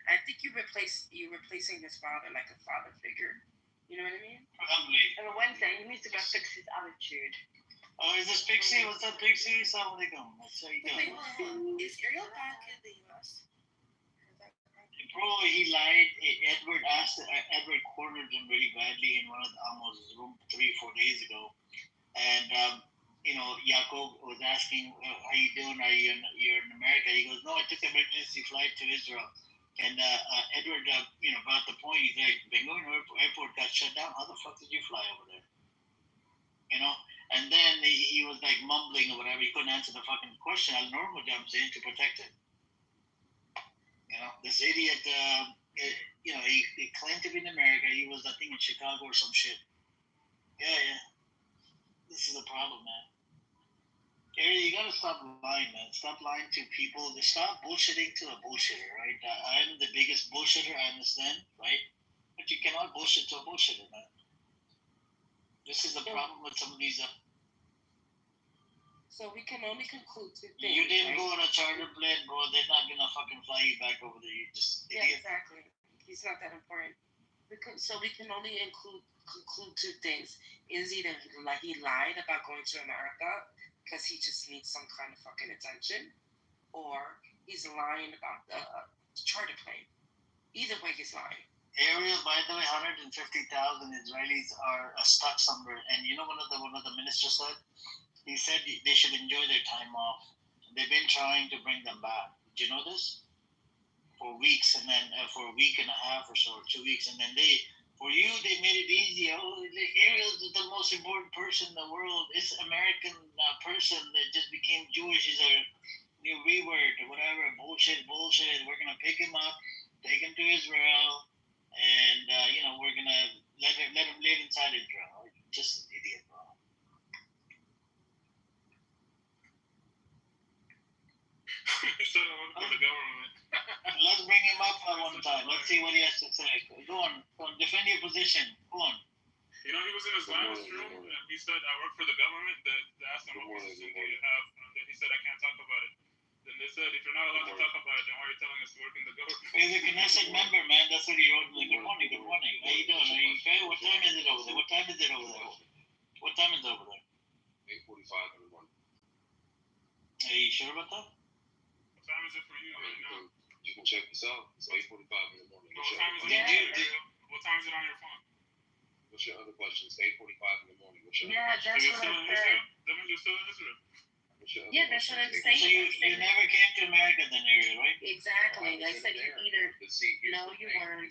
I think you're replacing his father like a father figure. You know what I mean? Probably. And Wednesday, he needs to go fix his attitude. Oh, is this Pixie? What's up, Pixie? Assalamu alaikum. How you doing? Is Ariel back in the U.S.? Bro, he lied. Edward cornered him really badly in one of the Amos' room 3-4 days ago. And, Yaakov was asking, how you doing? You're in America? He goes, no, I took an emergency flight to Israel. And Edward, brought the point. He's like, Bengal Airport got shut down. How the fuck did you fly over there? And then he was like mumbling or whatever. He couldn't answer the fucking question. Al Norma jumps in to protect him. This idiot, he claimed to be in America. He was, I think, in Chicago or some shit. Yeah. This is a problem, man. Gary, you gotta stop lying, man. Stop lying to people. Stop bullshitting to a bullshitter, right? I'm the biggest bullshitter, I understand, right? But you cannot bullshit to a bullshitter, man. This is the problem with some of these. So we can only conclude two things. You didn't right? go on a charter plane, bro. They're not gonna fucking fly you back over there. You just idiot. Yeah, exactly. He's not that important. So we can only conclude two things. Is either he lied about going to America because he just needs some kind of fucking attention, or he's lying about the charter plane. Either way, he's lying. Ariel, by the way, 150,000 Israelis are stuck somewhere, and one of the ministers said. He said they should enjoy their time off. They've been trying to bring them back. Did you know this? For weeks, and then for a week and a half or so, or 2 weeks, and then they made it easy. Oh, Ariel's the most important person in the world. This American person that just became Jewish is a new reword or whatever. Bullshit. We're gonna pick him up, take him to Israel, and we're gonna let him live inside Israel. Just an idiot, bro. For the government. Let's bring him up one time. Let's see what he has to say. Go on. Defend your position. Go on. He was in his last room, and he said, I work for the government. They asked him what position do you have, and then he said, I can't talk about it. Then they said, if you're not allowed to talk about it, then why are you telling us to work in the government? He's a Knesset member, man. That's what he wrote. Good morning. How you doing? Are you okay? What time is it over there? 8:45 in the morning. Are you sure about that? What time is it for you right now? You can check this out. It's 8:45 in the morning. What time is it on your phone? What's your other question? It's 8:45 in the morning. What's your that's what I said. That means you're still in Israel. Yeah, that's what I'm saying. So you never came to America then, Ariel, right? Exactly. I said you either. No, you weren't.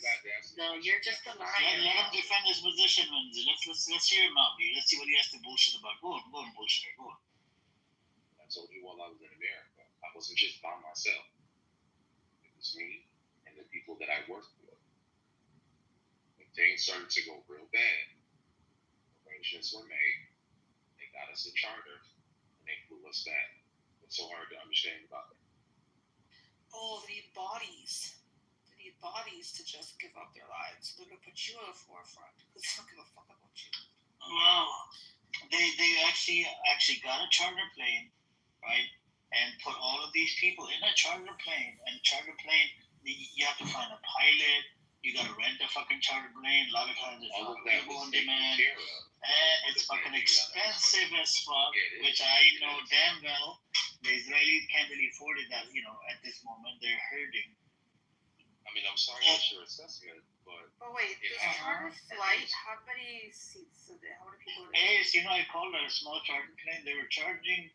No, you're just a liar. Let him defend his position, Lindsay. Let's hear him out. Let's see what he has to bullshit about. Go on, bullshitter. Go on. I told you while I was in America, I wasn't just by myself. It was me and the people that I worked with. When things started to go real bad, arrangements were made. They got us a charter, and they flew us back. What's so hard to understand about it? Oh, the body bodies to just give up their lives. They're gonna put you in the forefront because they don't give a fuck about you. Well, they actually got a charter plane, right? And put all of these people in a charter plane. And charter plane, you have to find a pilot. You gotta rent a fucking charter plane. A lot of times it's not available on demand. And it's fucking expensive as fuck, which I know damn well the Israelis can't really afford it. That at this moment they're hurting. I mean, I'm sorry that's your assessment, but. But wait, this charter flight, how many seats is it? How many people? Yes, I called a small charter plane. They were charging,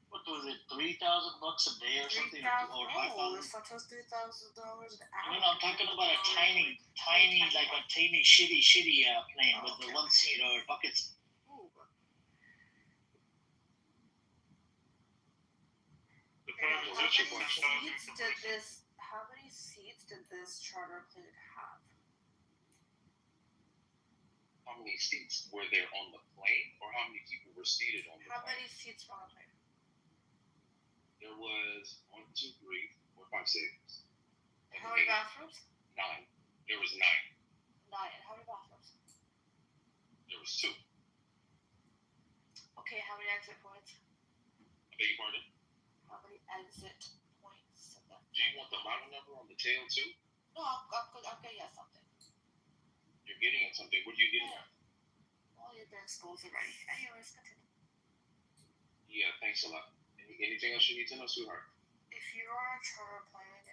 what was it, $3,000 a day or something, or $5,000? Oh, it's not just $3,000 an hour. No, I'm talking about a tiny, like a tiny, shitty plane with the one seat or buckets. How many seats did this charter plane have? How many seats were there on the plane, or how many people were seated on the plane? How many seats were on the plane? There was 1, 2, 3, 4, 5, 6. How many bathrooms? 9. There was 9. 9. And how many bathrooms? There was 2. Okay, how many exit points? I beg your pardon? How many exit points? Do you want the model number on the tail too? No, I'm getting at something. You're getting at something. What are you getting at? Well, you've been exposed already. Anyways, continue. Yeah, thanks a lot. Anything else you need to know, sweetheart? If you're on a charter plane,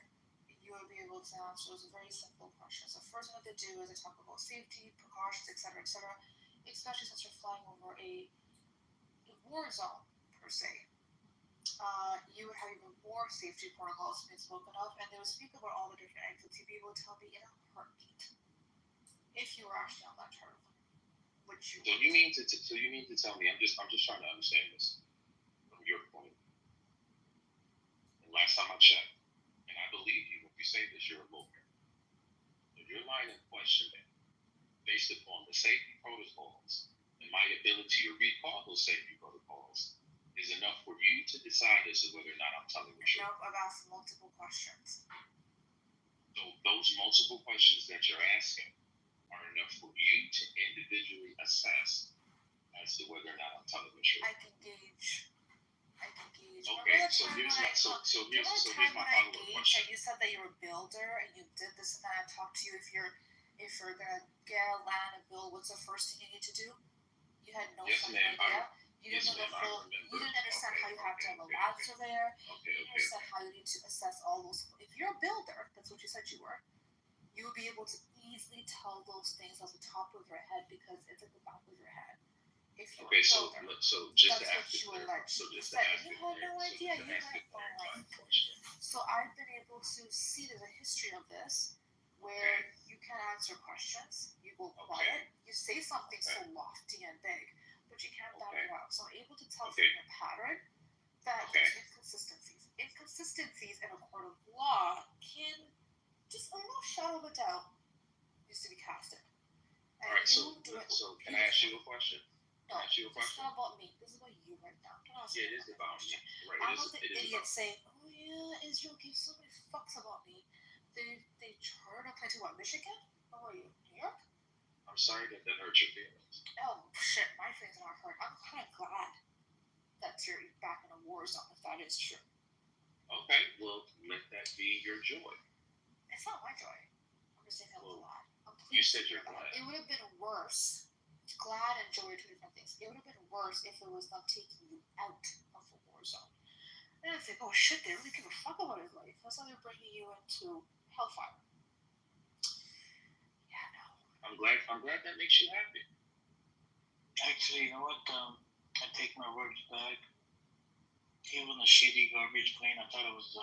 you will be able to answer those very simple questions. The first thing that they do is they talk about safety, precautions, etc., especially since you're flying over a war zone, per se. You would have even more safety protocols being spoken of, and they would speak about all the different exits. You'd be able to tell me in a heartbeat if you were actually on that charter plane. Which you So you mean to tell me? I'm just trying to understand this from your point. And last time I checked, and I believe you when you say this, you're a lawyer. So your line of questioning, based upon the safety protocols and my ability to recall those safety protocols, is enough for you to decide as to whether or not I'm telling the truth. No, I've asked multiple questions. So those multiple questions that you're asking are enough for you to individually assess as to whether or not I'm telling the truth. I can gauge. Okay, so here's my follow-up question. You said that you're a builder and you did this, and then I talked to you if you're gonna get a land and build, what's the first thing you need to do? You had no fucking idea. You didn't understand how you have to have a land surveyor. You didn't understand how you need to assess all those. If you're a builder, that's what you said you were. You will be able to easily tell those things off the top of your head because it's at the back of your head. If you're Okay, a so builder, just to that's ask what you clarify. alleged. So You just to said ask you had no idea. You had So I've been able to see there's a history of this where you can answer questions, you go quiet, you say something so lofty and big, but you can't back it up. So I'm able to tell from your pattern that there's inconsistencies. Inconsistencies in a court of law can just a little shadow of a doubt needs to be casted. All right, so can I ask you a question? No, this is not about me. This is about you right now. Yeah, it is about me. Right, I'm not the idiot saying, "Oh yeah, Israel gives so many fucks about me." They chartered a plane to what, Michigan? Or were you, New York? I'm sorry that hurt your feelings. Oh shit, my feelings are not hurt. I'm kind of glad that you're back in a war zone, if that is true. Okay, well, let that be your joy. It's not my joy. I'm just saying I'm glad. You said you're glad. It would have been worse. Glad and joy are two different things. It would have been worse if it was not taking you out of a war zone. And I think, oh shit, they really give a fuck about his life. That's how they're bringing you into hellfire. Yeah, no. I'm glad that makes you happy. Actually, you know what? I take my words back. Even a shitty garbage plane, I thought it was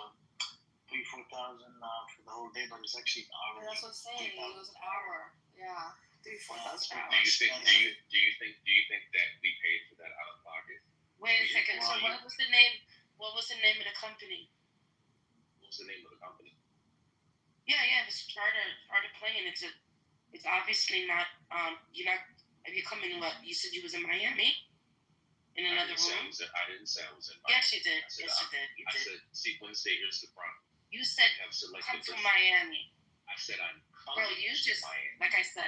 3,000-4,000 for the whole day, but it's actually an hour. Yeah, that's what I'm saying. It was an hour. Yeah. 3,000-4,000 Do you think that we paid for that out of pocket? Wait a second. So what was the name? What was the name of the company? What's the name of the company? Yeah, it's charter plane. It's obviously not. You're not. Have you come in? What you said you was in Miami? In another room? I didn't say I was in Miami. Yes, you did. I said sequence stay here's the front. You said come to Miami. I said I'm Bro, you just, like I said,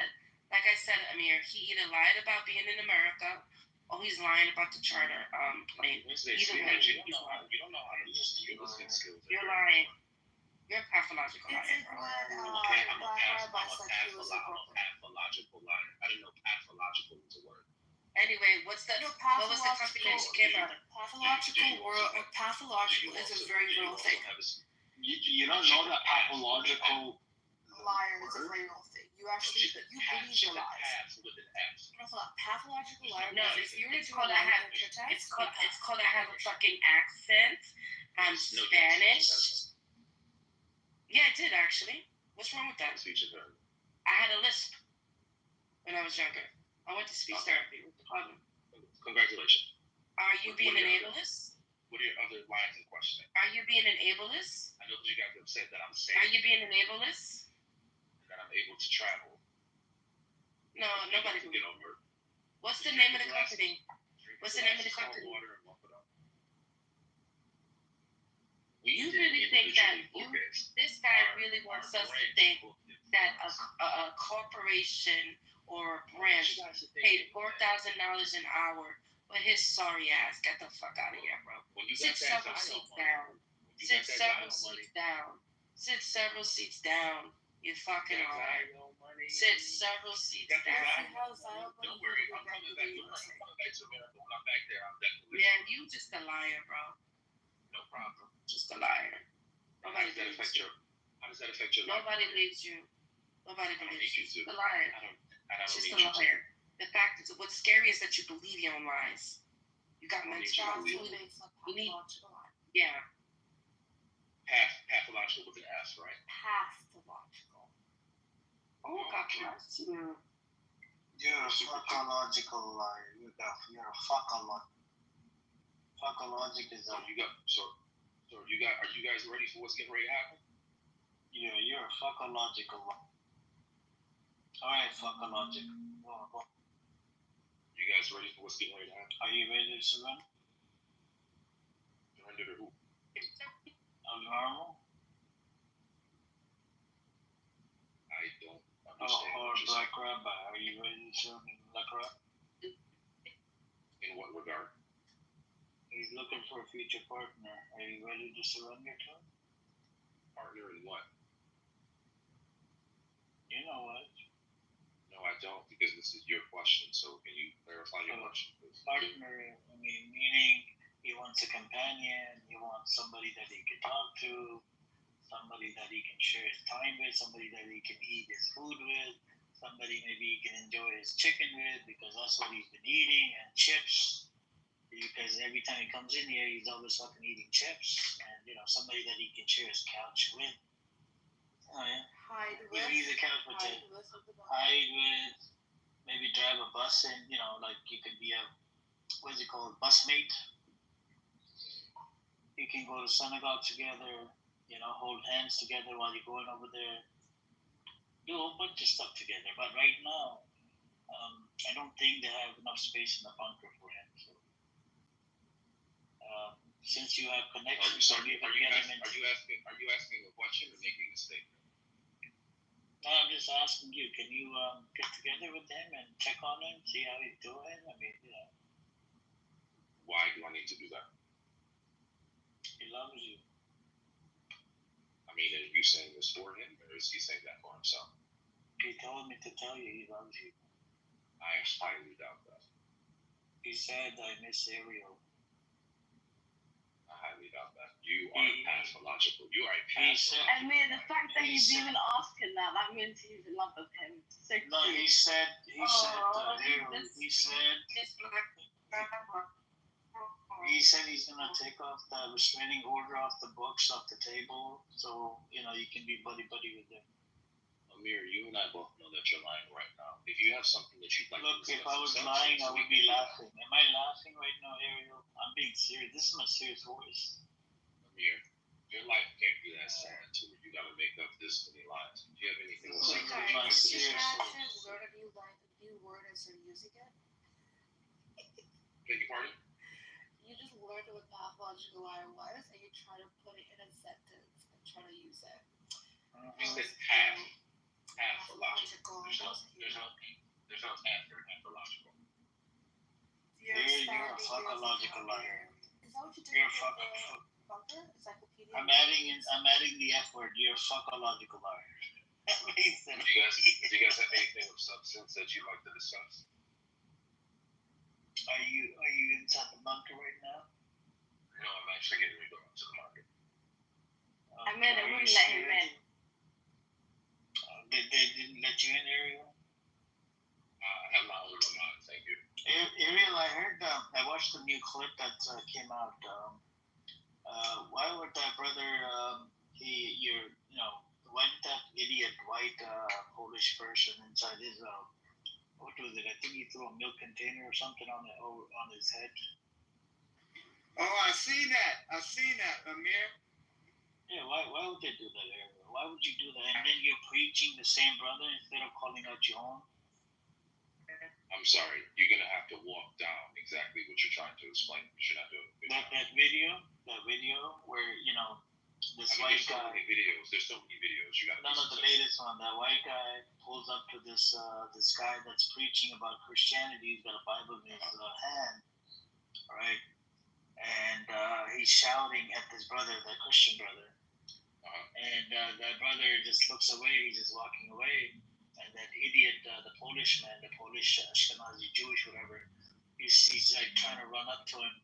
Amir, he either lied about being in America or he's lying about the charter plane. Either way, you don't know how to use your listening skills. You're lying. You're a pathological liar, bro. Okay, I'm a pathological liar. I didn't know pathological was a word. Anyway, what was the company that you came out of? Pathological is a very real thing. You don't know that pathological liar is a very real thing. You believe your lies. Pathological liar. No, it's called I have a fucking accent. I'm Spanish. Yeah, I did actually. What's wrong with that? I had a lisp when I was younger. I went to speech therapy. What's the problem? Congratulations. Are you being an ableist? What are your other lines of questioning? Are you being an ableist? I know that you guys have said that I'm safe. Are you being an ableist? That I'm able to travel. No, nobody can get over it. What's the name of the company? What's the name of the company? You really think that this guy really wants us to think that a corporation or a branch paid $4,000 an hour, but his sorry ass got the fuck out of here, bro. Sit several seats down. Sit several seats down. Sit several seats down. You fucking alright. Sit several seats down. Don't worry, I'm coming back. I'm coming back to America when I'm back there. I'm definitely. Yeah, you just a liar, bro. No problem. Just a liar. Nobody believes you. How does that affect your life? Nobody believes you. Nobody believes you. The liar. Just a liar. The fact is, what's scary is that you believe your own lies. You got mental. You need. Yeah. Pathological with an S, right? Pathological. Oh, God bless you. You're a fuckological liar. You're a fuckological. Fuckologic is Are you guys ready for what's getting ready to happen? Yeah, you're a fuckological liar. Alright, fuckological. Go. You guys ready for what's getting ready to happen? Are you ready to surrender? Surrender to who? Normal? I don't understand. Or Black Rabbi. Are you ready to surrender to Black Rabbi? In what regard? He's looking for a future partner. Are you ready to surrender to him? Partner in what? You know what? No, I don't, because this is your question. So can you clarify your question, please? Partner, meaning he wants a companion. He wants somebody that he can talk to, somebody that he can share his time with, somebody that he can eat his food with, somebody maybe he can enjoy his chicken with because that's what he's been eating, and chips. Because every time he comes in here, he's always fucking eating chips, and somebody that he can share his couch with. Oh yeah. Hide with. Maybe the couch with hide with. Maybe drive a bus in. Like you could be a what's it called, bus mate. You can go to synagogue together. Hold hands together while you're going over there. Do a whole bunch of stuff together. But right now, I don't think they have enough space in the bunker for him. So. Since you have connections, are you asking a question or making a statement? No, I'm just asking you. Can you get together with him and check on him, see how he's doing? Why do I need to do that? He loves you. Are you saying this for him, or is he saying that for himself? He told me to tell you he loves you. I highly doubt that. He said, I miss Ariel. I highly doubt that. You are pathological. You are a pathological. The fact that he's even asking that means he's in love with him. So no, he said, he said he's gonna take off the restraining order off the books, off the table, so you can be buddy with him. Amir, you and I both know that you're lying right now. If you have something that you'd like Look, to discuss, if I was lying, I would be laughing. Am I laughing right now, Ariel? I'm being serious. This is my serious voice. Amir, your life can't be that sad to where you gotta make up this many lies. Do you have anything to say? My serious voice. Word of you like a new word as you're using it? Beg your pardon? You just learned what pathological liar was, and you try to put it in a sentence and try to use it. You said path. There's no anthropological. You're You're a fuckological liar. Is that what you did? You're a fuck. Bunker? Encyclopedia? I'm adding the F word. You're a fuckological liar. Amazing. Do you guys have anything of substance that you'd like to discuss? Are you inside the bunker right now? No, I'm actually getting ready to go to the market. I meant it wouldn't let him in. They didn't let you in, Ariel? I have my own mind, thank you. Ariel, I heard, I watched the new clip that came out. Why would that brother, why did that idiot white Polish person inside his, what was it? I think he threw a milk container or something on his head. Oh, I seen that, Amir. Yeah, why would they do that, Ariel? Why would you do that? And then you're preaching the same brother instead of calling out your own? I'm sorry, you're gonna have to walk down exactly what you're trying to explain. You should not do it. That video where, this white guy. There's so many videos. You got. No, the latest one. That white guy pulls up to this guy that's preaching about Christianity. He's got a Bible in his hand, right? And he's shouting at this brother, that Christian brother. And that brother just looks away. He's just walking away. And that idiot, the Polish man, the Polish Ashkenazi Jewish, whatever, he's like trying to run up to him.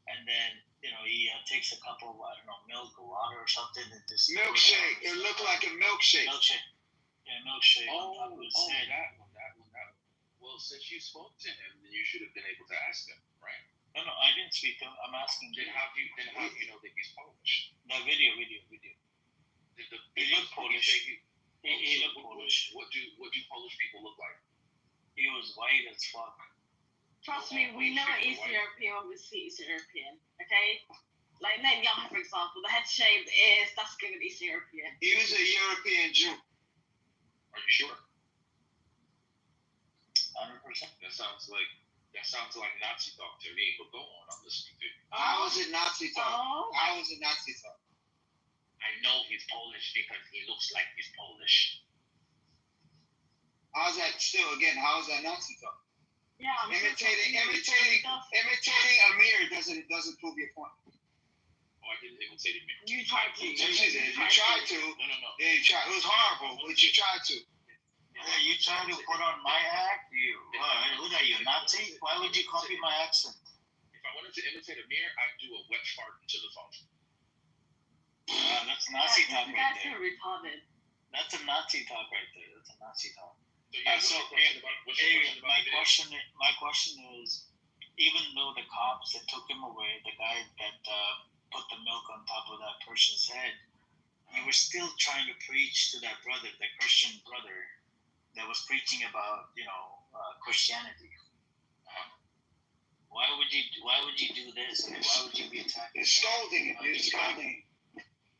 And then, he takes a cup of, milk or water or something. And just Milkshake. It looked like a milkshake. Milkshake. Yeah, milkshake. That one. Well, since you spoke to him, then you should have been able to ask him, right? No, I didn't speak to him. I'm asking you. Then how do you know that he's Polish? That video. He looked Polish. He looked Polish. What do Polish people look like? He was white as fuck. Trust me, we know an East European when we see East European, okay? Like Netanyahu, for example, the head shaved ears, that's given East European. He was a European Jew. Are you sure? 100%. That sounds like Nazi talk to me, but go on, I'm listening to you. How was it Nazi talk? How was it Nazi talk? I know he's Polish because he looks like he's Polish. How's that how is that Nazi talk? Yeah, imitating Amir doesn't prove your point. Oh, I didn't imitate Amir. You tried to. You tried to. No. Yeah, you tried. It was horrible, but you tried to. Yeah, you trying to put on my act? What are you, Nazi? Why would you copy my accent? If I wanted to imitate Amir, I'd do a wet fart into the phone. That's Nazi talk right there. That's retarded. That's a Nazi talk right there. That's a Nazi talk. My question is, even though the cops that took him away, the guy that put the milk on top of that person's head, you were still trying to preach to that brother, the Christian brother, that was preaching about Christianity. Why would you do this? Why would you be attacking? You're scolding him.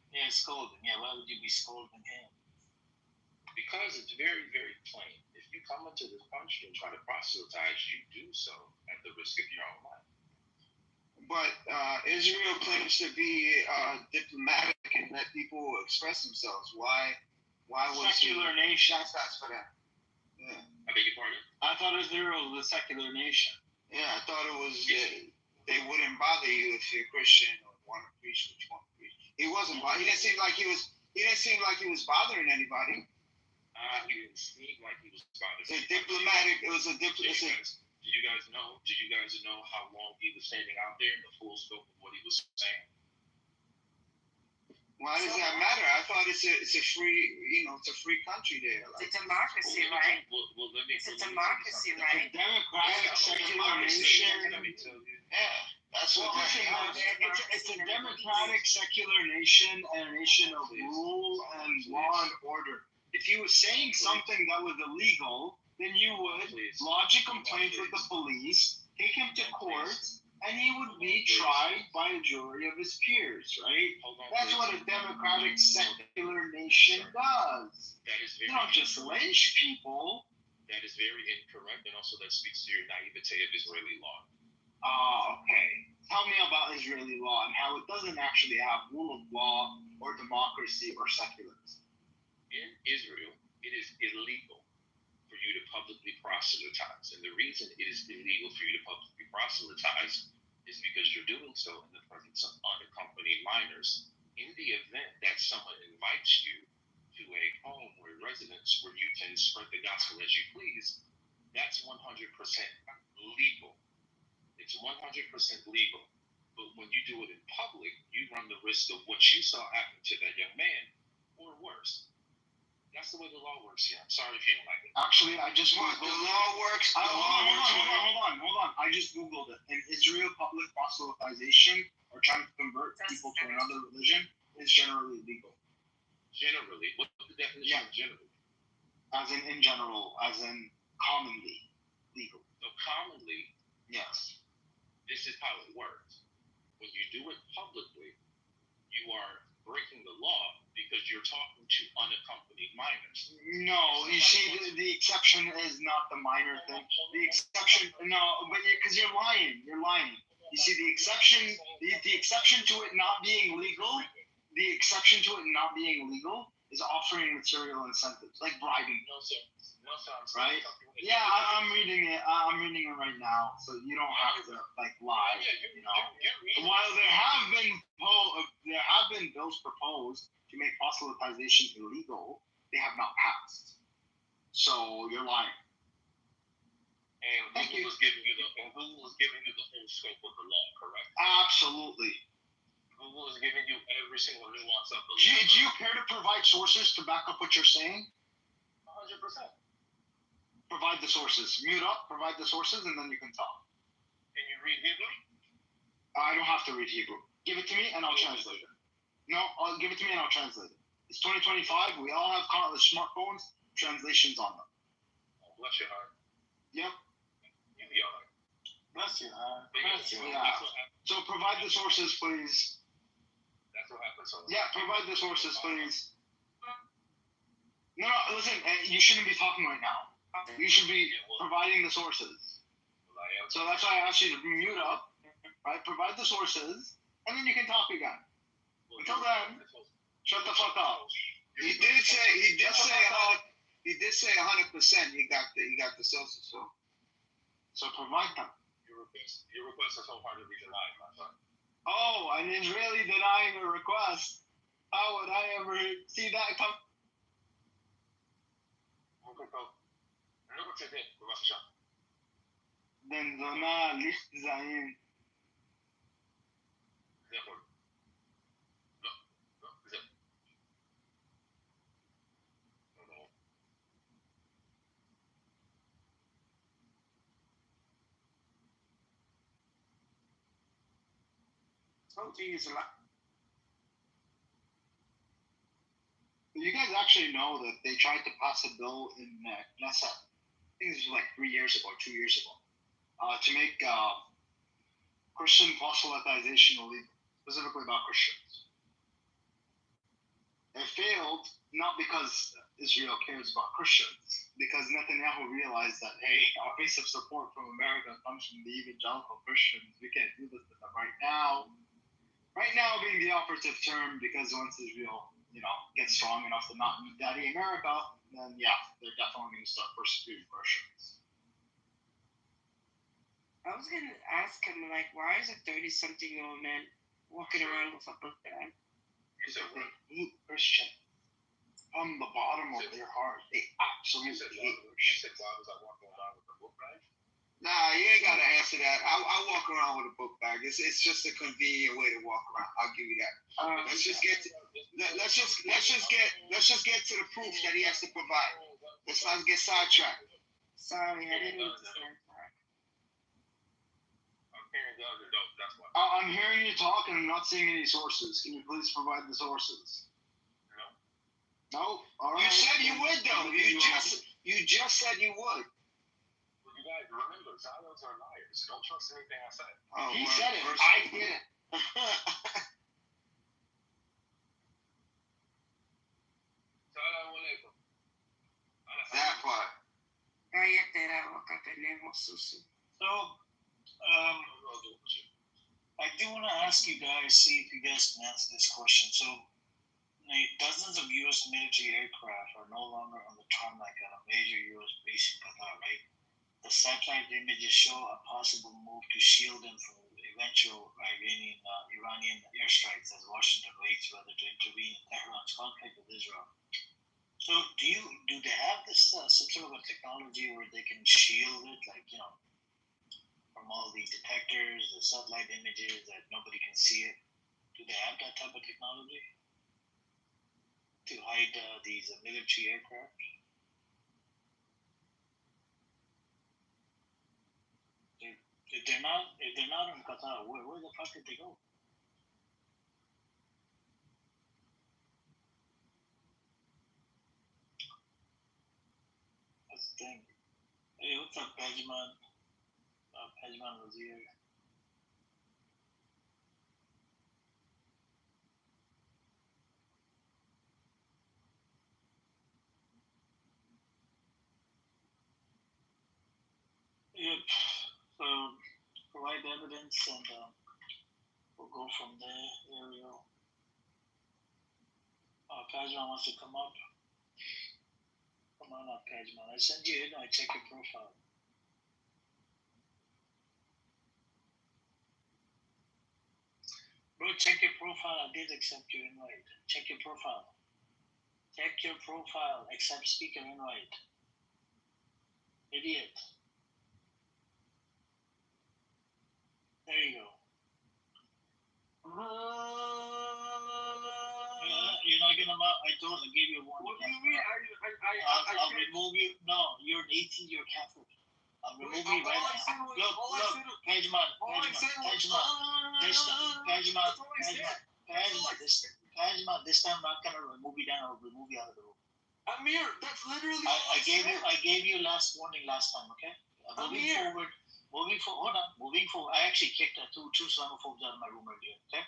Yeah, scolding. Yeah, why would you be scolding him? Because it's very, very plain. If you come into this country and try to proselytize, you do so at the risk of your own life. But Israel claims to be diplomatic and let people express themselves. Why was secular nation? That's for that. Yeah. I beg your pardon? I thought Israel was a secular nation. Yeah, I thought it was. They wouldn't bother you if you're Christian or want to preach what you want to preach. He wasn't. He didn't seem like he was. He didn't seem like he was bothering anybody. He didn't seem like he was bothering. It's a diplomatic. It was a diplomatic. Did you guys know how long he was standing out there in the full scope of what he was saying? Why does that matter? I thought it's a free, it's a free country there. It's a democracy, right? It's a democracy, right? It's a democratic secular nation. Let me tell you. Yeah, that's what. It's a democratic secular nation and a nation of rule and law and order. If he was saying something that was illegal, then you would lodge a complaint with the police, take him to court, and he would be tried by a jury of his peers, right? That's what a democratic secular nation does. You don't just lynch people. That is very incorrect, and also that speaks to your naivete of Israeli law. Okay. Tell me about Israeli law and how it doesn't actually have rule of law or democracy or secularism. In Israel, it is illegal for you to publicly proselytize. And the reason it is illegal for you to publicly proselytize is because you're doing so in the presence of unaccompanied minors. In the event that someone invites you to a home or a residence where you can spread the gospel as you please, that's 100% legal. It's 100% legal. But when you do it in public, you run the risk of what you saw happen to that young man, or worse. That's the way the law works here. I'm sorry if you don't like it. Actually, I just What, the law works? Hold on. I just Googled it. In Israel, public proselytization or trying to convert people to another religion is generally illegal. Generally? What's the definition of generally? As in general, as in commonly legal. So commonly, yes. This is how it works. When you do it publicly, you are breaking the law because you're talking to unaccompanied minors. No, you see, the exception is not the minor thing. The exception, no, but because you're lying. You see, the exception to it not being legal, is offering material incentives, like bribing. No, sir. Right? Yeah, I'm reading it. I'm reading it right now, so you don't have to lie. You know, while there have been bills proposed to make proselytization illegal, they have not passed. So you're lying. And Google is giving you the whole scope of the law, correct? Absolutely. Google is giving you every single nuance of the law. Do you care to provide sources to back up what you're saying? 100%. Provide the sources. Mute up, provide the sources, and then you can talk. Can you read Hebrew? I don't have to read Hebrew. Give it to me, and I'll translate it. No, give it to me, and I'll translate it. It's 2025. We all have smartphones, translations on them. Oh, bless your heart. Yep. You'll be all right. Bless your heart. Yeah. So provide the sources, please. That's what happens. Yeah, provide the sources, please. No, listen, you shouldn't be talking right now. You should be providing the sources. So that's why I asked you to mute up, right? Provide the sources, and then you can talk again. Until then, shut the fuck up. He did say 100%. You got the sources. So provide them. Your request is wholeheartedly denied, my son. Oh, an Israeli denying a request. How would I ever see that come? בן-זונה, ליכט זעין. זה יכול. לא, זה. לא. You guys actually know that they tried to pass a bill in Knesset. I think this was like 2 years ago, to make Christian proselytization illegal, specifically about Christians. It failed not because Israel cares about Christians, because Netanyahu realized that, hey, our base of support from America comes from the evangelical Christians. We can't do this with them right now. Right now being the operative term, because once Israel, gets strong enough to not meet Daddy America, then they're definitely going to start persecuting Christians. I was going to ask him, why is a 30-something-year-old man walking around with a book bag? They hate Christian. From the bottom of their heart, they absolutely hate Christian. Nah, you ain't gotta answer that. I walk around with a book bag. It's just a convenient way to walk around. I'll give you that. Let's just get to the proof that he has to provide. Let's not get sidetracked. Sorry, I didn't mean to sidetrack. I'm hearing you talk and I'm not seeing any sources. Can you please provide the sources? No. All right. You said you would, though. You just said you would. You guys remember, Zions are liars. Don't trust anything I say. Oh, he said it. I didn't. That part. So, I do want to ask you guys, see if you guys can answer this question. So, dozens of U.S. military aircraft are no longer on the tarmac at a major U.S. base in Qatar, right? The satellite images show a possible move to shield them from eventual Iranian airstrikes as Washington waits whether to intervene in Tehran's conflict with Israel. So, do they have this some sort of a technology where they can shield it, like from all the detectors, the satellite images that nobody can see it? Do they have that type of technology to hide these military aircraft? If they're not in Qatar, where the fuck did they go? That's the thing. Hey, what's up, Pajman? Pajman was here. Yep. So provide evidence and we'll go from there. There we go. Pajman wants to come up. Come on up, Pajman. I send you in. I check your profile. Bro, check your profile. I did accept your invite. Check your profile. Check your profile. Accept speaker invite. Idiot. There you go. You're not gonna. I gave you a warning. What do you mean? I'll remove you. No, you're an 18-year Catholic. I'll remove you right now. Look, Pajman. This time I'm not gonna remove you down. I'll remove you out of the room. Amir, that's literally. I gave you last warning last time. Okay. Moving forward. Moving forward. I actually kicked two Islamophobes out of my room earlier. Okay.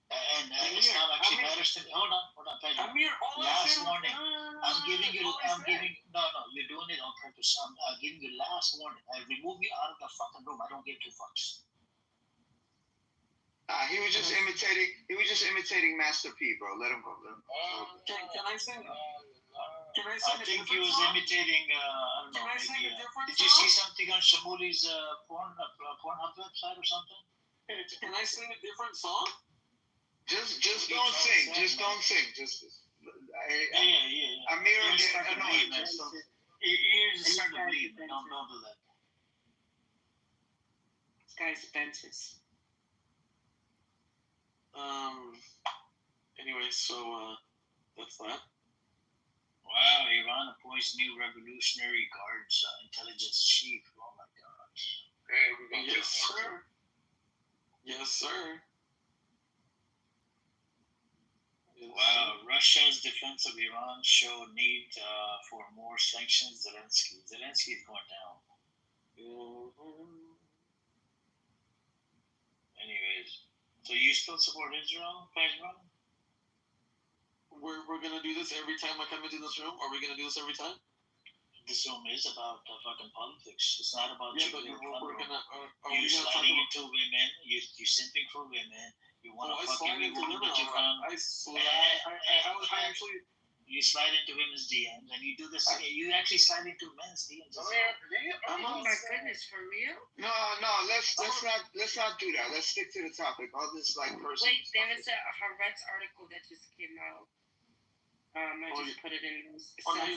And it's not actually matters to me. Hold on, Pajman. Amir, last warning. I'm giving. No, you're doing it on purpose. I'm giving you last warning. I remove you out of the fucking room. I don't give two fucks. He was just imitating. He was just imitating Master P, bro. Let him go. Can I say? I think he was imitating. I don't know. Can I sing a different Did you see something on Shamuli's Pornhub website or something? Can I sing a different song? Just don't sing. Just don't sing. Yeah. Amir will get annoyed. Ears start to bleed. Don't do that. This guy's offenses. Anyway, so that's that. Wow, Iran appoints new Revolutionary Guard's intelligence chief. Oh my God. Hey, we're gonna Yes, sir. Yes, sir. Wow, Russia's defense of Iran show need for more sanctions. Zelensky is going down. Anyways, so you still support Israel, Pajman? We're gonna do this every time I come into this room. Are we gonna do this every time? This room is about fucking politics. It's not about yeah, but we're gonna. You sliding into women. You simping for women. You want to fucking be women that you found. I actually. You slide into women's DMs, and you do this. You actually slide into men's DMs. Oh my goodness, for real? No. Let's not do that. Let's stick to the topic. All this like person. Wait, there is a Haaretz article that just came out. I just put it in. It says, I like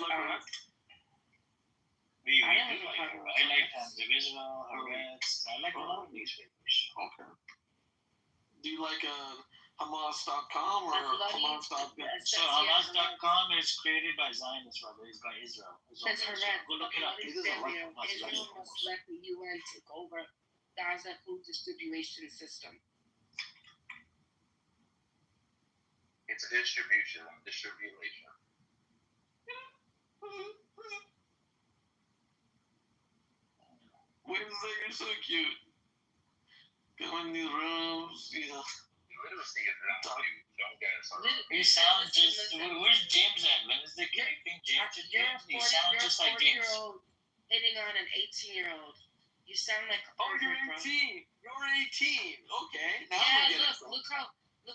Times of Israel, Haaretz. I like a lot of newspapers. Okay. Do you like Hamas.com or Hamas.com? So Hamas.com is created by Zionists, rather. It's by Israel. Says Haaretz. Go look it up. Israel must let the UN take over Gaza food distribution system. It's a distribution. Wednesday, you're so cute. Go in these rooms, You You sound just. Where's James at? Wednesday, can you think James is James? You sound just like James. Hitting on an 18-year-old. You sound like a you're 18. You're 18. Okay. Now look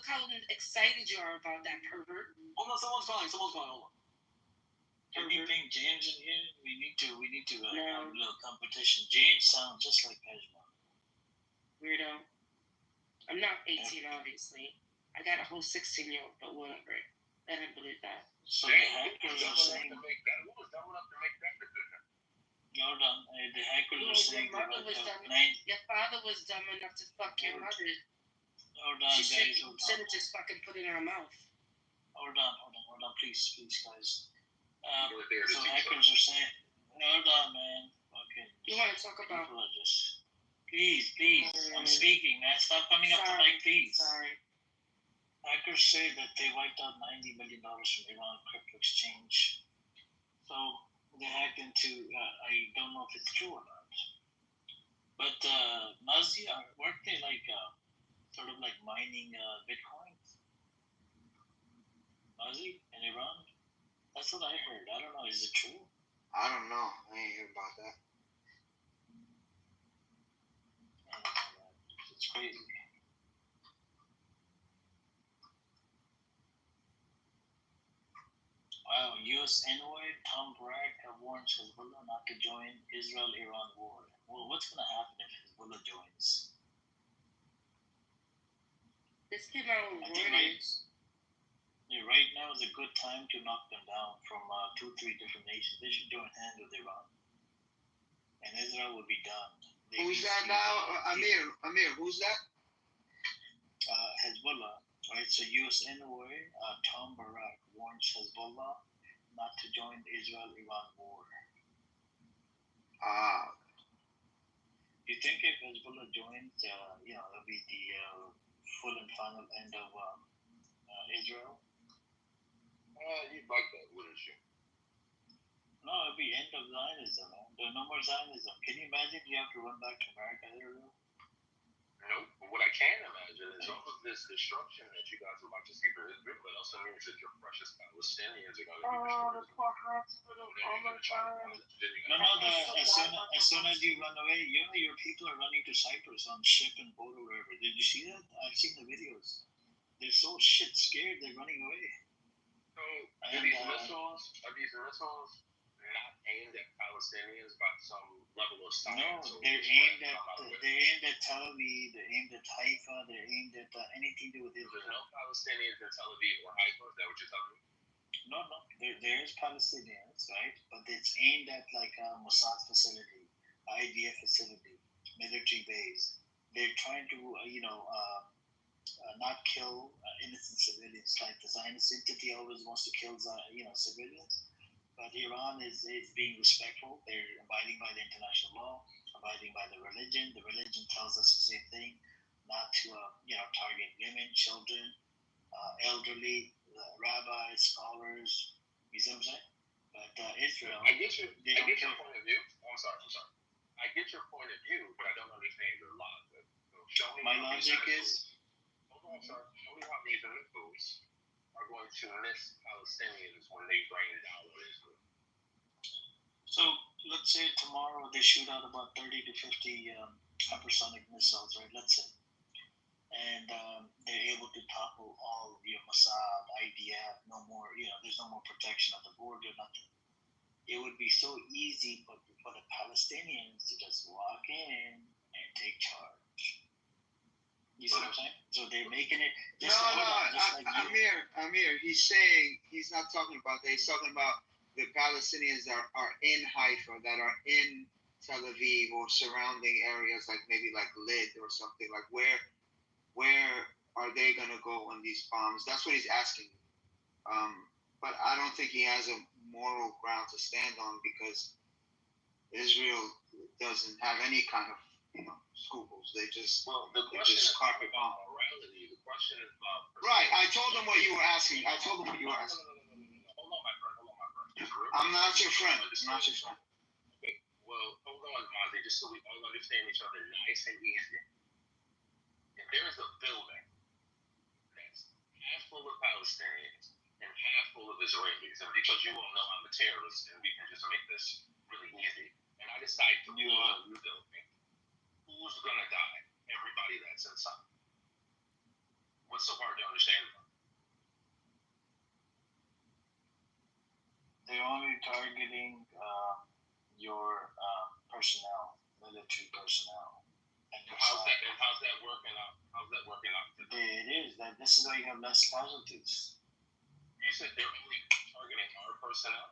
how excited you are about that pervert. Hold on, someone's calling. Hold on. Can you bring James in here? We need to have a little competition. James sounds just like Pejman. Weirdo. I'm not 18, obviously. I got a whole 16-year-old, but whatever. I didn't believe that. So the hackers are saying. Who was dumb enough to make that decision? Hold on. The hackers are saying Your father was dumb enough to fuck your mother. Hold on, She guys. should have just fucking put it in her mouth. Hold on, please, guys. So hackers are saying, hold on, man. Okay. You want to talk about? People are just, please. I'm speaking, man. Stop coming up to mic, please. Sorry. Hackers say that they wiped out $90 million from Iran crypto exchange. So they hacked into. I don't know if it's true or not. But Nazi, weren't they like sort of like mining Bitcoin? Nazi in Iran. That's what I heard. I don't know. Is it true? I don't know. I ain't heard about that. It's crazy. Wow. U.S. envoy Tom Bragg warns Hezbollah not to join Israel-Iran war. Well, what's going to happen if Hezbollah joins? This came out with warnings. Right now is a good time to knock them down from 2-3 different nations. They should join hands with Iran, and Israel will be done. Who's that now? Amir, who's that? Hezbollah, right? So U.S. envoy Tom Bragg warns Hezbollah not to join Israel-Iran war. You think if Hezbollah joins, it'll be the full and final end of Israel? You'd like that, wouldn't you? No, it'll be end of Zionism, man. There's no more Zionism. Can you imagine you have to run back to America here? Nope. But what I can imagine is all of this destruction that you guys are about to see for Israel, but also means that your precious Palestinians are going to be destroyed. The poor hospital. Oh my God. As soon as you run away, your people are running to Cyprus on ship and boat or wherever. Did you see that? I've seen the videos. They're so shit scared, they're running away. So, are these missiles not aimed at Palestinians by some level of science? No, they're aimed at Tel Aviv, they're aimed at Haifa, they're aimed at anything to do with Israel. There's no Palestinians in Tel Aviv or Haifa, is that what you're telling me? No, there's Palestinians, right? But it's aimed at like a Mossad facility, IDF facility, military base. They're trying to, not kill innocent civilians. Like the Zionist entity always wants to kill, civilians. But Iran is being respectful. They're abiding by the international law, abiding by the religion. The religion tells us the same thing, not to, target women, children, elderly, rabbis, scholars. You see what I'm saying? But Israel, I get your point of view. I'm sorry. I get your point of view, but I don't understand your logic. So show me. My logic is. Show me how these missiles are going to miss Palestinians when they rain down on Israel. So let's say tomorrow they shoot out about 30 to 50 hypersonic missiles, right? Let's say, and they're able to topple all Mossad, IDF. No more, there's no more protection of the border, nothing. It would be so easy for the Palestinians to just walk in and take charge. You see what I'm saying? So they're making it. Amir, he's saying he's not talking about that. He's talking about the Palestinians that are in Haifa, that are in Tel Aviv or surrounding areas, like maybe like Lid or something. Like where are they gonna go on these bombs? That's what he's asking. But I don't think he has a moral ground to stand on because Israel doesn't have any kind of scruples. They just carpet bomb. Morality. The question is about. Right. I told him what you were asking. Hold on, my friend. I'm not your friend. Okay. Well, hold on, Mazi, just so we all understand each other nice and easy. If there's a building that's half full of Palestinians and half full of Israelis, and because you all know I'm a terrorist and we can just make this really easy, and I decide to blow up the building, who's gonna die? Everybody that's inside. What's so hard to understand about it? they're only targeting your personnel, military personnel. And how's that working out? How's that working out? It is. This is why you have less casualties. You said they're only targeting our personnel.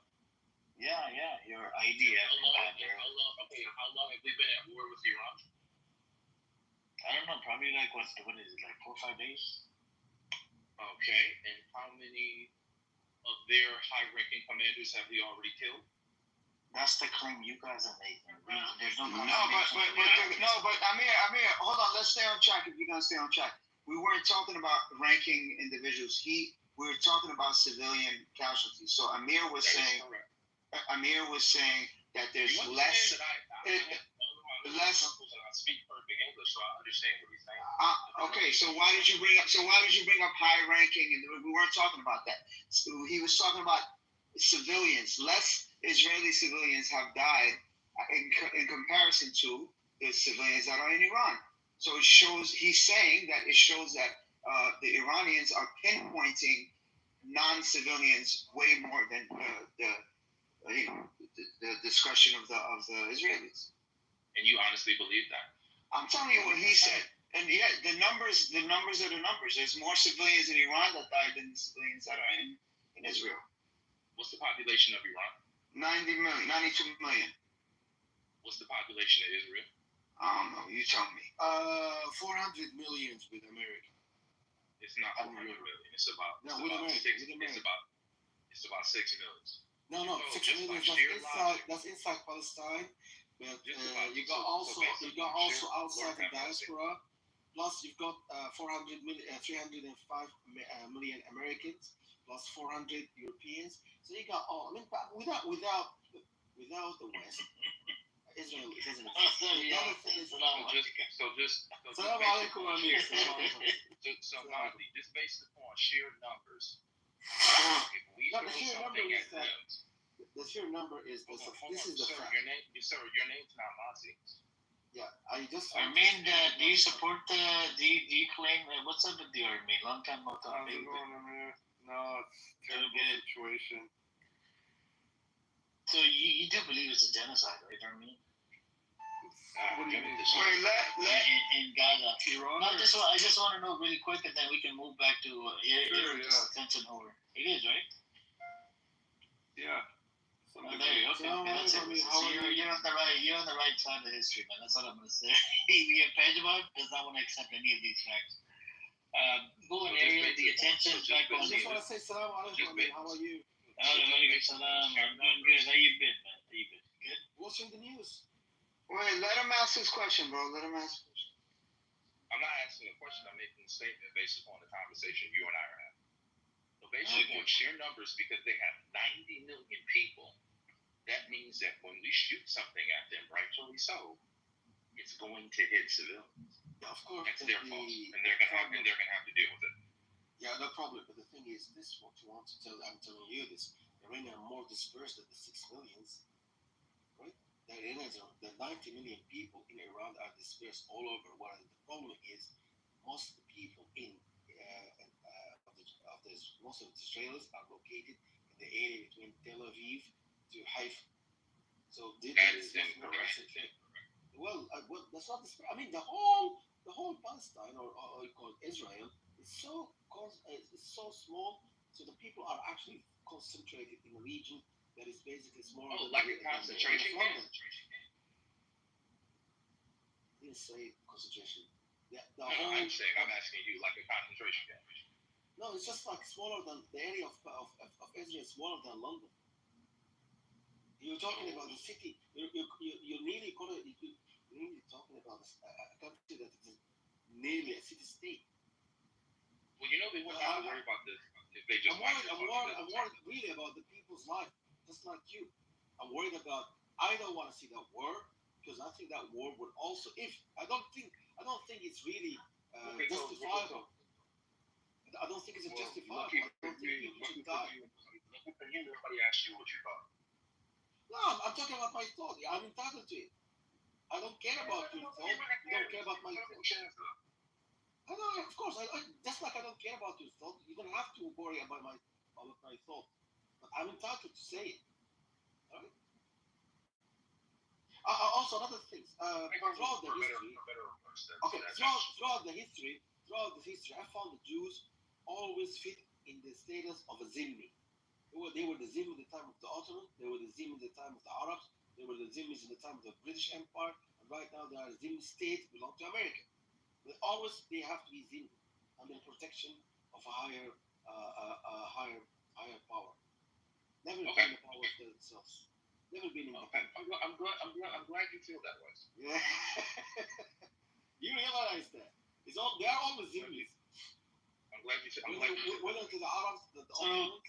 Yeah, your IDF commander. How long have we been at war with Iran? I don't know, probably like what is it, like 4 or 5 days? Okay, and how many of their high-ranking commanders have we already killed? That's the claim you guys are making. There's no but Amir, hold on. Let's stay on track. If you're gonna stay on track, we weren't talking about ranking individuals. We were talking about civilian casualties. So Amir was saying that there's less. Less. I speak perfect English, so I understand what he's saying. Okay, so why did you bring up high ranking? And we weren't talking about that. So he was talking about civilians. Less Israeli civilians have died in comparison to the civilians that are in Iran. So it shows. He's saying that it shows that the Iranians are pinpointing non-civilians way more than the discretion of the Israelis. And you honestly believe that? I'm telling you what he said. And yeah, the numbers are the numbers. There's more civilians in Iran that died than the civilians that are in Israel. What's the population of Iran? 92 million. What's the population of Israel? I don't know. You tell me. 400 million with America. It's not 400 million. It's about It's about 6 million. No, 6 million. That's inside Palestine. But you got also outside the diaspora. Plus you've got 305 million Americans, plus 400 Europeans. So you got all. I mean, but without the West, Israel doesn't exist. So just based upon sheer numbers, if we throw something at them. The sheer number is this is the fact. Your name's not Nazi. Yeah, I mean, do you support do you claim what's up with the army? Long time no talk. No, it's terrible situation. So you do believe it's a genocide, right, Army? In Gaza. I just want to know really quick, and then we can move back to attention over. It is, right? Yeah. Okay, that's it. You're on the right side of history, man. That's all I'm gonna say. We have Pejabad does not want to accept any of these facts. Go and Ariel, the attention is back on you. I just want to say salam alaikum. How are you? Alaikum salam. I'm doing good. How you been, man? How you been? Good. Watching the news. Wait, let him ask his question, bro. Let him ask. I'm not asking a question. I'm making a statement based upon the conversation you and I are having. So basically, on sheer numbers, because they have 90 million people, that means that when we shoot something at them, rightfully so, it's going to hit civilians. Yeah, of course. That's their fault, and they're gonna have to deal with it. Yeah, no problem. But the thing is, this is what you want to tell. I'm telling you this. The Iranians are more dispersed than the 6 millions, right? The 90 million people in Iran are dispersed all over. While the problem is, most of the people most of the Israelis are located in the area between Tel Aviv to Haifa. So that is incorrect. Well, that's not the. I mean, the whole Palestine or you call it Israel is so small. So the people are actually concentrated in a region that is basically smaller. Oh, like a concentration camp. I didn't say concentration. I'm asking you like a concentration camp. No, it's just like smaller than the area of Israel is smaller than London. You're talking about the city. You're nearly talking about a country that is nearly a city-state. Well, you know they wouldn't have to worry about this if they just. I'm worried really about the people's life, just like you. I'm worried about. I don't want to see that war because I think that war would also. I don't think it's really justifiable. I don't think it's justifiable. I don't think people should die. Nobody asked you what you thought. No, I'm talking about my thought. I'm entitled to it. I don't care about your thought. You don't care about my thought. I know, of course. I just like I don't care about your thought. You don't have to worry about my thought. But I I'm entitled to say it. Right? Also, another thing. Throughout the history, throughout the history, I found the Jews always fit in the status of a zimmi. They were the zimmi at the time of the Ottomans. They were the zimmi at the time of the Arabs. They were the zimmis in the time of the British Empire. And right now, they are zimmi states belong to America. They have to be zimmi under protection of a higher power. Never been the power of themselves. Never been in the power. I'm glad you feel that way. Yeah. You realize that they are always zimmis. I'm glad you feel. Whether to the Arabs, the Ottomans.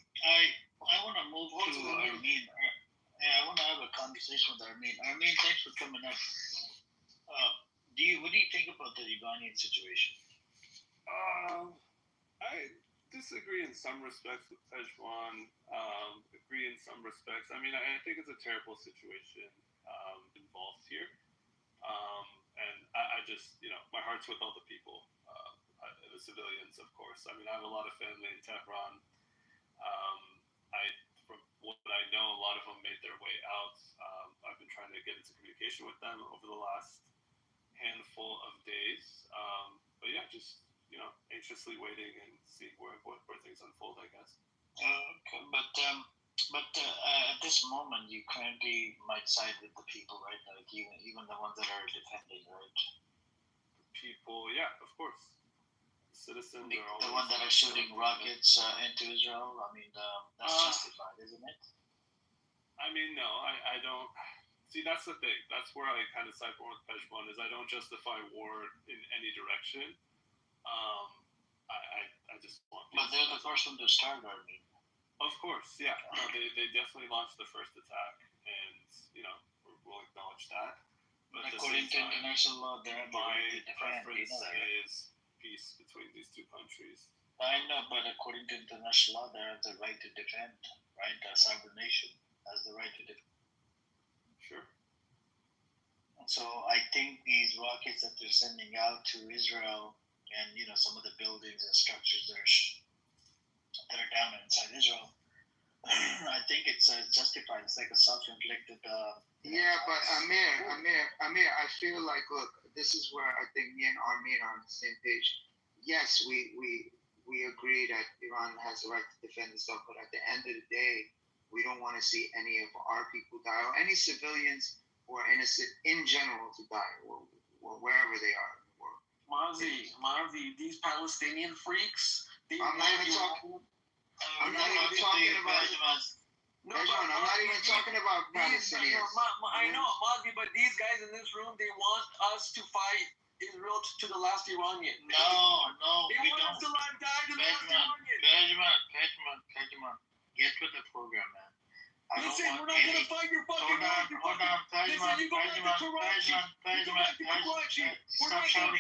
I want to move to Armin. I want to have a conversation with Armin. Armin, thanks for coming up. What do you think about the Iranian situation? I disagree in some respects with Pejman. Agree in some respects. I mean, I think it's a terrible situation involved here. And I just, my heart's with all the people, the civilians, of course. I mean, I have a lot of family in Tehran. From what I know, a lot of them made their way out. I've been trying to get into communication with them over the last handful of days. But yeah, just, anxiously waiting and seeing where things unfold, I guess. Okay, but at this moment, you currently might side with the people, right? Like even the ones that are defending, right? People, yeah, of course. Citizens are always the ones that are shooting rockets into Israel. I mean, that's justified, isn't it? I mean, no, I don't. See, that's the thing. That's where I kind of side more with Pejman, is I don't justify war in any direction. I just want. But they're the first one to start, I mean. Of course, yeah. No, they definitely launched the first attack, and we'll acknowledge that. But according to international law, my preference is peace between these two countries. I know, but according to international law, they have the right to defend, right? A sovereign nation has the right to defend. Sure. So I think these rockets that they're sending out to Israel, and some of the buildings and structures that are down inside Israel, I think it's justified. It's like a self-inflicted. Yeah, but Amir, I feel like, look, this is where I think me and Armin are on the same page. Yes, we agree that Iran has the right to defend itself, but at the end of the day, we don't want to see any of our people die or any civilians who are innocent in general to die, or wherever they are in the world. Mazi, these Palestinian freaks. I'm not even talking about Palestinians. I know, Mazi, but these guys in this room, they want us to fight Israel to the last Iranian. No, they want us to die to the last Iranian. Pejman, get with the program, man. Listen, we're not going to fight your fucking war. Listen, you go back to corruption. Stop shouting.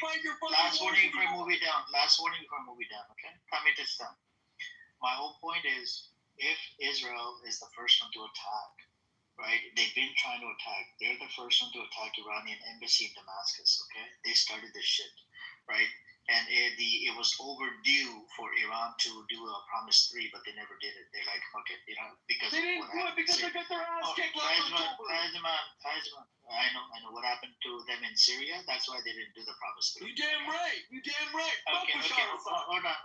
Last warning for movie down, okay? Commit this down. My whole point is, if Israel is the first one to attack, right? They've been trying to attack. They're the first one to attack Iranian embassy in Damascus, okay? They started this shit, right? And it was overdue for Iran to do a Promise 3, but they never did it. They're like, fuck it, because they didn't do it because they got their ass kicked last October. I know what happened to them in Syria. That's why they didn't do the Promise 3. You damn right. Okay, hold on.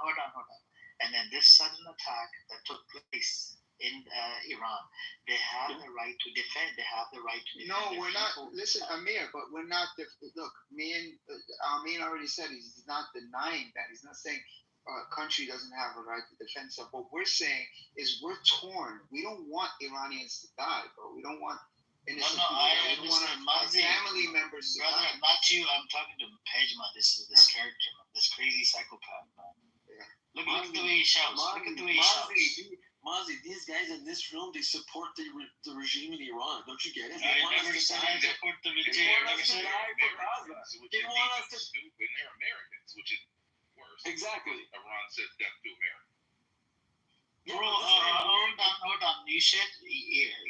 And then this sudden attack that took place in Iran, they have the right to defend. They have the right to defend. No, we're not. Listen, Amir, but we're not. Look, Amin already said he's not denying that. He's not saying a country doesn't have a right to defend itself. What we're saying is we're torn. We don't want Iranians to die, but we don't want innocent people. I don't want our family members to die. Not you. I'm talking to Pejman. This character, this crazy psychopath, man. Yeah. Look at the way he shouts. Look at the way he shouts. Mazi, these guys in this room, they support the regime in Iran. Don't you get it? I never said I support the regime. They want us to die for Gaza. They want us to... And they're Americans, which is worse. Exactly. Iran said death to America. Bro, hold on. You said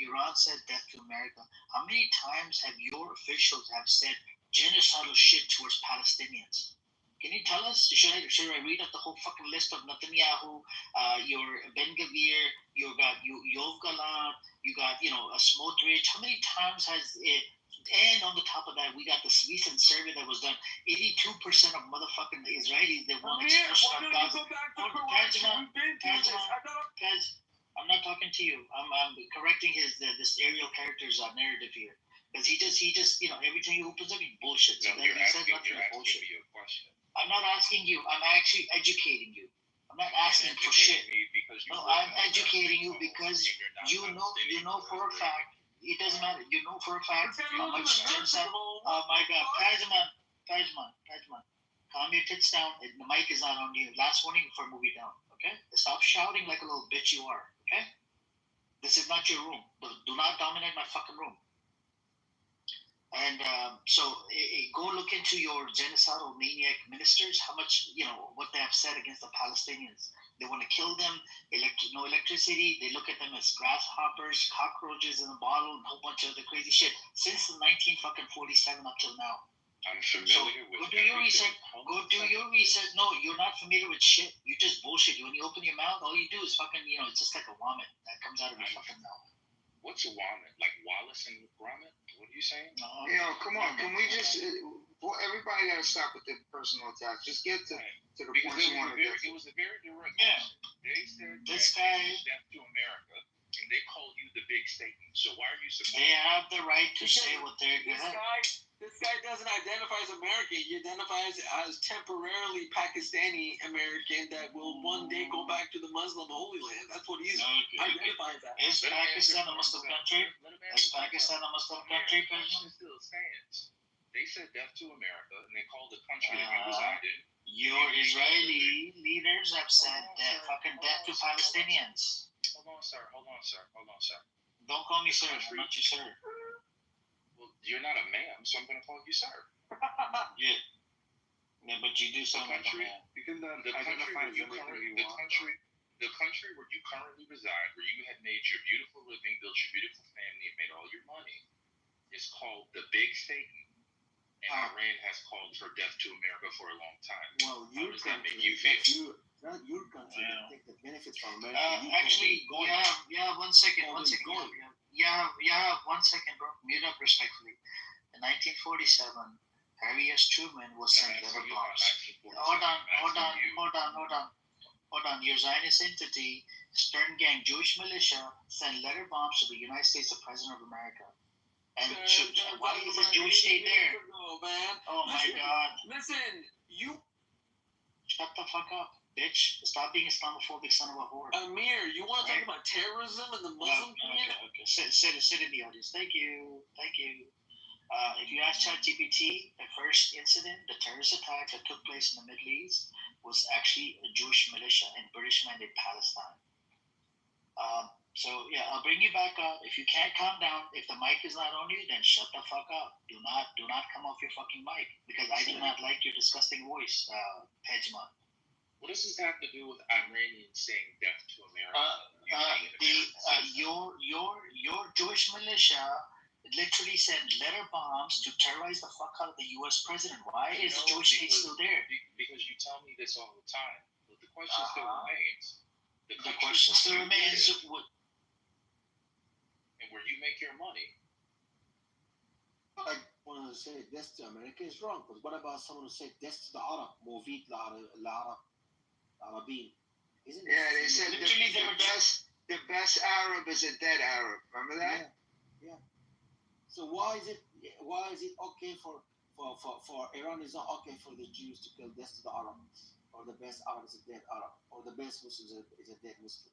Iran said death to America. How many times have your officials have said genocidal shit towards Palestinians? Can you tell us? Should I read out the whole fucking list of Netanyahu, your Ben Gavir, you got Yov Galan, you got a Smotrich? How many times has it? And on the top of that, we got this recent survey that was done. 82% of motherfucking Israelis they want expression of Gaza. I'm not talking to you. I'm correcting this aerial character's narrative here. Because he just everything he opens up, he bullshits. No, you're asking me a question. I'm not asking you. I'm actually educating you. I'm not asking for shit. No, I'm educating you because you know for a fact. It doesn't matter. You know for a fact how much ginseng. Oh my God, Kajman, calm your tits down. The mic is not on you. Last warning before moving down. Okay, stop shouting like a little bitch you are. Okay, this is not your room. Do not dominate my fucking room. And so go look into your genocidal maniac ministers, how much, what they have said against the Palestinians. They want to kill them, no electricity. They look at them as grasshoppers, cockroaches in a bottle, and a whole bunch of other crazy shit since the 1947 up till now. I'm familiar with Go do your research. No, you're not familiar with shit. You just bullshit. When you open your mouth, all you do is fucking, it's just like a vomit that comes out of your fucking mouth. What's a vomit? Like Wallace and Gromit? What are you saying? Come on. Can we just... everybody got to stop with the personal attacks. Just get to the point you want to get to. It was a very direct question. They said this guy... death to America, and they called you the big Satan. So why are you supposed They have the right to say what they're good at. This guy doesn't identify as American. He identifies as temporarily Pakistani American that will one day go back to the Muslim Holy Land. That's what he's identifies as. Is Pakistan a Muslim country? Is Pakistan a Muslim country? Still stands. They said death to America, and they called the country that we reside in. Your Israeli leaders have said that fucking death to Palestinians. Hold on, sir. Don't call me sir. I'm not your sir. Well, you're not a ma'am, so I'm going to call you sir. Yeah, but you do sound like a man. The country where you currently reside, where you had made your beautiful living, built your beautiful family, and made all your money, is called the Big Satan. And Iran has called for death to America for a long time. Well, how does that make you feel? Not your country that take the benefits from America. Actually, yeah. 1 second. Yeah, 1 second, bro. Mute up respectfully. In 1947, Harry S. Truman was sent letter bombs. Hold on. Your Zionist entity, Stern Gang Jewish militia, sent letter bombs to the United States, the President of America. And why is the Jewish state there? Oh my God. Listen, you... Shut the fuck up, bitch. Stop being Islamophobic son of a whore. Amir, you want to talk about terrorism and the Muslim community? Okay. Sit in the audience. Thank you. If you ask ChatGPT, the first incident, the terrorist attack that took place in the Middle East was actually a Jewish militia in British-mandate Palestine. So yeah, I'll bring you back up. If you can't calm down, if the mic is not on you, then shut the fuck up. Do not come off your fucking mic because I do not like your disgusting voice, Pejman. What does this have to do with Iranians saying death to America? Your Jewish militia literally sent letter bombs to terrorize the fuck out of the U.S. president. Why is the Jewish state still there? Because you tell me this all the time. But the question still remains. The question still remains. And where you make your money. I want to say death to America is wrong, but what about someone who said death to the Arab? Movit Arabin. Isn't it? Yeah, they said the best Arab is a dead Arab. Remember that? Yeah. So why is it okay for Iran is not okay for the Jews to kill death to the Arabs? Or the best Arab is a dead Arab, or the best Muslim is a dead Muslim.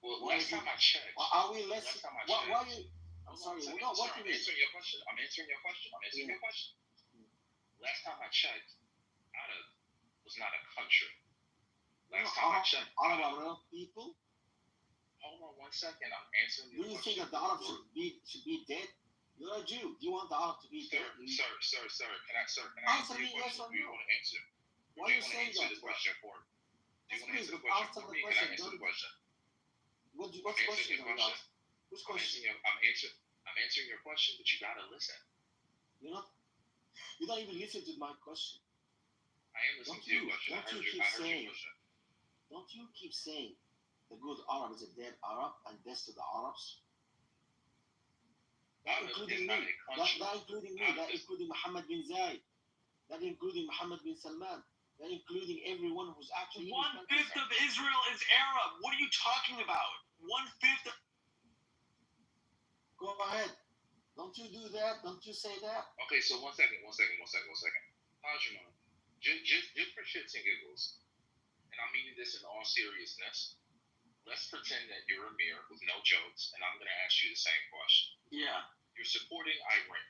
Well, last time I checked. Are we less? Why you? I'm sorry. I'm answering your question. Last time I checked, Arab was not a country. Last time I checked, Arab are real people. Hold on 1 second. I'm answering your question. Do you think that the Arab should be dead? You're a Jew. Do you want the Arab to be dead? Sir, can I answer your question? Do you want to answer? Why are you saying that? This question for me. Do you want to answer the question for me? Can I answer the question? What question are you asking? Which question? I'm answering your question, but you gotta listen. You don't even listen to my question. I am listening to your question. I heard your question. Don't you keep saying the good Arab is a dead Arab and death to the Arabs? That including me. That including me. That including Mohammed bin Zayed. That including Mohammed bin Salman. That including everyone who's actually 1/5 of Israel is Arab. What are you talking about? 1/5 of... Go ahead. Don't you do that? Don't you say that? Okay, so one second. Hajima, just for shits and giggles, and I'm meaning this in all seriousness, let's pretend that you're Amir with no jokes, and I'm going to ask you the same question. Yeah. You're supporting Iran,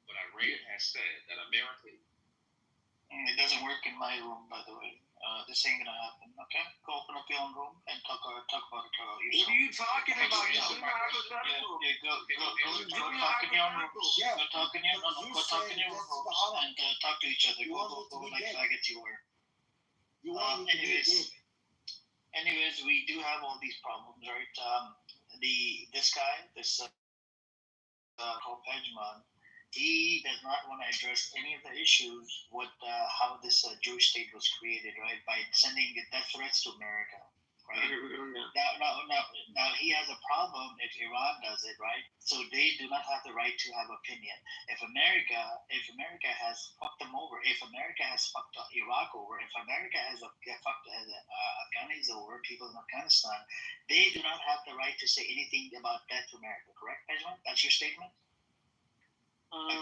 but Iran has said that America... It doesn't work in my room, by the way. This ain't gonna happen, okay? Go open up your own room and talk about it yourself. What are you talking about? You're doing a hypothetical. Go talk in your own room. Go talk in your own room and talk to each other. Go like faggots you were. Anyways, we do have all these problems, right? This guy called Pejman, he does not want to address any of the issues with how this Jewish state was created, right? By sending death threats to America, right? Now he has a problem if Iran does it, right? So they do not have the right to have opinion. If America has fucked them over, if America has fucked Iraq over, if America has fucked Afghanis over, people in Afghanistan, they do not have the right to say anything about death to America. Correct, Pejman? That's your statement.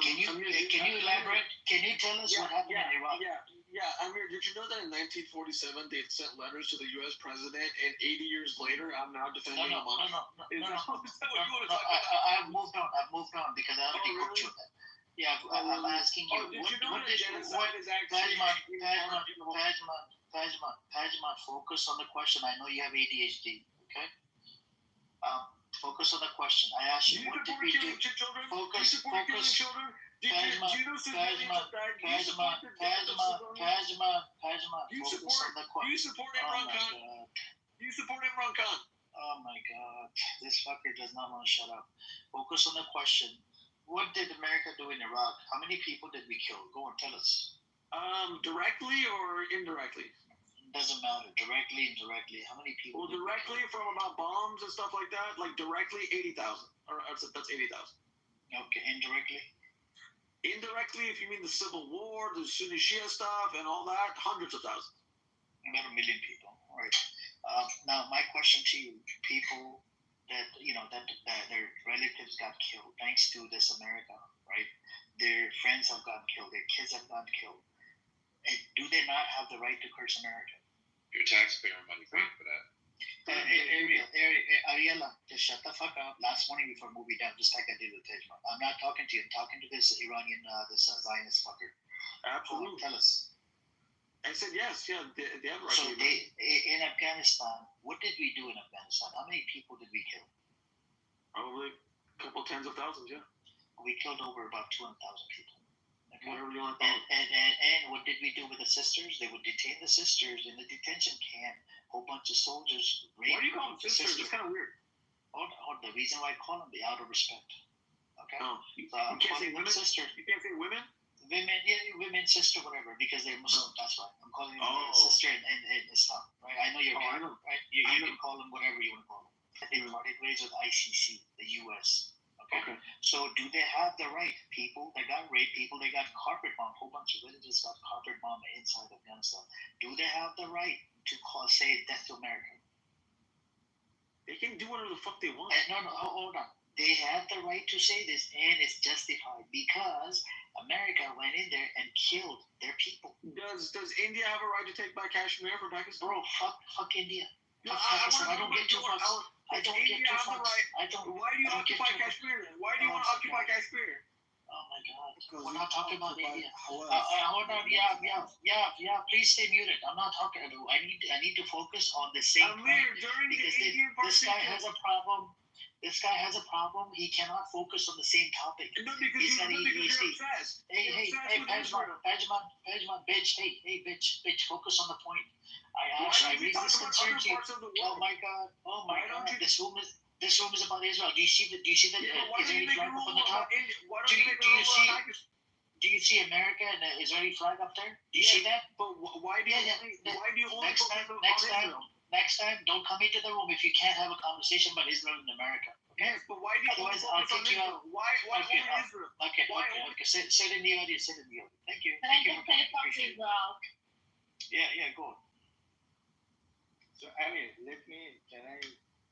Can you elaborate? Can you tell us what happened in Iraq? Yeah. Amir, did you know that in 1947 they had sent letters to the U.S. president, and 80 years later, I'm now defending Hamas? No. I've moved on because I already cooked you. Yeah, I'm asking you. Did you know that genocide is actually... Pejman, focus on the question. I know you have ADHD. Okay. Focus on the question. I asked you, what did we do? Focus. Children? Do you know civilians have died? Do you support Imran Khan? Do you support Imran Khan? Oh my God. This fucker does not want to shut up. Focus on the question. What did America do in Iraq? How many people did we kill? Go on, tell us. Directly or indirectly? Doesn't matter. Directly, indirectly. How many people? Well, directly from about bombs and stuff like that. Like directly, 80,000. Or that's 80,000. Okay, indirectly. Indirectly, if you mean the Civil War, the Sunni Shia stuff, and all that, hundreds of thousands. About 1 million people. All right. Now, my question to you: people that their relatives got killed thanks to this America, right? Their friends have gotten killed. Their kids have gotten killed. And do they not have the right to curse America? Your taxpayer money paid for that. Ariella, just shut the fuck up. Last morning before movie down, just like I did with Tejman. I'm not talking to you. I'm talking to this Iranian, this Zionist fucker. Absolutely. Tell us. I said yes. Yeah, they have right. So in Afghanistan, what did we do in Afghanistan? How many people did we kill? Probably a couple tens of thousands. Yeah. We killed over about 200,000 people. Okay. Whatever you want to call it. And what did we do with the sisters? They would detain the sisters in the detention camp. A whole bunch of soldiers. Why do you call them sisters? It's kind of weird. The reason why I call them, out of respect. Okay. No, you can't say women. Sister. You can't say women. Women, sister, whatever, because they're Muslim. That's why I'm calling them sister in Islam. Right? I know you're. I know. Right? You can call them whatever you want to call them. They parted ways with ICC, the U.S. Okay. So do they have the right? People that got raped, people that got carpet bombed, a whole bunch of villages got carpet bombed inside Afghanistan. Do they have the right to say death to America? They can do whatever the fuck they want. No, hold on. They have the right to say this, and it's justified because America went in there and killed their people. Does India have a right to take back Kashmir for Pakistan? Bro, fuck India. No, I don't get too fucks. I don't get too fucks. Why do you occupy Kashmir then? Why do you want to occupy Kashmir? Oh my God. We're not talking about India. Hold on. Yeah. Please stay muted. I'm not talking about. I need to focus on the same Amir, during the Indian this guy has a problem. This guy has a problem. He cannot focus on the same topic. No, because you're obsessed. Hey, Pejman, bitch. Hey, bitch. Focus on the point. I raised this concern to you. Oh my God. This room is about Israel. Do you see the Israeli flag up on the top? Do you see America and the Israeli flag up there? Do you see that? But why do you only next focus on Israel? Next time, don't come into the room if you can't have a conversation about Israel and America. Okay? Yes, but why do you Otherwise, only I'll focus on kick you Israel? out. Why Okay, only Israel? Okay. Why Okay. Sit in the audience. Sit in the audience. Thank you. Can I Thank you just for say coming. Appreciate something, it. bro? Yeah, go on. So, Amir, can I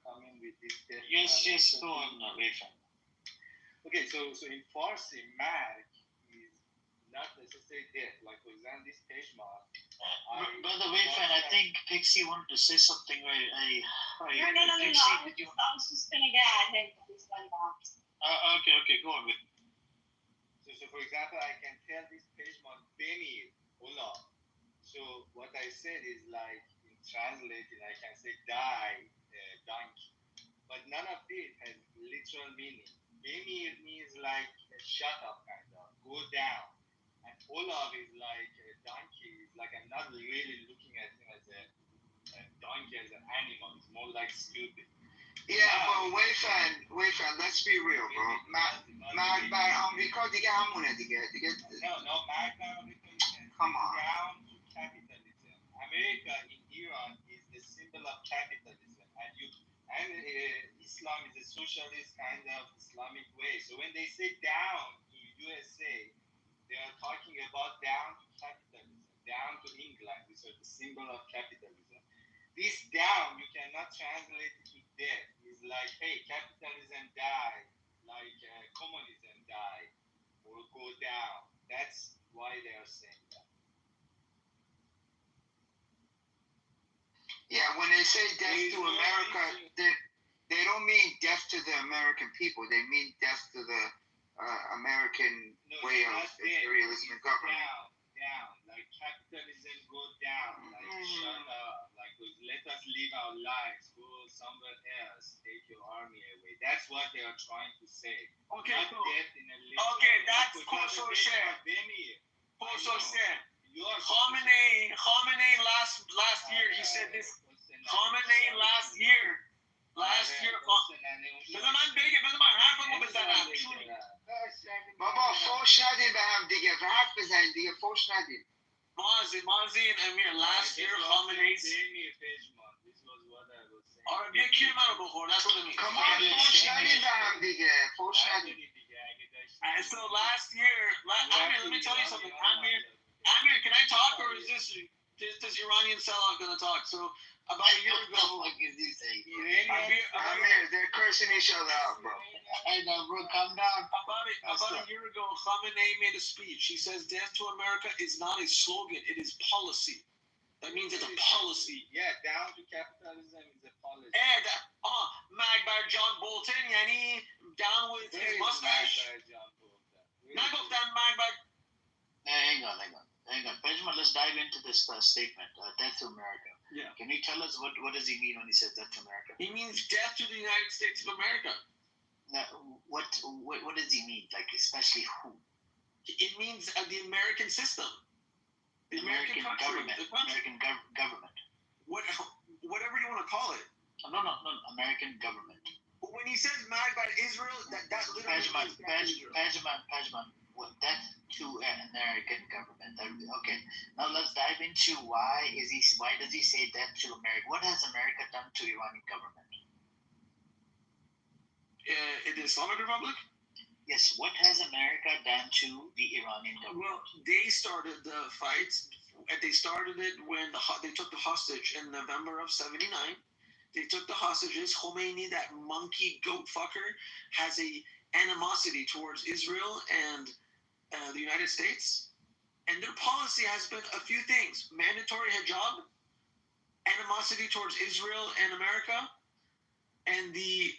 come in with this? Yes, go on, Wayfan. Okay, so in Farsi, mag is not necessarily death. Like, for example, this peshmar. Brother Wayfan, I think Pixie wanted to say something. No. I was just gonna get at him with this one box. Okay, go on with. So for example, I can tell this peshmar Beni Ola. So what I said is like in translating, I can say die, donkey, but none of it has literal meaning. Beni means like shut up, kind of go down, and Olav is like a donkey. It's like I'm not really looking at him as a donkey as an animal. It's more like stupid. Yeah, but Wayfan, let's be real, bro. Magbar, because دیگه همونه دیگه. No, Magbar, come on. Down to capitalism. America in Iran is the symbol of capitalism, and Islam is a socialist kind of Islamic way. So when they say down to USA, they are talking about down to capitalism, down to England, which is the symbol of capitalism. This down, you cannot translate it to death. It's like, hey, capitalism died, like communism died, or go down. That's why they are saying that. Yeah, when they say death to America, they don't mean death to the American people. They mean death to the American way of imperialism and government. Down, like capitalism go down, like shut up, like let us live our lives, go somewhere else, take your army away. That's what they are trying to say. Okay, not so, death in a okay, that's Koso Sher. Khamenei last year he said this. Khamenei last year. بذار من حرفمو بزنم. بابا فوش ندین به هم دیگه حرف بزنین دیگه فوش ندین. Mazi and Amir last year Khamenei's. Alright, بیا کیر منو بخور. That's what it means. Come on, فوش ندین به هم دیگه فوش ندین. And so last year, Amir, let me tell you something. Amir, can I talk or is this Iranian sellout gonna talk? So about a year ago, Amir, they're cursing each other out, bro. Hey, bro, calm down. About a year ago, Khamenei made a speech. He says, "Death to America is not a slogan; it is policy." That means it's a policy. Yeah, down to capitalism is a policy. And Magbar John Bolton, yani down with his mustache. نگفتن Magbar. Hang on. Benjamin, let's dive into this statement, death to America. Yeah. Can you tell us what does he mean when he says death to America? He means death to the United States of America. Now, what does he mean? Like, especially who? It means the American system. The American government. The country. American government. Whatever you want to call it. No, American government. But when he says Magbar Israel, that literally means Pajman, what death to an American government. Okay, now let's dive into why does he say death to America? What has America done to Iranian government? In the Islamic Republic? Yes, what has America done to the Iranian government? Well, they started the fights. They started it when they took the hostage in November of '79. They took the hostages. Khomeini, that monkey goat fucker, has a animosity towards Israel and the United States. And their policy has been a few things: mandatory hijab, animosity towards Israel and America, and the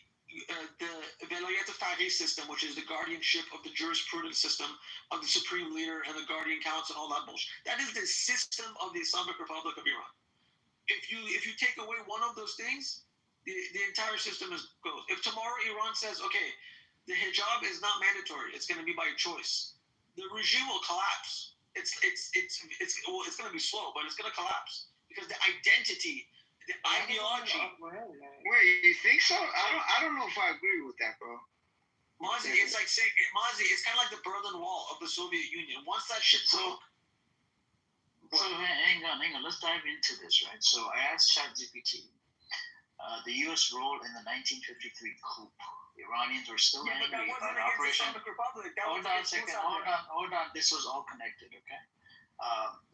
Velayat Faqih system, which is the guardianship of the jurisprudence system of the Supreme Leader and the Guardian Council and all that bullshit. That is the system of the Islamic Republic of Iran. If you take away one of those things, the entire system goes. If tomorrow Iran says, okay, the hijab is not mandatory, it's going to be by choice, the regime will collapse. It's going to be slow, but it's going to collapse because the identity, the ideology. Wait, you think so? I don't know if I agree with that, bro. Mozzie, it's like saying, Mozzie, it's kind of like the Berlin Wall of the Soviet Union. Once that shit broke. So hang on. Let's dive into this, right? So I asked ChatGPT the U.S. role in the 1953 coup. Iranians were still angry about Operation. Hold on a second. Hold on. This was all connected, okay?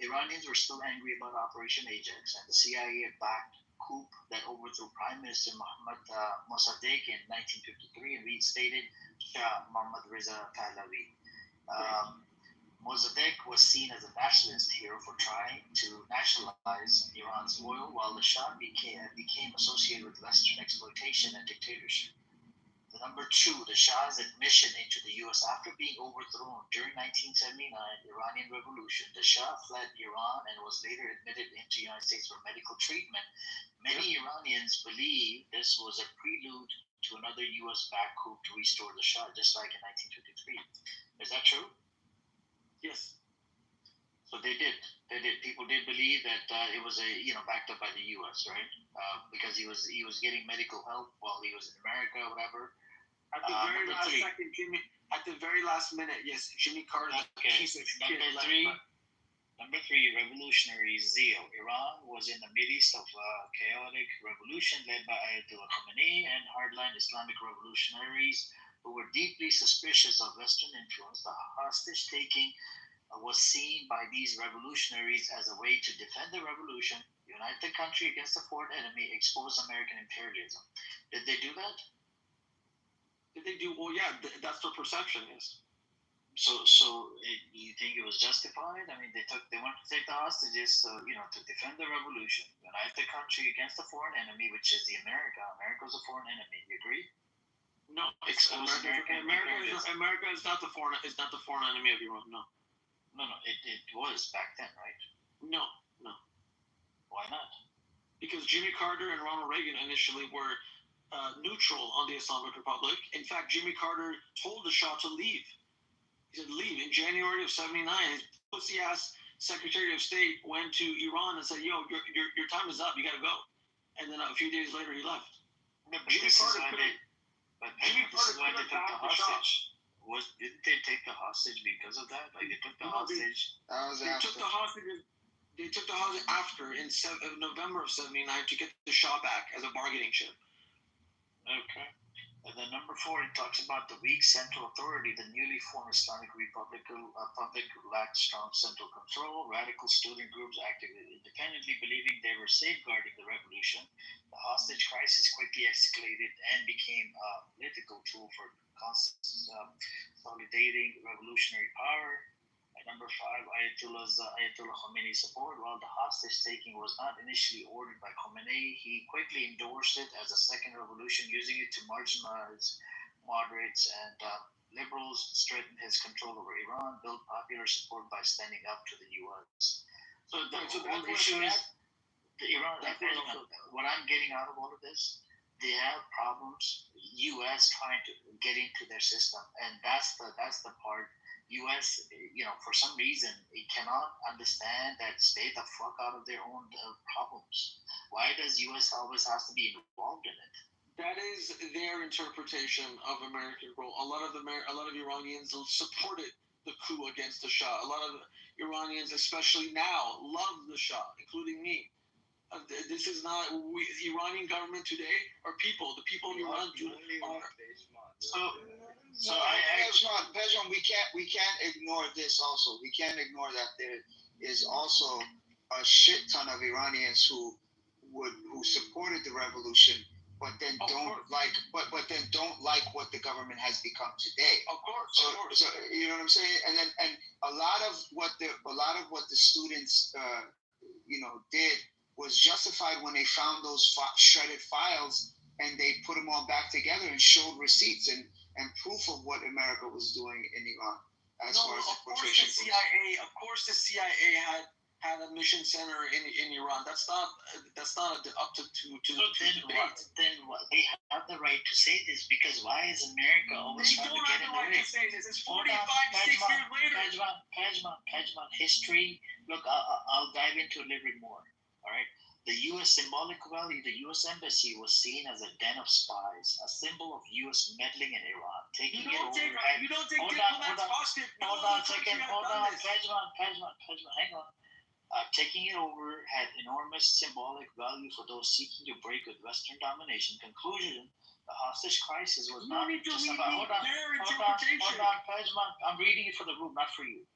Iranians were still angry about Operation Ajax and the CIA-backed coup that overthrew Prime Minister Mohammad Mossadegh in 1953 and reinstated Shah Mohammad Reza Pahlavi. Mossadegh was seen as a nationalist hero for trying to nationalize Iran's oil, while the Shah became associated with Western exploitation and dictatorship. The number two, the Shah's admission into the U.S. after being overthrown during 1979 Iranian Revolution. The Shah fled Iran and was later admitted into the United States for medical treatment. Many Iranians believe this was a prelude to another U.S.-backed coup to restore the Shah, just like in 1953. Is that true? Yes. So they did. People did believe that it was backed up by the U.S. right? Because he was getting medical help while he was in America, or whatever. At the very last second, Jimmy. At the very last minute, yes, Jimmy Carter. Okay. Number three, revolutionary zeal. Iran was in the midst of a chaotic revolution led by Ayatollah Khomeini and hardline Islamic revolutionaries who were deeply suspicious of Western influence. The hostage-taking was seen by these revolutionaries as a way to defend the revolution, unite the country against a foreign enemy, expose American imperialism. Did they do that? Did they do? Well, yeah, that's their perception, yes. So you think it was justified? I mean, they wanted to take the hostages, to defend the revolution, unite the country against a foreign enemy, which is the America. America is a foreign enemy. You agree? No, America is not the foreign enemy of Iran. No. It was back then, right? No. Why not? Because Jimmy Carter and Ronald Reagan initially were neutral on the Islamic Republic. In fact, Jimmy Carter told the Shah to leave. He said, leave. In January of '79, his pussy-ass Secretary of State went to Iran and said, yo, your time is up. You got to go. And then a few days later, he left. No, Jimmy Carter this is why they took the hostage. Didn't they take the hostage because of that? Like they took the hostage. They took the hostage after in November of '79 to get the Shah back as a bargaining chip. Okay. And then number four, it talks about the weak central authority. The newly formed Islamic Republic lacked strong central control. Radical student groups acted independently, believing they were safeguarding the revolution. The hostage crisis quickly escalated and became a political tool for consolidating revolutionary power. And number five, Ayatollah Khomeini's support. While the hostage-taking was not initially ordered by Khomeini, he quickly endorsed it as a second revolution, using it to marginalize moderates and liberals, strengthen his control over Iran, build popular support by standing up to the U.S. So the whole issue is Iran. What I'm getting out of all of this, they have problems. U.S. trying to get into their system, and that's the part. U.S. For some reason, it cannot understand that stay the fuck out of their own problems. Why does U.S. always has to be involved in it? That is their interpretation of American role. A lot of Iranians supported the coup against the Shah. A lot of Iranians, especially now, love the Shah, including me. This is not Iranian government today are people. The people of Iran are. Pejman, we can't ignore this also. We can't ignore that there is also a shit ton of Iranians who supported the revolution, but then don't like what the government has become today. Of course. So you know what I'm saying? And a lot of what the students did was justified when they found those shredded files and they put them all back together and showed receipts and proof of what America was doing in Iran as far as infiltration. Of course, the CIA had a mission center in Iran. That's not up to debate. Then they have the right to say this, because why is America always trying to get in the way? To say this. It's 6 years later. Pejman, history. Look, I'll dive into a little bit more. All right. The U.S. symbolic value, the U.S. embassy was seen as a den of spies, a symbol of U.S. meddling in Iran. Taking it over. You don't take hold diplomats on, hostage. hold on a second. Hold on, Pejman, hang on. Taking it over had enormous symbolic value for those seeking to break with Western domination. Conclusion: the hostage crisis was not just about. Hold on, Pejman. I'm reading it for the room, not for you.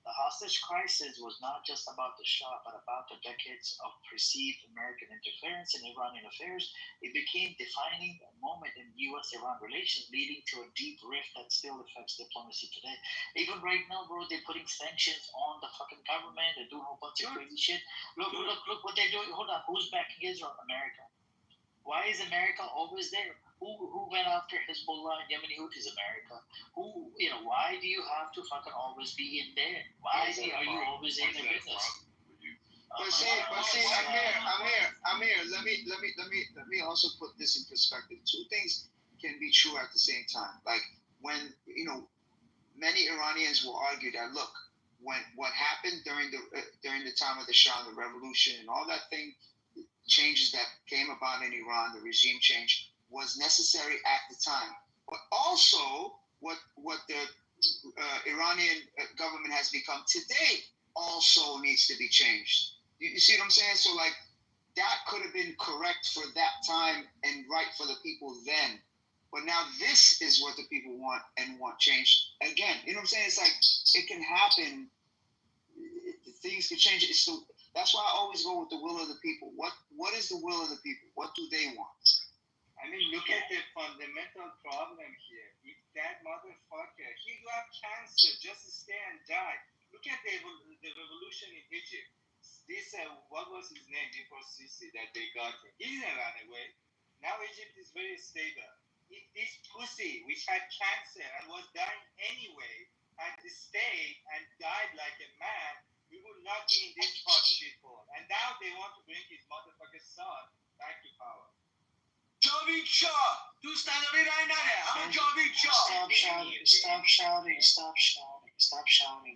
The hostage crisis was not just about the Shah, but about the decades of perceived American interference in Iranian affairs. It became defining a moment in U.S.-Iran relations, leading to a deep rift that still affects diplomacy today. Even right now, bro, they're putting sanctions on the fucking government. They're doing a whole bunch of crazy shit. Look what they're doing. Hold on, who's backing Israel? America. Why is America always there? Who went after Hezbollah and Yemeni Houthis? America. Why do you have to fucking always be in there? Why are you always in their business? But see, Amir, let me also put this in perspective. Two things can be true at the same time. Like when many Iranians will argue that look, when what happened during the time of the Shah, the revolution, and all that thing, changes that came about in Iran, the regime change, was necessary at the time. But also, what the Iranian government has become today also needs to be changed. You see what I'm saying? So, like, that could have been correct for that time and right for the people then. But now this is what the people want and want changed again. You know what I'm saying? It's like, it can happen. Things can change. That's why I always go with the will of the people. What is the will of the people? What do they want? I mean, look at the fundamental problem here. If that motherfucker, you have cancer, just stay and die. Look at the revolution in Egypt. This, what was his name before Sisi that they got him? He didn't run away. Now Egypt is very stable. If this pussy, which had cancer and was dying anyway, had stayed and died like a man, we would not be in this hot shithole. And now they want to bring his motherfucking son back to power. Javid Shah! دوست نداری رای نده. I'm Javid Shah. Stop shouting.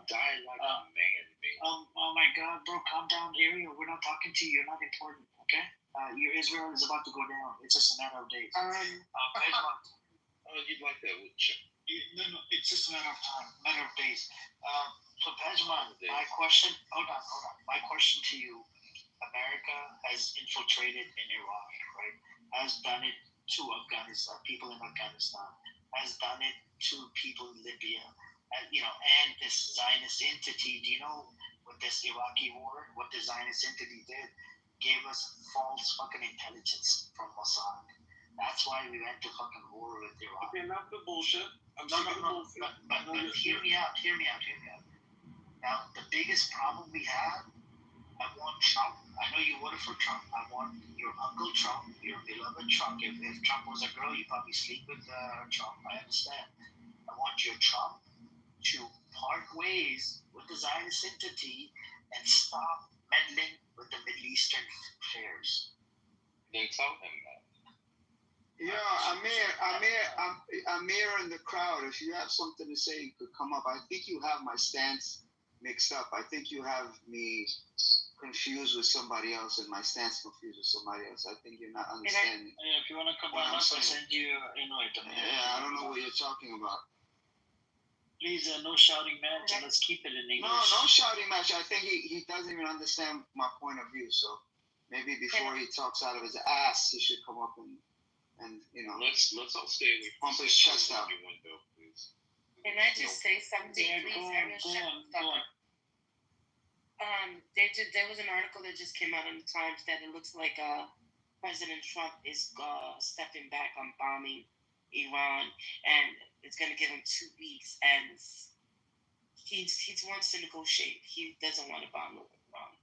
Die like a man. Oh my God, bro, calm down, Ariel. We're not talking to you. You're not important, okay? Your Israel is about to go down. It's just a matter of days. You'd like that, wouldn't you? No, it's just a matter of time, matter of days. So, Pejman, my question, hold on. My question to you: America has infiltrated in Iraq, right? Has done it to Afghanistan, people in Afghanistan. Has done it to people in Libya, and this Zionist entity. Do you know what this Iraqi war? What the Zionist entity did? Gave us false fucking intelligence from Mossad. That's why we went to fucking war with Iraq. Okay, enough the bullshit. But hear me out. Now, the biggest problem we have, I want Trump. I know you voted for Trump. I want your Uncle Trump, your beloved Trump. If Trump was a girl, you'd probably sleep with Trump. I understand. I want your Trump to part ways with the Zionist entity and stop meddling with the Middle Eastern affairs. Then tell him that. Yeah, Amir in the crowd, if you have something to say, you could come up. I think you have my stance mixed up. I think you have me confused with somebody else and my stance confused with somebody else. I think you're not understanding. If you want to come on up, I'll send you an invite. Yeah, I don't know what you're talking about. Please, no shouting match, and let's keep it in English. No shouting match. I think he doesn't even understand my point of view. So maybe before he talks out of his ass, he should come up and let's all stay away pump his chest out. Window, please. Can I just say something, please? There was an article that just came out in the Times that it looks like President Trump is stepping back on bombing Iran, and it's going to give him 2 weeks. And he wants to negotiate. He doesn't want to bomb Iran.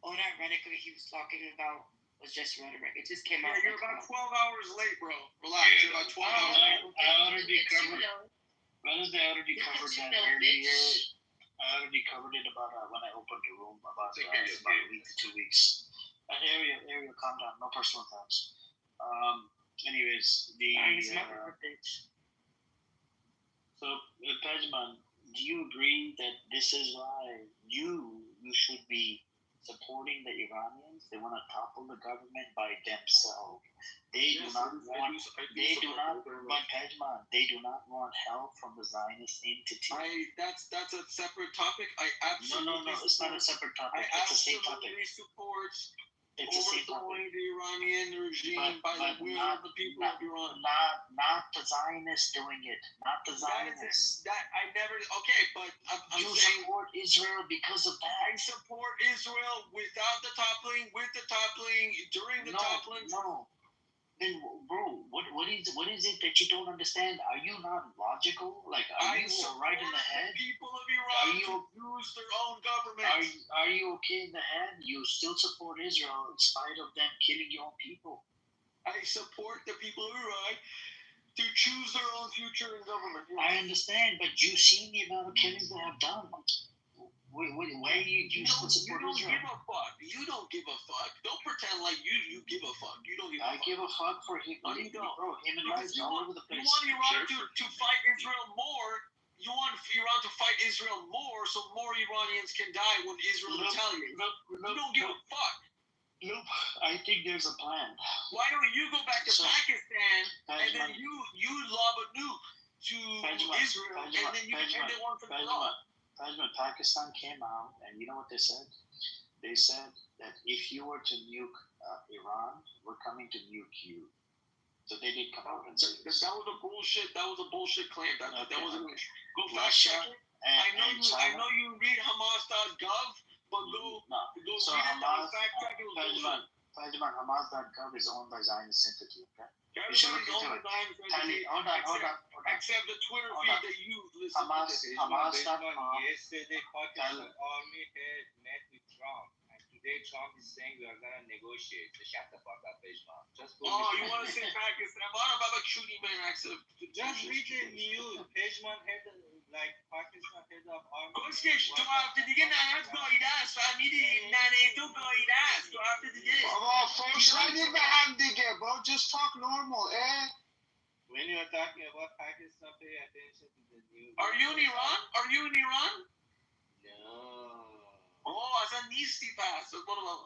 All that rhetoric he was talking about was just rhetoric. It just came out. You're about 12 hours late, bro. Relax. You're about 12 hours late. I already covered that earlier. I already covered it about when I opened the room about a week to 2 weeks. Ariel, calm down. No personal attacks. Anyways, so Pejman, do you agree that this is why you should be supporting the Iranians. They want to topple the government by themselves. They do not want. They do not. But Pejman, they do not want help from the Zionist entity. That's a separate topic. I absolutely No. It's not a separate topic. It's the same topic. Support It's the same overthrowing topic. the Iranian regime by the will of the people of Iran. Not the Zionists doing it. Not the Zionists. I never. Okay, but I'm you saying support Israel because of that. I support Israel without the toppling, with the toppling, during the toppling. No. Then, bro, what is it that you don't understand? Are you not logical? Like, are you right in the head? People of Iran to use their own government. Are you okay in the head? You still support Israel in spite of them killing your own people. I support the people of Iran to choose their own future in government. Yeah. I understand, but you've seen the amount of killings they have done. Why you still support Israel? Give a fuck. You don't give a fuck. Don't pretend like you give a fuck. You don't give a fuck. I give a fuck for him. No, you don't. Bro, him and rights all over the place. You want Iran to fight Israel more. You want Iran to fight Israel more so more Iranians can die when Israel retaliates. You don't give a fuck. Nope. I think there's a plan. Why don't you go back to Pakistan and then you lob a nuke to Israel and then you end it once and for all? Pakistan came out and you know what they said? They said that if you were to nuke Iran, we're coming to nuke you. So they did come out and say this. That was a bullshit. That was a bullshit claim. That wasn't. Go fact Russia check it. I know you read Hamas.gov, but go read so it. Hamas, Fact check it. Hamas.gov is owned by Zionist entity. Okay. Everybody's owned by Zionist entity. Hold on. Except the Twitter feed that you listen to. Hamas.com. Yesterday, Pakistan army head met with Trump, and today Trump is saying we are going to negotiate. So shut the fuck up, Pejman. Just go. You want to say Pakistan? Just read the news. Pejman head like Pakistan head of army. کسکش تو هفته دیگه ننت گاییده است فهمیدی؟ ننه تو گاییده است تو هفته دیگه. بابا فوش ندید به هم دیگه. Bro, just talk normal, eh? When you are talking about Pakistan, pay attention to the news. Are you in Iran? No. Oh, اصلا نیستی پس.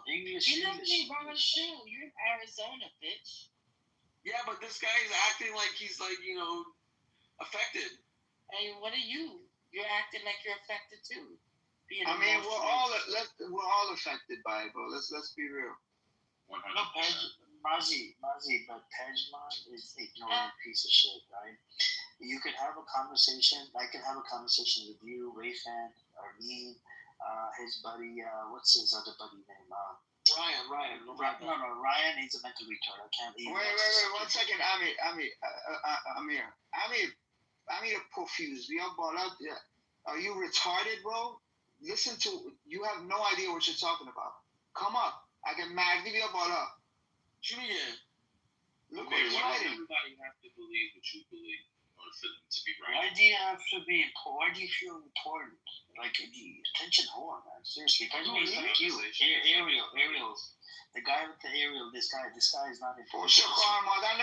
English. You live in Iran too. You're in Arizona, bitch. Yeah, but this guy is acting like he's like, affected. Hey, what are you? You're acting like you're affected too. I mean, we're all affected by it, bro. Let's be real. 100%. Mazi, but Pejman is ignorant piece of shit, right? You could have a conversation. I can have a conversation with you, Rayfan, or me, his buddy. What's his other buddy name? Ryan. No, Ryan. He's a mental retard. I can't. Wait, 1 second, Amir. Amir Profuse. Are you retarded, bro? Listen to. You have no idea what you're talking about. Come up. I can magni bia bala. Look what he's writing. Everybody has to believe what you believe in order for them to be right. Why do you have to be important? Why do you feel important? Like, attention whore, man. Seriously. Guys like you. Ariel. The guy with the aerial, this guy is not important. Conversation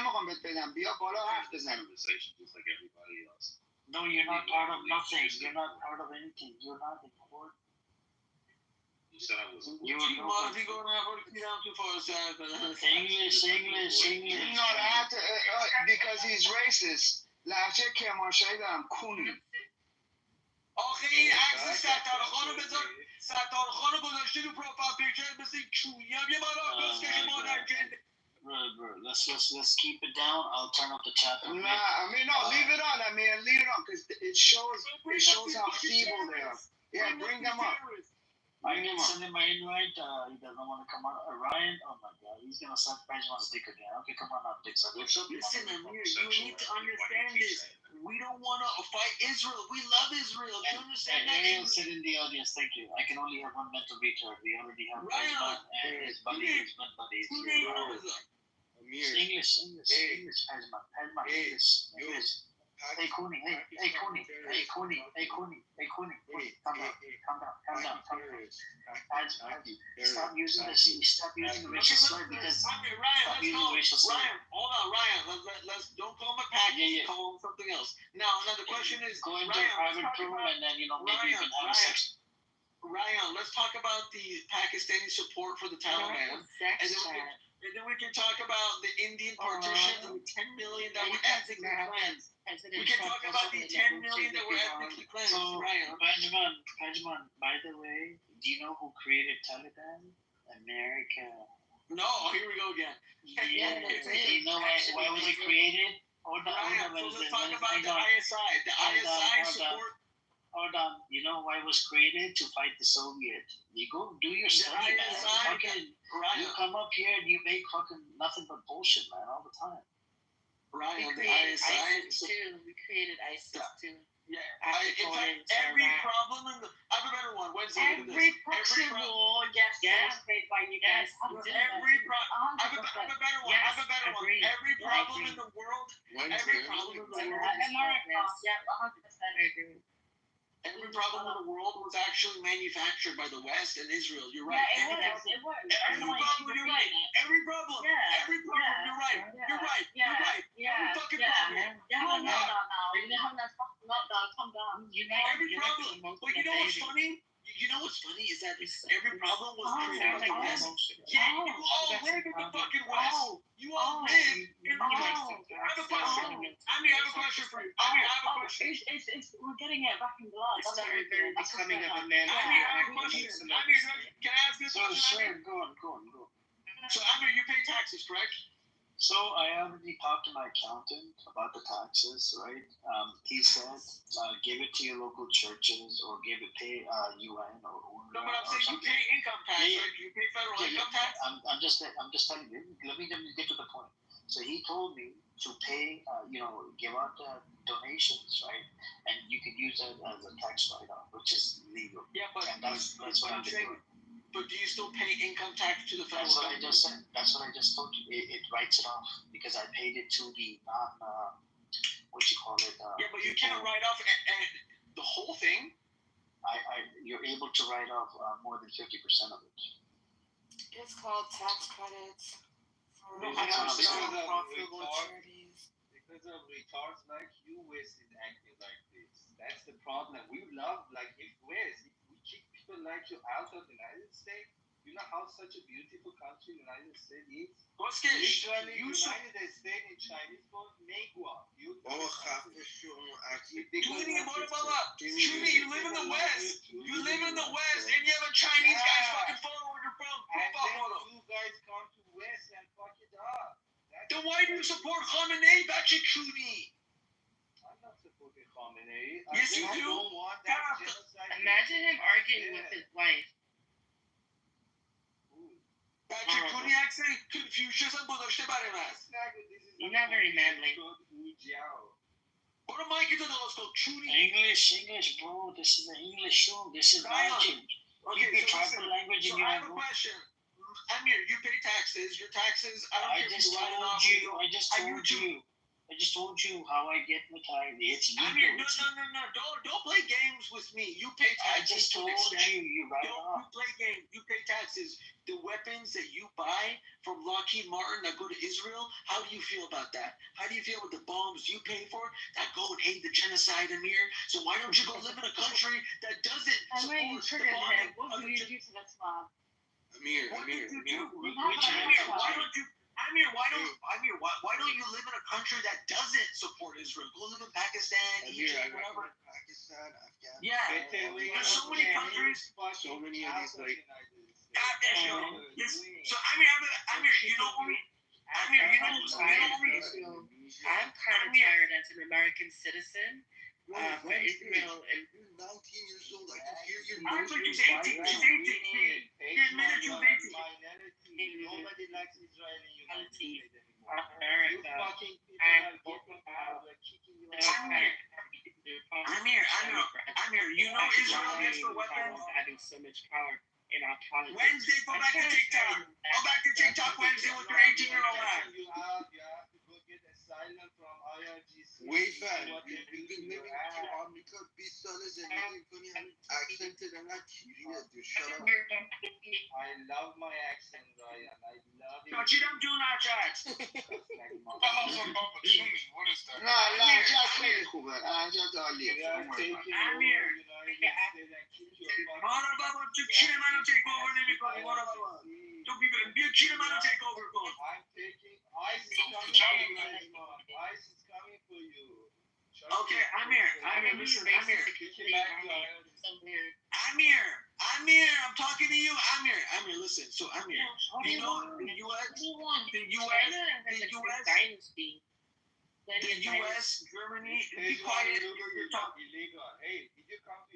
just like everybody else. No, you're not part of nothing. You're not part of anything. You're not important. You said I was. English. No, I have to, because he's racist. لهجه کرمانشاهی دارم کونی. آخه این عکس ستارخان رو بذار. ستارخان رو گذاشته رو پروفایل پیکچر مثل کونی هم یه بارا کسکش مادر جنده. Bro, let's keep it down. I'll turn up the chat. Nah, leave it on, leave it on, because it shows how feeble they are. Yeah, bring them up. I can send him my invite. He doesn't want to come on. Ryan, oh my god, he's gonna suck Pejman's dick again. Okay, come on up, dick sucker. Listen, Amir, you need to understand this. We don't want to fight Israel. We love Israel. Do you understand that? Ariel, sit in the audience. Thank you. I can only have one mental retard. We already have Pejman and his buddy. Who named English, Pejman, English. Hey, Cooney, calm down. Stop using the racial slur because Ryan, hold on, Ryan. Let's don't call him a package. Call him something else. Now, the question is, go into a private room and then maybe you can have a sex. Ryan, let's talk about the Pakistani support for the Taliban. And then we can talk about the Indian partition and the 10 million that were ethnically cleansed. We can talk about the 10 million that were ethnically cleansed. So, Ryan. Pajman, by the way, do you know who created Taliban? America. No, here we go again. Yeah, do you know why was it created? Ryan, so let's talk about the ISI. The ISI support. Hold on. You know why it was created? To fight the Soviet. You go do your study, man. You come up here and you make fucking nothing but bullshit, man, all the time. Ryan, We created ISIS too. We created ISIS too. Yeah. In fact, every problem in the. I have a better one. Wednesday. Every proxy war, yes, was made by you guys. Every problem. I have a better one. I have a better one. Every problem in the world. Every problem in the world. America. Yeah, 100%. I agree. Every problem in the world was actually manufactured by the West and Israel. You're right. Yeah, it was. Every problem, you're right. Every problem. Every problem, you're right. You're right. You're right. Every fucking problem. Calm down. Every problem. But you know what's funny? You know what's funny is that every problem was created by the West. Yeah, you all live in the fucking West. You all live in the West. I have a question. I have a question for you. I have a question. We're getting it back in blood. It's very, very becoming of a man. I have a question. Can I ask you a question? Go on. So, Amir, you pay taxes, correct? So I already talked to my accountant about the taxes, right? He said, give it to your local churches or pay UN or. No, but I'm saying you pay income tax, right? You pay federal income tax. I'm just telling you. Let me get to the point. So he told me to pay, give out donations, right? And you can use that as a tax write-off, which is legal. Yeah, but and that's what I'm saying. But do you still pay income tax to the federal government? That's what I just said. That's what I just told you. It writes it off because I paid it to the yeah, but you can't write off and the whole thing. You're able to write off more than 50% of it. It's called tax credits for profitable charities. Because of retards like you, West is acting like this. That's the problem. We love, like, if West, if we kick people like you out of the United States, you know how such a beautiful country the United States is? Literally, United States in Chinese called Negua. You live in the West. You live in the West, and you have a Chinese guy fucking photo on your phone. And then you guys come to West and fuck it up. Then why do you support Khamenei, Bachikuni? I'm not supporting Khamenei. Yes, you do. Don't want that genocide. Imagine him arguing with his wife. Bachikuni actually Confucius and گذاشته برای من. You're not very manly. What am I going to do? English, bro. This is an English show. This is magic. Okay, you so listen, language so I have a question. Amir, you pay taxes. Your taxes, I just told you how I get my tax. It's legal. Amir, no. Don't play games with me. You pay taxes. I just told you. You right off. You play games. You pay taxes. The weapons that you buy from Lockheed Martin that go to Israel, how do you feel about that? How do you feel with the bombs you pay for that go and aid the genocide, Amir? So why don't you go live in a country that doesn't support the bombing? What do you do to that swab? Amir, why don't you live in a country that doesn't support Israel? Go live in Pakistan, Egypt, whatever. Pakistan, Afghanistan. Yeah, there's so many countries. So many of these like. So Amir, you know what? I'm kind of tired as an American citizen. For Israel and 19 years old, I can hear you. She's 18. He admitted she was 18. Nobody likes Israeli United anymore. America. You fucking people are getting out, like kicking you out. Amir, you know Israel gets the weapons. Having so much power in our politics. Wednesday, go back to TikTok. Go back to TikTok Wednesday with your 18-year-old ass. You have to go get asylum from IRGC. Wait, fam. You've been living through America, $20 and making funny accented and not Syria, dude. Shut up. I love my accent, Ryan. I love it. No, you don't do not, Jax. What is that? Nah, Jax, خیلی خوبه عجب عالیه Don't worry about it. امیر مارا بابا تو کی منو تیک اوور نمی‌کنی مارا بابا تو بیا کی منو تیک اوور کن Ice is coming for you. Okay, Amir, listen, Amir. Amir, I'm talking to you, Amir, listen. So, Amir, you know the U.S., Germany, be quiet.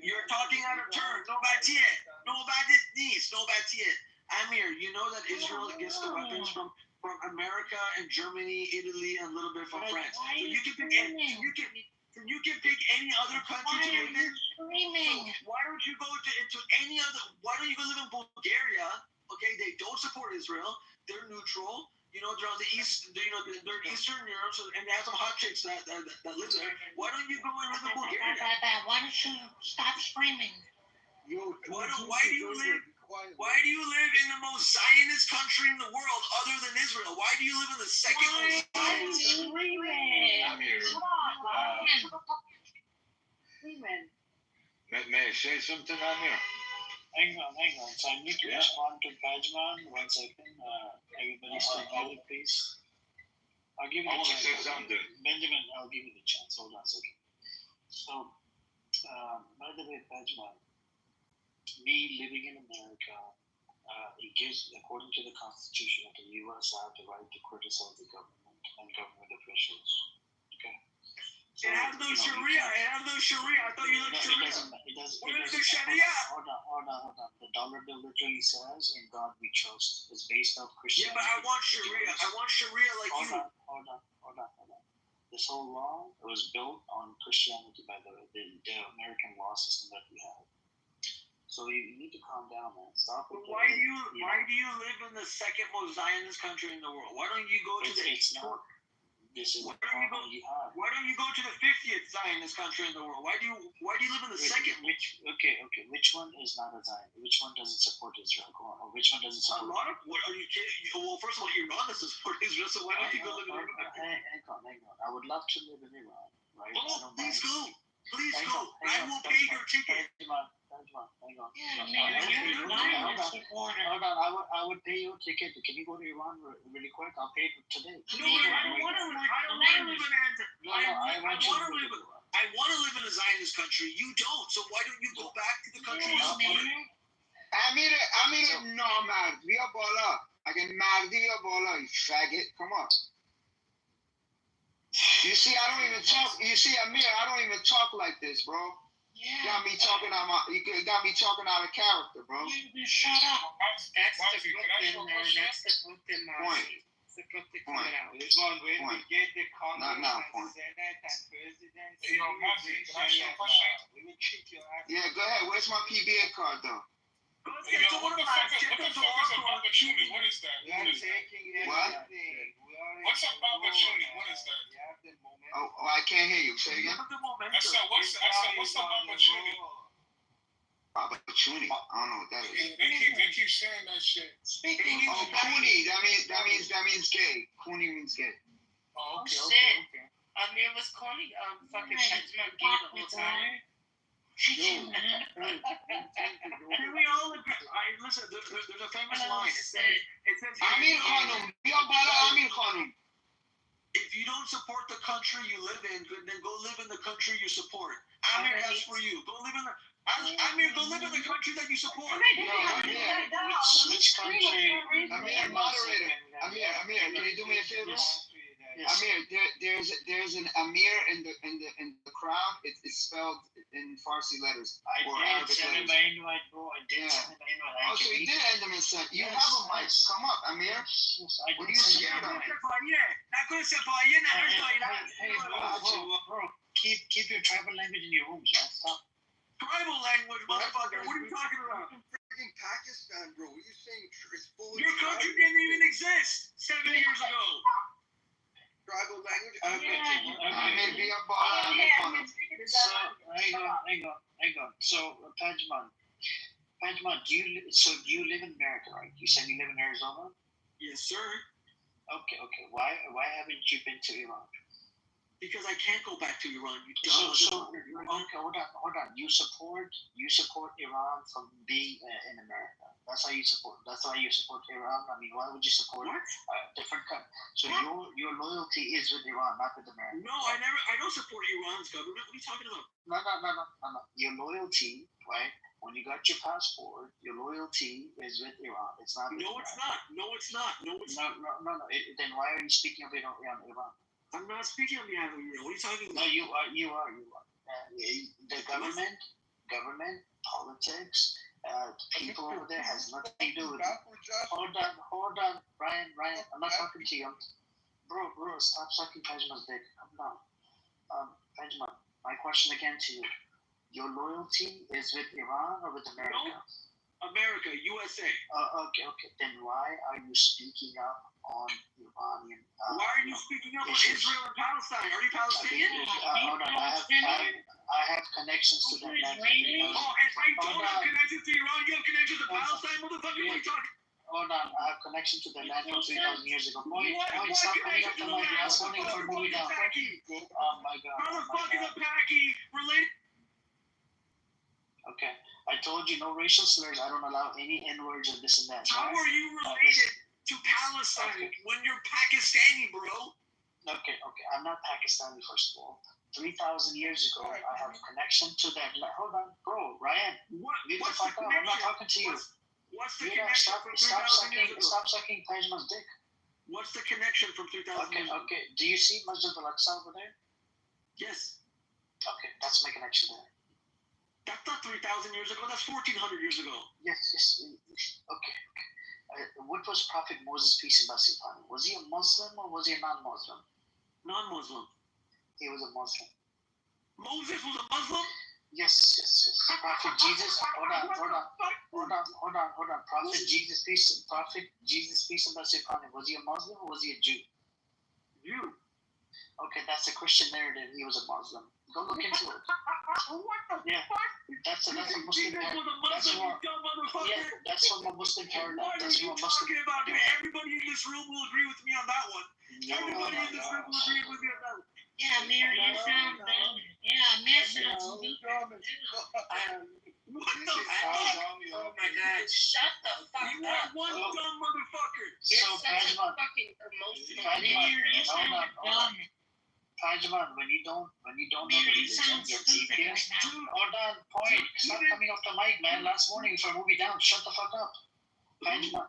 You're talking out of turn. No bad yet. Amir, you know that Israel gets the weapons from America and Germany, Italy, and a little bit from France. So you can pick any other country to live in. So why don't you go into any other? Why don't you go live in Bulgaria? Okay, they don't support Israel. They're neutral. You know, they're on the east. They're Eastern Europe, and they have some hot chicks that live there. Why don't you go and live in Bulgaria? Why don't you stop screaming? Why do you live in the most Zionist country in the world other than Israel? Why do you live in the second most Zionist country? May I say something on here? Hang on. So I need to respond to Pajman. 1 second. Everybody stay muted, please. I'll give you the chance. Say something. Benjamin, I'll give you the chance. Hold on a second. So, by the way, Pajman, me living in America, it gives, according to the Constitution of the U.S., I have the right to criticize the government and government officials. Okay? So, It has no Sharia. I thought you liked Sharia. What is the Sharia? Hold on. The dollar bill literally says, "In God we trust." It's based off Christianity. Yeah, but I want Sharia. I want Sharia like you. Hold on. This whole law was built on Christianity, by the way, the American law system that we have. So you need to calm down, man. Stop. But why do you live in the second most Zionist country in the world? Why don't you go to Why don't you go to the 50th Zionist country in the world? Why do you live in the second? Which one is not a Zionist? Which one doesn't support Israel? Go on. Or which one doesn't support? A lot of. What are you kidding? Well, first of all, Iran doesn't support Israel, so why don't you go live in Iran? Hang on. I would love to live in Iran, right? Oh, please go. I will pay your ticket. Hang on. I would pay your ticket. Can you go to Iran really quick? I'll pay it today. No, I don't want to live in I want to live in a Zionist country. You don't. So why don't you go back to the country you supported? امیر نامرد بیا بالا اگه مردی بیا بالا you faggot come on. You see, I don't even talk. You see, Amir, I don't even talk like this, bro. Yeah. You got me talking out of character, bro. You shut up. That's the Brooklyn, man. That's the Brooklyn Point. It's the Brooklyn coming out. This one, when we get the Congress and Senate and presidency, we will kick your ass. Yeah, go ahead. Where's my PBA card, though? What the fuck is Baba Chuni? What is that? We are taking everything. What's up, Baba Chuni? What is that? Oh, I can't hear you. Say it again. What's up, Baba Chuni? Baba Chuni. I don't know what that is. They keep saying that shit. Oh, Cooney. That means gay. Cooney means gay. Oh, okay. Amir was calling fucking Pajman gay the whole time. Can we all agree? Listen, there's a famous line. It says Amir Khanum. Amir Khanum. If you don't support the country you live in, then go live in the country you support. Amir, that's for you. Go live in the country that you support. Which country? Amir, moderator. Amir, can you do me a favor? Amir, there's an Amir in the crowd. It's spelled in Farsi letters or Arabic letters. Oh, so you did end them in son. You have a mic. Come up, Amir. What are you scared of? Hey, bro, keep your tribal language in your rooms, man. Stop. Tribal language, motherfucker. What are you talking about? Freaking Pakistan, bro. What are you saying? It's fully Your country didn't even exist 7 years ago. Tribal language? Hang on. So, Pajman, do you live in America, right? You said you live in Arizona? Yes, sir. Okay. Why haven't you been to Iran? because I can't go back to Iran. You So, dumb. okay, hold on. You support Iran from being in America. That's how you support. That's why you support Iran. I mean, why would you support different country? So your loyalty is with Iran, not with America. No, I don't support Iran's government. What are you talking about? No. Your loyalty, right? When you got your passport, your loyalty is with Iran. It's not. No, it's not. No. Then why are you speaking of Iran? I'm not speaking on behalf of Iran. What are you talking about? No, you are. The government, politics, people over there has nothing to do with it. Hold on, Ryan. I'm not talking to you. Bro, stop sucking Pajma's dick. Come down. Pajma, my question again to you. Your loyalty is with Iran or with America? No, America, USA. Okay. Then why are you speaking up on Iranian? Why are you speaking up on Israel and Palestine? Are you Palestinian? Hold on, I have connections to that land. Oh, if I don't have connections to Iran, you have connections to Palestine, motherfucker? What are you talking? Hold on, I have connection to the land from 3,000 years ago. Boy, stop coming up to my last morning for movie down. Oh my God. Motherfucking a packy related. Okay, I told you no racial slurs. I don't allow any N-words or this and that. How are you related to Palestine when you're Pakistani, bro? Okay. I'm not Pakistani, first of all. 3,000 years ago, I have connection to that. Hold on, bro, Ryan. What's the connection? I'm not talking to you. What's the connection from 3,000 years ago? Stop sucking Pajma's dick. What's the connection from 3,000 years ago? Okay. Do you see Masjid al-Aqsa over there? Yes. Okay, that's my connection there. That's not 3,000 years ago. That's 1,400 years ago. Yes. Okay. What was Prophet Moses, peace and blessings upon him? Was he a Muslim or was he a non-Muslim? Non-Muslim. He was a Muslim. Moses was a Muslim? Yes. Prophet Jesus. Hold on. Prophet Jesus, peace and blessings upon him. Was he a Muslim or was he a Jew? Jew. Okay, that's a Christian narrative. He was a Muslim. Go look into it. What the fuck? That's a Muslim paradigm. That's from a Muslim paradigm. What are you talking about, dude? Everybody in this room will agree with me on that one. Everybody in this room will agree with me on that one. Yeah, Mary, you sound dumb. Yeah, Mary sounds stupid. What the fuck? Oh my God! Shut the fuck You up. are one dumb motherfucker. You're such a fucking emotional. Mary, you sound dumb. Pajman, when you don't know the religion, you're atheist. Hold on, point. Stop coming off the mic, man. Last morning, if I move you down, shut the fuck up. Pajman.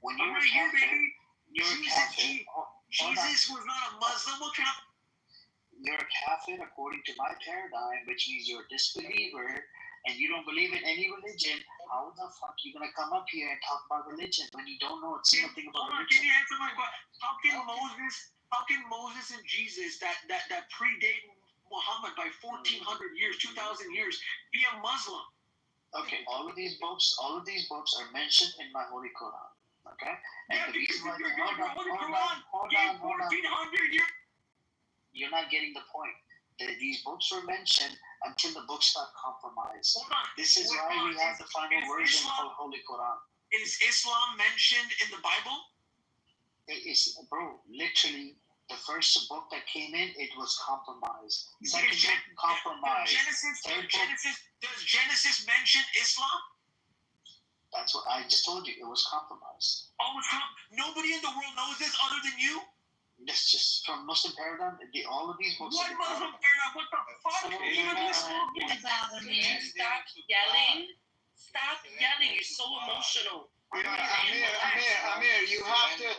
When you're a Catholic, Jesus was not a Muslim. What kind of... You're a Catholic according to my paradigm, which means you're a disbeliever and you don't believe in any religion. How the fuck are you gonna come up here and talk about religion when you don't know nothing about religion? Can you answer my question? How can Moses and Jesus that predate Muhammad by 1,400 years, 2,000 years, be a Muslim? Okay, all of these books are mentioned in my Holy Quran. Okay? And the reason why hold on. You're not getting the point. These books were mentioned until the books got compromised. This is why we have the final version of Holy Quran. Is Islam mentioned in the Bible? Bro, literally, the first book that came in, it was compromised. Second book, compromised. Does Genesis mention Islam? That's what I just told you. It was compromised. Nobody in the world knows this other than you? That's just from Muslim paradigm. All of these books. What Muslim paradigm? What the fuck? Stop yelling. Stop yelling. You're so emotional. Amir, you have to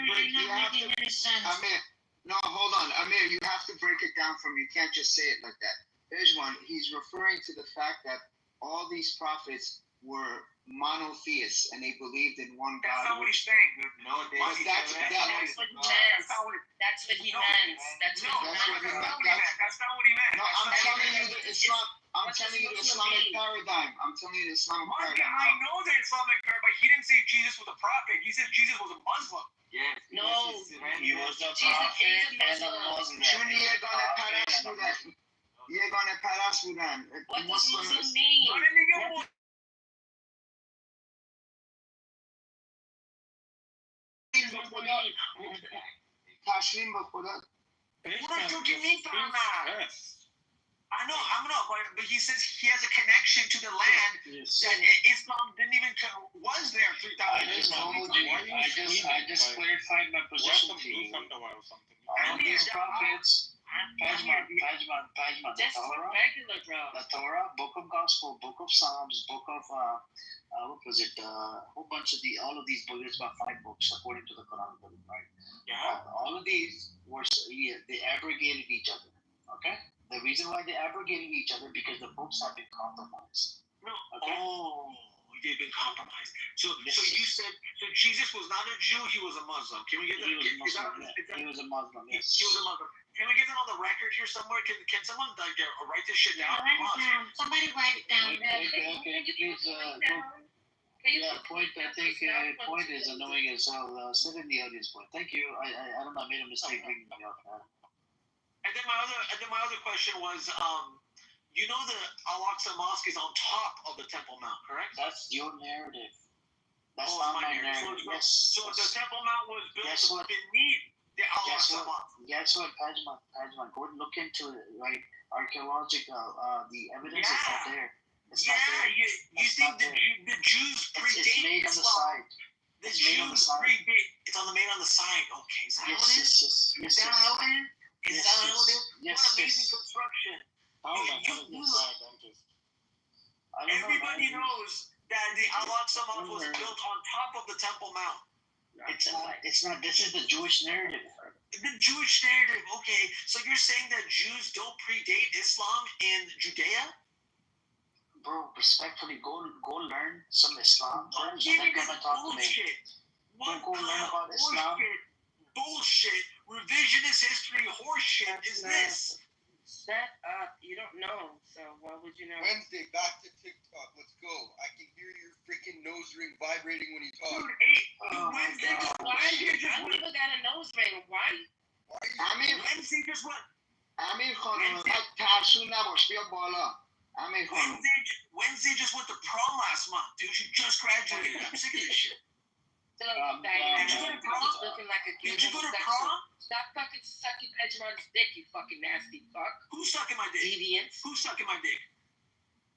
break. Amir, no, hold on, Amir. You have to break it down for me. You can't just say it like that. There's one. He's referring to the fact that all these prophets were monotheists and they believed in one God. That's not what he's saying, dude. No, that's what he meant. That's what he meant. That's not what he meant. No, I'm telling you the Islam. I'm telling you the Islamic paradigm. Mark, I know the Islamic paradigm, but he didn't say Jesus was a prophet. He said Jesus was a Muslim. Yes. No. He was a prophet and a Muslim. You're gonna pass me then. What does Muslim mean? Taslim Bakoda. What do you mean, Tana? I know, but he says he has a connection to the land that Islam didn't even was there 3,000 years ago. I just clarified my position to you. All these prophets, Pajman, Just regular, bro. the Torah, Book of Gospel, Book of Psalms, Book of what was it? A whole bunch of all of these books. There's about 5 books according to the Quran, right? Yeah. All of these were they abrogated each other. Okay. The reason why they abrogated each other because the books have been compromised. No. Okay? Oh, they've been compromised. So you said Jesus was not a Jew; he was a Muslim. Can we get that? He was a Muslim. Yes. He was a Muslim. Can we get that on the record here somewhere? Can someone write this shit down? Somebody write it down. Okay. Please. Point. I think Point is annoying as hell. Sit in the audience, Point. Thank you. I don't know. I made a mistake bringing you up. And then my other question was, you know the Al-Aqsa Mosque is on top of the Temple Mount, correct? That's your narrative. That's not my narrative. So the Temple Mount was built beneath the Al-Aqsa Mosque. Guess what, Pajman? Go and look into it, right? Archaeological, the evidence is not there. It's not there. You think the Jews predate it's made on the side. The Jews predate. It's made on the side. Okay, is that how it is? Is that how it is? Is that how it is? What amazing construction. Everybody knows that the Al-Aqsa Mosque was built on top of the Temple Mount. It's not. This is the Jewish narrative. The Jewish narrative. Okay, so you're saying that Jews don't predate Islam in Judea? Bro, respectfully, go learn some Islam. Don't give me this bullshit. Go learn about Islam. Bullshit, revisionist history, horseshit is this. Shut up. You don't know, so why would you know? Wednesday, back to TikTok. Let's go. I can hear your freaking nose ring vibrating when you talk. Dude, Wednesday, why people got a nose ring? Why? Wednesday just what? Wednesday just went to prom last month, dude. She just graduated. I'm sick of this shit. Did you go to prom? Looking like a Did you go to prom? Stop fucking sucking Pejman's dick, you fucking nasty fuck. Who's sucking my dick? Deviants. Who's sucking my dick?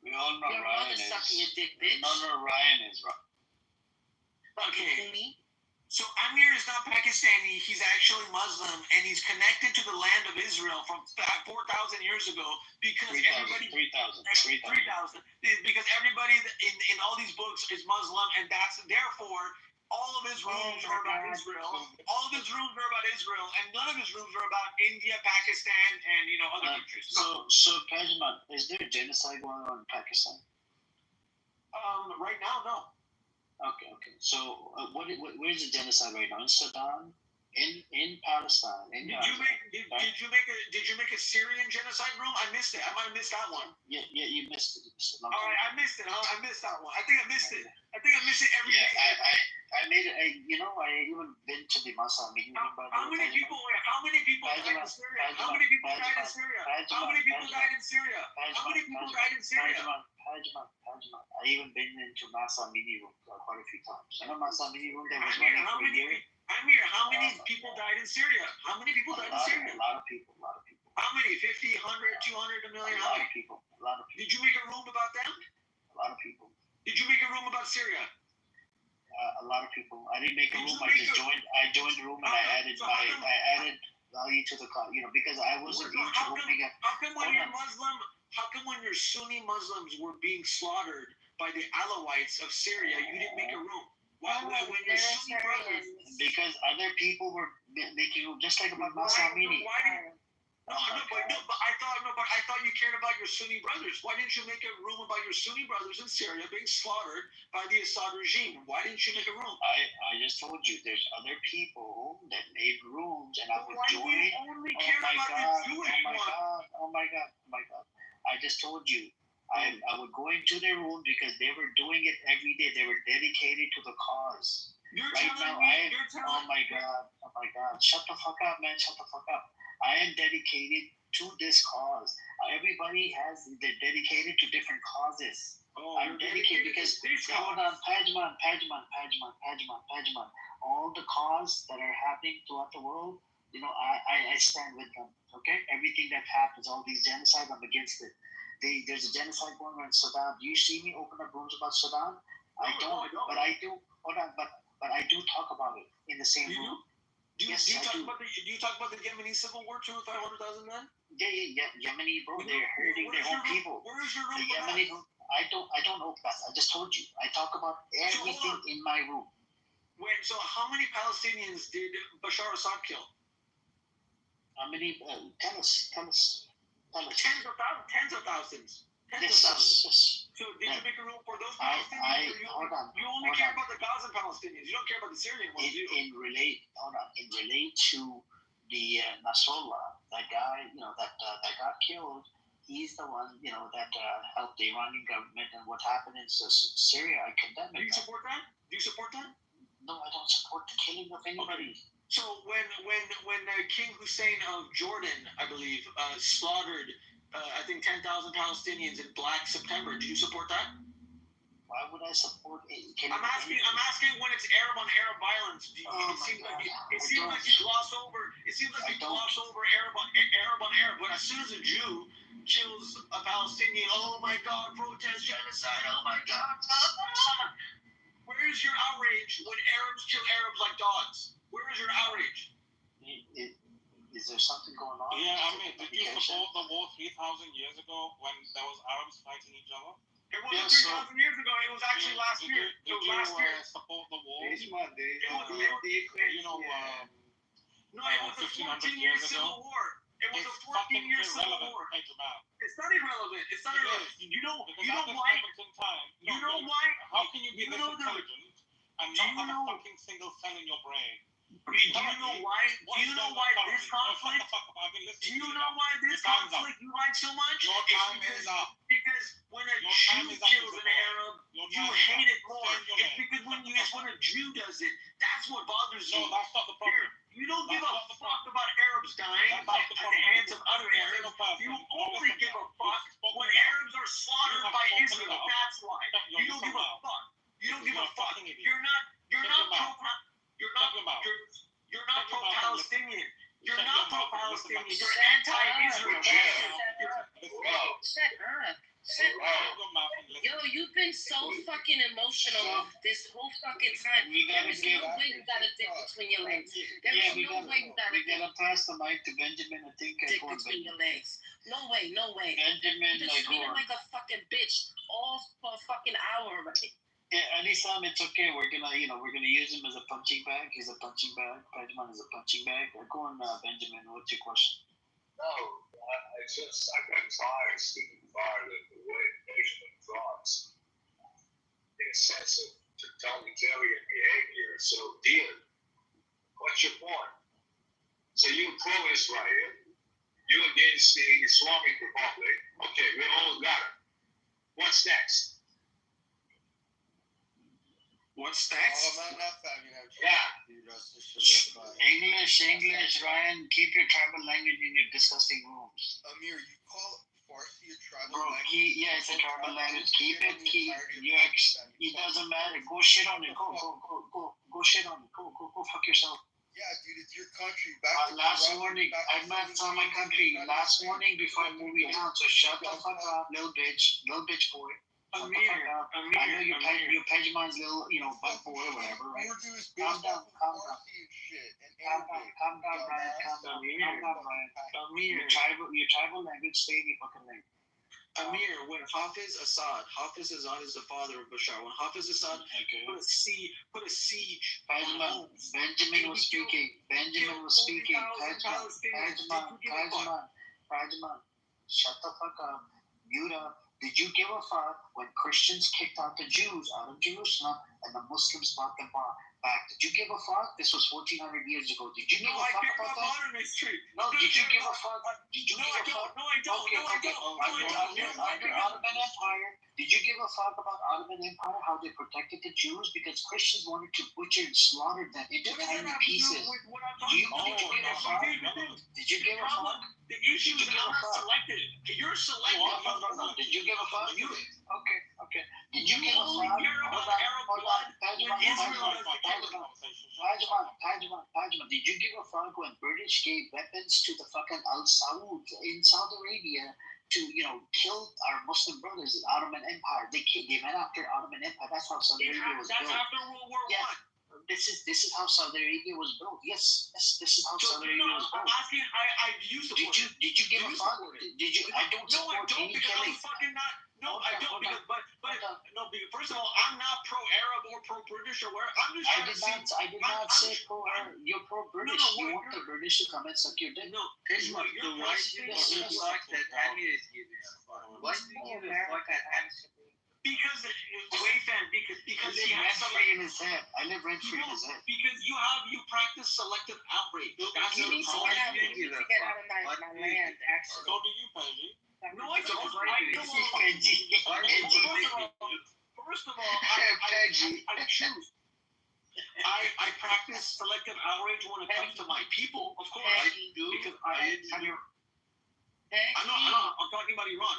We all know Your Ryan mother's is. sucking your dick, bitch. No, Ryan is right. Okay. So Amir is not Pakistani. He's actually Muslim, and he's connected to the land of Israel from 4,000 years ago because 3,000. Because everybody in all these books is Muslim, and that's therefore all of his rooms are about Israel. All of his rooms are about Israel, and none of his rooms are about India, Pakistan, and other countries. So Pajman, is there genocide going on in Pakistan? Right now, no. Okay. So where's the genocide right now? In Sudan, in Palestine, in Did you make a Syrian genocide room? I missed it. I might have missed that one. Yeah, you missed it. All right, I missed it. I missed that one. I think I missed it. I miss it every day. I made it. I even been to the Masa meeting. How many people died in Syria? How many people died in Syria? How many people died in Syria? How many people died in Syria? Pajman. I even been into Masa mini room quite a few times. Masa mini room that was running for a year. Amir, how many people died in Syria? How many people died in Syria? A lot of people. How many? 50, 100, 200, a million? A lot of people. Did you make a room about them? A lot of people. Did you make a room about Syria? A lot of people. I didn't make a room. I joined the room and I added value to the because I wasn't into opening up. How come when you're Muslim? How come when your Sunni Muslims were being slaughtered by the Alawites of Syria, you didn't make a room? Why when your Sunni brothers? Because other people were making room, just like about Masamini. But I thought you cared about your Sunni brothers. Why didn't you make a room about your Sunni brothers in Syria being slaughtered by the Assad regime? Why didn't you make a room? I just told you there's other people that made rooms, and I would join. Oh my god! I just told you. I would go into their room because they were doing it every day. They were dedicated to the cause. Oh my god! Shut the fuck up, man! Shut the fuck up! I am dedicated to this cause. Everybody they're dedicated to different causes. I'm dedicated because hold on, Pajman. All the causes that are happening throughout the world I stand with them. Okay, everything that happens, all these genocide, I'm against it. There's a genocide going on in Sudan. Do you see me open up rooms about Sudan? I don't. But I do. Hold on, but I do talk about it in the same room. Do you talk about the Yemeni civil war too with 500,000 men? Yeah. Yemeni, bro, they're hurting their own people. Where is your room? The Yemeni, I don't open that. I just told you. I talk about everything in my room. Wait, so how many Palestinians did Bashar Assad kill? How many? Tell us. Tens of thousands. Yes. So did you make a room for those Palestinians? Hold on. You only care about the Gaza Palestinians. You don't care about the Syrian ones, do you? In relate to the Nasrallah, that guy, that got killed. He's the one, that helped the Iranian government, and what happened in Syria. I condemn it. Do you support that? No, I don't support the killing of anybody. Okay. So when King Hussein of Jordan, I believe, slaughtered, I think 10,000 Palestinians in Black September, did you support that? Why would I support it? I'm asking when it's Arab on Arab violence. It seems like you gloss over. It seems like you gloss over Arab on Arab. But as soon as a Jew kills a Palestinian, oh my God, protest genocide. Oh my God. Where is your outrage when Arabs kill Arabs like dogs? Where is your outrage? Is there something going on? Yeah, I mean, did you support the war 3,000 years ago when there was Arabs fighting each other? It wasn't 3,000 years ago. It was actually last year. Did you support the war? No, it was a 14-year civil war. It was a 14-year civil war. It's not irrelevant. You know why? How can you be this intelligent and not have a fucking single cell in your brain? Do you know why this conflict? Do you know why this conflict you like so much? Your time is up. Because when a Jew kills an Arab, you hate it more. It's because when a Jew does it, that's what bothers you. No, that's not the problem. You don't give a fuck about Arabs dying at the hands of other Arabs. You only give a fuck when Arabs are slaughtered by Israel. That's why. You don't give a fuck. You don't give a fuck. You're not pro-Palestinian. You're not pro-Palestinian. You're anti-Israel. Shut up. Yo, you've been so fucking emotional this whole fucking time. There's no way you got a dick between your legs. There's no way you got a dick. We gotta pass the mic to Benjamin. I think dick between your legs. No way. Benjamin, you've been screaming like a fucking bitch all for a fucking hour already. Yeah, at least it's okay. We're gonna use him as a punching bag. He's a punching bag. Pajman is a punching bag. Go on, Benjamin. What's your question? No, I got tired, sick and tired of the way nation thoughts in a sense of totalitarian behavior. So, Dean, what's your point? So you pro-Israel, you against the Islamic Republic. Okay, we all got it. What's next? English, Ryan. Keep your tribal language in your disgusting rooms. Amir, you call Farsi a tribal language? It's a tribal language. Keep it. It doesn't matter. Go shit on it. Go shit on it. Go fuck yourself. Yeah, dude, it's your country. Last warning. I'm not on my country. Last warning before I move you down. So shut the fuck up, little bitch boy. Amir, I know your Pejman's little, butt boy or whatever, right? Calm down, Ryan. Your tribal language, stay in your fucking language. Amir, when Hafiz Assad is the father of Bashar. When Hafiz Assad put a siege. Benjamin was speaking. Pajman, shut the fuck up. Mute up. Did you give a fuck when Christians kicked out the Jews out of Jerusalem and the Muslims brought them back? Did you give a fuck? This was 1,400 years ago. Did you give a fuck about that? No, did you give a fuck? No, I don't. Under Ottoman Empire, did you give a fuck about Ottoman Empire, how they protected the Jews? Because Christians wanted to butcher and slaughter them into tiny pieces. Did you give a fuck? Did you give a fuck? The issue is I'm not selected. You're selected. No. Did you give a fuck? Okay. Did you give a fuck? Hold on. Pajman, did you give a fuck when British gave weapons to the fucking Al Saud in Saudi Arabia to, kill our Muslim brothers in Ottoman Empire? They went after Ottoman Empire. That's how Saudi Arabia was built. That's after World War Yeah. One. This is how Saudi Arabia was built. Yes, this is how Saudi Arabia was built. I'm asking. I do you support it? Did you give a fuck? Did you? I don't No, I support don't any because killing. I'm fucking not. No, I don't because because first of all, I'm not pro-Arab or pro-British or where. I'm just trying to see. I did not say pro-Arab. You're pro-British. You want the British to come and suck your dick. No, Pejman, the why do you give a fuck that Amir is giving a fuck? Why do you give a fuck that Amir? Because because I he live has some. rent-free in his head. I live rent-free in his head. Because you practice selective outrage. That's You the need to problem. get out of my land, actually. So do you, Peggy? No, I don't. First of all, I choose. I practice selective outrage when it comes to my people, of course. I do because I'm talking about Iran.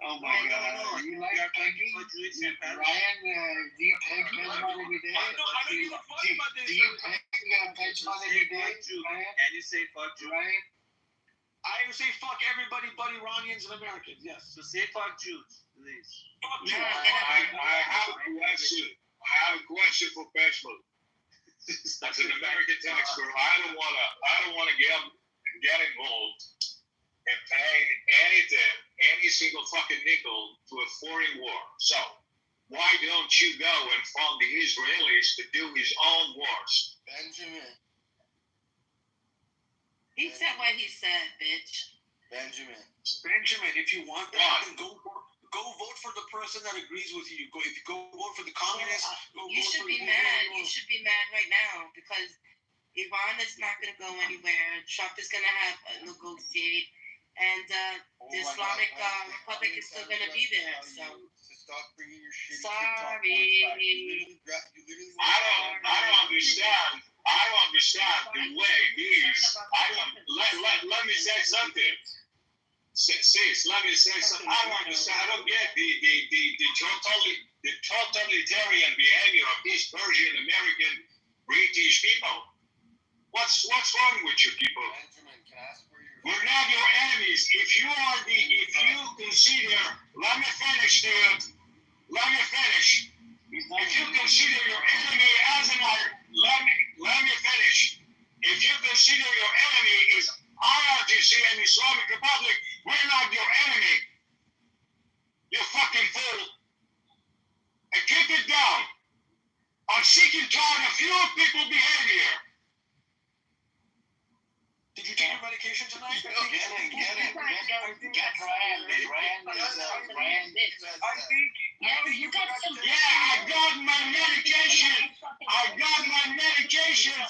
Oh my God! You like pegging? Ryan, do you peg Pejman every day? I don't give a fuck about this. Do you peg Pejman every day? Can you say fuck Jews? Ryan? I would say fuck everybody but Iranians and Americans, yes. So say fuck Jews, please. Fuck Jews. I have a question. I have a question for Pejman. As an American taxpayer, I don't wanna get involved and pay anything, any single fucking nickel to a foreign war. So why don't you go and fund the Israelis to do his own wars? Benjamin. He said what he said, bitch. Benjamin, if you want that, then go vote for the person that agrees with you. If you go vote for the communists, You should be mad. You should be mad right now because Iran is not going to go anywhere. Trump is going to have negotiate, and the Islamic Republic is still going to be there. So stop bringing your shit. sorry. I don't understand. I don't understand the way these. Let me say something. Sis, let me say something. I don't understand. I don't get the totalitarian behavior of these Persian American British people. What's wrong with you people? We're not your enemies. If you consider, let me finish, dude. Let me finish. If you consider your enemy as an let me finish. If you consider your enemy is IRGC and Islamic Republic, we're not your enemy. You fucking fool. And keep it down. I'm sick and tired of your people behavior. Did you take your medication tonight? Get Ryan. You got some. Yeah, I got my medication.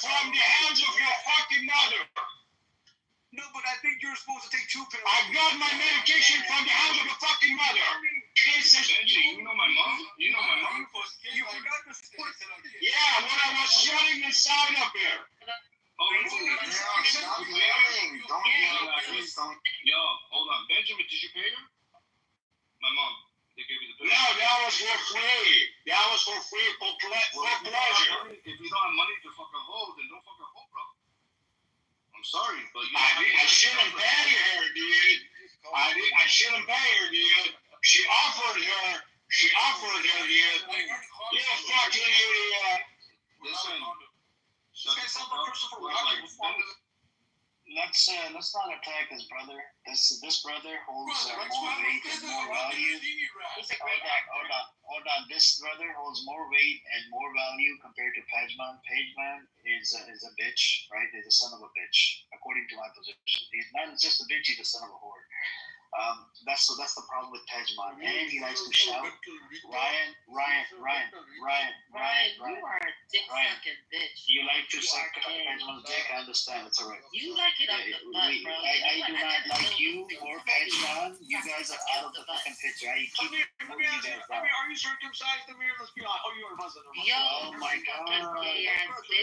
From the hands of your fucking mother. No, but I think you're supposed to take 2 pills. I got my medication from the hands of a fucking mother. Benji, you know my mom? You forgot to split it up. Yeah, when I was shutting inside up here. Stop yelling. Don't yell at me. Yo, hold on. Benjamin, did you pay her? My mom. They gave you the bill. No, that was for free. For pleasure. If you don't have money to fucking hold, then don't fucking hold, bro. I'm sorry, but I shouldn't pay her, dude. I shouldn't pay her, dude. She offered her, dude. You fucking idiot. Listen. Let's not attack his brother. This brother holds more weight and more value. Hold on. This brother holds more weight and more value compared to Pejman. Pejman is a bitch, right? He's a son of a bitch, according to my position. He's not just a bitch; he's a son of a whore. That's the problem with Pejman, and he likes to shout. Ryan, You are a dick sucking bitch. You like to suck Pejman's dick? I understand. It's alright. You like it up the butt, bro. I do not like you or Pejman. You guys are out of the fucking picture. I keep moving you guys down. Are you circumcised, Amir? Let's be honest. Oh, you are Muslim. Yo, oh my God. gay ass bitch.